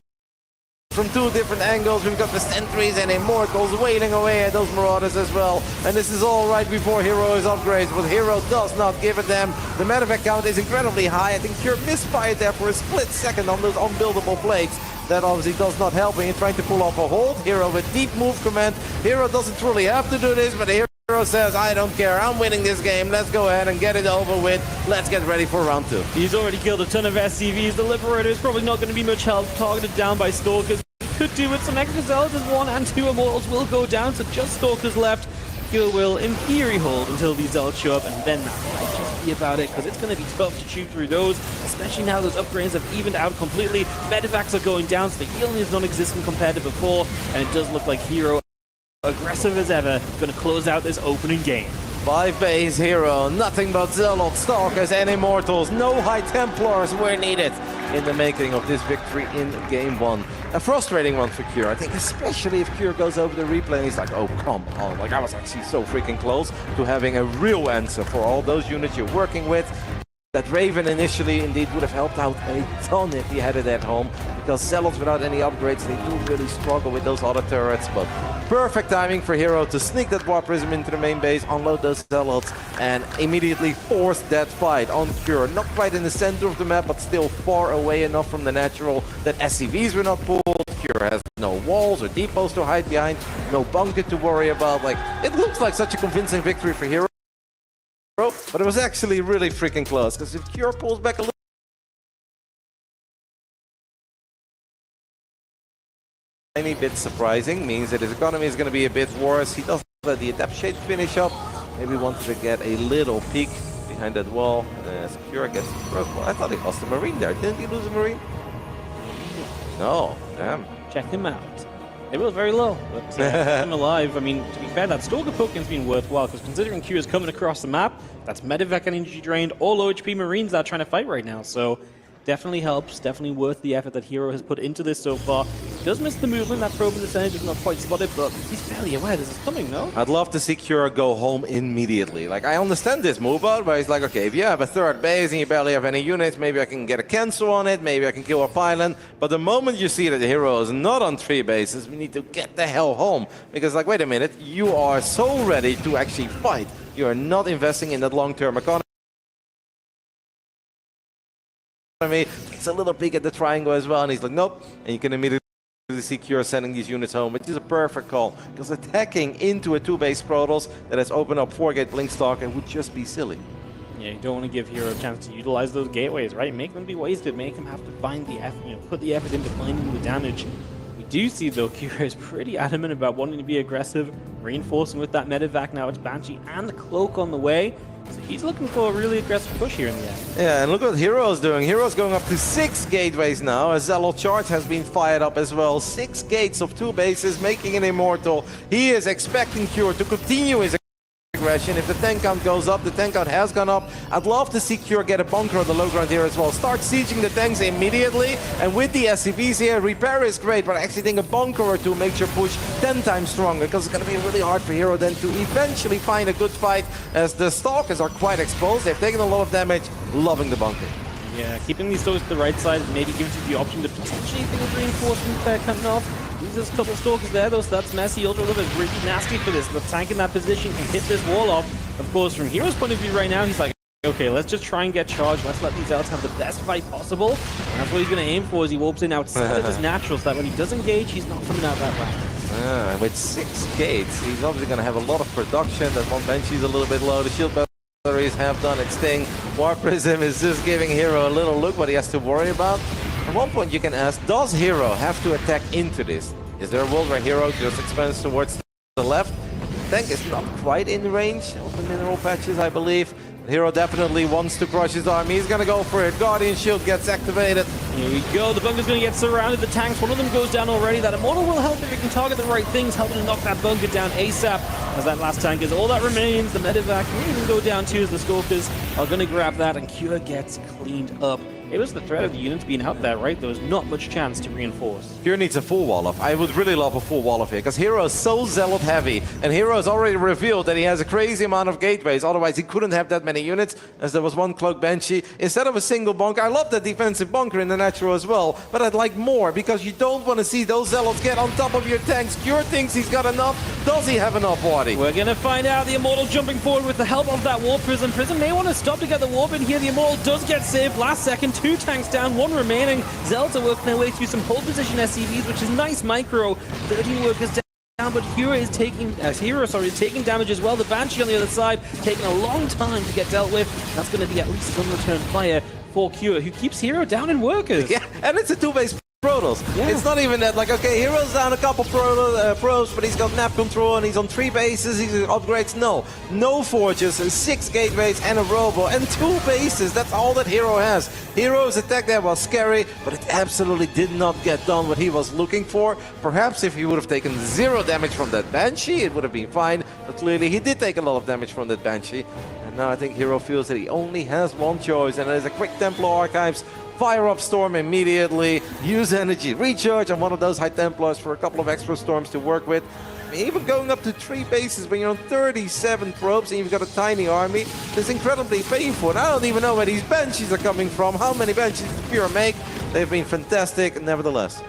from 2 different angles. We've got the Sentries and Immortals wailing away at those Marauders as well. And this is all right before Hero's upgrades, but Hero does not give a damn. The medevac count is incredibly high. I think Cure misfired there for a split second on those unbuildable plates. That obviously does not help him trying to pull off a hold. Hero with deep move command. Hero doesn't truly have to do this, but Hero says, I don't care, I'm winning this game, let's go ahead and get it over with. Let's get ready for round 2. He's already killed a ton of SCVs. The Liberator is probably not going to be much help, targeted down by Stalkers. Could do with some extra Zealots, as 1 and 2 Immortals will go down, so just Stalkers left. Cure will, in theory, hold until these Zealots show up, and then that might just be about it, because it's going to be tough to shoot through those, especially now those upgrades have evened out completely. Medivacs are going down, so the healing is non-existent compared to before, and it does look like Hero, aggressive as ever, going to close out this opening game. 5 base Hero, nothing but Zealots, Stalkers, and Immortals. No High Templars were needed in the making of this victory in Game 1. A frustrating one for Cure, I think, especially if Cure goes over the replay and he's like, oh, come on. Like, I was actually so freaking close to having a real answer for all those units you're working with. That Raven initially indeed would have helped out a ton if he had it at home, because Zealots without any upgrades, they do really struggle with those other turrets, but perfect timing for Hero to sneak that War Prism into the main base, unload those Zealots, and immediately force that fight on Cure. Not quite in the center of the map, but still far away enough from the natural that SCVs were not pulled. Cure has no walls or depots to hide behind, no bunker to worry about. Like, it looks like such a convincing victory for Hero. But it was actually really freaking close, because if Cure pulls back a little tiny bit surprising, means that his economy is going to be a bit worse. He doesn't let the Adept Shade finish up. Maybe wanted to get a little peek behind that wall. As Cure gets the first one. I thought he lost a Marine there. Didn't he lose a Marine? No, damn. Check him out. It was very low, but I'm alive. I mean, to be fair, that Stalker potion's been worthwhile, because considering Q is coming across the map, that's Medivac energy drained, all low HP Marines that are trying to fight right now, so definitely helps, definitely worth the effort that Hero has put into this so far. He does miss the movement, that probe in the center is not quite spotted, but he's fairly aware this is coming, no? I'd love to see Cure go home immediately. Like, I understand this move out, but it's like, okay, if you have a third base and you barely have any units, maybe I can get a cancel on it, maybe I can kill a pylon. But the moment you see that the Hero is not on 3 bases, we need to get the hell home. Because, like, wait a minute, you are so ready to actually fight. You are not investing in that long-term economy. Takes a little peek at the triangle as well, and he's like, nope. And you can immediately see Cure sending these units home, which is a perfect call, because attacking into a 2-base Protoss that has opened up 4-gate Blinkstalker would just be silly. Yeah, you don't want to give Hero a chance to utilize those gateways, right? Make them be wasted, make them have to find the effort, put the effort into finding the damage. We do see, though, Kira is pretty adamant about wanting to be aggressive, reinforcing with that medevac. Now it's Banshee and Cloak on the way. So he's looking for a really aggressive push here in the end. Yeah, and look what Hero's doing. Hero's going up to 6 gateways now. A Zealot charge has been fired up as well. 6 gates of 2 bases, making it immortal. He is expecting Cure to continue his aggression. If the tank count goes up, the tank count has gone up. I'd love to see Cure get a bunker on the low ground here as well. Start sieging the tanks immediately, and with the SCVs here, repair is great, but I actually think a bunker or 2 makes your push 10 times stronger, because it's going to be really hard for Hero then to eventually find a good fight, as the Stalkers are quite exposed. They've taken a lot of damage, loving the bunker. Yeah, keeping these Stalkers to the right side maybe gives you the option to potentially think of reinforcement there coming off. There's a couple of Stalkers there, though, so that's messy. Ultra Love is really nasty for this. The tank in that position can hit this wall off. Of course, from Hero's point of view right now, he's like, okay, let's just try and get charged. Let's let these Zealots have the best fight possible. And that's what he's going to aim for as he warps in outside of his natural, so that when he does engage, he's not coming out that round. With 6 gates, he's obviously going to have a lot of production. That one Banshee's a little bit low. The shield batteries have done its thing. War Prism is just giving Hero a little look what he has to worry about. At one point you can ask, does Hero have to attack into this? Is there a world where Hero just expands towards the left? Tank is not quite in range of the mineral patches, I believe. Hero definitely wants to crush his army. He's going to go for it. Guardian Shield gets activated. Here we go. The bunker's going to get surrounded. The tanks, one of them goes down already. That Immortal will help if he can target the right things, helping to knock that bunker down ASAP. As that last tank is all that remains. The medevac will even go down too, as the Stalkers are going to grab that, and Cure gets cleaned up. It was the threat of the units being out there, right? There was not much chance to reinforce. Hero needs a full wall off. I would really love a full wall off here, because Hero is so Zealot heavy, and Hero has already revealed that he has a crazy amount of gateways. Otherwise, he couldn't have that many units, as there was one Cloak Banshee instead of a single bunker. I love that defensive bunker in the natural as well, but I'd like more, because you don't want to see those Zealots get on top of your tanks. Cure thinks he's got enough. Does he have enough, Waddy? We're going to find out. The Immortal jumping forward with the help of that War Prism. Prism may want to stop to get the warp in here. The Immortal does get saved last second. 2 tanks down, 1 remaining. Zealots are working their way through some hold position SCVs, which is nice micro. 13 workers down, but Hero is taking taking damage as well. The Banshee on the other side taking a long time to get dealt with. That's going to be at least one return fire for Cure, who keeps Hero down in workers. Yeah, and it's a 2-base Protoss. Yeah. It's not even that, like, okay, Hero's down a couple pros, but he's got nap control and he's on 3 bases, he's upgrades. No forges, 6 gateways and a robo and 2 bases. That's all that Hero has. Hero's attack there was scary, but it absolutely did not get done what he was looking for. Perhaps if he would have taken 0 damage from that Banshee, it would have been fine, but clearly he did take a lot of damage from that Banshee. And now I think Hero feels that he only has one choice, and that is a quick Templar Archives. Fire up Storm immediately, use energy recharge on one of those High Templars for a couple of extra Storms to work with. I mean, even going up to 3 bases when you're on 37 probes and you've got a tiny army, it's incredibly painful. And I don't even know where these Banshees are coming from, how many Banshees did Pure make. They've been fantastic, nevertheless.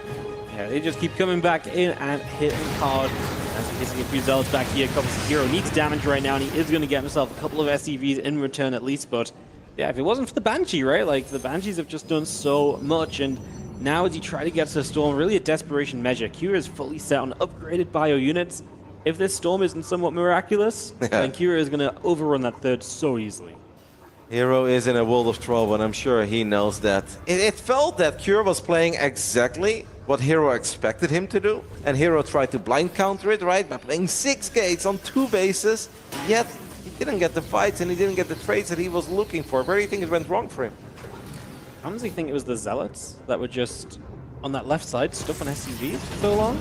Yeah, they just keep coming back in and hitting hard. As he's getting a few Zealots back here. Hero needs damage right now, and he is going to get himself a couple of SCVs in return at least, but yeah, if it wasn't for the Banshee, right? Like, the Banshees have just done so much, and now as you try to get to the Storm, really a desperation measure. Kira is fully set on upgraded bio units. If this Storm isn't somewhat miraculous, then Kira is going to overrun that third so easily. Hero is in a world of trouble, and I'm sure he knows that. It felt that Cure was playing exactly what Hero expected him to do, and Hero tried to blind counter it, right? By playing 6 gates on 2 bases, yet he didn't get the fights and he didn't get the trades that he was looking for. Where do you think it went wrong for him? I honestly think it was the Zealots that were just on that left side, stuck on SCVs for so long.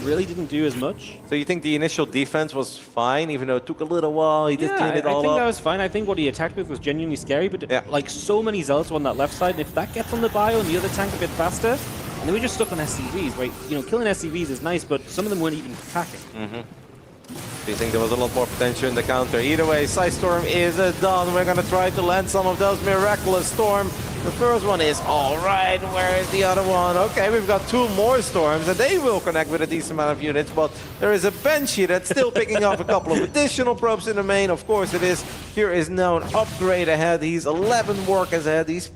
Really didn't do as much. So you think the initial defense was fine, even though it took a little while, he did clean it all up? I think that was fine. I think what he attacked with was genuinely scary, but like so many Zealots were on that left side, and if that gets on the bio and the other tank a bit faster, and then we're just stuck on SCVs, right? You know, killing SCVs is nice, but some of them weren't even attacking. Do you think there was a lot more potential in the counter? Either way, Side Storm is done. We're going to try to land some of those miraculous Storm. The first one is all right. Where is the other one? Okay, we've got 2 more Storms, and they will connect with a decent amount of units, but there is a Banshee that's still picking up a couple of additional probes in the main. Of course it is. Here is now an upgrade ahead. He's 11 workers ahead. He's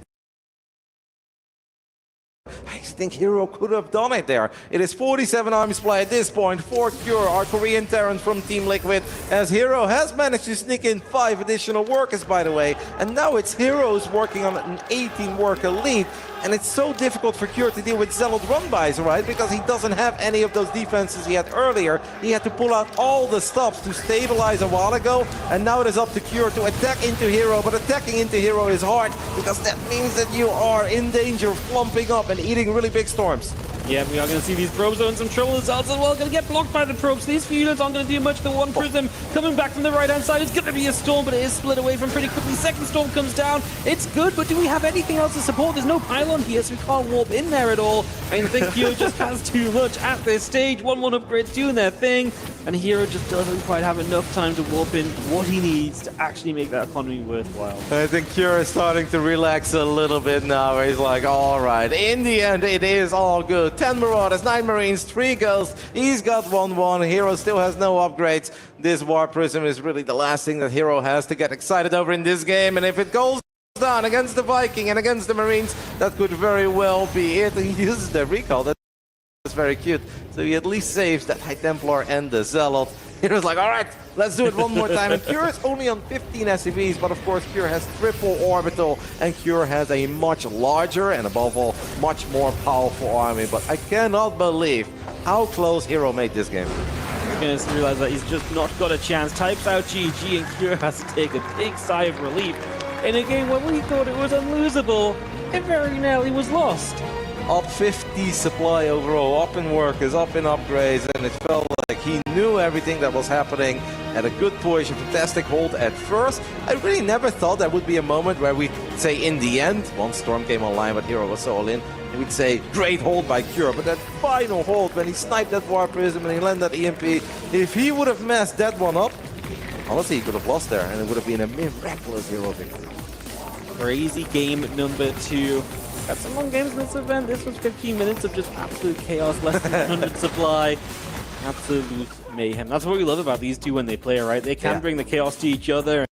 I think Hero could have done it there. It is 47 army supply at this point for Cure, our Korean Terran from Team Liquid, as Hero has managed to sneak in 5 additional workers, by the way, and now it's Heroes working on an 18-worker lead. And it's so difficult for Cure to deal with Zealot run-bys, right? Because he doesn't have any of those defenses he had earlier. He had to pull out all the stops to stabilize a while ago, and now it is up to Cure to attack into Hero, but attacking into Hero is hard, because that means that you are in danger of clumping up and eating really big storms. Yeah, we are going to see these probes in some trouble as well. Going to get blocked by the probes. These few units aren't going to do much. The one prism coming back from the right-hand side. It's going to be a storm, but it is split away from pretty quickly. Second storm comes down. It's good, but do we have anything else to support? There's no pylon here, so we can't warp in there at all. I think Hero just has too much at this stage. 1-1 upgrades doing their thing, and Hero just doesn't quite have enough time to warp in what he needs to actually make that economy worthwhile. I think Cure is starting to relax a little bit now. He's like, all right, in the end, it is all good. 10 Marauders, 9 Marines, 3 Ghosts. He's got 1-1. Hero still has no upgrades. This War Prism is really the last thing that Hero has to get excited over in this game. And if it goes down against the Viking and against the Marines, that could very well be it. He uses the recall. That's very cute. So he at least saves that High Templar and the Zealot. Hero's like, all right, let's do it one more time. And Cure is only on 15 SCVs, but of course Cure has triple orbital, and Cure has a much larger and above all, much more powerful army. But I cannot believe how close Hero made this game. He's going to realize that he's just not got a chance. Types out GG, and Cure has to take a big sigh of relief. In a game where we thought it was unlosable, it very nearly was lost. Up 50 supply overall, up in workers, up in upgrades, and it felt like he knew everything that was happening. Had a good push, a fantastic hold at first. I really never thought there would be a moment where we'd say in the end, once Storm came online but Hero was so all in, we'd say great hold by Cure. But that final hold when he sniped that War Prism and he landed that EMP, if he would have messed that one up, honestly he could have lost there and it would have been a miraculous Hero victory. Crazy game number 2. Got some long games in this event. This was 15 minutes of just absolute chaos, less than 100 supply. Absolute mayhem. That's what we love about these two when they play, right? They can bring the chaos to each other.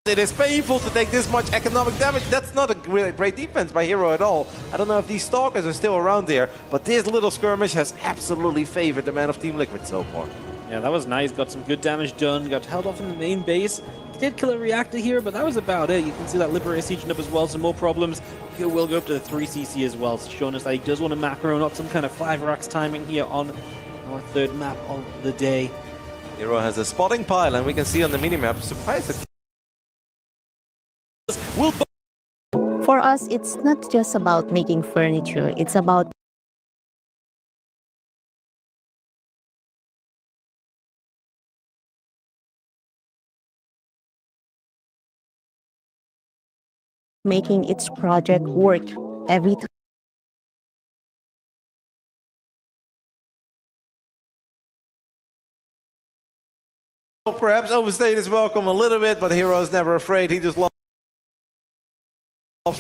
It is painful to take this much economic damage. That's not a really great defense by Hero at all. I don't know if these Stalkers are still around there, but this little skirmish has absolutely favored the man of Team Liquid so far. Yeah, that was nice. Got some good damage done. Got held off in the main base. Did kill a reactor here, but that was about it. You can see that Liberator sieging up as well. Some more problems. He will go up to the 3cc as well, showing us that he does want a macro, not some kind of 5 racks timing here on our third map of the day. Hero has a spotting pile, and we can see on the minimap, surprise. For us, it's not just about making furniture. It's about making its project work every time. Perhaps overstayed his welcome a little bit, but Hero is never afraid. He just loves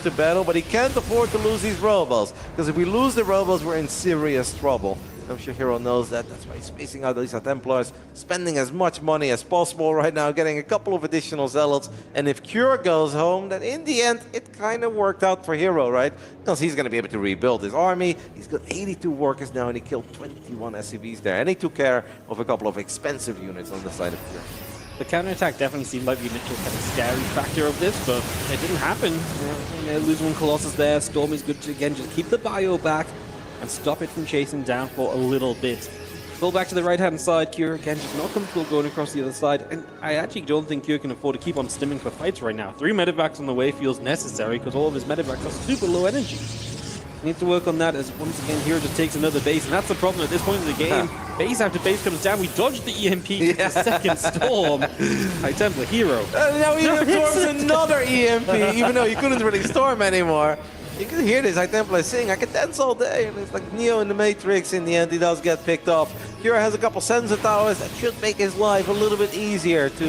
the battle, but he can't afford to lose these robots, because if we lose the robots, we're in serious trouble. I'm sure Hero knows that. That's why he's spacing out these Templars, spending as much money as possible right now, getting a couple of additional Zealots. And if Cure goes home, then in the end, it kind of worked out for Hero, right? Because he's going to be able to rebuild his army. He's got 82 workers now, and he killed 21 SCVs there. And he took care of a couple of expensive units on the side of Cure. The counterattack definitely seemed like the initial kind of scary factor of this, but it didn't happen. You know, lose one Colossus there. Storm is good to, again, just keep the bio back and stop it from chasing down for a little bit. Pull back to the right-hand side. Cure, again, just not comfortable going across the other side. And I actually don't think Cure can afford to keep on stimming for fights right now. 3 medevacks on the way feels necessary because all of his medevacks are super low energy. Needs to work on that as once again Hero just takes another base, and that's the problem at this point in the game. Base after base comes down. We dodged the EMP with the second storm. High Templar Hero. Now he absorbs another EMP, even though he couldn't really storm anymore. You can hear this High Templar sing, I can dance all day, and it's like Neo in the Matrix. In the end, he does get picked up. Cure has a couple sensor towers that should make his life a little bit easier to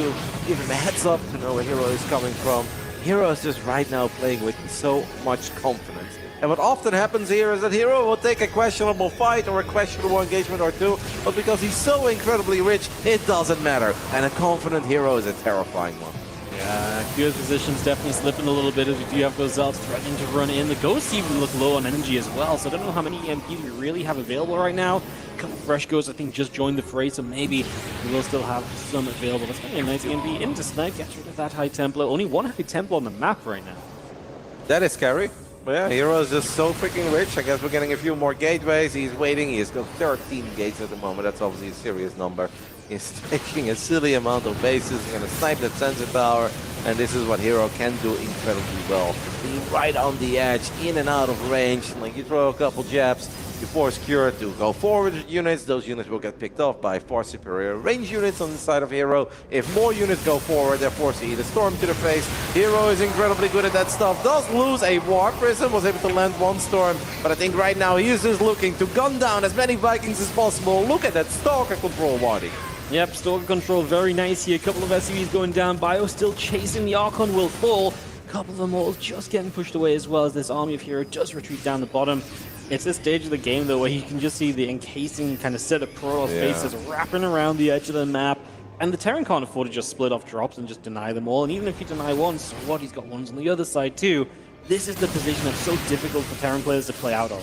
give him a heads up to know where Hero is coming from. Hero is just right now playing with so much confidence. And what often happens here is that Hero will take a questionable fight or a questionable engagement or two, but because he's so incredibly rich, it doesn't matter. And a confident Hero is a terrifying one. Yeah, Good position's definitely slipping a little bit as we do have those Zealots threatening to run in. The Ghosts even look low on energy as well, so I don't know how many EMPs we really have available right now. A couple fresh Ghosts, I think, just joined the fray, so maybe we will still have some available. That's going to be a nice EMP into Snipe, gets rid of that High Templar. Only one High Templar on the map right now. That is scary. But yeah, Hero is just so freaking rich. I guess we're getting a few more gateways. He's waiting. He's got 13 gates at the moment. That's obviously a serious number. He's taking a silly amount of bases. He's going to snipe that sensor tower. And this is what Hero can do incredibly well. Being right on the edge, in and out of range. Like you throw a couple jabs, you force Cure to go forward with units. Those units will get picked off by far superior range units on the side of Hero. If more units go forward, they're forced to eat a storm to the face. Hero is incredibly good at that stuff. Does lose a War Prism, was able to land one storm. But I think right now he is just looking to gun down as many Vikings as possible. Look at that Stalker control, Marty. Yep, Stalker control very nice here. A couple of SCVs going down. Bio still chasing. The Archon will fall. A couple of them all just getting pushed away as well as this army of Hero does retreat down the bottom. It's this stage of the game, though, where you can just see the encasing kind of set of Protoss bases wrapping around the edge of the map. And the Terran can't afford to just split off drops and just deny them all. And even if you deny one, so what? He's got ones on the other side, too. This is the position that's so difficult for Terran players to play out of.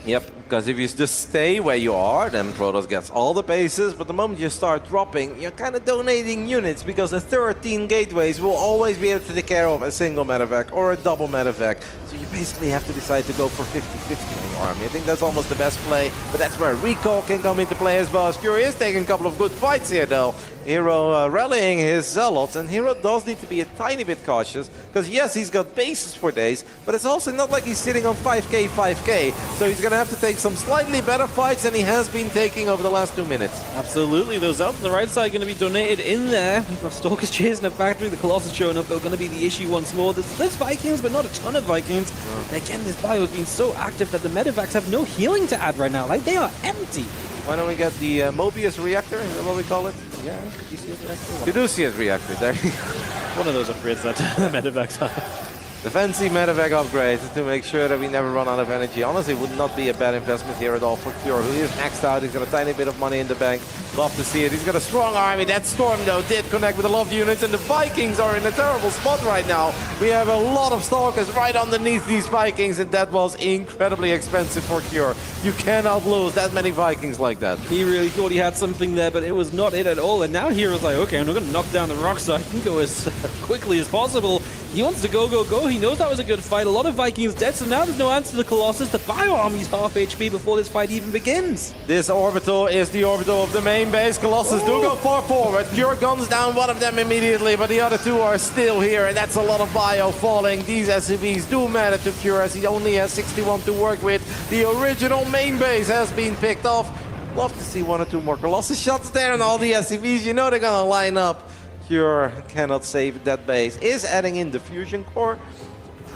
Yep, because if you just stay where you are, then Protoss gets all the bases, but the moment you start dropping, you're kind of donating units, because the 13 gateways will always be able to take care of a single medevac or a double medevac. So you basically have to decide to go for 50-50 on your army. I think that's almost the best play, but that's where recall can come into play as well. As Fury is taking a couple of good fights here, though. Hero rallying his Zealots, and Hero does need to be a tiny bit cautious, because yes, he's got bases for days, but it's also not like he's sitting on 5k, so he's going to have to take some slightly better fights than he has been taking over the last 2 minutes. Absolutely, those Zealots on the right side going to be donated in there. We've got Stalkers chasing a factory, the Colossus showing up, they're going to be the issue once more. There's Vikings, but not a ton of Vikings. And again, this bio has been so active that the medevacs have no healing to add right now, like they are empty. Why don't we get the Mobius reactor? Is that what we call it? Yeah, Caduceus reactor. Caduceus reactor. There you go. One of those upgrades that medevacs have. The fancy medevac upgrades to make sure that we never run out of energy. Honestly, would not be a bad investment here at all for Cure, who is maxed out. He's got a tiny bit of money in the bank. Love to see it. He's got a strong army. That Storm, though, did connect with a lot of units, and the Vikings are in a terrible spot right now. We have a lot of Stalkers right underneath these Vikings, and that was incredibly expensive for Cure. You cannot lose that many Vikings like that. He really thought he had something there, but it was not it at all. And now Hero's like, okay, I'm not going to knock down the rock, so I can go as quickly as possible. He wants to go. He knows that was a good fight. A lot of Vikings dead, so now there's no answer to the Colossus. The Bio Army's half HP before this fight even begins. This orbital is the orbital of the main base. Colossus do go far forward. Cure guns down one of them immediately, but the other two are still here, and that's a lot of Bio falling. These SCVs do matter to Cure, as he only has 61 to work with. The original main base has been picked off. Love to see one or two more Colossus shots there, and all the SCVs, you know they're gonna line up. Cure cannot save that base. Is adding in the fusion core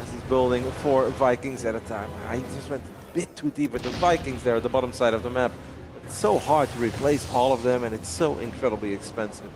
as he's building 4 Vikings at a time. I just went a bit too deep with the Vikings there at the bottom side of the map. It's so hard to replace all of them, and it's so incredibly expensive.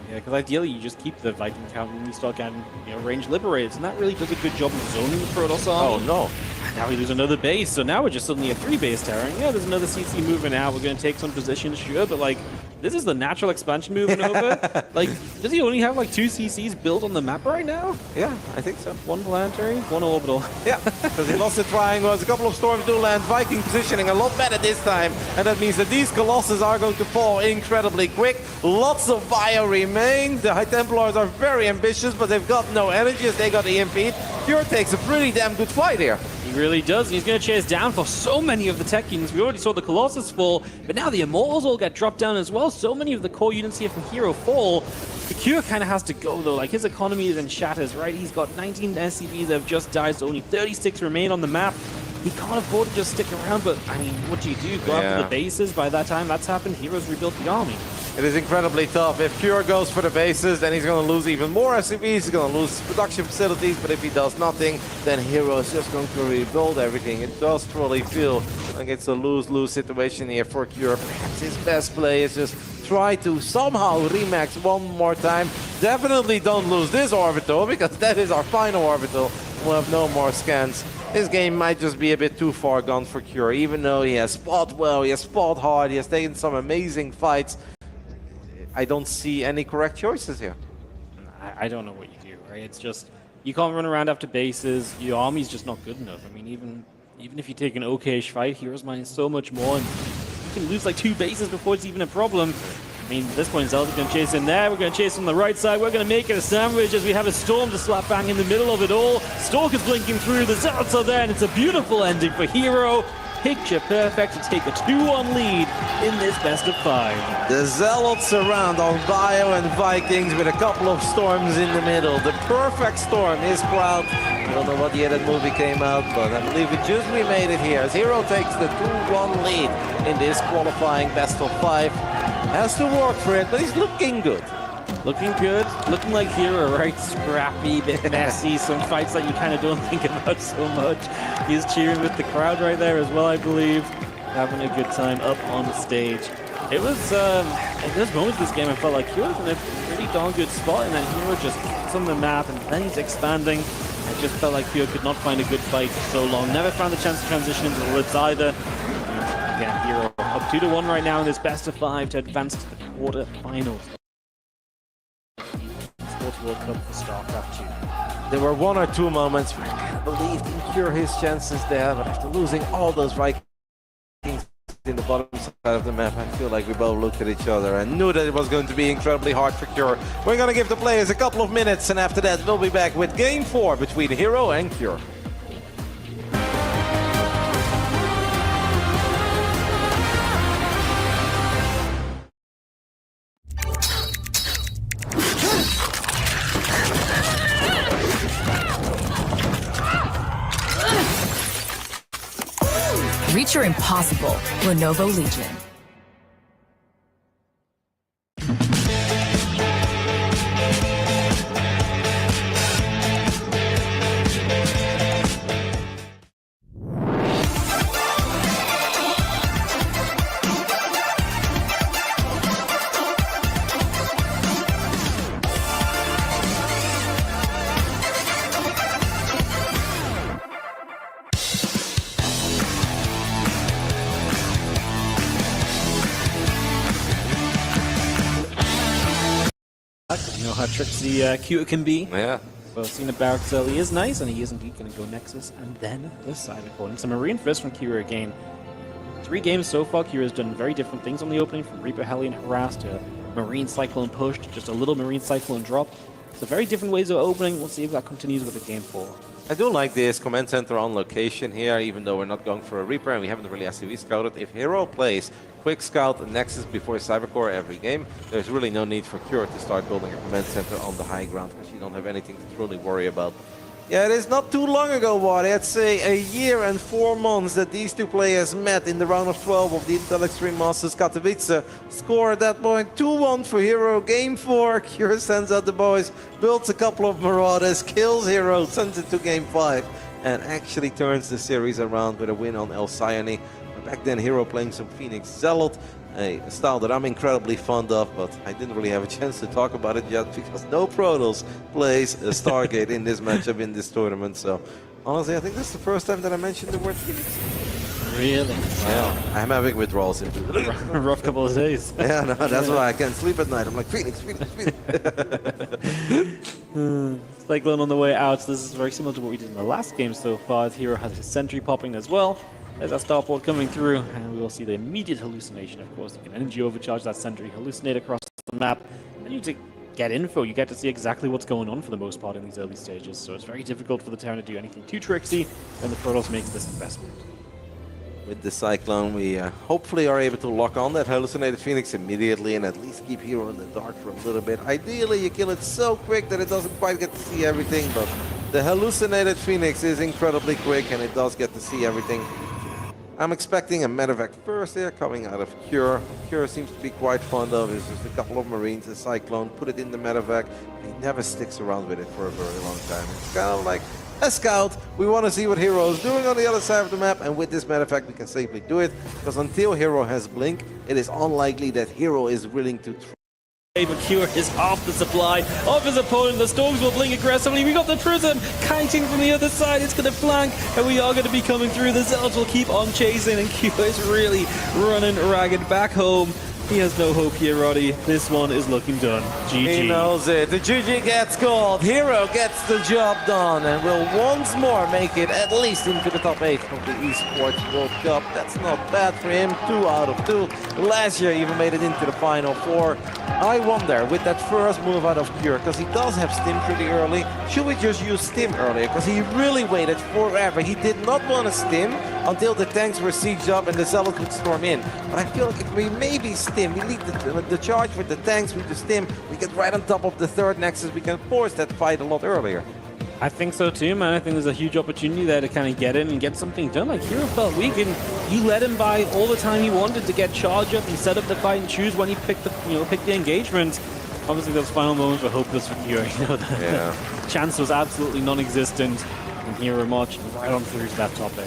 Yeah, because ideally you just keep the Viking count and you start getting range liberators, and that really does a good job of zoning the Protoss army. Oh no. Now we lose another base, so now we're just suddenly a 3-base Terran. Yeah, there's another CC moving out. We're going to take some positions, sure, but like, this is the natural expansion moving over. Like, does he only have like 2 CCs built on the map right now? Yeah, I think so. 1 planetary, 1 orbital. Yeah, because he lost the triangles. A couple of storms do land. Viking positioning a lot better this time, and that means that these Colossus are going to fall incredibly quick. Lots of Bio remain. The High Templars are very ambitious, but they've got no energy as they got EMP'd. Cure takes a pretty damn good fight here. He really does, and he's going to chase down for so many of the Tech Kings. We already saw the Colossus fall, but now the Immortals all get dropped down as well. So many of the core units here from Hero fall. The Cure kind of has to go, though. Like, his economy is in shatters, right? He's got 19 SCVs that have just died, so only 36 remain on the map. He can't afford to just stick around, but, I mean, what do? Go after the bases? By that time that's happened, Hero's rebuilt the army. It is incredibly tough. If Cure goes for the bases, then he's going to lose even more SCVs. He's going to lose production facilities, but if he does nothing, then Hero is just going to rebuild everything. It does truly feel like it's a lose-lose situation here for Cure. Perhaps his best play is just try to somehow remax one more time. Definitely don't lose this orbital, because that is our final orbital. We'll have no more scans. This game might just be a bit too far gone for Cure, even though he has fought well, he has fought hard, he has taken some amazing fights. I don't see any correct choices here. I don't know what you do. right? It's just, you can't run around after bases. Your army's just not good enough. I mean, even if you take an okay-ish fight, Heroes mine so much more, and you can lose like 2 bases before it's even a problem. I mean, at this point, Zelda's going to chase in there. We're going to chase on the right side. We're going to make it a sandwich as we have a Storm to slap bang in the middle of it all. Stalker's blinking through. The Zealots are there, and it's a beautiful ending for Hero. Picture perfect to take a 2-1 lead in this best of 5. The Zealots around on Bio and Vikings with a couple of storms in the middle. The perfect storm is Proud. I don't know what year that movie came out, but I believe it just remade it here as Hero takes the 2-1 lead in this qualifying best of 5. Has to work for it, but he's looking good. Looking good, looking like Hero, right? Scrappy, bit messy, some fights that you kind of don't think about so much. He's cheering with the crowd right there as well, I believe. Having a good time up on the stage. It was, at this moment of this game, I felt like Hero was in a pretty darn good spot, and then Hero just gets on the map, and then he's expanding. I just felt like Hero could not find a good fight for so long. Never found the chance to transition into the woods either. Again, Hero up 2-1 right now in this best of 5 to advance to the quarterfinals. Sports World Cup for StarCraft 2. There were 1 or 2 moments where I kind of believed in Cure his chances there, but after losing all those Vikings in the bottom side of the map, I feel like we both looked at each other and knew that it was going to be incredibly hard for Cure. We're going to give the players a couple of minutes, and after that we'll be back with Game 4 between Hero and Cure. Reach your impossible, Lenovo Legion. You know how tricksy Cure can be. Yeah. Well, seen about he is nice, and he is indeed going to go Nexus, and then this side of Golden. So Marine first from Cure again. 3 games so far, Cure has done very different things on the opening, from Reaper Hellion Harass to Marine Cyclone Push to just a little Marine Cyclone drop. So very different ways of opening. We'll see if that continues with the Game 4. I do like this command center on location here, even though we're not going for a Reaper and we haven't really SCV scouted. If Hero plays Quick Scout and Nexus before Cybercore every game, there's really no need for Cure to start building a command center on the high ground, because you don't have anything to truly worry about. Yeah, it is not too long ago, Wadi. I'd say a year and 4 months that these 2 players met in the round of 12 of the Intel Extreme Masters Katowice. Score at that point 2-1 for Hero. Game 4, Cure sends out the boys, builds a couple of Marauders, kills Hero, sends it to Game 5, and actually turns the series around with a win on El Sayani. Back then, Hero playing some Phoenix Zealot, a style that I'm incredibly fond of, but I didn't really have a chance to talk about it yet because no Protoss plays a Stargate in this matchup in this tournament. So honestly, I think this is the first time that I mentioned the word Phoenix. Really? Yeah, I'm having withdrawals into it. Rough couple of days. Yeah, no, that's why I can't sleep at night. I'm like, Phoenix, Phoenix, Phoenix. Cyclone on the way out. So this is very similar to what we did in the last game so far. Hero has his sentry popping as well. There's that starport coming through, and we will see the immediate hallucination, of course. You can energy overcharge that sentry, hallucinate across the map, and you to get info. You get to see exactly what's going on for the most part in these early stages, so it's very difficult for the Terran to do anything too tricksy, and the Protoss making this investment. With the Cyclone, we hopefully are able to lock on that hallucinated Phoenix immediately and at least keep Hero in the dark for a little bit. Ideally, you kill it so quick that it doesn't quite get to see everything, but the hallucinated Phoenix is incredibly quick and it does get to see everything. I'm expecting a medevac first here coming out of Cure. Cure seems to be quite fond of is just a couple of Marines, a Cyclone, put it in the medevac. He never sticks around with it for a very long time. It's kind of like a scout. We want to see what Hero is doing on the other side of the map, and with this medevac we can safely do it, because until Hero has Blink, it is unlikely that Hero is willing to But Cure is half the supply of his opponent. The Storms will blink aggressively. We got the Prism kiting from the other side. It's going to flank, and we are going to be coming through. The Zealots will keep on chasing, and Cure is really running ragged back home. He has no hope here, Roddy. This one is looking done. GG. He knows it. The GG gets called. Hero gets the job done and will once more make it at least into the top 8 of the Esports World Cup. That's not bad for him. 2 out of 2. Last year even made it into the final 4. I wonder, with that first move out of Cure, because he does have Stim pretty early, should we just use Stim earlier? Because he really waited forever. He did not want to Stim until the tanks were sieged up and the Zealots would storm in. But I feel like if we maybe Stim, we lead the charge with the tanks, with the Stim, we get right on top of the third Nexus, we can force that fight a lot earlier. I think so too, man. I think there's a huge opportunity there to kind of get in and get something done. Like, Hero felt weak, and you let him buy all the time he wanted to get charge up and set up the fight and choose when he picked the engagement. Obviously, those final moments were hopeless for Hero. The chance was absolutely non-existent, and Hero marched right on through to that top 8.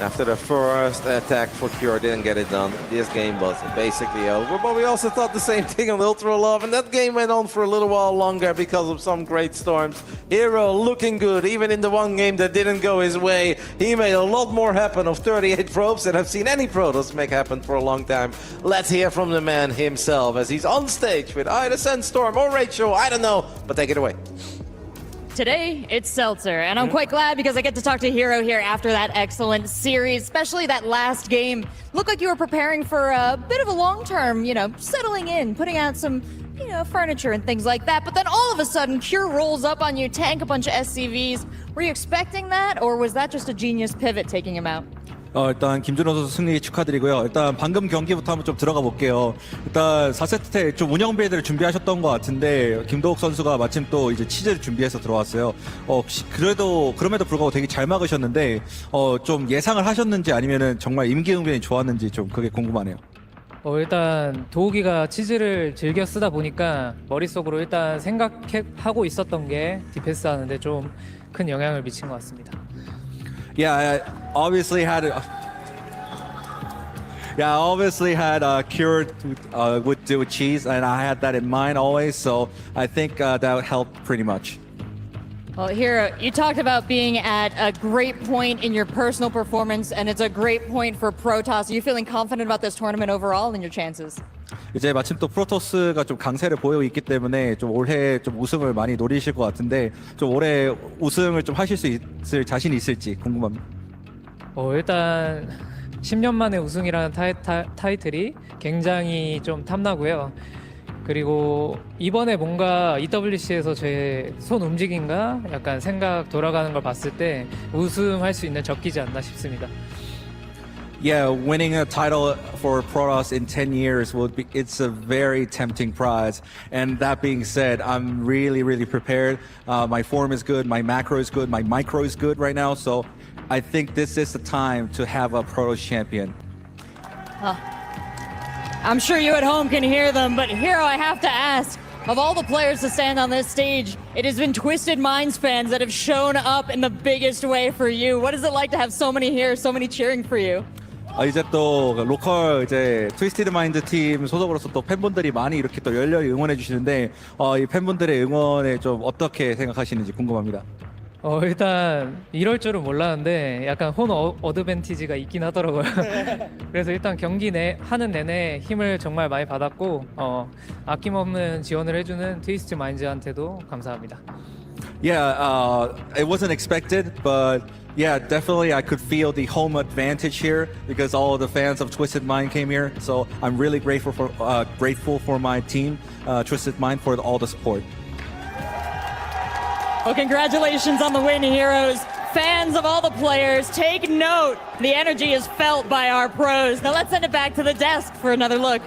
After the first attack for Cure didn't get it done, this game was basically over. But we also thought the same thing on Ultra Love, and that game went on for a little while longer because of some great storms. Hero looking good, even in the one game that didn't go his way. He made a lot more happen of 38 probes than I've seen any Protoss make happen for a long time. Let's hear from the man himself as he's on stage with either Sandstorm or Rachel, I don't know, but take it away. Today, it's Seltzer, and I'm quite glad because I get to talk to Hero here after that excellent series, especially that last game. Looked like you were preparing for a bit of a long-term, settling in, putting out some, furniture and things like that. But then all of a sudden, Cure rolls up on you, tank a bunch of SCVs. Were you expecting that, or was that just a genius pivot taking him out? 일단 김준호 선수 승리 축하드리고요. 일단 방금 경기부터 한번 좀 들어가 볼게요. 일단 4세트 때 좀 운영 빌드를 준비하셨던 것 같은데 김도욱 선수가 마침 또 이제 치즈를 준비해서 들어왔어요. 그럼에도 불구하고 되게 잘 막으셨는데 좀 예상을 하셨는지 아니면은 정말 임기응변이 좋았는지 좀 그게 궁금하네요. 일단 도우기가 치즈를 즐겨 쓰다 보니까 머릿속으로 일단 생각하고 있었던 게 디펜스 하는데 좀 큰 영향을 미친 것 같습니다. I obviously had cured would do with cheese, and I had that in mind always. So I think that helped pretty much. Well, Hero, you talked about being at a great point in your personal performance, and it's a great point for Protoss. Are you feeling confident about this tournament overall and your chances? 이제 마침 또 프로토스가 좀 강세를 보이고 있기 때문에 좀 올해 좀 우승을 많이 노리실 것 같은데 좀 올해 우승을 좀 하실 수 있을 자신이 있을지 궁금합니다. 일단 10년 만에 우승이라는 타이틀이 굉장히 좀 탐나고요. 그리고 이번에 뭔가 EWC에서 제 손 움직임과 약간 생각 돌아가는 걸 봤을 때 우승할 수 있는 적기지 않나 싶습니다. Winning a title for Protoss in 10 years it's a very tempting prize. And that being said, I'm really, really prepared. My form is good, my macro is good, my micro is good right now. So I think this is the time to have a Protoss champion. I'm sure you at home can hear them, but Hero, I have to ask, of all the players to stand on this stage, it has been Twisted Minds fans that have shown up in the biggest way for you. What is it like to have so many here, so many cheering for you? 이제 또 로컬 트위스티드 마인드 팀 소속으로서 또 팬분들이 많이 이렇게 또 열렬히 응원해 주시는데 이 팬분들의 응원에 좀 어떻게 생각하시는지 궁금합니다. 일단 이럴 줄은 몰랐는데 약간 홈 어드밴티지가 있긴 하더라고요. 그래서 일단 경기 하는 내내 힘을 정말 많이 받았고 아낌없는 지원을 해주는 트위스트 마인즈한테도 감사합니다. It wasn't expected, but definitely I could feel the home advantage here because all of the fans of Twisted Mind came here. So I'm really grateful for my team, Twisted Mind, for all the support. Well, congratulations on the win, Heroes. Fans of all the players, take note. The energy is felt by our pros. Now let's send it back to the desk for another look.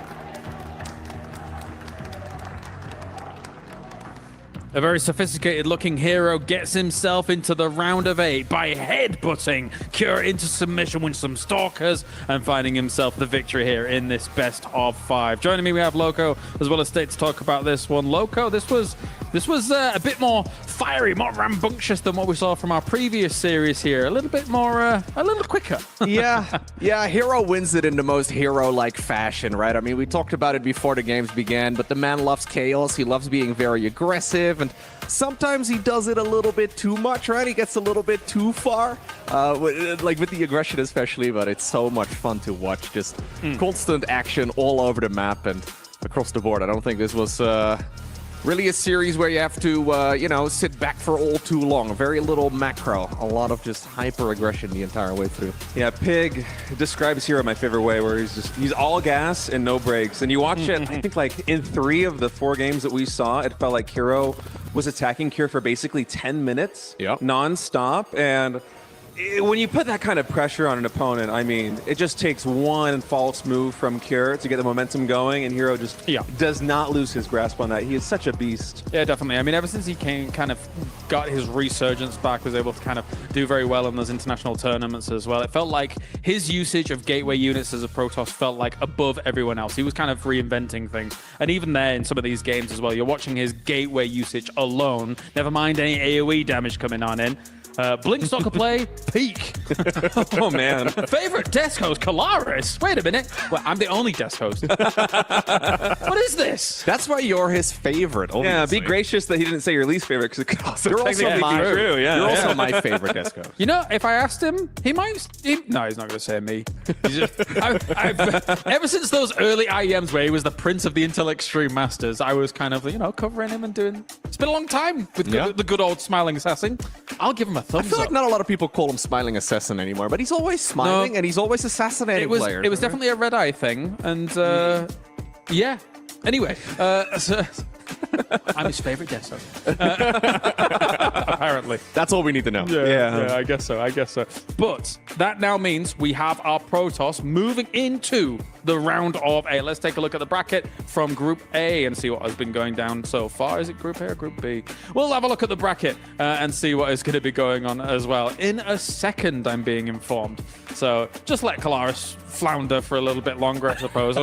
A very sophisticated-looking Hero gets himself into the round of 8 by headbutting Cure into submission with some Stalkers and finding himself the victory here in this best of 5. Joining me, we have Loco as well as State to talk about this one. Loco, this was This was a bit more fiery, more rambunctious than what we saw from our previous series here. A little bit more, a little quicker. yeah, Hero wins it in the most Hero-like fashion, right? I mean, we talked about it before the games began, but the man loves chaos. He loves being very aggressive, and sometimes he does it a little bit too much, right? He gets a little bit too far, like with the aggression especially, but it's so much fun to watch. Just constant action all over the map and across the board. I don't think this was really a series where you have to, you know, sit back for all too long. Very little macro. A lot of just hyper-aggression the entire way through. Yeah, Pig describes Hero my favorite way, where he's all gas and no brakes. And you watch it, I think like in 3 of the 4 games that we saw, it felt like Hero was attacking Cure for basically 10 minutes, non-stop. And when you put that kind of pressure on an opponent, I mean, it just takes one false move from Cure to get the momentum going, and Hero just does not lose his grasp on that. He is such a beast. Yeah, definitely. I mean, ever since he kind of got his resurgence back, was able to kind of do very well in those international tournaments as well. It felt like his usage of gateway units as a Protoss felt like above everyone else. He was kind of reinventing things. And even there in some of these games as well, you're watching his gateway usage alone, never mind any AoE damage coming on in. Blink Soccer Play, peak. Oh, man. Favorite desk host, Kalaris. Wait a minute. Well, I'm the only desk host. What is this? That's why you're his favorite. Obviously. Yeah, be gracious that he didn't say your least favorite, because it could also You're also technically my, be true. Yeah. You're also my favorite desk host. You know, if I asked him, he might... no, he's not going to say me. Ever since those early IEMs where he was the prince of the Intel Extreme Masters, I was kind of, you know, covering him and doing... It's been a long time with the good old Smiling Assassin. I'll give him a thumbs I feel like not a lot of people call him Smiling Assassin anymore, but he's always smiling and he's always assassinating players. It was definitely a red eye thing, and yeah. Anyway, I'm his favorite desk host. Apparently. That's all we need to know. Yeah, I guess so. But that now means we have our Protoss moving into the round of 8. Let's take a look at the bracket from Group A and see what has been going down so far. Is it Group A or Group B? We'll have a look at the bracket and see what is going to be going on as well. In a second, I'm being informed. So just let Kalaris flounder for a little bit longer, I suppose.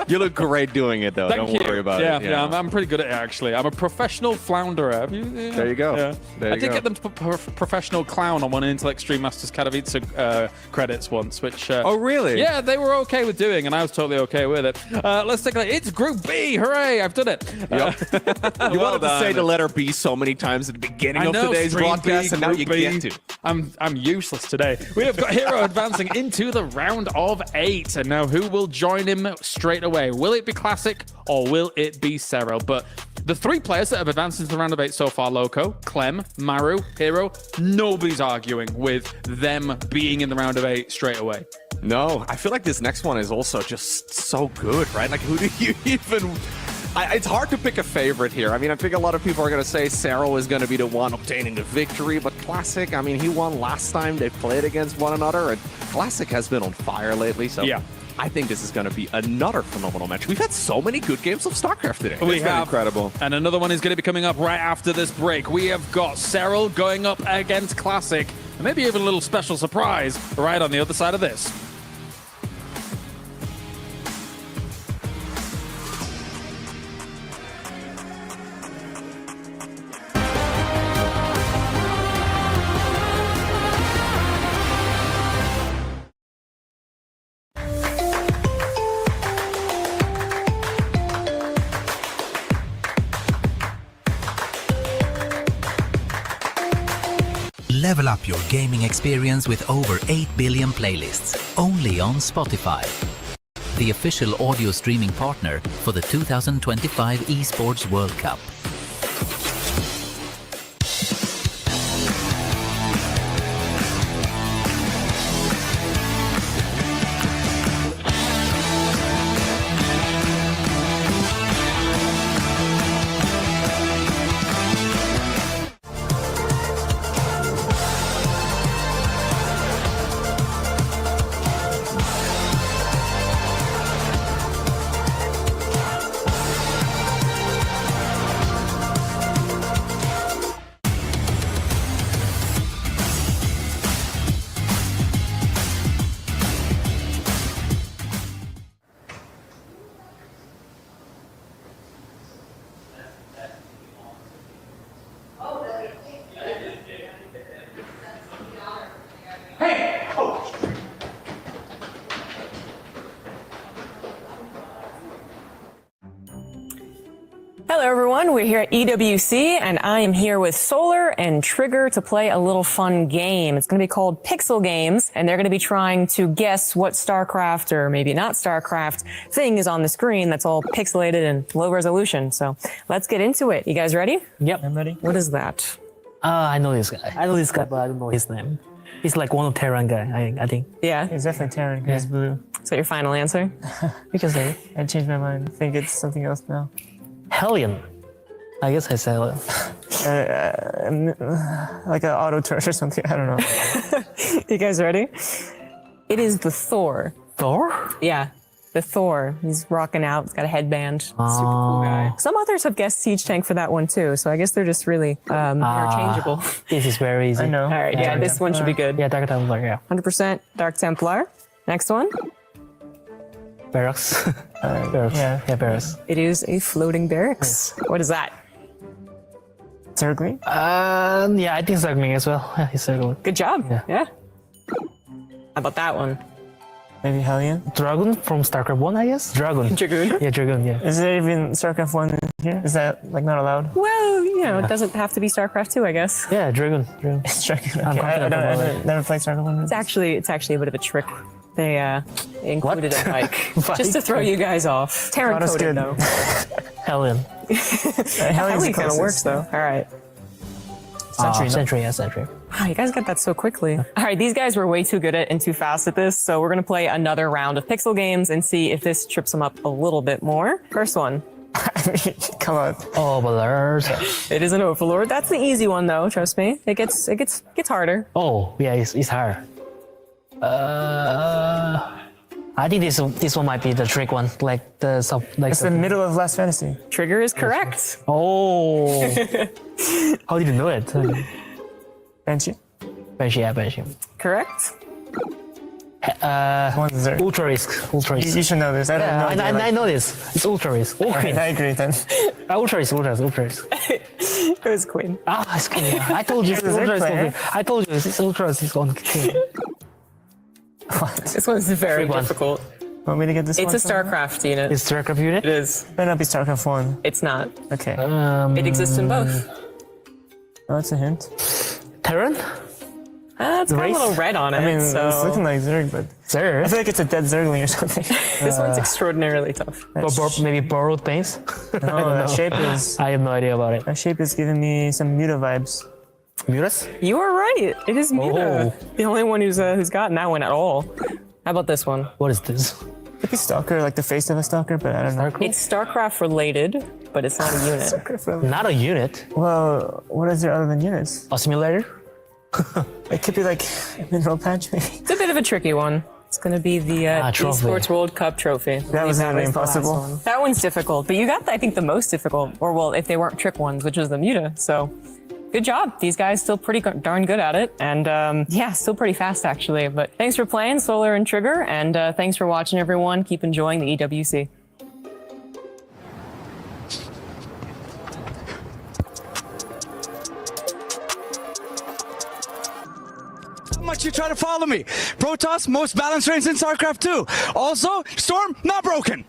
You look great doing it, though. Don't worry about it. Yeah, I'm pretty good at it, actually. I'm a professional flounderer. There you go. Yeah. There I you did go. get them to put professional clown on one of Intel Extreme Masters Katowice credits once, which... oh, really? Yeah, they were okay with doing, and I was totally okay with it. Let's take a look. It's Group B. Hooray, I've done it. You wanted to say the letter B so many times at the beginning of today's broadcast, and now you get to. I'm useless today. We have got Hero advancing into the round of 8, and now who will join him straight away? Will it be Classic or will it be Serral? But the 3 players that have advanced into the round of 8 so far, Loco, Clem, Maru, Hero, nobody's arguing with them being in the round of 8 straight away. No, I feel like this next one is also just so good, right? Like, who do you even... it's hard to pick a favorite here. I mean, I think a lot of people are going to say Serral is going to be the one obtaining the victory, but Classic, I mean, he won last time they played against one another, and Classic has been on fire lately, so yeah. I think this is going to be another phenomenal match. We've had so many good games of StarCraft today. We have incredible. And another one is going to be coming up right after this break. We have got Serral going up against Classic, and maybe even a little special surprise right on the other side of this. Level up your gaming experience with over 8 billion playlists, only on Spotify. The official audio streaming partner for the 2025 Esports World Cup. everyone. We're here at EWC, and I am here with Solar and Trigger to play a little fun game. It's going to be called Pixel Games, and they're going to be trying to guess what StarCraft, or maybe not StarCraft, thing is on the screen that's all pixelated and low resolution. So let's get into it. You guys ready? Yep, I'm ready. What is that? I know this guy. I know this guy, but I don't know his name. He's like one of Terran guy, I think. Yeah. He's definitely Terran. He's blue. Is that your final answer? You can say it. I changed my mind. I think it's something else now. Hellion. I guess I said like an auto turret or something. I don't know. You guys ready? It is the Thor. Thor? Yeah, the Thor. He's rocking out. He's got a headband. Super cool guy. Some others have guessed Siege Tank for that one too, so I guess they're just really interchangeable. This is very easy. I know. All right, yeah, this one should be good. Yeah, Dark Templar, yeah. 100% Dark Templar. Next one. Barracks. Barracks. Yeah, barracks. It is a floating barracks. What is that? Circling? Yeah, I think circling as well. Yeah, he's circling. Good job. Yeah. How about that one? Maybe Hellion? Dragon from StarCraft 1, I guess? Dragon. Dragoon? Yeah, Dragoon, yeah. Is there even StarCraft 1 here? Is that like not allowed? Well, you know, it doesn't have to be StarCraft 2, I guess. Yeah, Dragoon. It's Dragoon. Okay. I never played StarCraft 1. It's actually a bit of a trick. They included a mic just to throw you guys off. Terran coded though. Hellion. Hellion kind of works though. All right. Sentry. Wow, you guys got that so quickly. All right, these guys were way too good at and too fast at this, so we're gonna play another round of Pixel Games and see if this trips them up a little bit more. First one. Come on. Overlord. It is an Overlord. That's the easy one though. Trust me. It gets harder. Oh yeah, it's hard. I think this one might be the trick one, like the sub. Like it's the middle of Last Fantasy. Trigger is correct. Oh. How did you know it? Banshee. Correct. Ultra Risk. You should know this. I know this. It's Ultra Risk. Okay, I agree then. Ultra Risk. It was Queen. It's Queen. I told you it's Ultra Risk. I told you it's Ultra Risk on Queen. This one's very difficult. Want me to get this it's one? It's a StarCraft unit. It's StarCraft unit? It is. Better not be StarCraft 1. It's not. Okay. It exists in both. Oh, that's a hint. Terran? It's got a little red on it. I mean, so... it's looking like Zerg, but... Zerg? I feel like it's a dead Zergling or something. This one's extraordinarily tough. Maybe borrowed paints? No, that shape is... I have no idea about it. That shape is giving me some Muta vibes. Mutas? You are right. It is Muta. The only one who's gotten that one at all. How about this one? What is this? Could be Stalker, like the face of a Stalker, but I don't know. It's StarCraft related, but it's not a unit. Not a unit? Well, what is there other than units? A simulator? It could be like a mineral patch, maybe. It's a bit of a tricky one. It's going to be the Esports World Cup trophy. That was really impossible. That one's difficult, but you got, I think, the most difficult, or well, if they weren't trick ones, which was the Muta. So good job. These guys still pretty darn good at it. And yeah, still pretty fast, actually. But thanks for playing, Solar and Trigger. And thanks for watching, everyone. Keep enjoying the EWC. How much you try to follow me? Protoss, most balanced range in StarCraft 2. Also, Storm, not broken.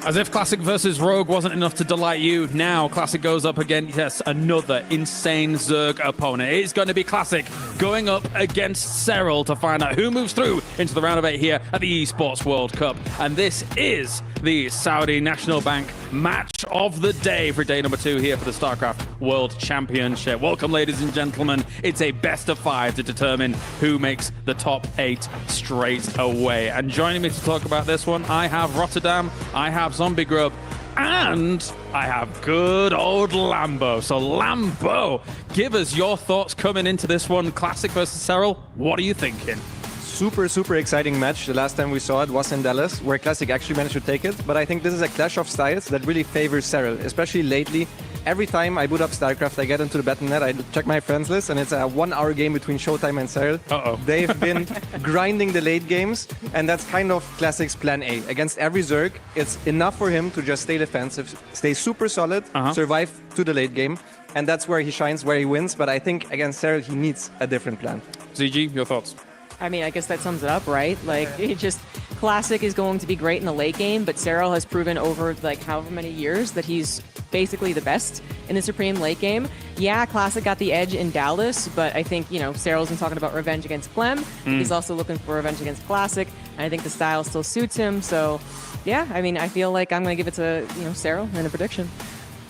As if Classic versus Rogue wasn't enough to delight you, now Classic goes up against another insane Zerg opponent. It's going to be Classic going up against Cyril to find out who moves through into the round of 8 here at the Esports World Cup. And this is the Saudi National Bank match of the day for day number 2 here for the StarCraft World Championship. Welcome, ladies and gentlemen. It's a best of 5 to determine who makes the top 8 straight away. And joining me to talk about this one, I have Rotterdam, I have Zombie Grub, and I have good old Lambo. So Lambo, give us your thoughts coming into this one. Classic versus Cyril, what are you thinking? Super exciting match. The last time we saw it was in Dallas, where Classic actually managed to take it. But I think this is a clash of styles that really favors Cyril, especially lately. Every time I boot up StarCraft, I get into the Battle.net, I check my friends list, and it's a 1-hour game between Showtime and Cyril. They've been grinding the late games, and that's kind of Classic's plan A. Against every Zerg, it's enough for him to just stay defensive, stay super solid, survive to the late game, and that's where he shines, where he wins. But I think against Cyril, he needs a different plan. ZG, your thoughts? I mean, I guess that sums it up, right? Like, it just, Classic is going to be great in the late game, but Cyril has proven over, like, however many years that he's basically the best in the Supreme late game. Yeah, Classic got the edge in Dallas, but I think, you know, Cyril's been talking about revenge against Clem. He's also looking for revenge against Classic, and I think the style still suits him. So, yeah, I mean, I feel like I'm going to give it to, you know, Cyril in a prediction.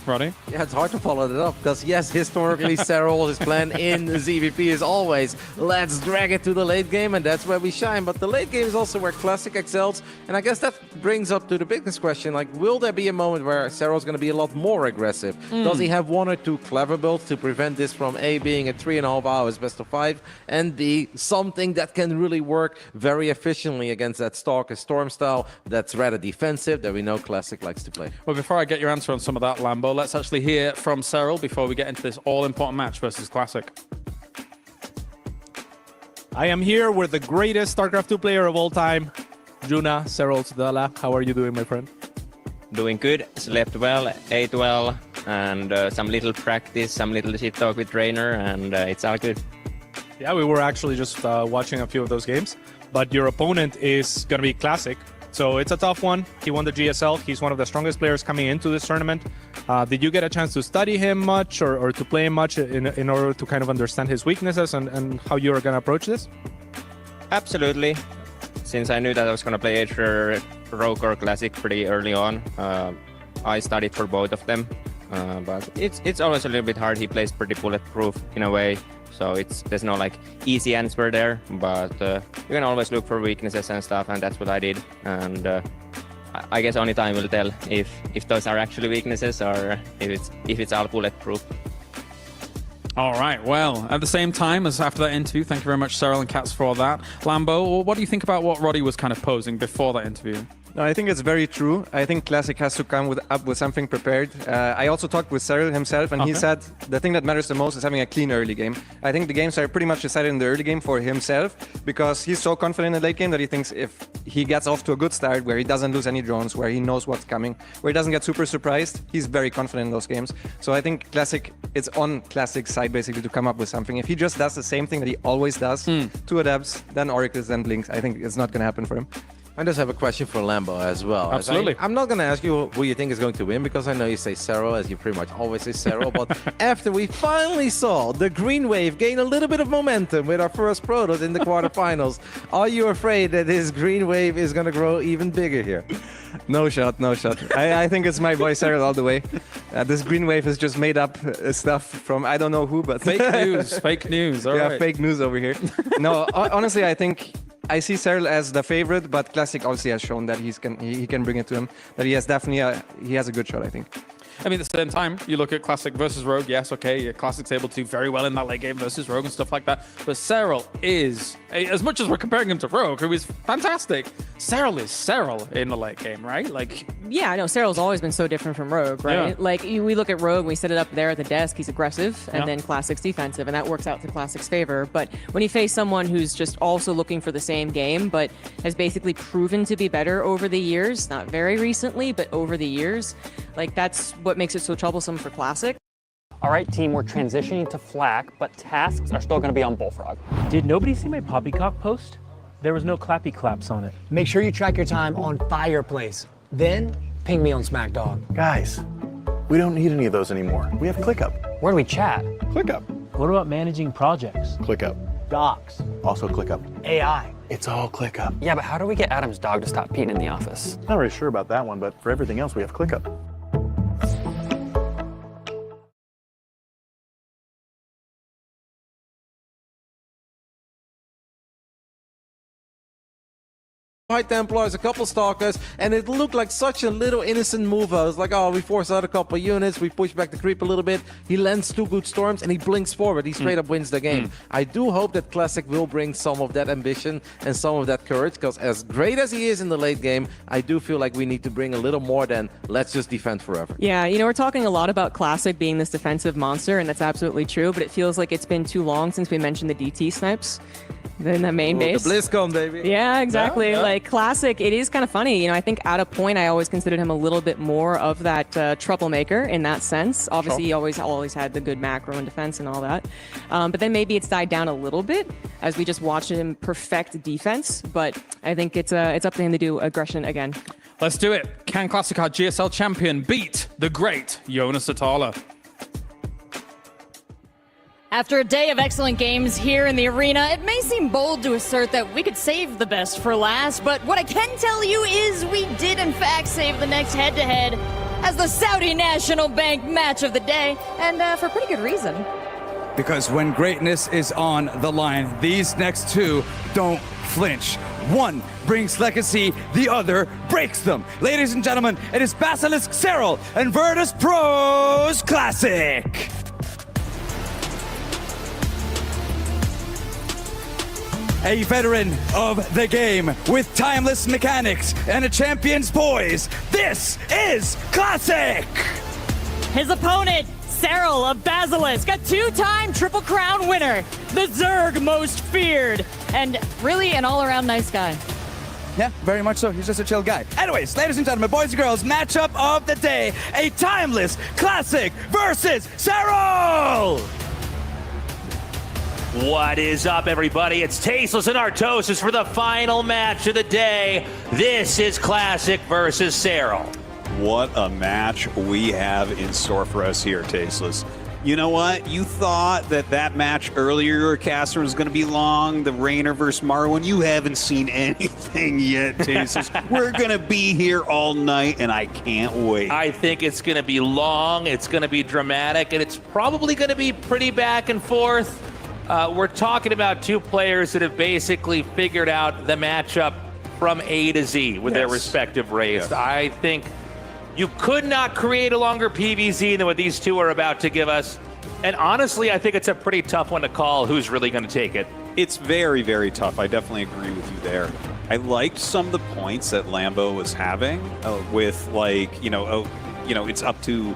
Roddy? Yeah, it's hard to follow that up because, yes, historically, Cyril, his plan in the ZVP is always let's drag it to the late game, and that's where we shine. But the late game is also where Classic excels. And I guess that brings up to the biggest question, like, will there be a moment where Cyril's going to be a lot more aggressive? Does he have 1 or 2 clever builds to prevent this from A, being a 3.5 hours best of 5, and B, something that can really work very efficiently against that Stalker Storm style that's rather defensive that we know Classic likes to play? Well, before I get your answer on some of that, Lambo, let's actually hear from Cyril before we get into this all-important match versus Classic. I am here with the greatest StarCraft 2 player of all time, Juna Cyril Sudala. How are you doing, my friend? Doing good, slept well, ate well, and some little practice, some little shit talk with trainer, and it's all good. Yeah, we were actually just watching a few of those games, but your opponent is going to be Classic. So it's a tough one. He won the GSL. He's one of the strongest players coming into this tournament. Did you get a chance to study him much or to play him much in order to kind of understand his weaknesses and how you're going to approach this? Absolutely. Since I knew that I was going to play either Rogue or Classic pretty early on, I studied for both of them. But it's always a little bit hard. He plays pretty bulletproof in a way. So there's no like easy answer there, but you can always look for weaknesses and stuff, and that's what I did. And I guess only time will tell if those are actually weaknesses or if it's all bulletproof. All right, well, at the same time as after that interview, thank you very much, Cyril and Katz, for that. Lambo, what do you think about what Roddy was kind of posing before that interview? No, I think it's very true. I think Classic has to come up with something prepared. I also talked with Cyril himself, and he said the thing that matters the most is having a clean early game. I think the games are pretty much decided in the early game for himself because he's so confident in the late game that he thinks if he gets off to a good start where he doesn't lose any drones, where he knows what's coming, where he doesn't get super surprised, he's very confident in those games. So I think Classic, it's on Classic's side basically to come up with something. If he just does the same thing that he always does, 2 adapts, then Oracles, then Blinks, I think it's not going to happen for him. I just have a question for Lambo as well. Absolutely. I'm not going to ask you who you think is going to win because I know you say Cyril, as you pretty much always say Cyril. But after we finally saw the green wave gain a little bit of momentum with our first Protoss in the quarterfinals, are you afraid that this green wave is going to grow even bigger here? No shot. I think it's my boy Cyril all the way. This green wave is just made up stuff from I don't know who, but fake news. All right. Fake news over here. No, honestly, I think I see Cyril as the favorite, but Classic also has shown that he can bring it to him. That he has definitely he has a good shot, I think. I mean, at the same time, you look at Classic versus Rogue. Yes, okay, Classic's able to do very well in that late game versus Rogue and stuff like that. But Cyril is, as much as we're comparing him to Rogue, who is fantastic, Cyril is Cyril in the late game, right? Like, yeah, I know Cyril's always been so different from Rogue, right? Yeah. Like we look at Rogue, we set it up there at the desk. He's aggressive, and then Classic's defensive, and that works out to Classic's favor. But when you face someone who's just also looking for the same game, but has basically proven to be better over the years, not very recently, but over the years, like that's what makes it so troublesome for Classic. All right, team, we're transitioning to Flak, but tasks are still going to be on Bullfrog. Did nobody see my poppycock post? There was no clappy claps on it. Make sure you track your time on Fireplace. Then Ping me on SmackDog. Guys, we don't need any of those anymore. We have ClickUp. Where do we chat? ClickUp. What about managing projects? ClickUp. Docs. Also ClickUp. AI. It's all ClickUp. Yeah, but how do we get Adam's dog to stop peeing in the office? Not really sure about that one, but for everything else, we have ClickUp. High Templars, a couple Stalkers, and it looked like such a little innocent move. I was like, oh, we force out a couple units, we push back the creep a little bit, he lands 2 good storms, and he blinks forward. He straight up wins the game. I do hope that Classic will bring some of that ambition and some of that courage, because as great as he is in the late game, I do feel like we need to bring a little more than let's just defend forever. Yeah, we're talking a lot about Classic being this defensive monster, and that's absolutely true, but it feels like it's been too long since we mentioned the DT snipes in the main base. The BlizzCon, baby. Yeah, exactly. Yeah. Like Classic, it is kind of funny. I think at a point I always considered him a little bit more of that troublemaker in that sense. Obviously, he always had the good macro and defense and all that. But then maybe it's died down a little bit as we just watched him perfect defense. But I think it's up to him to do aggression again. Let's do it. Can Classic, our GSL champion, beat the great Jonas Atala? After a day of excellent games here in the arena, it may seem bold to assert that we could save the best for last, but what I can tell you is we did in fact save the next head-to-head as the Saudi National Bank match of the day, and for pretty good reason. Because when greatness is on the line, these next two don't flinch. One brings legacy, the other breaks them. Ladies and gentlemen, it is Basilisk Cyril and Virtus Pros Classic. A veteran of the game with timeless mechanics and a champion's poise. This is Classic! His opponent, Cyril of Basilisk, a 2-time Triple Crown winner, the Zerg most feared, and really an all-around nice guy. Yeah, very much so. He's just a chill guy. Anyways, ladies and gentlemen, boys and girls, matchup of the day. A timeless Classic versus Cyril! What is up, everybody? It's Tasteless and Artosis for the final match of the day. This is Classic versus Cyril. What a match we have in store for us here, Tasteless. You know what? You thought that match earlier, Caster, was going to be long, the Rainer versus Marwin. You haven't seen anything yet, Tasteless. We're going to be here all night, and I can't wait. I think it's going to be long, it's going to be dramatic, and it's probably going to be pretty back and forth. We're talking about two players that have basically figured out the matchup from A to Z with their respective raids. Yeah. I think you could not create a longer PvZ than what these two are about to give us. And honestly, I think it's a pretty tough one to call who's really going to take it. It's very, very tough. I definitely agree with you there. I liked some of the points that Lambo was having with, like, it's up to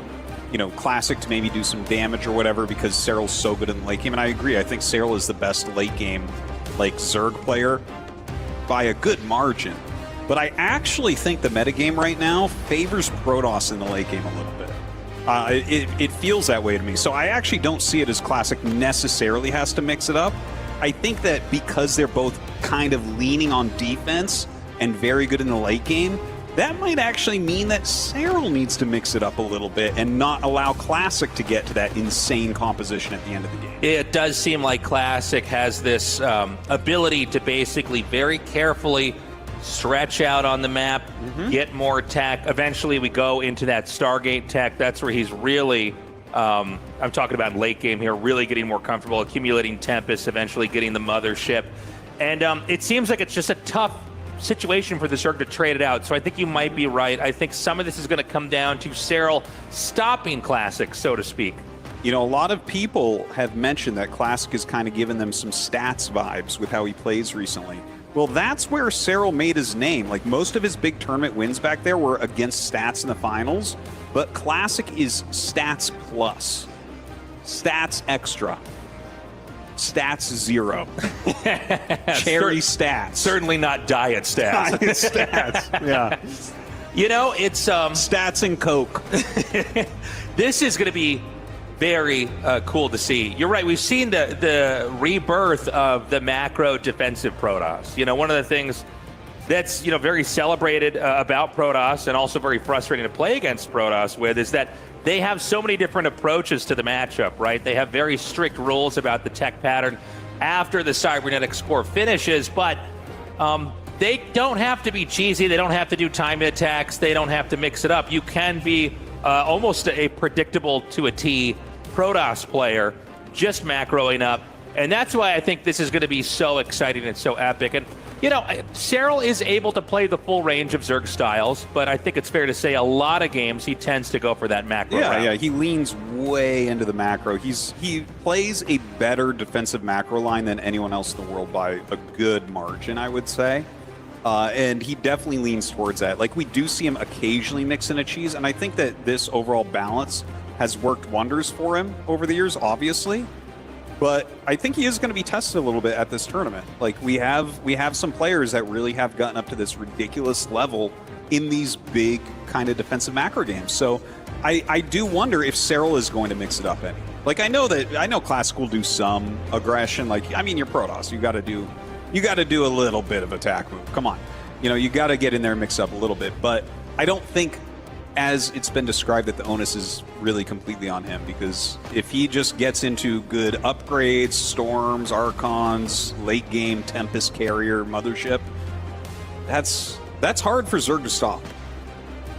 Classic to maybe do some damage or whatever because Cyril's so good in the late game. And I agree. I think Cyril is the best late game, Zerg player by a good margin. But I actually think the metagame right now favors Protoss in the late game a little bit. It feels that way to me. So I actually don't see it as Classic necessarily has to mix it up. I think that because they're both kind of leaning on defense and very good in the late game, that might actually mean that Cyril needs to mix it up a little bit and not allow Classic to get to that insane composition at the end of the game. It does seem like Classic has this ability to basically very carefully stretch out on the map, get more tech. Eventually we go into that Stargate tech. That's where he's really, I'm talking about late game here, really getting more comfortable, accumulating Tempest, eventually getting the mothership. And it seems like it's just a tough situation for the Zerg to trade it out. So I think you might be right. I think some of this is going to come down to Cyril stopping Classic, so to speak. A lot of people have mentioned that Classic has kind of given them some stats vibes with how he plays recently. Well, that's where Cyril made his name. Like, most of his big tournament wins back there were against stats in the finals, but Classic is stats plus, stats extra. Stats 0. Cherry stats. Certainly not diet stats. Diet stats, yeah. It's... stats and Coke. This is going to be very cool to see. You're right. We've seen the rebirth of the macro defensive Protoss. One of the things that's very celebrated about Protoss, and also very frustrating to play against Protoss with, is that they have so many different approaches to the matchup, right? They have very strict rules about the tech pattern after the cybernetics core finishes, but they don't have to be cheesy. They don't have to do timed attacks. They don't have to mix it up. You can be almost a predictable to a T Protoss player, just macroing up. And that's why I think this is going to be so exciting and so epic. And, Cyril is able to play the full range of Zerg styles, but I think it's fair to say a lot of games he tends to go for that macro route. Yeah, he leans way into the macro. He plays a better defensive macro line than anyone else in the world by a good margin, I would say. And he definitely leans towards that. Like, we do see him occasionally mix in a cheese, and I think that this overall balance has worked wonders for him over the years, obviously. But I think he is going to be tested a little bit at this tournament. Like, we have some players that really have gotten up to this ridiculous level in these big kind of defensive macro games. So I do wonder if Cyril is going to mix it up any. Like, I know Classic will do some aggression. Like, I mean, you're Protoss. You got to do a little bit of attack move. Come on. You got to get in there and mix up a little bit. But I don't think, as it's been described, that the onus is really completely on him, because if he just gets into good upgrades, Storms, Archons, late game Tempest Carrier, Mothership, that's hard for Zerg to stop.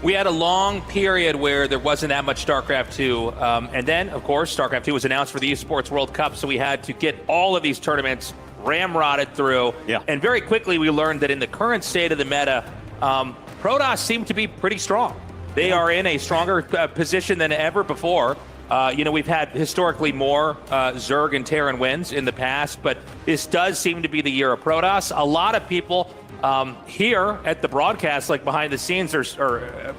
We had a long period where there wasn't that much StarCraft 2, and then, of course, StarCraft 2 was announced for the Esports World Cup, so we had to get all of these tournaments ramrodded through. Yeah. And very quickly we learned that in the current state of the meta, Protoss seem to be pretty strong. They are in a stronger position than ever before. We've had historically more Zerg and Terran wins in the past, but this does seem to be the year of Protoss. A lot of people here at the broadcast, like behind the scenes, are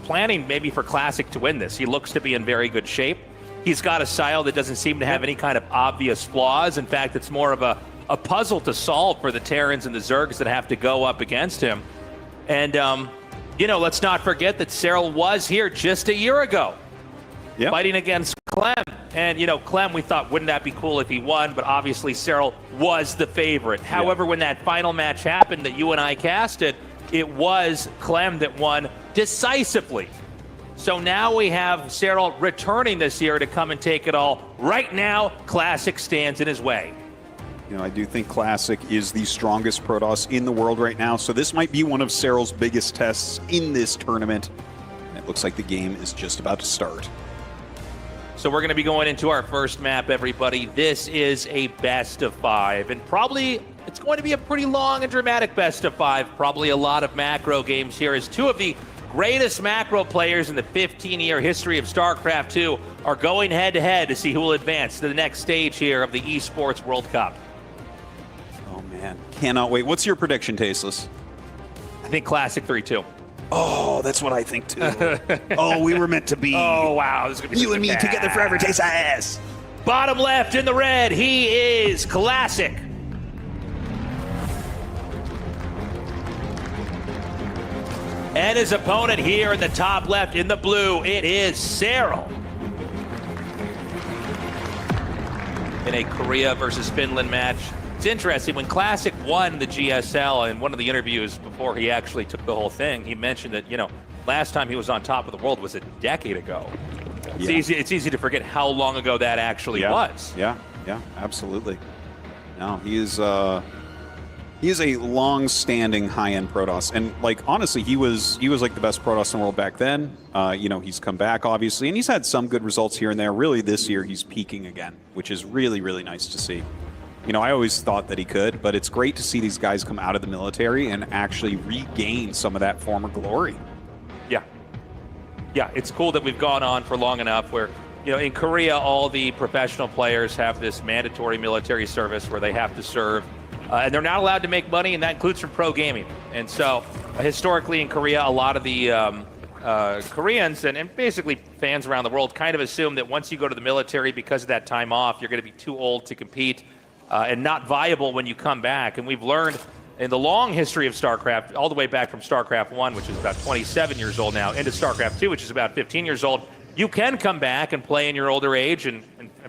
planning maybe for Classic to win this. He looks to be in very good shape. He's got a style that doesn't seem to have any kind of obvious flaws. In fact, it's more of a puzzle to solve for the Terrans and the Zergs that have to go up against him. And let's not forget that Cyril was here just a year ago, fighting against Clem. And, Clem, we thought, wouldn't that be cool if he won? But obviously, Cyril was the favorite. However, when that final match happened that you and I casted, it was Clem that won decisively. So now we have Cyril returning this year to come and take it all. Right now, Classic stands in his way. I do think Classic is the strongest Protoss in the world right now, so this might be one of Cyril's biggest tests in this tournament. And it looks like the game is just about to start. So we're going to be going into our first map, everybody. This is a best of 5, and probably it's going to be a pretty long and dramatic best of 5. Probably a lot of macro games here, as two of the greatest macro players in the 15-year history of StarCraft 2 are going head-to-head to see who will advance to the next stage here of the Esports World Cup. Oh, man. Cannot wait. What's your prediction, Tasteless? I think Classic 3-2. Oh, that's what I think, too. Oh, we were meant to be. Oh, wow. This is gonna be you and me together forever, taste ass. Bottom left in the red, he is Classic. And his opponent here in the top left in the blue, it is Cyril. In a Korea versus Finland match. It's interesting, when Classic won the GSL, in one of the interviews before he actually took the whole thing, he mentioned that, last time he was on top of the world was a decade ago. It's easy to forget how long ago that actually was. Yeah, absolutely. No, he is a long-standing high-end Protoss, and honestly, he was like the best Protoss in the world back then. He's come back obviously, and he's had some good results here and there. Really, this year he's peaking again, which is really, really nice to see. I always thought that he could, but it's great to see these guys come out of the military and actually regain some of that former glory. Yeah, it's cool that we've gone on for long enough where, in Korea, all the professional players have this mandatory military service where they have to serve. And they're not allowed to make money, and that includes from pro gaming. And so, historically in Korea, a lot of the Koreans and basically fans around the world kind of assume that once you go to the military, because of that time off, you're going to be too old to compete and not viable when you come back. And we've learned in the long history of StarCraft, all the way back from StarCraft 1, which is about 27 years old now, into StarCraft 2, which is about 15 years old, you can come back and play in your older age and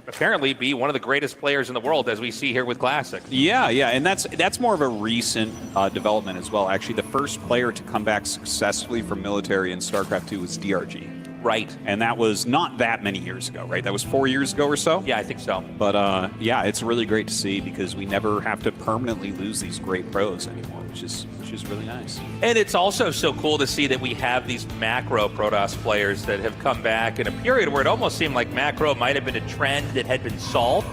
apparently be one of the greatest players in the world, as we see here with Classic. Yeah, and that's more of a recent development as well. Actually, the first player to come back successfully from military in StarCraft 2 was DRG. Right. And that was not that many years ago, right? That was 4 years ago or so? Yeah, I think so. But yeah, it's really great to see because we never have to permanently lose these great pros anymore, which is really nice. And it's also so cool to see that we have these macro Protoss players that have come back in a period where it almost seemed like macro might have been a trend that had been solved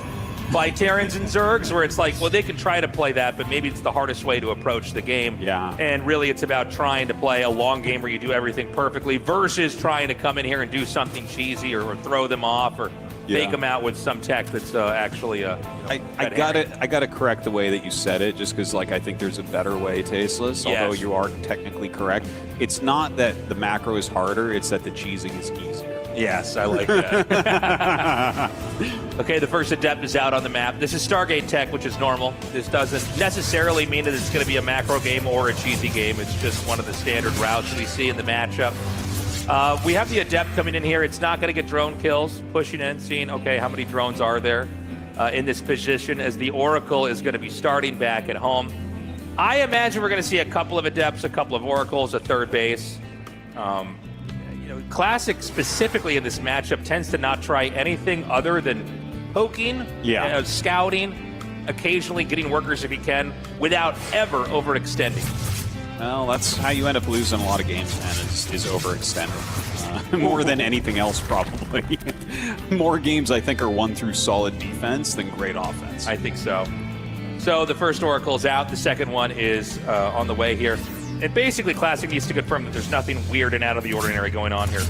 by Terrans and Zergs, where it's like, well, they can try to play that, but maybe it's the hardest way to approach the game. Yeah. And really, it's about trying to play a long game where you do everything perfectly versus trying to come in here and do something cheesy or throw them off or make them out with some tech that's actually a. I gotta correct the way that you said it, just because like I think there's a better way, Tasteless. Yes. Although you are technically correct, it's not that the macro is harder; it's that the cheesing is easier. Yes, I like that. Okay, the first Adept is out on the map. This is Stargate tech, which is normal. This doesn't necessarily mean that it's going to be a macro game or a cheesy game. It's just one of the standard routes we see in the matchup. We have the Adept coming in here. It's not going to get drone kills. Pushing in, seeing, okay, how many drones are there in this position as the Oracle is going to be starting back at home. I imagine we're going to see a couple of Adepts, a couple of Oracles, a third base. Classic specifically in this matchup tends to not try anything other than poking, scouting, occasionally getting workers if he can, without ever overextending. Well, that's how you end up losing a lot of games, man, is overextending. More than anything else, probably. More games, I think, are won through solid defense than great offense. I think so. So the first Oracle's out. The second one is on the way here. And basically, Classic needs to confirm that there's nothing weird and out of the ordinary going on here.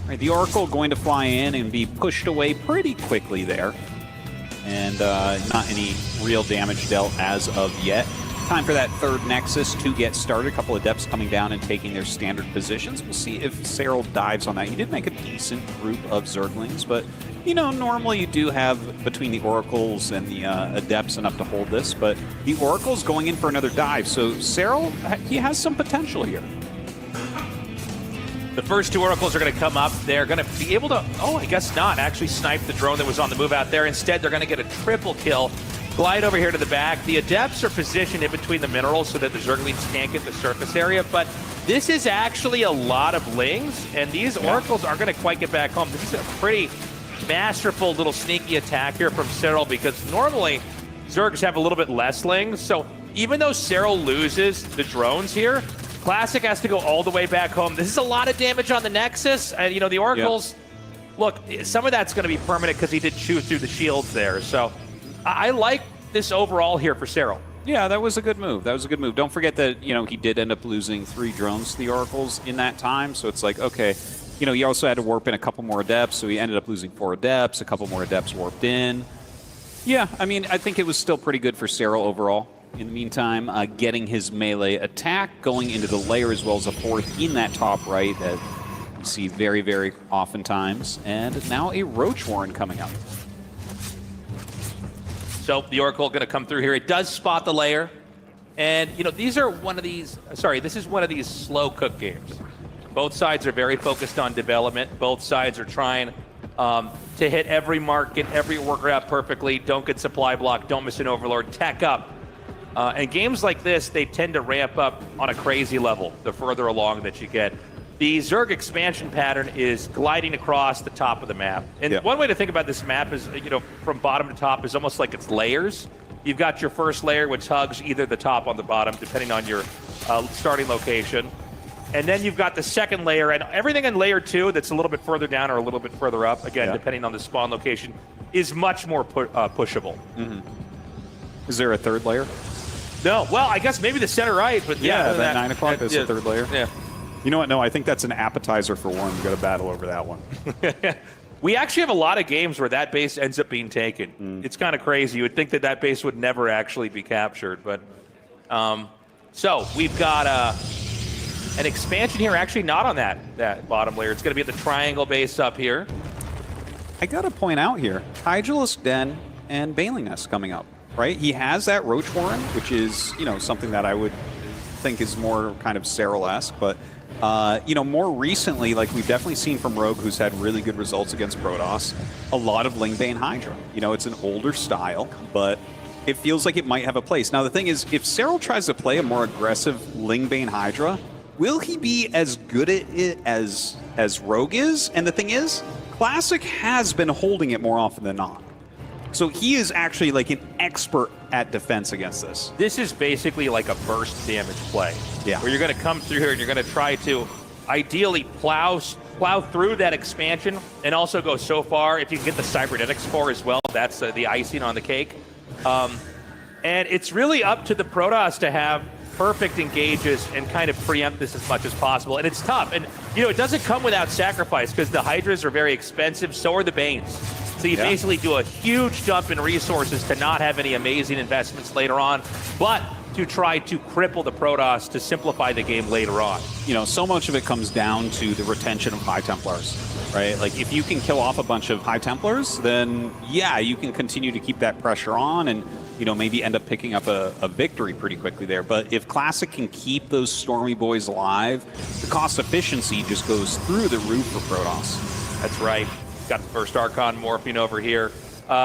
Right, the Oracle going to fly in and be pushed away pretty quickly there. And not any real damage dealt as of yet. Time for that third Nexus to get started. A couple of Adepts coming down and taking their standard positions. We'll see if Cyril dives on that. He did make a decent group of Zerglings, but, you know, normally you do have between the Oracles and the Adepts enough to hold this, but the Oracle's going in for another dive, so Cyril, he has some potential here. The first two Oracles are going to come up. They're going to be able to, I guess not, actually snipe the drone that was on the move out there. Instead, they're going to get a triple kill. Glide over here to the back. The Adepts are positioned in between the minerals so that the Zerglings can't get the surface area, but this is actually a lot of Lings, and these Oracles aren't going to quite get back home. This is a pretty masterful little sneaky attack here from Cyril, because normally Zergs have a little bit less Lings, so even though Cyril loses the drones here, Classic has to go all the way back home. This is a lot of damage on the Nexus, and you know, the Oracles, look, some of that's going to be permanent because he did chew through the shields there, so I like this overall here for Cyril. Yeah, that was a good move. That was a good move. Don't forget that, you know, he did end up losing 3 drones to the Oracles in that time. So it's like, okay, you know, he also had to warp in a couple more Adepts. So he ended up losing 4 Adepts. A couple more Adepts warped in. Yeah, I mean, I think it was still pretty good for Cyril overall. In the meantime, getting his melee attack, going into the layer as well as a 4th in that top right that you see very, very oftentimes. And now a Roach Warren coming up. So the Oracle going to come through here. It does spot the layer. And, you know, these are one of these, this is one of these slow cook games. Both sides are very focused on development. Both sides are trying to hit every mark, get every worker out perfectly, don't get supply block, don't miss an Overlord, tech up. And games like this, they tend to ramp up on a crazy level the further along that you get. The Zerg expansion pattern is gliding across the top of the map. And one way to think about this map is, you know, from bottom to top is almost like it's layers. You've got your first layer, which hugs either the top or the bottom, depending on your starting location. And then you've got the second layer, and everything in layer 2 that's a little bit further down or a little bit further up, again, depending on the spawn location, is much more pushable. Mm-hmm. Is there a third layer? No. Well, I guess maybe the center right, but that 9 o'clock is the third layer. Yeah. You know what? No, I think that's an appetizer for one. We've got to battle over that one. We actually have a lot of games where that base ends up being taken. It's kind of crazy. You would think that that base would never actually be captured. But so we've got an expansion here, actually not on that bottom layer. It's going to be at the triangle base up here. I got to point out here, Hydralisk Den and Bailing Nest coming up, right? He has that Roach Warren, which is, you know, something that I would think is more kind of Cyril-esque, but You know, more recently, like we've definitely seen from Rogue, who's had really good results against Protoss, a lot of Lingbane Hydra. You know, it's an older style, but it feels like it might have a place. Now, the thing is, if Serral tries to play a more aggressive Lingbane Hydra, will he be as good at it as Rogue is? And the thing is, Classic has been holding it more often than not. So he is actually like an expert at defense against this. This is basically like a burst damage play. Yeah. Where you're going to come through here and you're going to try to ideally plow through that expansion and also go so far. If you can get the cybernetics core as well, that's the icing on the cake. And it's really up to the Protoss to have perfect engages and kind of preempt this as much as possible. And it's tough. And, you know, it doesn't come without sacrifice because the Hydras are very expensive. So are the Banes. So you basically do a huge jump in resources to not have any amazing investments later on, but to try to cripple the Protoss to simplify the game later on. You know, so much of it comes down to the retention of High Templars, right? Like, if you can kill off a bunch of High Templars, then, yeah, you can continue to keep that pressure on and, you know, maybe end up picking up a victory pretty quickly there. But if Classic can keep those Stormy Boys alive, the cost efficiency just goes through the roof for Protoss. That's right. Got the first Archon morphing over here.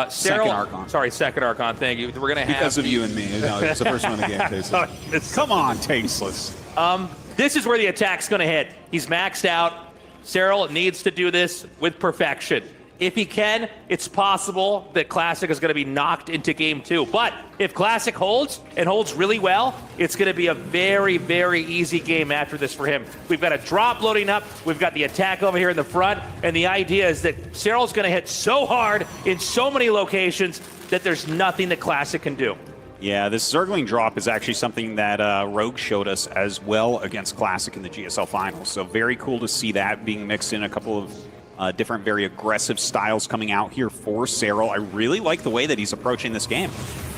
Second Archon. Sorry, second Archon. Thank you. We're gonna have because of you and me. No, it's the first one in the game, Tasteless. Come on, Tasteless. This is where the attack's gonna hit. He's maxed out. Serral needs to do this with perfection. If he can, it's possible that Classic is going to be knocked into game 2. But if Classic holds, and holds really well, it's going to be a very, very easy game after this for him. We've got a drop loading up. We've got the attack over here in the front. And the idea is that Serral's going to hit so hard in so many locations that there's nothing that Classic can do. Yeah, this Zergling drop is actually something that Rogue showed us as well against Classic in the GSL Finals. So very cool to see that being mixed in. A couple of different, very aggressive styles coming out here for Serral. I really like the way that he's approaching this game.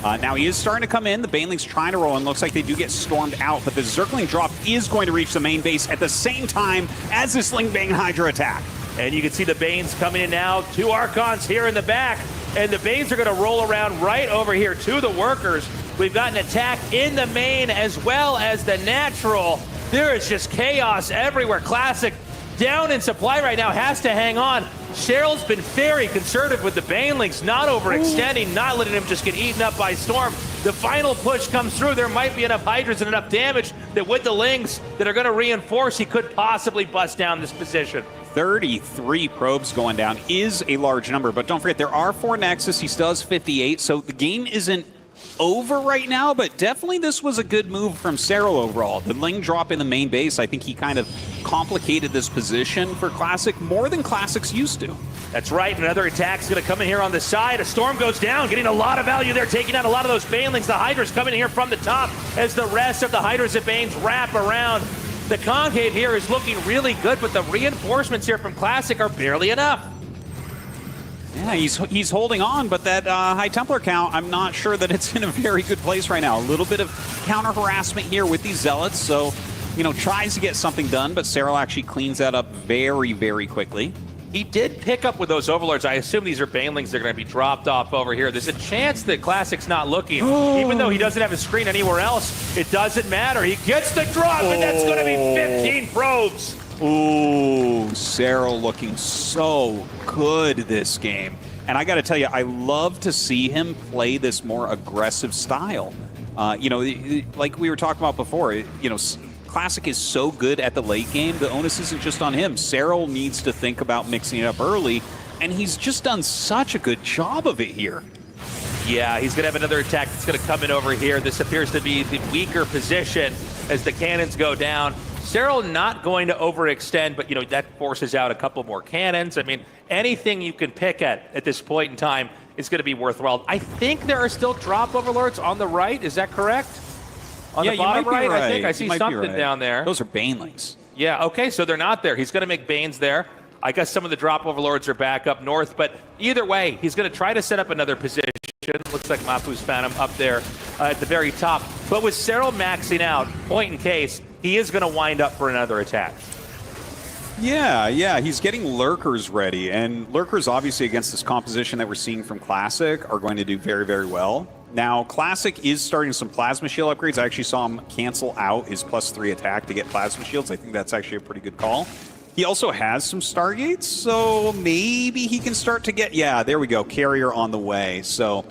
Now he is starting to come in. The Baneling's trying to roll in. Looks like they do get stormed out, but the Zergling drop is going to reach the main base at the same time as this Lingbane Hydra attack. And you can see the Banes coming in now. 2 Archons here in the back. And the Banes are going to roll around right over here to the workers. We've got an attack in the main as well as the natural. There is just chaos everywhere. Classic down in supply right now, has to hang on. Cheryl's been very conservative with the Banelings, not overextending, not letting him just get eaten up by Storm. The final push comes through. There might be enough Hydras and enough damage that with the Lings that are going to reinforce, he could possibly bust down this position. 33 probes going down is a large number, but don't forget, there are 4 Nexus. He still has 58, so the game isn't over right now, but definitely this was a good move from Serral overall. The Ling drop in the main base, I think he kind of complicated this position for Classic more than Classic's used to. That's right, another attack's going to come in here on the side. A Storm goes down, getting a lot of value there, taking out a lot of those Banelings. The Hydras coming in here from the top as the rest of the Hydras and Banes wrap around. The Concave here is looking really good, but the reinforcements here from Classic are barely enough. Yeah, he's holding on, but that High Templar count, I'm not sure that it's in a very good place right now. A little bit of counter-harassment here with these Zealots, so, you know, tries to get something done, but Serral actually cleans that up very, very quickly. He did pick up with those Overlords. I assume these are Banelings. They're going to be dropped off over here. There's a chance that Classic's not looking. Even though he doesn't have a screen anywhere else, it doesn't matter. He gets the drop, and that's going to be 15 probes. Ooh, Serral looking so good this game. And I got to tell you, I love to see him play this more aggressive style. You know, like we were talking about before, you know, Classic is so good at the late game, the onus isn't just on him. Serral needs to think about mixing it up early, and he's just done such a good job of it here. Yeah, he's going to have another attack that's going to come in over here. This appears to be the weaker position as the cannons go down. Serral not going to overextend, but, you know, that forces out a couple more cannons. I mean, anything you can pick at this point in time is going to be worthwhile. I think there are still drop Overlords on the right. Is that correct? On the bottom right, I think I see something down there. Those are Banelings. Yeah, okay, so they're not there. He's going to make Banes there. I guess some of the drop Overlords are back up north, but either way, he's going to try to set up another position. Looks like Mapu's found him up there at the very top. But with Serral maxing out, point in case, he is going to wind up for another attack. Yeah, he's getting Lurkers ready, and Lurkers obviously against this composition that we're seeing from Classic are going to do very, very well. Now, Classic is starting some Plasma Shield upgrades. I actually saw him cancel out his +3 attack to get Plasma Shields. I think that's actually a pretty good call. He also has some Stargates, so maybe he can start to get... Yeah, there we go. Carrier on the way. So,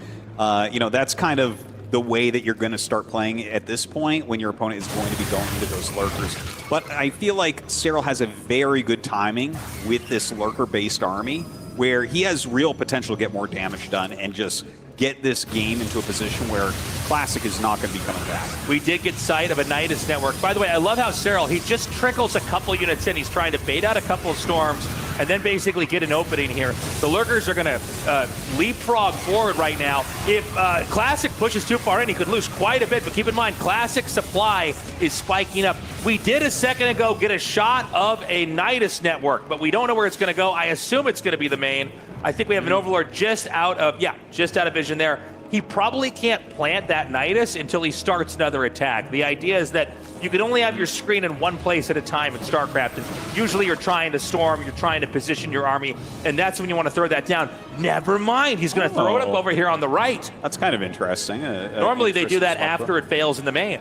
you know, that's kind of the way that you're going to start playing at this point when your opponent is going to be going into those lurkers. But I feel like Serral has a very good timing with this lurker-based army where he has real potential to get more damage done and just get this game into a position where Classic is not going to be coming back. We did get sight of a Nidus network. By the way, I love how Serral, he just trickles a couple units in. He's trying to bait out a couple of storms and then basically get an opening here. The lurkers are going to leapfrog forward right now. If Classic pushes too far in, he could lose quite a bit, but keep in mind, Classic supply is spiking up. We did a second ago get a shot of a Nidus network, but we don't know where it's going to go. I assume it's going to be the main. I think we have an Overlord just out of vision there. He probably can't plant that Nidus until he starts another attack. The idea is that you can only have your screen in one place at a time in StarCraft, and usually you're trying to storm, you're trying to position your army, and that's when you want to throw that down. Never mind, he's going to throw it up over here on the right. That's kind of interesting. Normally they do that after it fails in the main.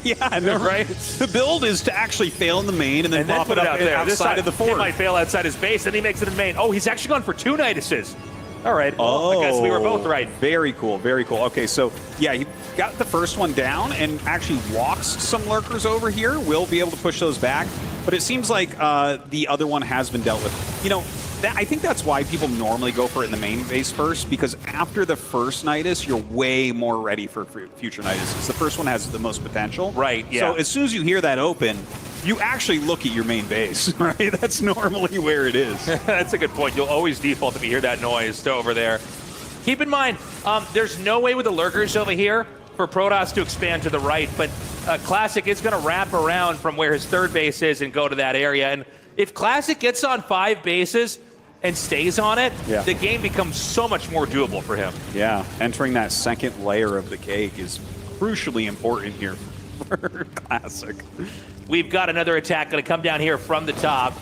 Yeah, no, right? The build is to actually fail in the main and then pop put it it up out there. outside of the fort. He might fail outside his base, then he makes it in the main. Oh, he's actually gone for 2 Niduses. All right, well, I guess we were both right. Very cool, very cool. Okay, so yeah, he got the first one down and actually walks some lurkers over here. We'll be able to push those back, but it seems like the other one has been dealt with. You know, I think that's why people normally go for it in the main base first, because after the first Nidus, you're way more ready for future Niduses. The first one has the most potential. Right, yeah. So as soon as you hear that open, you actually look at your main base, right? That's normally where it is. That's a good point. You'll always default if you hear that noise to over there. Keep in mind, there's no way with the lurkers over here for Protoss to expand to the right, but Classic is going to wrap around from where his third base is and go to that area. And if Classic gets on 5 bases and stays on it, the game becomes so much more doable for him. Yeah, entering that second layer of the cake is crucially important here for Classic. We've got another attack going to come down here from the top.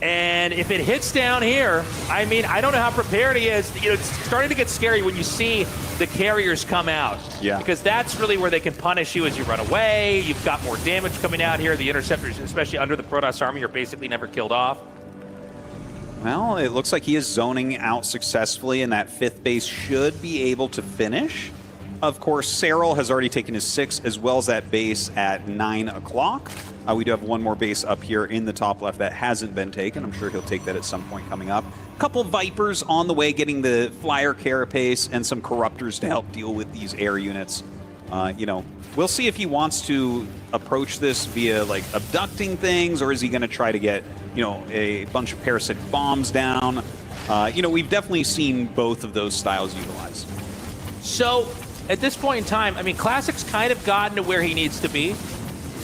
And if it hits down here, I mean, I don't know how prepared he is. You know, it's starting to get scary when you see the carriers come out. Yeah. Because that's really where they can punish you as you run away. You've got more damage coming out here. The interceptors, especially under the Protoss army, are basically never killed off. Well, it looks like he is zoning out successfully, and that 5th base should be able to finish. Of course, Serral has already taken his 6, as well as that base at 9 o'clock. We do have one more base up here in the top left that hasn't been taken. I'm sure he'll take that at some point coming up. A couple Vipers on the way, getting the Flyer Carapace and some Corruptors to help deal with these air units. You know, we'll see if he wants to approach this via, like, abducting things, or is he going to try to get, you know, a bunch of parasitic bombs down? You know, we've definitely seen both of those styles utilized. So, at this point in time, I mean, Classic's kind of gotten to where he needs to be.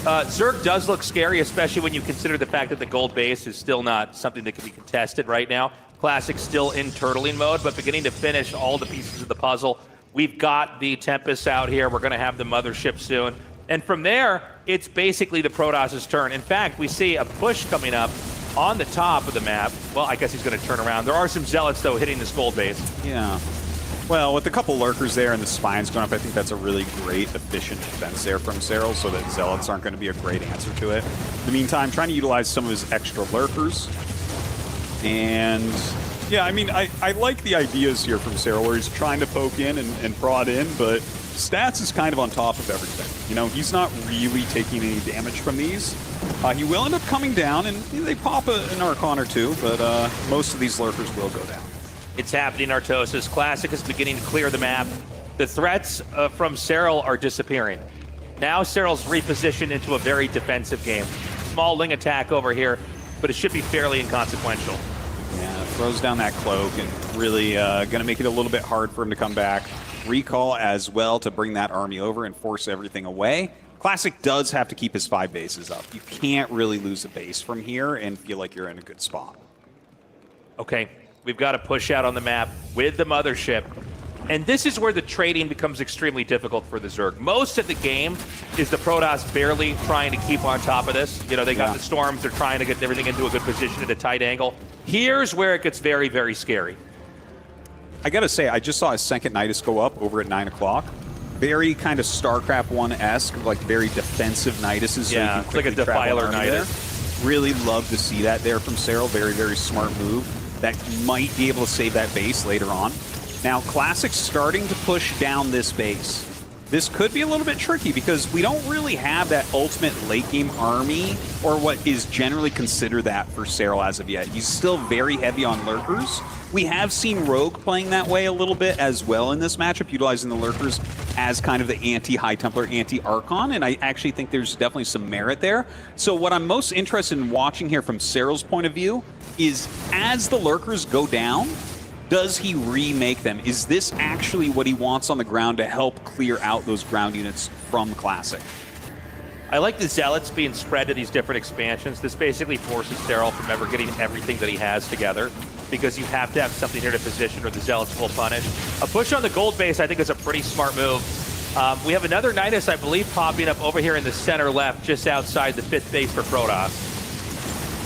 Zerg does look scary, especially when you consider the fact that the gold base is still not something that can be contested right now. Classic's still in turtling mode, but beginning to finish all the pieces of the puzzle. We've got the Tempest out here. We're going to have the Mothership soon. And from there, it's basically the Protoss' turn. In fact, we see a push coming up on the top of the map. Well, I guess he's going to turn around. There are some Zealots, though, hitting this gold base. Yeah. Well, with a couple lurkers there and the spines going up, I think that's a really great, efficient defense there from Serral, so that Zealots aren't going to be a great answer to it. In the meantime, trying to utilize some of his extra lurkers. And, yeah, I mean, I like the ideas here from Serral, where he's trying to poke in and prod in, but Stats is kind of on top of everything. You know, he's not really taking any damage from these. He will end up coming down, and they pop an Archon or two, but most of these lurkers will go down. It's happening, Artosis. Classic is beginning to clear the map. The threats from Serral are disappearing. Now Serral's repositioned into a very defensive game. Small Ling attack over here, but it should be fairly inconsequential. Yeah, throws down that cloak and really going to make it a little bit hard for him to come back. Recall as well to bring that army over and force everything away. Classic does have to keep his 5 bases up. You can't really lose a base from here and feel like you're in a good spot. Okay, we've got to push out on the map with the Mothership. And this is where the trading becomes extremely difficult for the Zerg. Most of the game is the Protoss barely trying to keep on top of this. You know, they got the Storms, they're trying to get everything into a good position at a tight angle. Here's where it gets very, very scary. I gotta say, I just saw a second Nidus go up over at 9 o'clock. Very kind of StarCraft 1-esque, like very defensive Niduses. So Yeah, you can it's like a quickly travel Defiler army Nidus. there. Really love to see that there from Serral. Very, very smart move. That might be able to save that base later on. Now, Classic's starting to push down this base. This could be a little bit tricky because we don't really have that ultimate late game army or what is generally considered that for Serral as of yet. He's still very heavy on lurkers. We have seen Rogue playing that way a little bit as well in this matchup, utilizing the lurkers as kind of the anti-High Templar, anti-Archon, and I actually think there's definitely some merit there. So what I'm most interested in watching here from Serral's point of view is as the lurkers go down, does he remake them? Is this actually what he wants on the ground to help clear out those ground units from Classic? I like the Zealots being spread to these different expansions. This basically forces Serral from ever getting everything that he has together, because you have to have something here to position or the Zealots will punish. A push on the gold base, I think, is a pretty smart move. We have another Nidus, I believe, popping up over here in the center left, just outside the 5th base for Protoss.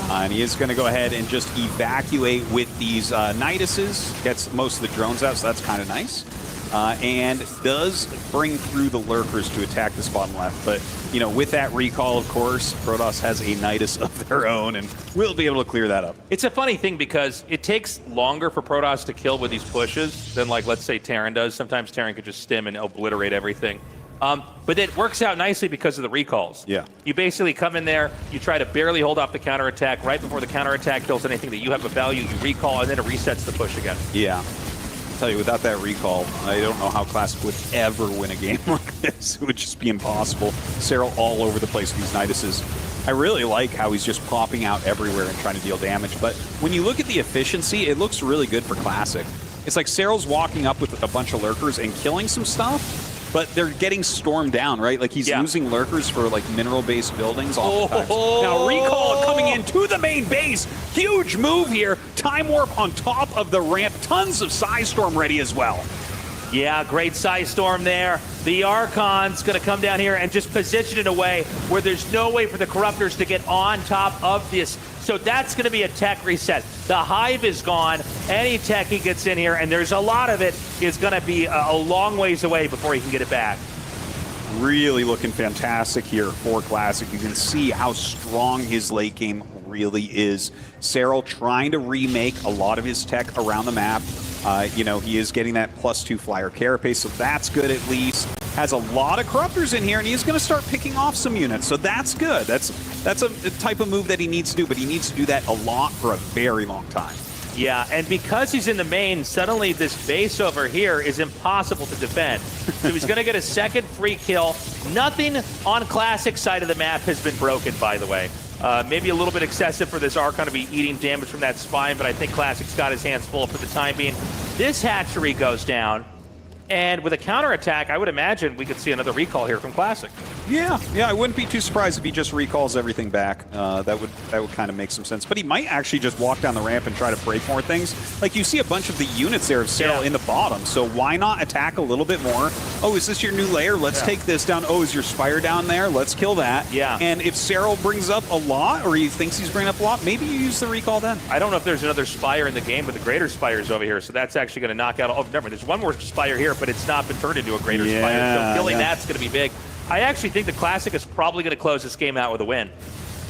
And he is going to go ahead and just evacuate with these Niduses. Gets most of the drones out, so that's kind of nice. And does bring through the lurkers to attack this bottom left. But, you know, with that recall, of course, Protoss has a Nidus of their own and will be able to clear that up. It's a funny thing because it takes longer for Protoss to kill with these pushes than, like, let's say Terran does. Sometimes Terran could just stim and obliterate everything. But it works out nicely because of the recalls. Yeah. You basically come in there, you try to barely hold off the counterattack. Right before the counterattack kills anything that you have a value, you recall, and then it resets the push again. Yeah. I'll tell you, without that recall, I don't know how Classic would ever win a game like this. It would just be impossible. Serral all over the place with these Niduses. I really like how he's just popping out everywhere and trying to deal damage. But when you look at the efficiency, it looks really good for Classic. It's like Serral's walking up with a bunch of lurkers and killing some stuff, but they're getting stormed down, right? Like he's using lurkers for like mineral-based buildings oftentimes. Now recall coming into the main base. Huge move here. Time Warp on top of the ramp. Tons of Psystorm ready as well. Yeah, great Psystorm there. The Archon's going to come down here and just position it away where there's no way for the Corruptors to get on top of this. So that's going to be a tech reset. The Hive is gone. Any tech he gets in here, and there's a lot of it, is going to be a long ways away before he can get it back. Really looking fantastic here for Classic. You can see how strong his late game really is. Serral trying to remake a lot of his tech around the map. You know, he is getting that +2 flyer carapace, so that's good at least. Has a lot of Corruptors in here, and he's going to start picking off some units, so that's good. That's a type of move that he needs to do, but he needs to do that a lot for a very long time. Yeah, and because he's in the main, suddenly this base over here is impossible to defend. So he's going to get a second free kill. Nothing on Classic side of the map has been broken, by the way. Maybe a little bit excessive for this Archon to be eating damage from that spine, but I think Classic's got his hands full for the time being. This hatchery goes down, and with a counterattack, I would imagine we could see another recall here from Classic. Yeah, I wouldn't be too surprised if he just recalls everything back. That would kind of make some sense. But he might actually just walk down the ramp and try to break more things. Like, you see a bunch of the units there of Serral in the bottom, so why not attack a little bit more? Oh, is this your new layer? Let's take this down. Oh, is your Spire down there? Let's kill that. Yeah. And if Serral brings up a lot, or he thinks he's bringing up a lot, maybe you use the recall then. I don't know if there's another Spire in the game, but the Greater Spire's over here, so that's actually going to knock out... Oh, never mind. There's one more Spire here, but it's not been turned into a Greater Spire, so killing that's going to be big. I actually think the Classic is probably going to close this game out with a win.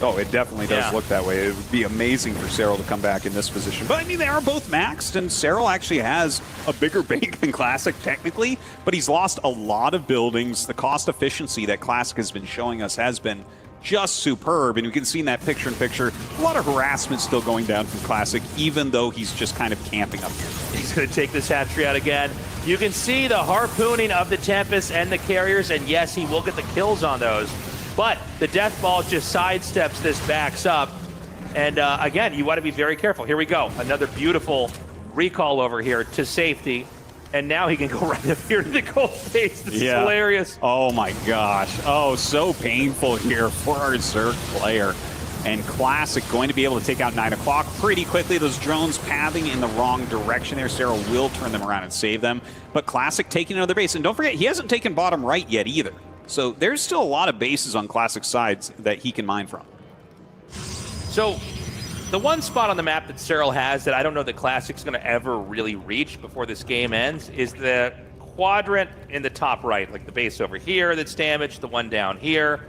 Oh, it definitely does look that way. It would be amazing for Serral to come back in this position. But, I mean, they are both maxed, and Serral actually has a bigger bank than Classic, technically, but he's lost a lot of buildings. The cost efficiency that Classic has been showing us has been just superb, and you can see in that picture-in-picture, a lot of harassment still going down from Classic, even though he's just kind of camping up here. He's going to take this hatchery out again. You can see the harpooning of the Tempest and the carriers, and yes, he will get the kills on those. But the Death Ball just sidesteps this, backs up. And again, you want to be very careful. Here we go. Another beautiful recall over here to safety. And now he can go right up here to the gold face. This is hilarious. Oh my gosh. Oh, so painful here for our Zerg player. And Classic going to be able to take out 9 o'clock pretty quickly. Those drones pathing in the wrong direction there. Serral will turn them around and save them. But Classic taking another base. And don't forget, he hasn't taken bottom right yet either. So there's still a lot of bases on Classic sides that he can mine from. So The one spot on the map that Cyril has that I don't know that Classic's going to ever really reach before this game ends is the quadrant in the top right, like the base over here that's damaged, the one down here.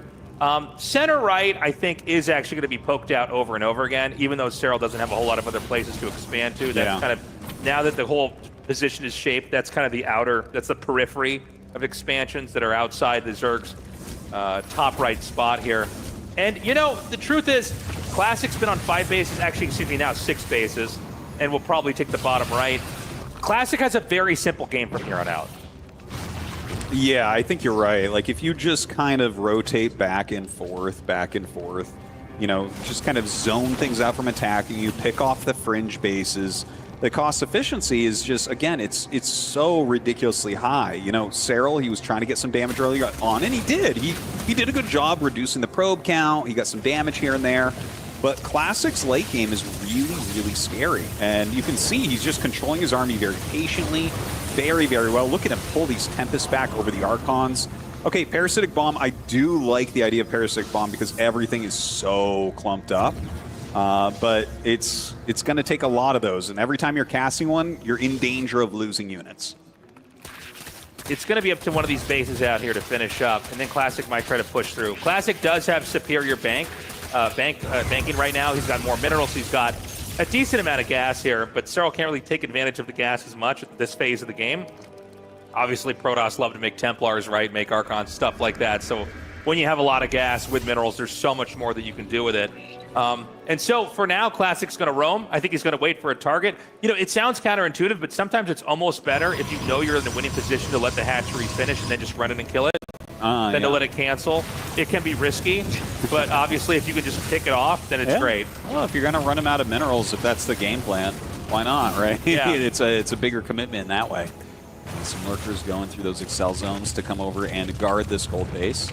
Center right, I think, is actually going to be poked out over and over again, even though Cyril doesn't have a whole lot of other places to expand to. That's kind of, now that the whole position is shaped, that's kind of the outer, that's the periphery of expansions that are outside the Zerg's top right spot here. And, you know, the truth is, Classic's been on 5 bases, actually, excuse me, now 6 bases, and will probably take the bottom right. Classic has a very simple game from here on out. Yeah, I think you're right. Like, if you just kind of rotate back and forth, you know, just kind of zone things out from attacking, you pick off the fringe bases, the cost efficiency is just, again, it's so ridiculously high. You know, Cyril, he was trying to get some damage earlier on, and he did. He did a good job reducing the probe count. He got some damage here and there. But Classic's late game is really, really scary. And you can see he's just controlling his army very patiently, very, very well. Look at him pull these Tempests back over the Archons. Okay, Parasitic Bomb, I do like the idea of Parasitic Bomb because everything is so clumped up. But it's going to take a lot of those. And every time you're casting one, you're in danger of losing units. It's going to be up to one of these bases out here to finish up, and then Classic might try to push through. Classic does have superior banking right now. He's got more minerals. He's got a decent amount of gas here, but Cyril can't really take advantage of the gas as much at this phase of the game. Obviously, Protoss love to make Templars, right? Make Archons, stuff like that. So when you have a lot of gas with minerals, there's so much more that you can do with it. And so for now, Classic's going to roam. I think he's going to wait for a target. You know, it sounds counterintuitive, but sometimes it's almost better if you know you're in the winning position to let the hatchery finish and then just run in and kill it. Then to let it cancel. It can be risky, but obviously if you can just pick it off, then it's great. Well, if you're going to run him out of minerals, if that's the game plan, why not, right? Yeah. it's a bigger commitment in that way. Some lurkers going through those Excel zones to come over and guard this gold base.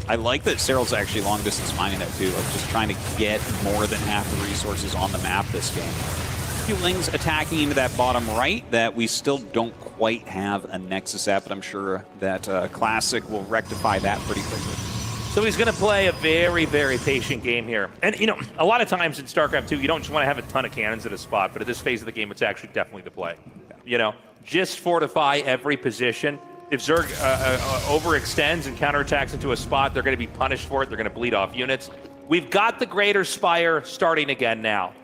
I like that Cyril's actually long distance mining that too, like just trying to get more than half the resources on the map this game. Fuelings attacking into that bottom right that we still don't quite have a Nexus at, but I'm sure that Classic will rectify that pretty quickly. So he's going to play a very, very patient game here. And, you know, a lot of times in StarCraft 2, you don't just want to have a ton of cannons at a spot, but at this phase of the game, it's actually definitely the play. You know, just fortify every position. If Zerg overextends and counterattacks into a spot, they're going to be punished for it. They're going to bleed off units. We've got the Greater Spire starting again now.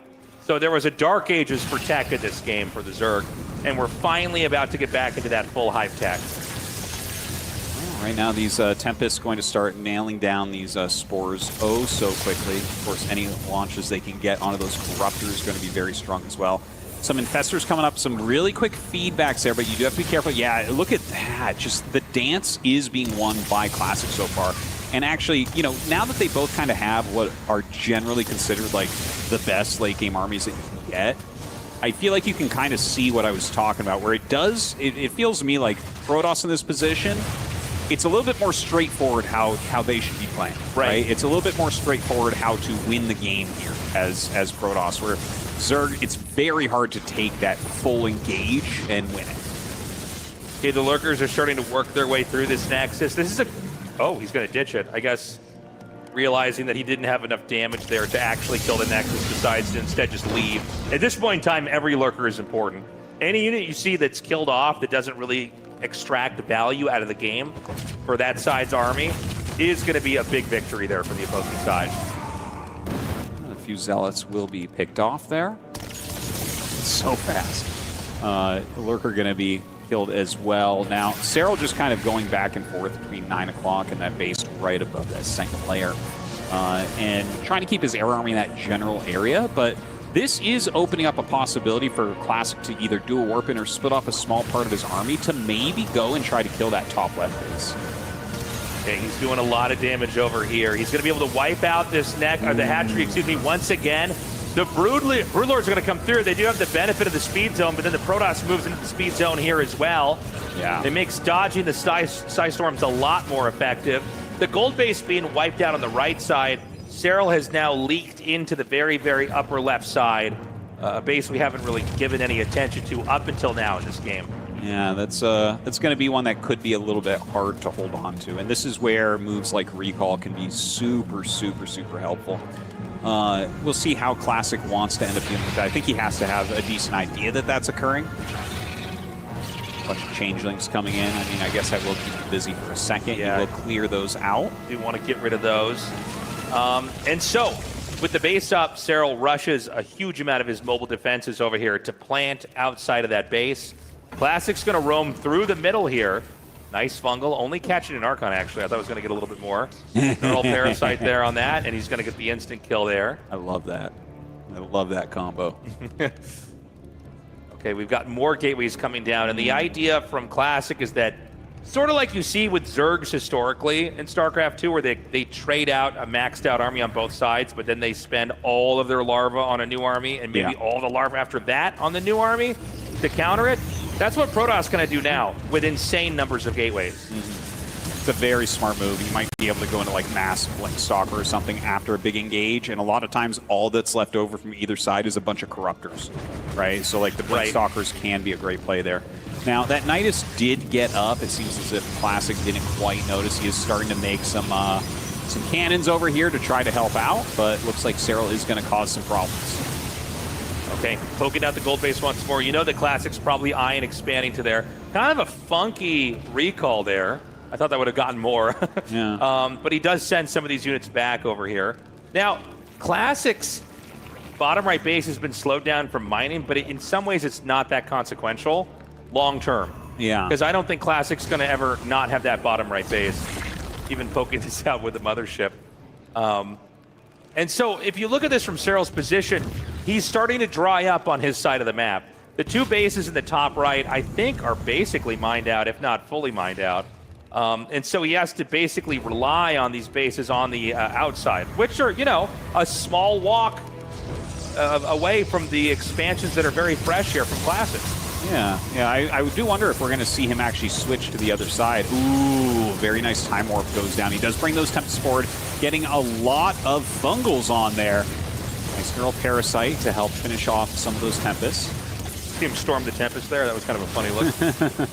So there was a dark ages for tech in this game for the Zerg, and we're finally about to get back into that full hype tech. Right now, these Tempests going to start nailing down these spores oh so quickly. Of course, any launches they can get onto those Corruptors is going to be very strong as well. Some Infestors coming up, some really quick feedbacks there, but you do have to be careful. Yeah, look at that. Just the dance is being won by Classic so far. And actually, you know, now that they both kind of have what are generally considered like the best late game armies that you can get, I feel like you can kind of see what I was talking about, where it feels to me like Protoss in this position, it's a little bit more straightforward how they should be playing, right? It's a little bit more straightforward how to win the game here as Protoss, where Zerg, it's very hard to take that full engage and win it. Okay, the Lurkers are starting to work their way through this Nexus. This is a... Oh, he's going to ditch it. I guess realizing that he didn't have enough damage there to actually kill the Nexus, decides to instead just leave. At this point in time, every Lurker is important. Any unit you see that's killed off that doesn't really extract value out of the game for that side's army is going to be a big victory there for the opposing side. A few Zealots will be picked off there. It's so fast. The Lurker going to be killed as well. Now, Cyril just kind of going back and forth between 9 o'clock and that base right above that second layer. And trying to keep his air army in that general area, but this is opening up a possibility for Classic to either do a warp in or split off a small part of his army to maybe go and try to kill that top left base. Okay, he's doing a lot of damage over here. He's going to be able to wipe out this the hatchery, excuse me, once again. The Broodlords are going to come through. They do have the benefit of the speed zone, but then the Protoss moves into the speed zone here as well. Yeah. It makes dodging the Psystorms a lot more effective. The gold base being wiped out on the right side. Cyril has now leaked into the very, very upper left side, a base we haven't really given any attention to up until now in this game. Yeah, that's going to be one that could be a little bit hard to hold on to. And this is where moves like Recall can be super, super, super helpful. We'll see how Classic wants to end up dealing with that. I think he has to have a decent idea that that's occurring. A bunch of changelings coming in. I mean, I guess I will keep him busy for a second. Yeah. He will clear those out. Do want to get rid of those. And so, with the base up, Serral rushes a huge amount of his mobile defenses over here to plant outside of that base. Classic's going to roam through the middle here. Nice fungal, only catching an Archon actually. I thought I was going to get a little bit more. Neural Parasite there on that, and he's going to get the instant kill there. I love that. I love that combo. Okay, we've got more gateways coming down, and the idea from Classic is that sort of like you see with Zergs historically in StarCraft 2, where they trade out a maxed out army on both sides, but then they spend all of their larvae on a new army, and maybe all the larvae after that on the new army to counter it. That's what Protoss going to do now with insane numbers of gateways. It's a very smart move. You might be able to go into like mass Blink Stalker or something after a big engage, and a lot of times all that's left over from either side is a bunch of Corruptors, right? So like the Blink Stalkers can be a great play there. Now that Nidus did get up. It seems as if Classic didn't quite notice. He is starting to make some cannons over here to try to help out, but looks like Serral is going to cause some problems. Okay, poking out the gold base once more. You know the Classic's probably eyeing expanding to there. Kind of a funky recall there. I thought that would have gotten more. Yeah. But he does send some of these units back over here. Now, Classic's bottom right base has been slowed down from mining, but in some ways it's not that consequential long term. Yeah. Because I don't think Classic's going to ever not have that bottom right base, even poking this out with the mothership. And so if you look at this from Serral's position, he's starting to dry up on his side of the map. The two bases in the top right, I think, are basically mined out, if not fully mined out. And so he has to basically rely on these bases on the outside, which are, you know, a small walk away from the expansions that are very fresh here from Classic. Yeah, I do wonder if we're going to see him actually switch to the other side. Ooh, very nice Time Warp goes down. He does bring those Tempests forward, getting a lot of Fungals on there. Nice Neural Parasite to help finish off some of those Tempests. See him storm the Tempest there? That was kind of a funny look.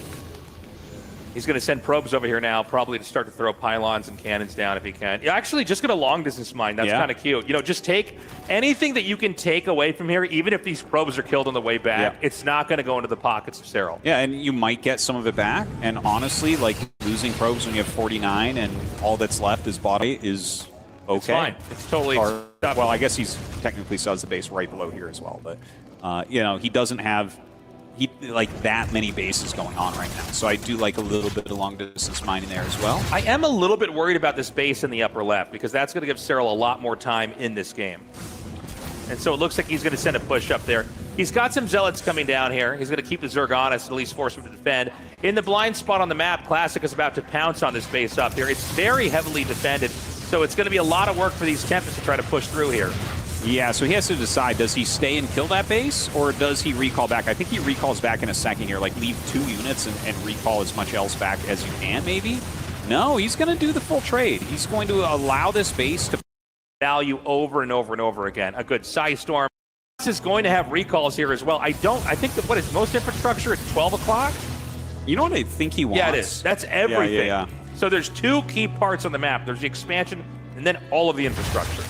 He's going to send probes over here now, probably to start to throw pylons and cannons down if he can. Yeah, actually, just going to long distance mine. That's kind of cute. You know, just take anything that you can take away from here, even if these probes are killed on the way back. It's not going to go into the pockets of Serral. Yeah, and you might get some of it back. And honestly, like losing probes when you have 49 and all that's left is body is okay. It's fine. It's totally well, I guess he's technically still has the base right below here as well. But, you know, he doesn't have like that many bases going on right now. So I do like a little bit of long distance mining there as well. I am a little bit worried about this base in the upper left because that's going to give Serral a lot more time in this game. And so it looks like he's going to send a push up there. He's got some Zealots coming down here. He's going to keep the Zerg honest and at least force him to defend. In the blind spot on the map, Classic is about to pounce on this base up here. It's very heavily defended, so it's going to be a lot of work for these Tempests to try to push through here. Yeah, so he has to decide, does he stay and kill that base, or does he recall back? I think he recalls back in a second here, like leave 2 units and recall as much else back as you can, maybe? No, he's going to do the full trade. He's going to allow this base to value over and over and over again. A good Psystorm. This is going to have recalls here as well. I think that, what is most infrastructure at 12 o'clock? You know what I think he wants? Yeah, it is. That's everything. Yeah. So there's 2 key parts on the map. There's the expansion and then all of the infrastructure.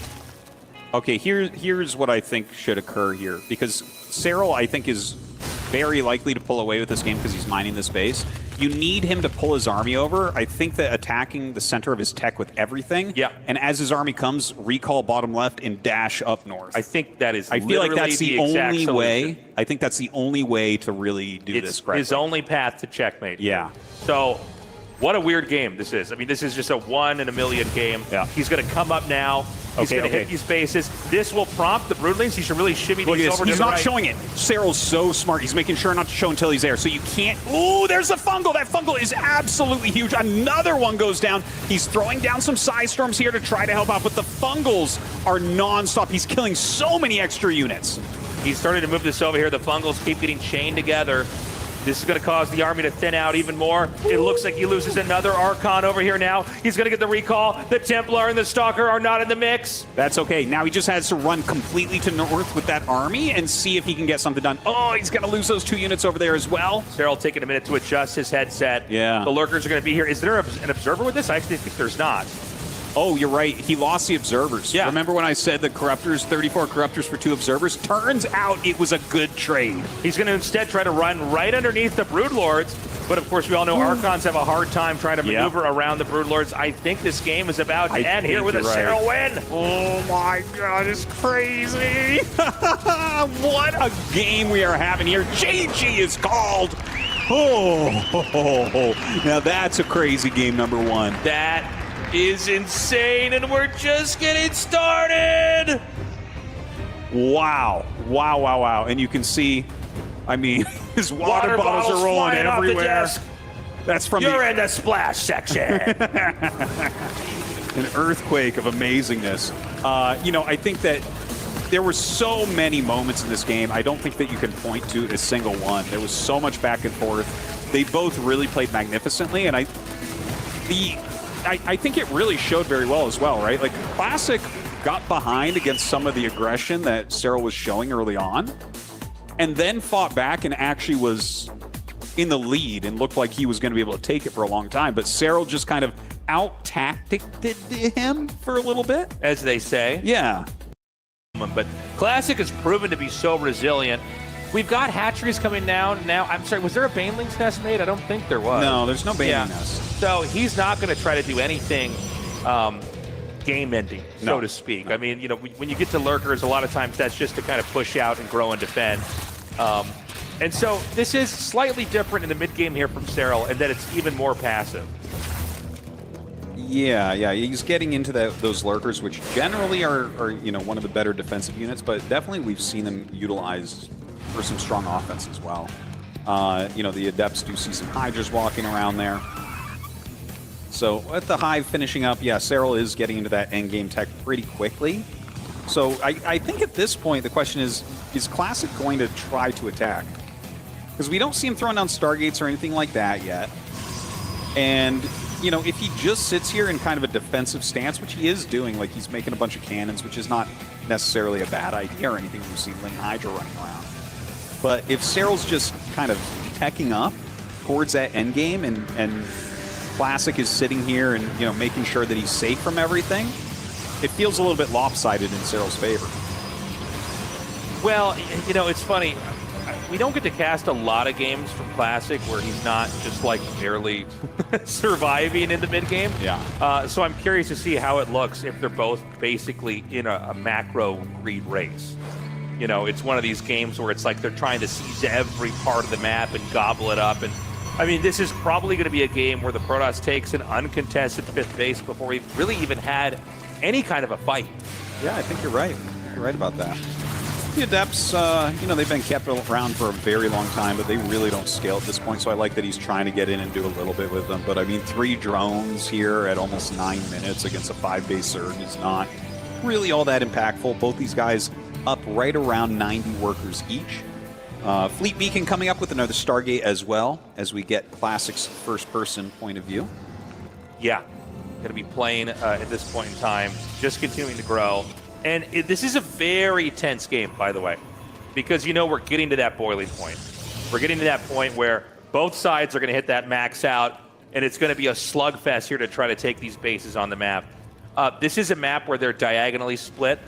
Okay, here's what I think should occur here. Because Serral, I think, is very likely to pull away with this game because he's mining this base. You need him to pull his army over. I think that attacking the center of his tech with everything. Yeah. And as his army comes, recall bottom left and dash up north. I think that is I feel like that's the only solution. way. I think that's the only way to really do this correctly. His only path to checkmate. Yeah. So, what a weird game this is. I mean, this is just a 1 in a million game. Yeah. He's going to come up now. He's going to hit these bases. This will prompt the Broodlings. He should really shimmy these over to the right. He's not showing it. Serral's so smart. He's making sure not to show until he's there. So you can't... Ooh, there's the Fungal. That Fungal is absolutely huge. Another one goes down. He's throwing down some Psystorms here to try to help out, but the Fungals are non-stop. He's killing so many extra units. He's starting to move this over here. The Fungals keep getting chained together. This is going to cause the army to thin out even more. It looks like he loses another Archon over here now. He's going to get the recall. The Templar and the Stalker are not in the mix. That's okay. Now he just has to run completely to north with that army and see if he can get something done. Oh, he's going to lose those 2 units over there as well. Serral taking a minute to adjust his headset. Yeah. The Lurkers are going to be here. Is there an observer with this? I actually think there's not. Oh, you're right. He lost the observers. Yeah. Remember when I said the corruptors, 34 corruptors for 2 observers? Turns out it was a good trade. He's going to instead try to run right underneath the Broodlords. But of course, we all know Archons have a hard time trying to maneuver around the Broodlords. I think this game is about to end here with a Serral win. Oh my God, it's crazy. What a game we are having here. GG is called. Oh, now that's a crazy game, number 1. That is insane, and we're just getting started. Wow. Wow, wow, wow. And you can see, I mean, his water bottles are rolling flying off the everywhere. desk. That's from You're in the splash section. An earthquake of amazingness. You know, I think that there were so many moments in this game. I don't think that you can point to a single one. There was so much back and forth. They both really played magnificently, and I think it really showed very well as well, right? Like, Classic got behind against some of the aggression that Serral was showing early on, and then fought back and actually was in the lead and looked like he was going to be able to take it for a long time. But Serral just kind of out-tacticked him for a little bit. As they say. Yeah. But Classic has proven to be so resilient. We've got hatcheries coming down now. I'm sorry, was there a Baneling's nest made? I don't think there was. No, there's no Baneling nest. So he's not going to try to do anything game-ending, so to speak. I mean, you know, when you get to lurkers, a lot of times that's just to kind of push out and grow and defend. And so this is slightly different in the mid-game here from Serral, and that it's even more passive. Yeah, he's getting into those lurkers, which generally are you know, one of the better defensive units, but definitely we've seen them utilized for some strong offense as well. You know, the Adepts do see some Hydras walking around there. So at the Hive finishing up, yeah, Serral is getting into that endgame tech pretty quickly. So I think at this point the question is Classic going to try to attack? Because we don't see him throwing down Stargates or anything like that yet. And you know, if he just sits here in kind of a defensive stance, which he is doing, like he's making a bunch of cannons, which is not necessarily a bad idea or anything when you see Ling Hydra running around. But if Serral's just kind of teching up towards that end game and Classic is sitting here and, you know, making sure that he's safe from everything, it feels a little bit lopsided in Serral's favor. Well, you know, it's funny. We don't get to cast a lot of games from Classic where he's not just like barely surviving in the mid game. Yeah. So I'm curious to see how it looks if they're both basically in a macro greed race. You know, it's one of these games where it's like they're trying to seize every part of the map and gobble it up. And I mean, this is probably going to be a game where the Protoss takes an uncontested 5th base before we've really even had any kind of a fight. Yeah, I think you're right. You're right about that. The Adepts, you know, they've been kept around for a very long time, but they really don't scale at this point, so I like that he's trying to get in and do a little bit with them. But, I mean, 3 drones here at almost 9 minutes against a 5-base Surge is not really all that impactful. Both these guys up right around 90 workers each. Fleet Beacon coming up with another Stargate as well, as we get Classic's first-person point of view. Yeah, going to be playing at this point in time, just continuing to grow. And this is a very tense game, by the way, because, you know, we're getting to that boiling point. We're getting to that point where both sides are going to hit that max out, and it's going to be a slugfest here to try to take these bases on the map. This is a map where they're diagonally split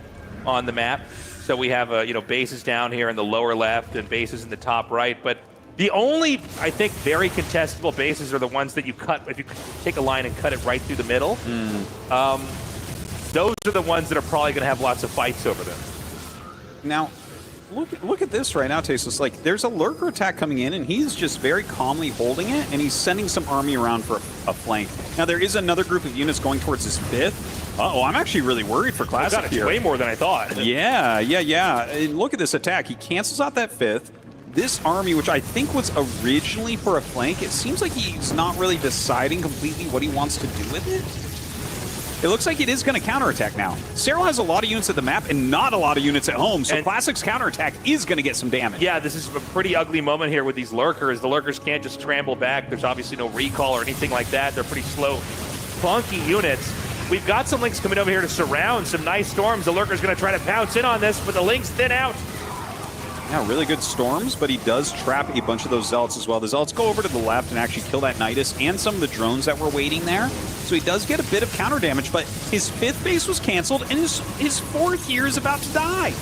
on the map. So we have, you know, bases down here in the lower left and bases in the top right. But the only, I think, very contestable bases are the ones that you cut, if you take a line and cut it right through the middle. Those are the ones that are probably going to have lots of fights over them. Now, look at this right now, Tasteless. Like, there's a lurker attack coming in, and he's just very calmly holding it, and he's sending some army around for a flank. Now, there is another group of units going towards his 5th. Uh-oh, I'm actually really worried for Classic God, it's here. way more than I thought. Yeah. And look at this attack. He cancels out that 5th. This army, which I think was originally for a flank, it seems like he's not really deciding completely what he wants to do with it. It looks like it is going to counterattack now. Serral has a lot of units at the map and not a lot of units at home, so Classic's counterattack is going to get some damage. Yeah, this is a pretty ugly moment here with these lurkers. The lurkers can't just scramble back. There's obviously no recall or anything like that. They're pretty slow, clunky units. We've got some links coming over here to surround some nice storms. The lurker's going to try to pounce in on this, but the links thin out. Yeah, really good storms, but he does trap a bunch of those Zealots as well. The Zealots go over to the left and actually kill that Nidus and some of the drones that were waiting there. So he does get a bit of counter damage, but his 5th base was canceled, and his 4th here is about to die.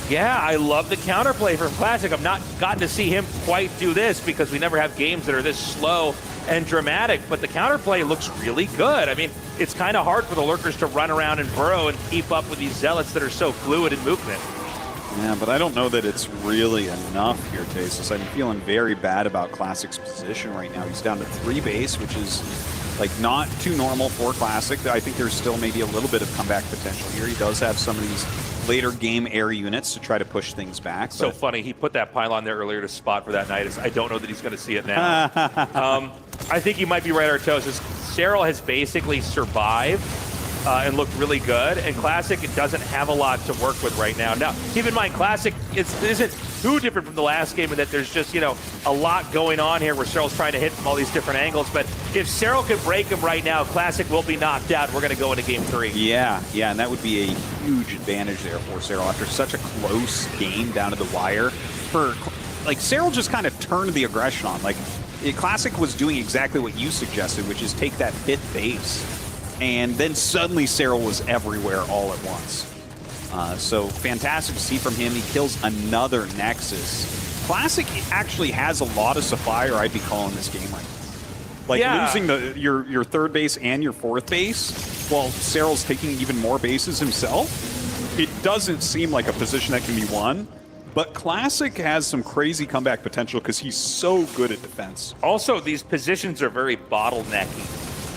Yeah, I love the counterplay from Classic. I've not gotten to see him quite do this because we never have games that are this slow and dramatic, but the counterplay looks really good. I mean, it's kind of hard for the Lurkers to run around and burrow and keep up with these Zealots that are so fluid in movement. Yeah, but I don't know that it's really enough here, Tasis. I'm feeling very bad about Classic's position right now. He's down to 3 base, which is like not too normal for Classic. I think there's still maybe a little bit of comeback potential here. He does have some of these later game air units to try to push things back. So funny, he put that pylon there earlier to spot for that Nidus. I don't know that he's going to see it now. I think you might be right, Artos. Serral has basically survived and looked really good, and Classic doesn't have a lot to work with right now. Now, keep in mind, Classic isn't too different from the last game in that there's just, you know, a lot going on here where Serral's trying to hit from all these different angles, but if Serral can break him right now, Classic will be knocked out. We're going to go into game 3. Yeah, and that would be a huge advantage there for Serral after such a close game down to the wire. Like, Serral just kind of turned the aggression on. Like, Classic was doing exactly what you suggested, which is take that 5th base. And then suddenly Serral was everywhere all at once. So fantastic to see from him. He kills another Nexus. Classic actually has a lot of Sapphire, I'd be calling this game like losing your 3rd base and your 4th base while Serral's taking even more bases himself. It doesn't seem like a position that can be won. But Classic has some crazy comeback potential because he's so good at defense. Also, these positions are very bottlenecky.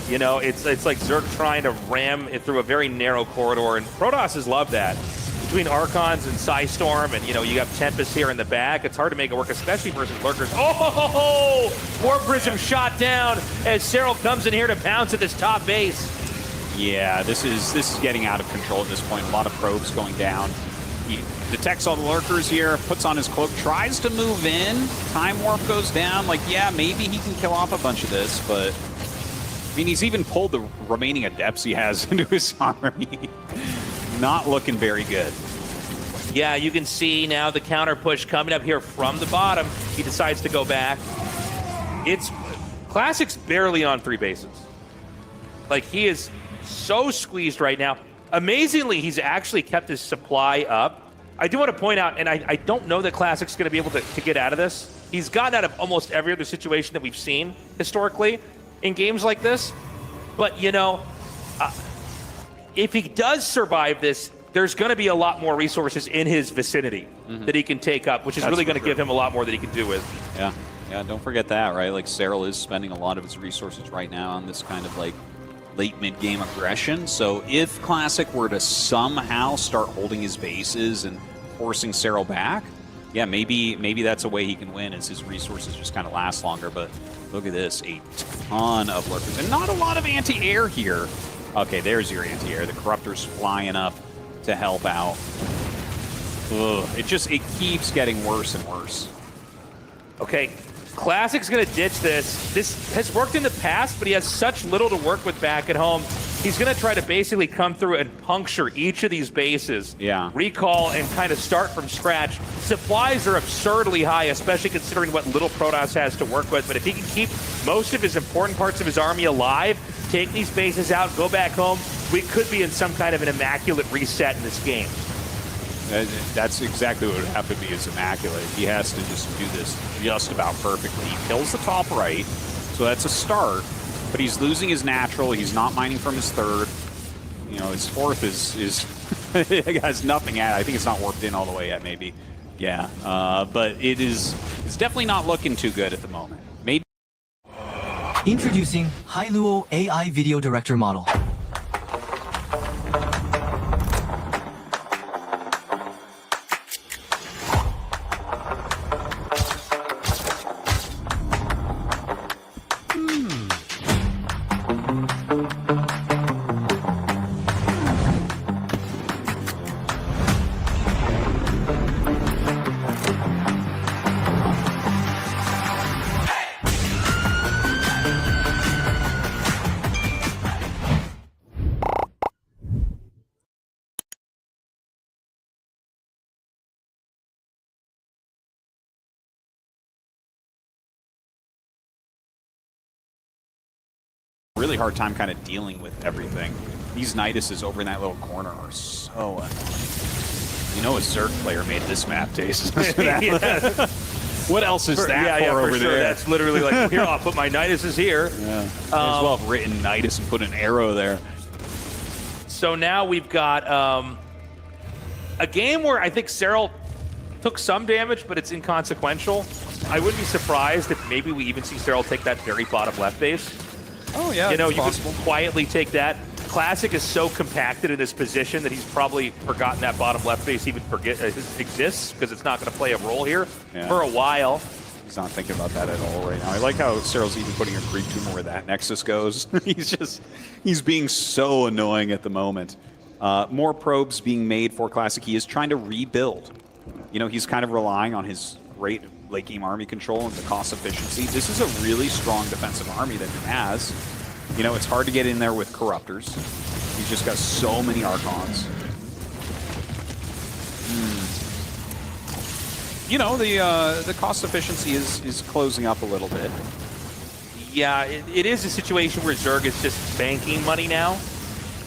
You know, it's like Zerg trying to ram it through a very narrow corridor, and Protosses love that. Between Archons and Psystorm, and, you know, you have Tempest here in the back, it's hard to make it work, especially versus Lurkers. Oh! War Prism shot down as Serral comes in here to pounce at this top base. Yeah, this is getting out of control at this point. A lot of probes going down. He detects all the Lurkers here, puts on his cloak, tries to move in. Time Warp goes down. Like, yeah, maybe he can kill off a bunch of this, but I mean, he's even pulled the remaining Adepts he has into his army. Not looking very good. Yeah, you can see now the counter push coming up here from the bottom. He decides to go back. It's Classic's barely on 3 bases. Like, he is so squeezed right now. Amazingly, he's actually kept his supply up. I do want to point out, and I don't know that Classic's going to be able to get out of this. He's gotten out of almost every other situation that we've seen historically in games like this. But, you know, if he does survive this, there's going to be a lot more resources in his vicinity that he can take up, which is really going to give him a lot more that he can do with. Yeah, don't forget that, right? Like, Serral is spending a lot of his resources right now on this kind of, like, late mid-game aggression. So if Classic were to somehow start holding his bases and forcing Serral back, yeah, maybe that's a way he can win, as his resources just kind of last longer. But look at this, a ton of Lurkers, and not a lot of anti-air here. Okay, there's your anti-air. The Corruptor's flying up to help out. Ugh, it keeps getting worse and worse. Okay, Classic's going to ditch this. This has worked in the past, but he has such little to work with back at home. He's going to try to basically come through and puncture each of these bases. Yeah. Recall and kind of start from scratch. Supplies are absurdly high, especially considering what little Protoss has to work with. But if he can keep most of his important parts of his army alive, take these bases out, go back home, we could be in some kind of an immaculate reset in this game. That's exactly what it would have to be, is immaculate. He has to just do this just about perfectly. He kills the top right, so that's a start, but he's losing his natural. He's not mining from his 3rd. You know, his 4th is has nothing at it. I think it's not warped in all the way yet, maybe. Yeah, but it's definitely not looking too good at the moment. Maybe. Introducing Hailuo AI Video Director Model. really hard time kind of dealing with everything. These Niduses over in that little corner are so annoying. You know, a Zerg player made this map, Taste. What else is that for over there? That's literally like, here, I'll put my Niduses here. Yeah. As well have written Nidus and put an arrow there. So now we've got a game where I think Serral took some damage, but it's inconsequential. I wouldn't be surprised if maybe we even see Serral take that very bottom left base. Oh, yeah, you know, it's you possible. could quietly take that. Classic is so compacted in this position that he's probably forgotten that bottom left base even exists, because it's not going to play a role here for a while. He's not thinking about that at all right now. I like how Serral's even putting a creep tumor where that Nexus goes. he's being so annoying at the moment. More probes being made for Classic. He is trying to rebuild. You know, he's kind of relying on his great late game army control and the cost efficiency. This is a really strong defensive army that he has. You know, it's hard to get in there with Corruptors. He's just got so many Archons. You know, the cost efficiency is closing up a little bit. Yeah, it is a situation where Zerg is just banking money now.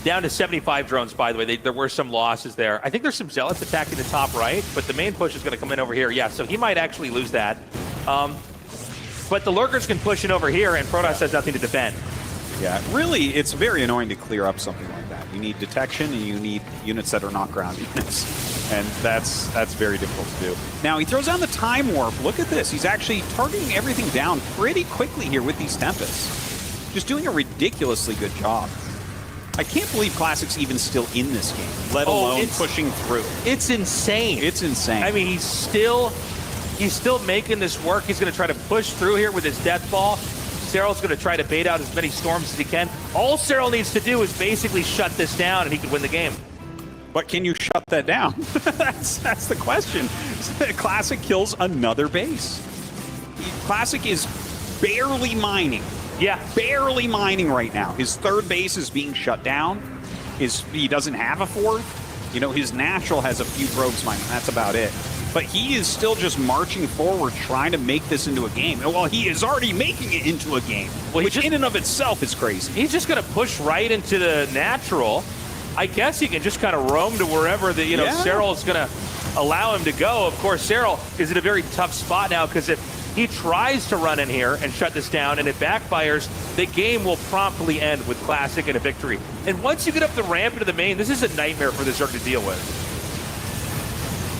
Down to 75 drones, by the way. There were some losses there. I think there's some Zealots attacking the top right, but the main push is going to come in over here. Yeah, so he might actually lose that. But the Lurkers can push in over here, and Protoss has nothing to defend. Yeah, really, it's very annoying to clear up something like that. You need detection, and you need units that are not ground units. And that's very difficult to do. Now, he throws down the Time Warp. Look at this. He's actually targeting everything down pretty quickly here with these Tempests. Just doing a ridiculously good job. I can't believe Classic's even still in this game, let alone pushing through. It's insane. It's insane. I mean, he's still making this work. He's going to try to push through here with his Death Ball. Serral's going to try to bait out as many storms as he can. All Serral needs to do is basically shut this down, and he can win the game. But can you shut that down? that's the question. Classic kills another base. Classic is barely mining. Yeah. Barely mining right now. His third base is being shut down. He doesn't have a fourth. You know, his natural has a few probes mining. That's about it. But he is still just marching forward, trying to make this into a game. Well, he is already making it into a game, which in and of itself is crazy. He's just going to push right into the natural. I guess he can just kind of roam to wherever the Serral is going to allow him to go. Of course, Serral is in a very tough spot now, because if he tries to run in here and shut this down and it backfires, the game will promptly end with Classic and a victory. And once you get up the ramp into the main, this is a nightmare for the Zerg to deal with.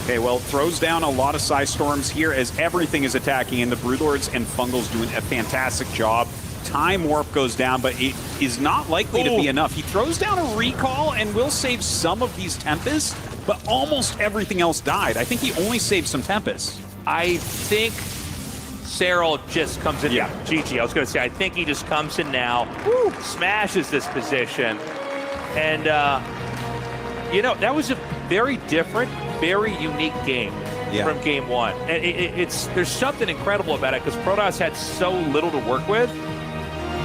Okay, well, throws down a lot of Psy Storms here as everything is attacking, and the Broodlords and Fungal's doing a fantastic job. Time Warp goes down, but it is not likely to be enough. He throws down a Recall and will save some of these Tempests, but almost everything else died. I think he only saved some Tempests. I think Serral just comes in. Yeah, GG. I was going to say, I think he just comes in now, smashes this position. And, you know, that was a very different, very unique game from game one. And there's something incredible about it, because Protoss had so little to work with.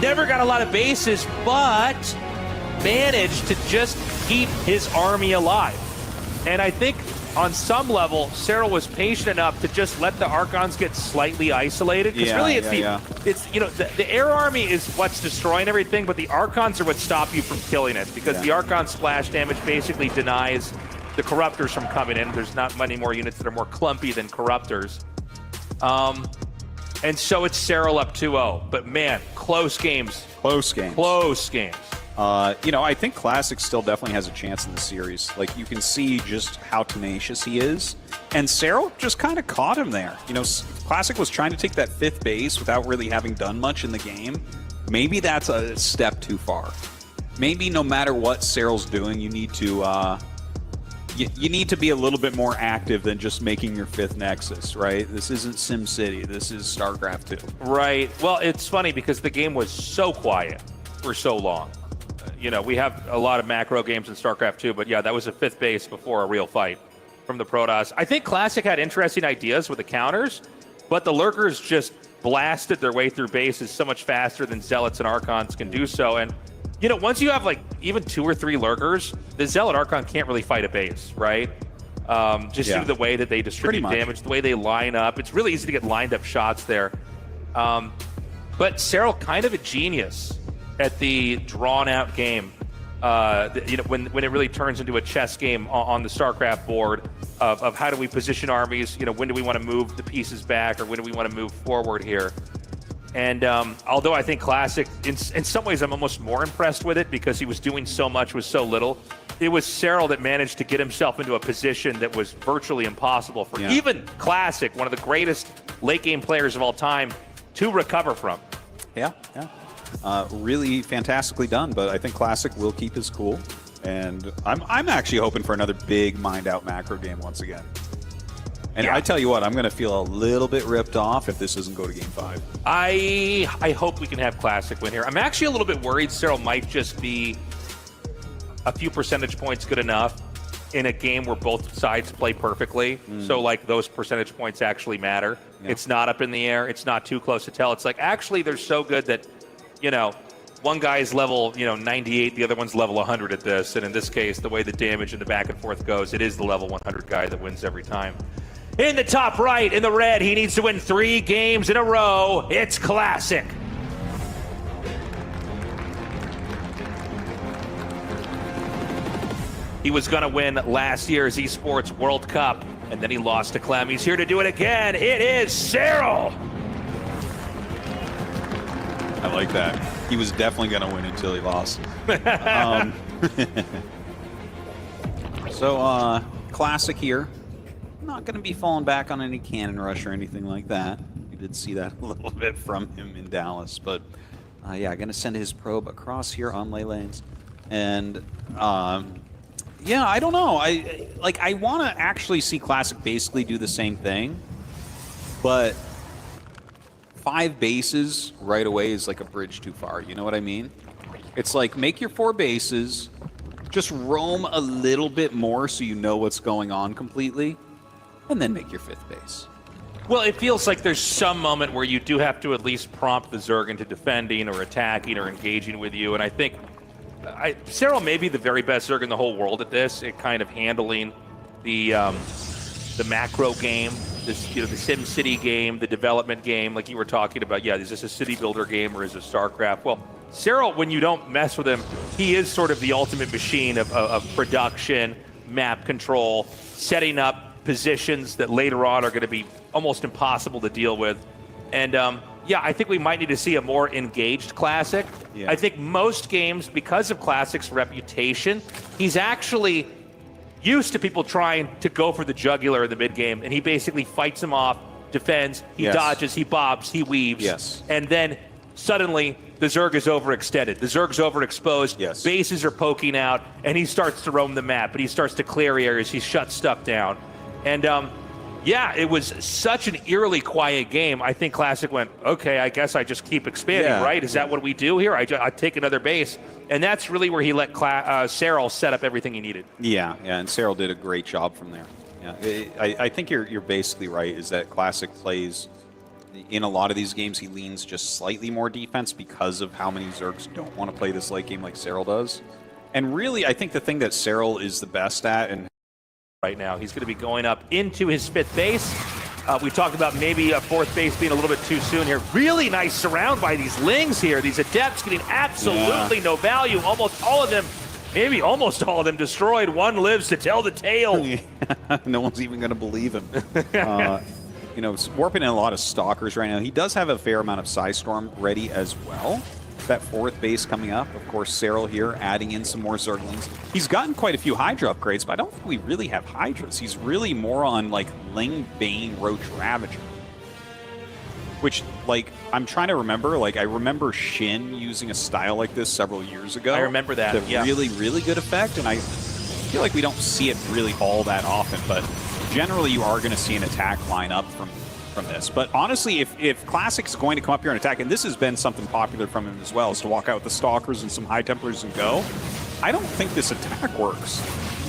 Never got a lot of bases, but managed to just keep his army alive. And I think on some level, Serral was patient enough to just let the Archons get slightly isolated. Because really, it's you know, the air army is what's destroying everything, but the Archons are what stop you from killing it. Because the Archon splash damage basically denies the Corruptors from coming in. There's not many more units that are more clumpy than Corruptors. And so it's Serral up 2-0. But man, close games. Close games. Close games. You know, I think Classic still definitely has a chance in the series. Like, you can see just how tenacious he is. And Serral just kind of caught him there. You know, Classic was trying to take that fifth base without really having done much in the game. Maybe that's a step too far. Maybe no matter what Serral's doing, you need to... You need to be a little bit more active than just making your fifth Nexus, right? This isn't SimCity. This is StarCraft 2. Right. Well, it's funny because the game was so quiet for so long. You know, we have a lot of macro games in StarCraft 2, but yeah, that was a fifth base before a real fight from the Protoss. I think Classic had interesting ideas with the counters, but the Lurkers just blasted their way through bases so much faster than Zealots and Archons can do so. And you know, once you have like even 2 or 3 Lurkers, the Zealot Archon can't really fight a base, right? Just due to the way that they distribute damage, the way they line up. It's really easy to get lined up shots there. But Serral kind of a genius at the drawn-out game. When it really turns into a chess game on the StarCraft board of how do we position armies, when do we want to move the pieces back or when do we want to move forward here. And although I think Classic, in some ways I'm almost more impressed with it because he was doing so much with so little. It was Serral that managed to get himself into a position that was virtually impossible for even Classic, one of the greatest late game players of all time, to recover from. Yeah. Really fantastically done, but I think Classic will keep his cool. And I'm actually hoping for another big mind out macro game once again. And I tell you what, I'm going to feel a little bit ripped off if this doesn't go to Game 5. I hope we can have Classic win here. I'm actually a little bit worried Serral might just be a few percentage points good enough in a game where both sides play perfectly. So, like, those percentage points actually matter. It's not up in the air. It's not too close to tell. It's like, actually, they're so good that, one guy's level, 98, the other one's level 100 at this. And in this case, the way the damage and the back and forth goes, it is the level 100 guy that wins every time. In the top right, in the red, he needs to win 3 games in a row. It's Classic. He was going to win last year's Esports World Cup, and then he lost to Clem. He's here to do it again. It is Serral. I like that. He was definitely going to win until he lost. So, Classic here. Not going to be falling back on any cannon rush or anything like that. We did see that a little bit from him in Dallas. But, yeah, going to send his probe across here on ley lanes. And, yeah, I don't know. I want to actually see Classic basically do the same thing. But 5 bases right away is like a bridge too far. You know what I mean? It's like, make your 4 bases, just roam a little bit more so you know what's going on completely, and then make your 5th base. Well, it feels like there's some moment where you do have to at least prompt the Zerg into defending or attacking or engaging with you, and I think Serral may be the very best Zerg in the whole world at this, at kind of handling the macro game, the SimCity game, the development game, like you were talking about. Yeah, is this a city builder game or is it StarCraft? Well, Serral, when you don't mess with him, he is sort of the ultimate machine of production, map control, setting up positions that later on are going to be almost impossible to deal with. And yeah, I think we might need to see a more engaged Classic. Yeah. I think most games, because of Classic's reputation, he's actually used to people trying to go for the jugular in the mid game, and he basically fights them off, defends, he dodges, he bobs, he weaves, and then suddenly the Zerg is overextended. The Zerg's overexposed, bases are poking out, and he starts to roam the map, and he starts to clear areas, he shuts stuff down. And yeah, it was such an eerily quiet game. I think Classic went, okay, I guess I just keep expanding, right? Is that what we do here? I take another base. And that's really where he let Serral set up everything he needed. Yeah, and Serral did a great job from there. Yeah, I think you're basically right, is that Classic plays, in a lot of these games, he leans just slightly more defense because of how many Zergs don't want to play this late game like Serral does. And really, I think the thing that Serral is the best at, and right now, he's going to be going up into his 5th base. We talked about maybe a 4th base being a little bit too soon here. Really nice surround by these Lings here. These Adepts getting absolutely no value. Almost all of them, maybe almost all of them destroyed. One lives to tell the tale. No one's even going to believe him. Warping in a lot of Stalkers right now. He does have a fair amount of Psystorm ready as well. That 4th base coming up. Of course, Serral here adding in some more Zerglings. He's gotten quite a few Hydra upgrades, but I don't think we really have Hydras. He's really more on, like, Ling, Bane, Roach, Ravager. Which, like, I'm trying to remember. Like, I remember Shin using a style like this several years ago. I remember that, really, really good effect, and I feel like we don't see it really all that often, but generally you are going to see an attack line up from this. But honestly, if Classic's going to come up here and attack, and this has been something popular from him as well, is to walk out with the Stalkers and some High Templars and go, I don't think this attack works.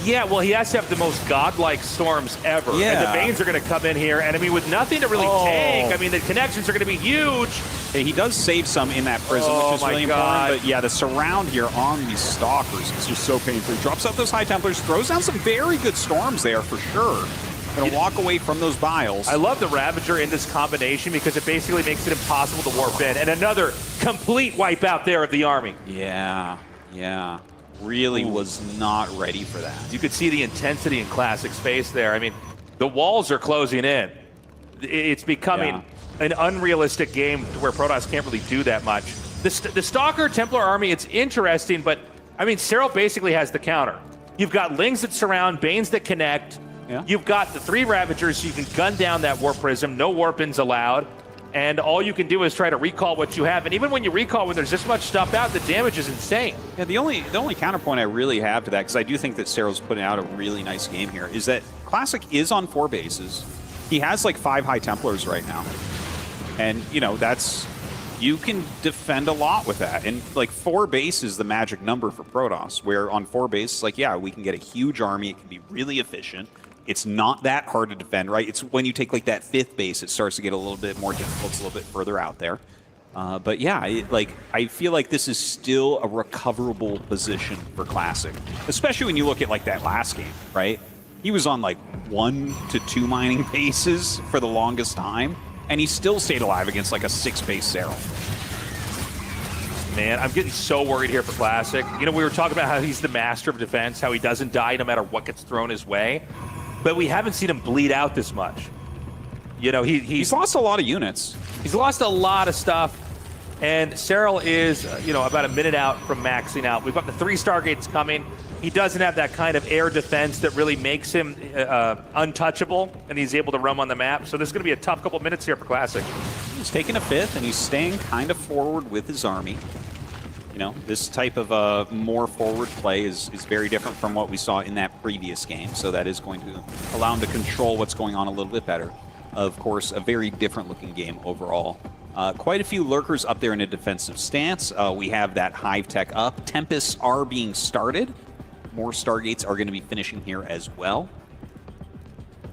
Yeah, well, he has to have the most godlike storms ever. Yeah. And the Banes are going to come in here, and I mean, with nothing to really tank, I mean, the connections are going to be huge. Hey, he does save some in that prison, which is really important. But yeah, the surround here on these Stalkers is just so painful. He drops out those High Templars, throws down some very good storms there for sure. Going to walk away from those biles. I love the Ravager in this combination because it basically makes it impossible to warp in. And another complete wipe out there of the army. Yeah, yeah. Really was not ready for that. You could see the intensity in Classic space there. I mean, the walls are closing in. It's becoming an unrealistic game where Protoss can't really do that much. The Stalker Templar army, it's interesting, but I mean, Cyril basically has the counter. You've got Lings that surround, Banes that connect. Yeah. You've got the 3 Ravagers, so you can gun down that Warp Prism. No warp-ins allowed. And all you can do is try to recall what you have. And even when you recall, when there's this much stuff out, the damage is insane. Yeah, the only counterpoint I really have to that, because I do think that Cyril's putting out a really nice game here, is that Classic is on 4 bases. He has like 5 High Templars right now. And, you know, you can defend a lot with that. And like 4 base is the magic number for Protoss, where on 4 base, like, yeah, we can get a huge army. It can be really efficient. It's not that hard to defend, right? It's when you take like that 5th base, it starts to get a little bit more difficult. It's a little bit further out there. But yeah, I feel like this is still a recoverable position for Classic, especially when you look at like that last game, right? He was on like 1 to 2 mining bases for the longest time, and he still stayed alive against like a 6-base Cyril. Man, I'm getting so worried here for Classic. You know, we were talking about how he's the master of defense, how he doesn't die no matter what gets thrown his way. But we haven't seen him bleed out this much. You know, he's lost a lot of units. He's lost a lot of stuff. And Cyril is, you know, about a minute out from maxing out. We've got the 3 Stargates coming. He doesn't have that kind of air defense that really makes him untouchable, and he's able to roam on the map. So this is going to be a tough couple of minutes here for Classic. He's taking a 5th, and he's staying kind of forward with his army. You know, this type of more forward play is very different from what we saw in that previous game, so that is going to allow him to control what's going on a little bit better. Of course, a very different looking game overall. Quite a few lurkers up there in a defensive stance. We have that Hive Tech up. Tempests are being started. More Stargates are going to be finishing here as well.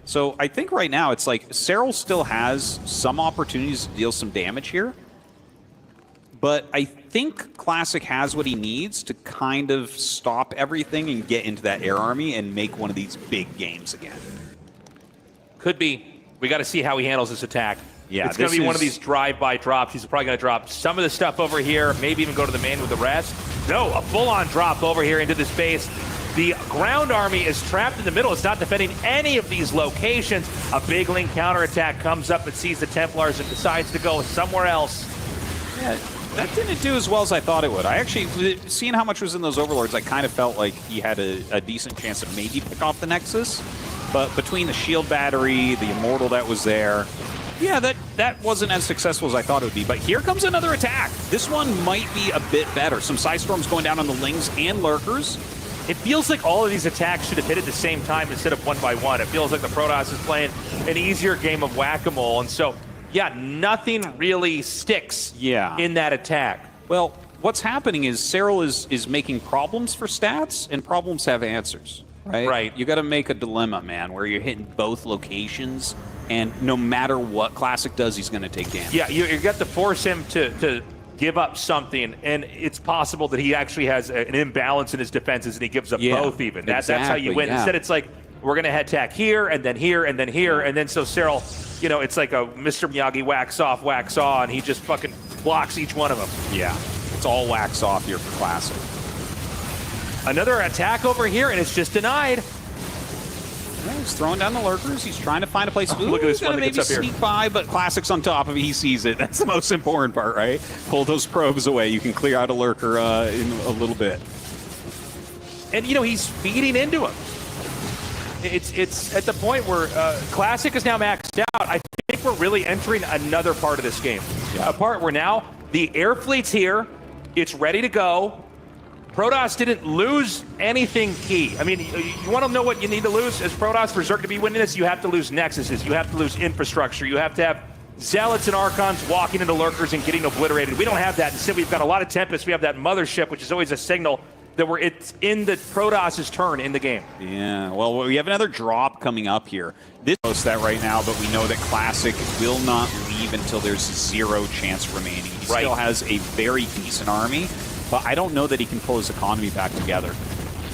So I think right now it's like Cyril still has some opportunities to deal some damage here. But I think Classic has what he needs to kind of stop everything and get into that air army and make one of these big games again. Could be. We got to see how he handles this attack. Yeah, it's going to be one of these drive-by drops. He's probably going to drop some of the stuff over here, maybe even go to the main with the rest. No, a full-on drop over here into this base. The ground army is trapped in the middle. It's not defending any of these locations. A big link counterattack comes up and sees the Templars and decides to go somewhere else. Yeah, that didn't do as well as I thought it would. I actually, seeing how much was in those Overlords, I kind of felt like he had a decent chance to maybe pick off the Nexus. But between the shield battery, the Immortal that was there, yeah, that wasn't as successful as I thought it would be. But here comes another attack. This one might be a bit better. Some Side Storms going down on the Lings and Lurkers. It feels like all of these attacks should have hit at the same time instead of 1 by 1. It feels like the Protoss is playing an easier game of whack-a-mole. And so, yeah, nothing really sticks in that attack. Well, what's happening is Cyril is making problems for stats, and problems have answers, right? Right. You got to make a dilemma, man, where you're hitting both locations, and no matter what Classic does, he's going to take damage. Yeah, you got to force him to give up something, and it's possible that he actually has an imbalance in his defenses, and he gives up both even. That's how you win. Instead, it's like, we're going to head attack here, and then here, and then here, and then so Cyril, you know, it's like a Mr. Miyagi wax off, wax on, and he just fucking blocks each one of them. Yeah, it's all wax off here for Classic. Another attack over here, and it's just denied. Yeah, he's throwing down the Lurkers. He's trying to find a place. Ooh, look at this he's one gonna that maybe gets up here. sneak by, but Classic's on top of it. He sees it. That's the most important part, right? Pull those probes away. You can clear out a Lurker in a little bit. And, you know, he's feeding into him. It's at the point where Classic is now maxed out. I think we're really entering another part of this game. A part where now the air fleet's here. It's ready to go. Protoss didn't lose anything key. I mean, you want to know what you need to lose as Protoss for Zerg to be winning this? You have to lose Nexuses. You have to lose infrastructure. You have to have Zealots and Archons walking into Lurkers and getting obliterated. We don't have that. Instead, we've got a lot of Tempests. We have that Mothership, which is always a signal that it's in the Protoss's turn in the game. Yeah, well, we have another drop coming up here. This posts that right now, but we know that Classic will not leave until there's 0 chance remaining. He still has a very decent army, but I don't know that he can pull his economy back together.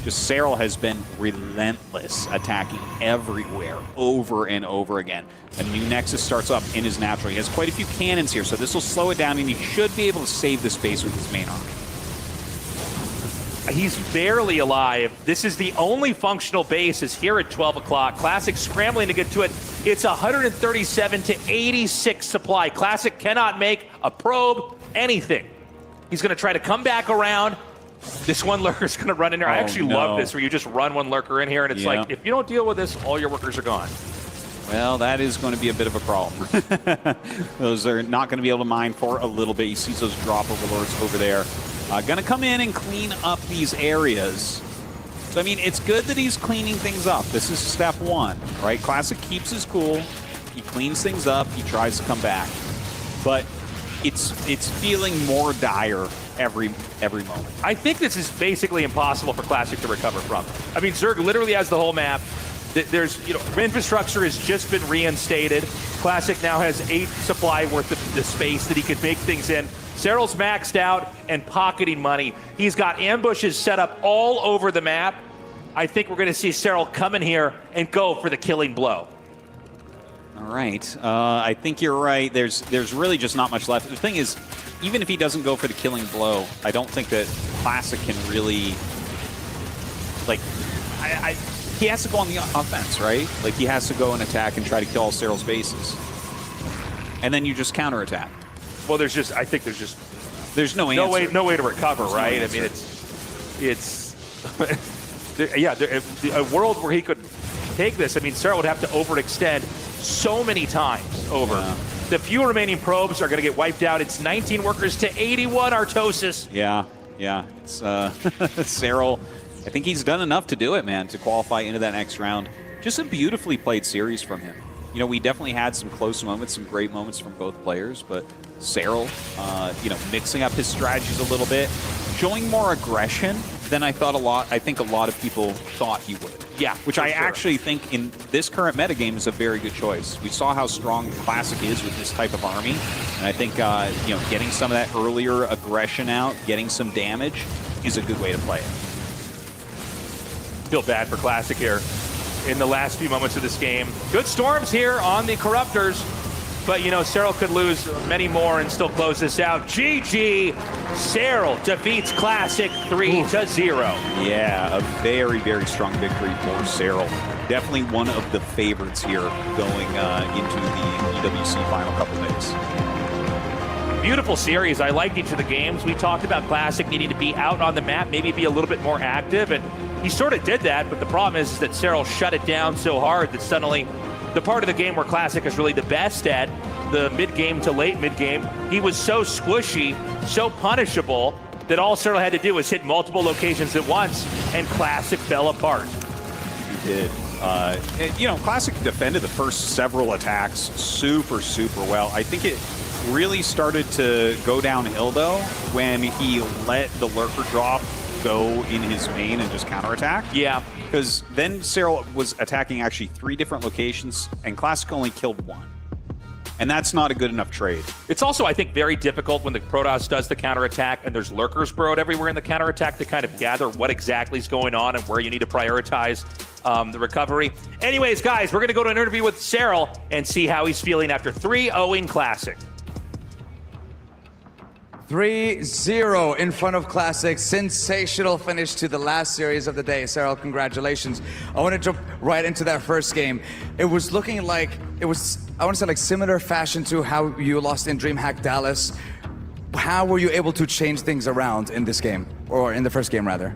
Just Serral has been relentless, attacking everywhere, over and over again. A new Nexus starts up in his natural. He has quite a few cannons here, so this will slow it down, and he should be able to save this base with his main army. He's barely alive. This is the only functional base is here at 12 o'clock. Classic scrambling to get to it. It's 137 to 86 supply. Classic cannot make a probe, anything. He's going to try to come back around. This one lurker's going to run in there. I actually love this, where you just run one lurker in here, and it's like, if you don't deal with this, all your workers are gone. Well, that is going to be a bit of a problem. Those are not going to be able to mine for a little bit. You see those drop overlords over there. Going to come in and clean up these areas. So, I mean, it's good that he's cleaning things up. This is step one, right? Classic keeps his cool. He cleans things up. He tries to come back. But it's feeling more dire every moment. I think this is basically impossible for Classic to recover from. I mean, Zerg literally has the whole map. There's, infrastructure has just been reinstated. Classic now has 8 supply worth of the space that he could make things in. Serral's maxed out and pocketing money. He's got ambushes set up all over the map. I think we're going to see Serral come in here and go for the killing blow. All right. I think you're right. There's really just not much left. The thing is, even if he doesn't go for the killing blow, I don't think that Classic can really, like, he has to go on the offense, right? Like, he has to go and attack and try to kill all Serral's bases. And then you just counterattack. Well, I think there's no answer. No way to recover, right? I mean, it's a world where he could take this. I mean, Serral would have to overextend so many times over. Yeah. The few remaining probes are going to get wiped out. It's 19 workers to 81 Artosis. Yeah. It's Serral. I think he's done enough to do it, man, to qualify into that next round. Just a beautifully played series from him. We definitely had some close moments, some great moments from both players, but Serral, mixing up his strategies a little bit, showing more aggression than I think a lot of people thought he would. Yeah, which I actually think in this current metagame is a very good choice. We saw how strong Classic is with this type of army, and I think getting some of that earlier aggression out, getting some damage, is a good way to play it. Feel bad for Classic here in the last few moments of this game. Good storms here on the Corruptors, but Serral could lose many more and still close this out. GG! Serral defeats Classic 3-0. Yeah, a very, very strong victory for Serral. Definitely one of the favorites here going into the EWC final couple days. Beautiful series. I liked each of the games. We talked about Classic needing to be out on the map, maybe be a little bit more active, and he sort of did that, but the problem is that Serral shut it down so hard that suddenly the part of the game where Classic is really the best at, the mid-game to late mid-game, he was so squishy, so punishable, that all Serral had to do was hit multiple locations at once, and Classic fell apart. He did. Classic defended the first several attacks super, super well. I think it really started to go downhill, though, when he let the lurker drop go in his main and just counterattack. Yeah. Because then Serral was attacking actually 3 different locations, and Classic only killed 1. And that's not a good enough trade. It's also, I think, very difficult when the Protoss does the counterattack and there's lurkers burrowed everywhere in the counterattack to kind of gather what exactly is going on and where you need to prioritize the recovery. Anyways, guys, we're going to go to an interview with Serral and see how he's feeling after 3-0 Classic. 3-0 in front of Classic. Sensational finish to the last series of the day. Serral, congratulations. I want to jump right into that first game. It was looking like, I want to say like similar fashion to how you lost in DreamHack Dallas. How were you able to change things around in this game, or in the first game rather?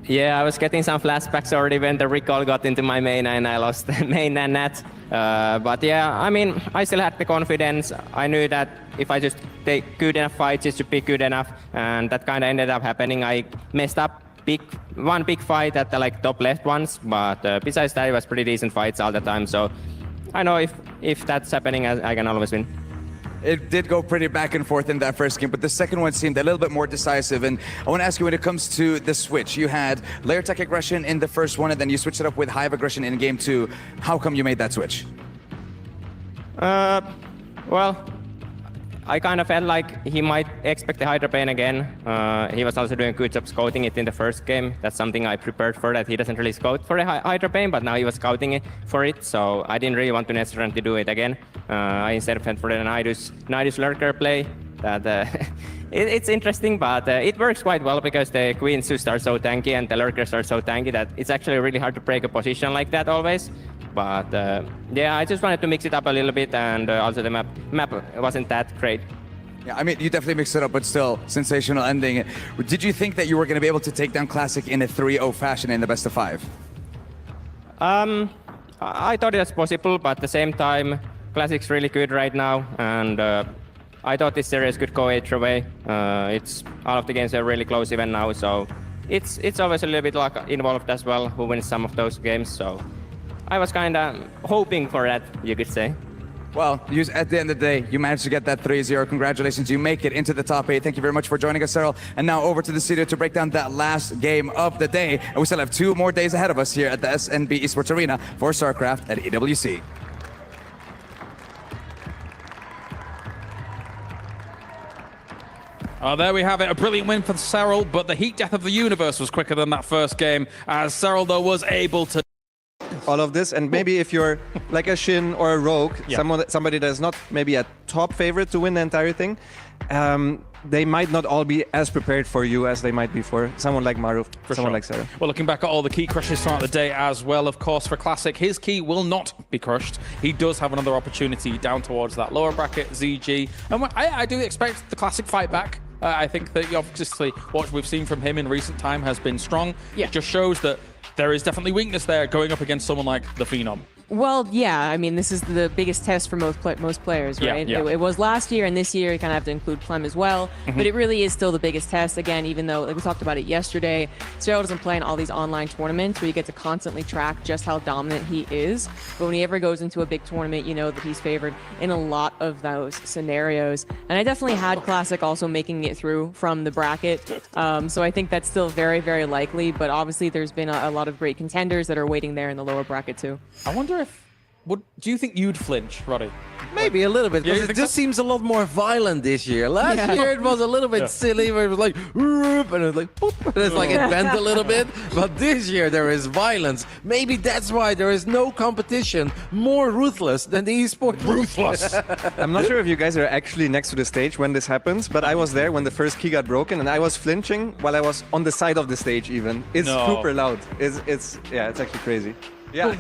Yeah, I was getting some flashbacks already when the recall got into my main and I lost the main and net. But yeah, I mean, I still had the confidence. I knew that if I just take good enough fights, it should be good enough. And that kind of ended up happening. I messed up one big fight at the top left once, but besides that, it was pretty decent fights all the time. So I know if that's happening, I can always win. It did go pretty back and forth in that first game, but the second one seemed a little bit more decisive. And I want to ask you, when it comes to the switch, you had layer tech aggression in the first one, and then you switched it up with hive aggression in game 2. How come you made that switch? Well, I kind of felt like he might expect the Hydra Bane again. He was also doing a good job scouting it in the first game. That's something I prepared for, that he doesn't really scout for the Hydra Bane, but now he was scouting it for it, so I didn't really want to necessarily do it again. I instead went for the Nidus Lurker play. That it's interesting, but it works quite well because the Queens just are so tanky and the Lurkers are so tanky that it's actually really hard to break a position like that always. But yeah, I just wanted to mix it up a little bit, and also the map wasn't that great. Yeah, I mean, you definitely mixed it up, but still, sensational ending. Did you think that you were going to be able to take down Classic in a 3-0 fashion in the best of 5? I thought it was possible, but at the same time, Classic's really good right now, and I thought this series could go either way. It's all of the games are really close even now, so it's always a little bit luck involved as well, who wins some of those games. So I was kind of hoping for that, you could say. Well, at the end of the day, you managed to get that 3-0. Congratulations, you make it into the top 8. Thank you very much for joining us, Cyril. And now over to the studio to break down that last game of the day. And we still have 2 more days ahead of us here at the SNB Esports Arena for StarCraft at EWC. Oh, there we have it. A brilliant win for Cyril, but the heat death of the universe was quicker than that first game, as Cyril, though, was able to all of this, and maybe if you're like a Shin or a Rogue, somebody that's not maybe a top favorite to win the entire thing, they might not all be as prepared for you as they might be for someone like Maru, someone like Sarah. Well, looking back at all the key crushes throughout the day as well, of course, for Classic, his key will not be crushed. He does have another opportunity down towards that lower bracket, ZG, and I do expect the Classic fight back. I think that obviously what we've seen from him in recent time has been strong. Yeah. It just shows that there is definitely weakness there going up against someone like the Phenom. Well, yeah, I mean, this is the biggest test for most players, right? Yeah. It was last year, and this year you kind of have to include Clem as well. But it really is still the biggest test. Again, even though, like we talked about it yesterday, Cyril doesn't play in all these online tournaments where you get to constantly track just how dominant he is. But when he ever goes into a big tournament, you know that he's favored in a lot of those scenarios. And I definitely had Classic also making it through from the bracket. So I think that's still very, very likely. But obviously, there's been a lot of great contenders that are waiting there in the lower bracket, too. I wonder if... do you think you'd flinch, Roddy? Maybe a little bit, because it just seems a lot more violent this year. Last year it was a little bit silly, where it was like, and it was like, boop, and it's like it bent a little bit. But this year there is violence. Maybe that's why there is no competition more ruthless than the esports. Ruthless. I'm not sure if you guys are actually next to the stage when this happens, but I was there when the first key got broken, and I was flinching while I was on the side of the stage even. It's super loud. It's actually crazy. Yeah.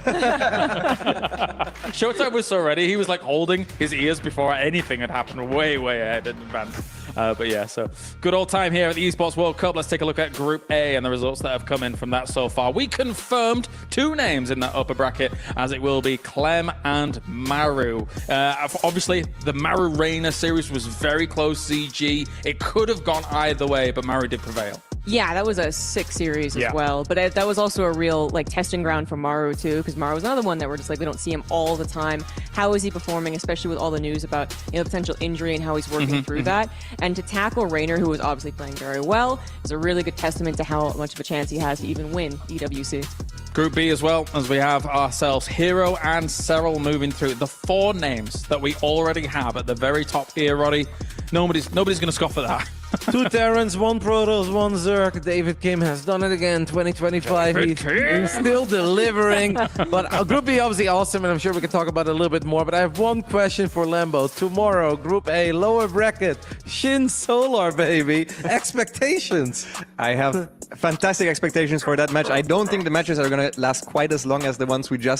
Showtime was so ready. He was like holding his ears before anything had happened, way ahead in advance. But yeah, so good old time here at the Esports World Cup. Let's take a look at Group A and the results that have come in from that so far. We confirmed 2 names in that upper bracket, as it will be Clem and Maru. Obviously, the Maru Reina series was very close, ZG. It could have gone either way, but Maru did prevail. Yeah, that was a sick series as well. But that was also a real testing ground for Maru too, because Maru was another one that we're just like, we don't see him all the time. How is he performing, especially with all the news about potential injury and how he's working through that? And to tackle Raynor, who was obviously playing very well, is a really good testament to how much of a chance he has to even win EWC. Group B as well, as we have ourselves Hero and Cyril moving through. The 4 names that we already have at the very top here, Roddy. Nobody's going to scoff at that. 2 Terrans, 1 Protoss, 1 Zerg. David Kim has done it again, 2025. He's still delivering. But Group B obviously awesome, and I'm sure we can talk about it a little bit more. But I have one question for Lambo. Tomorrow, Group A, lower bracket, Shin Solar, baby. Expectations? I have fantastic expectations for that match. I don't think the matches are going to last quite as long as the ones we just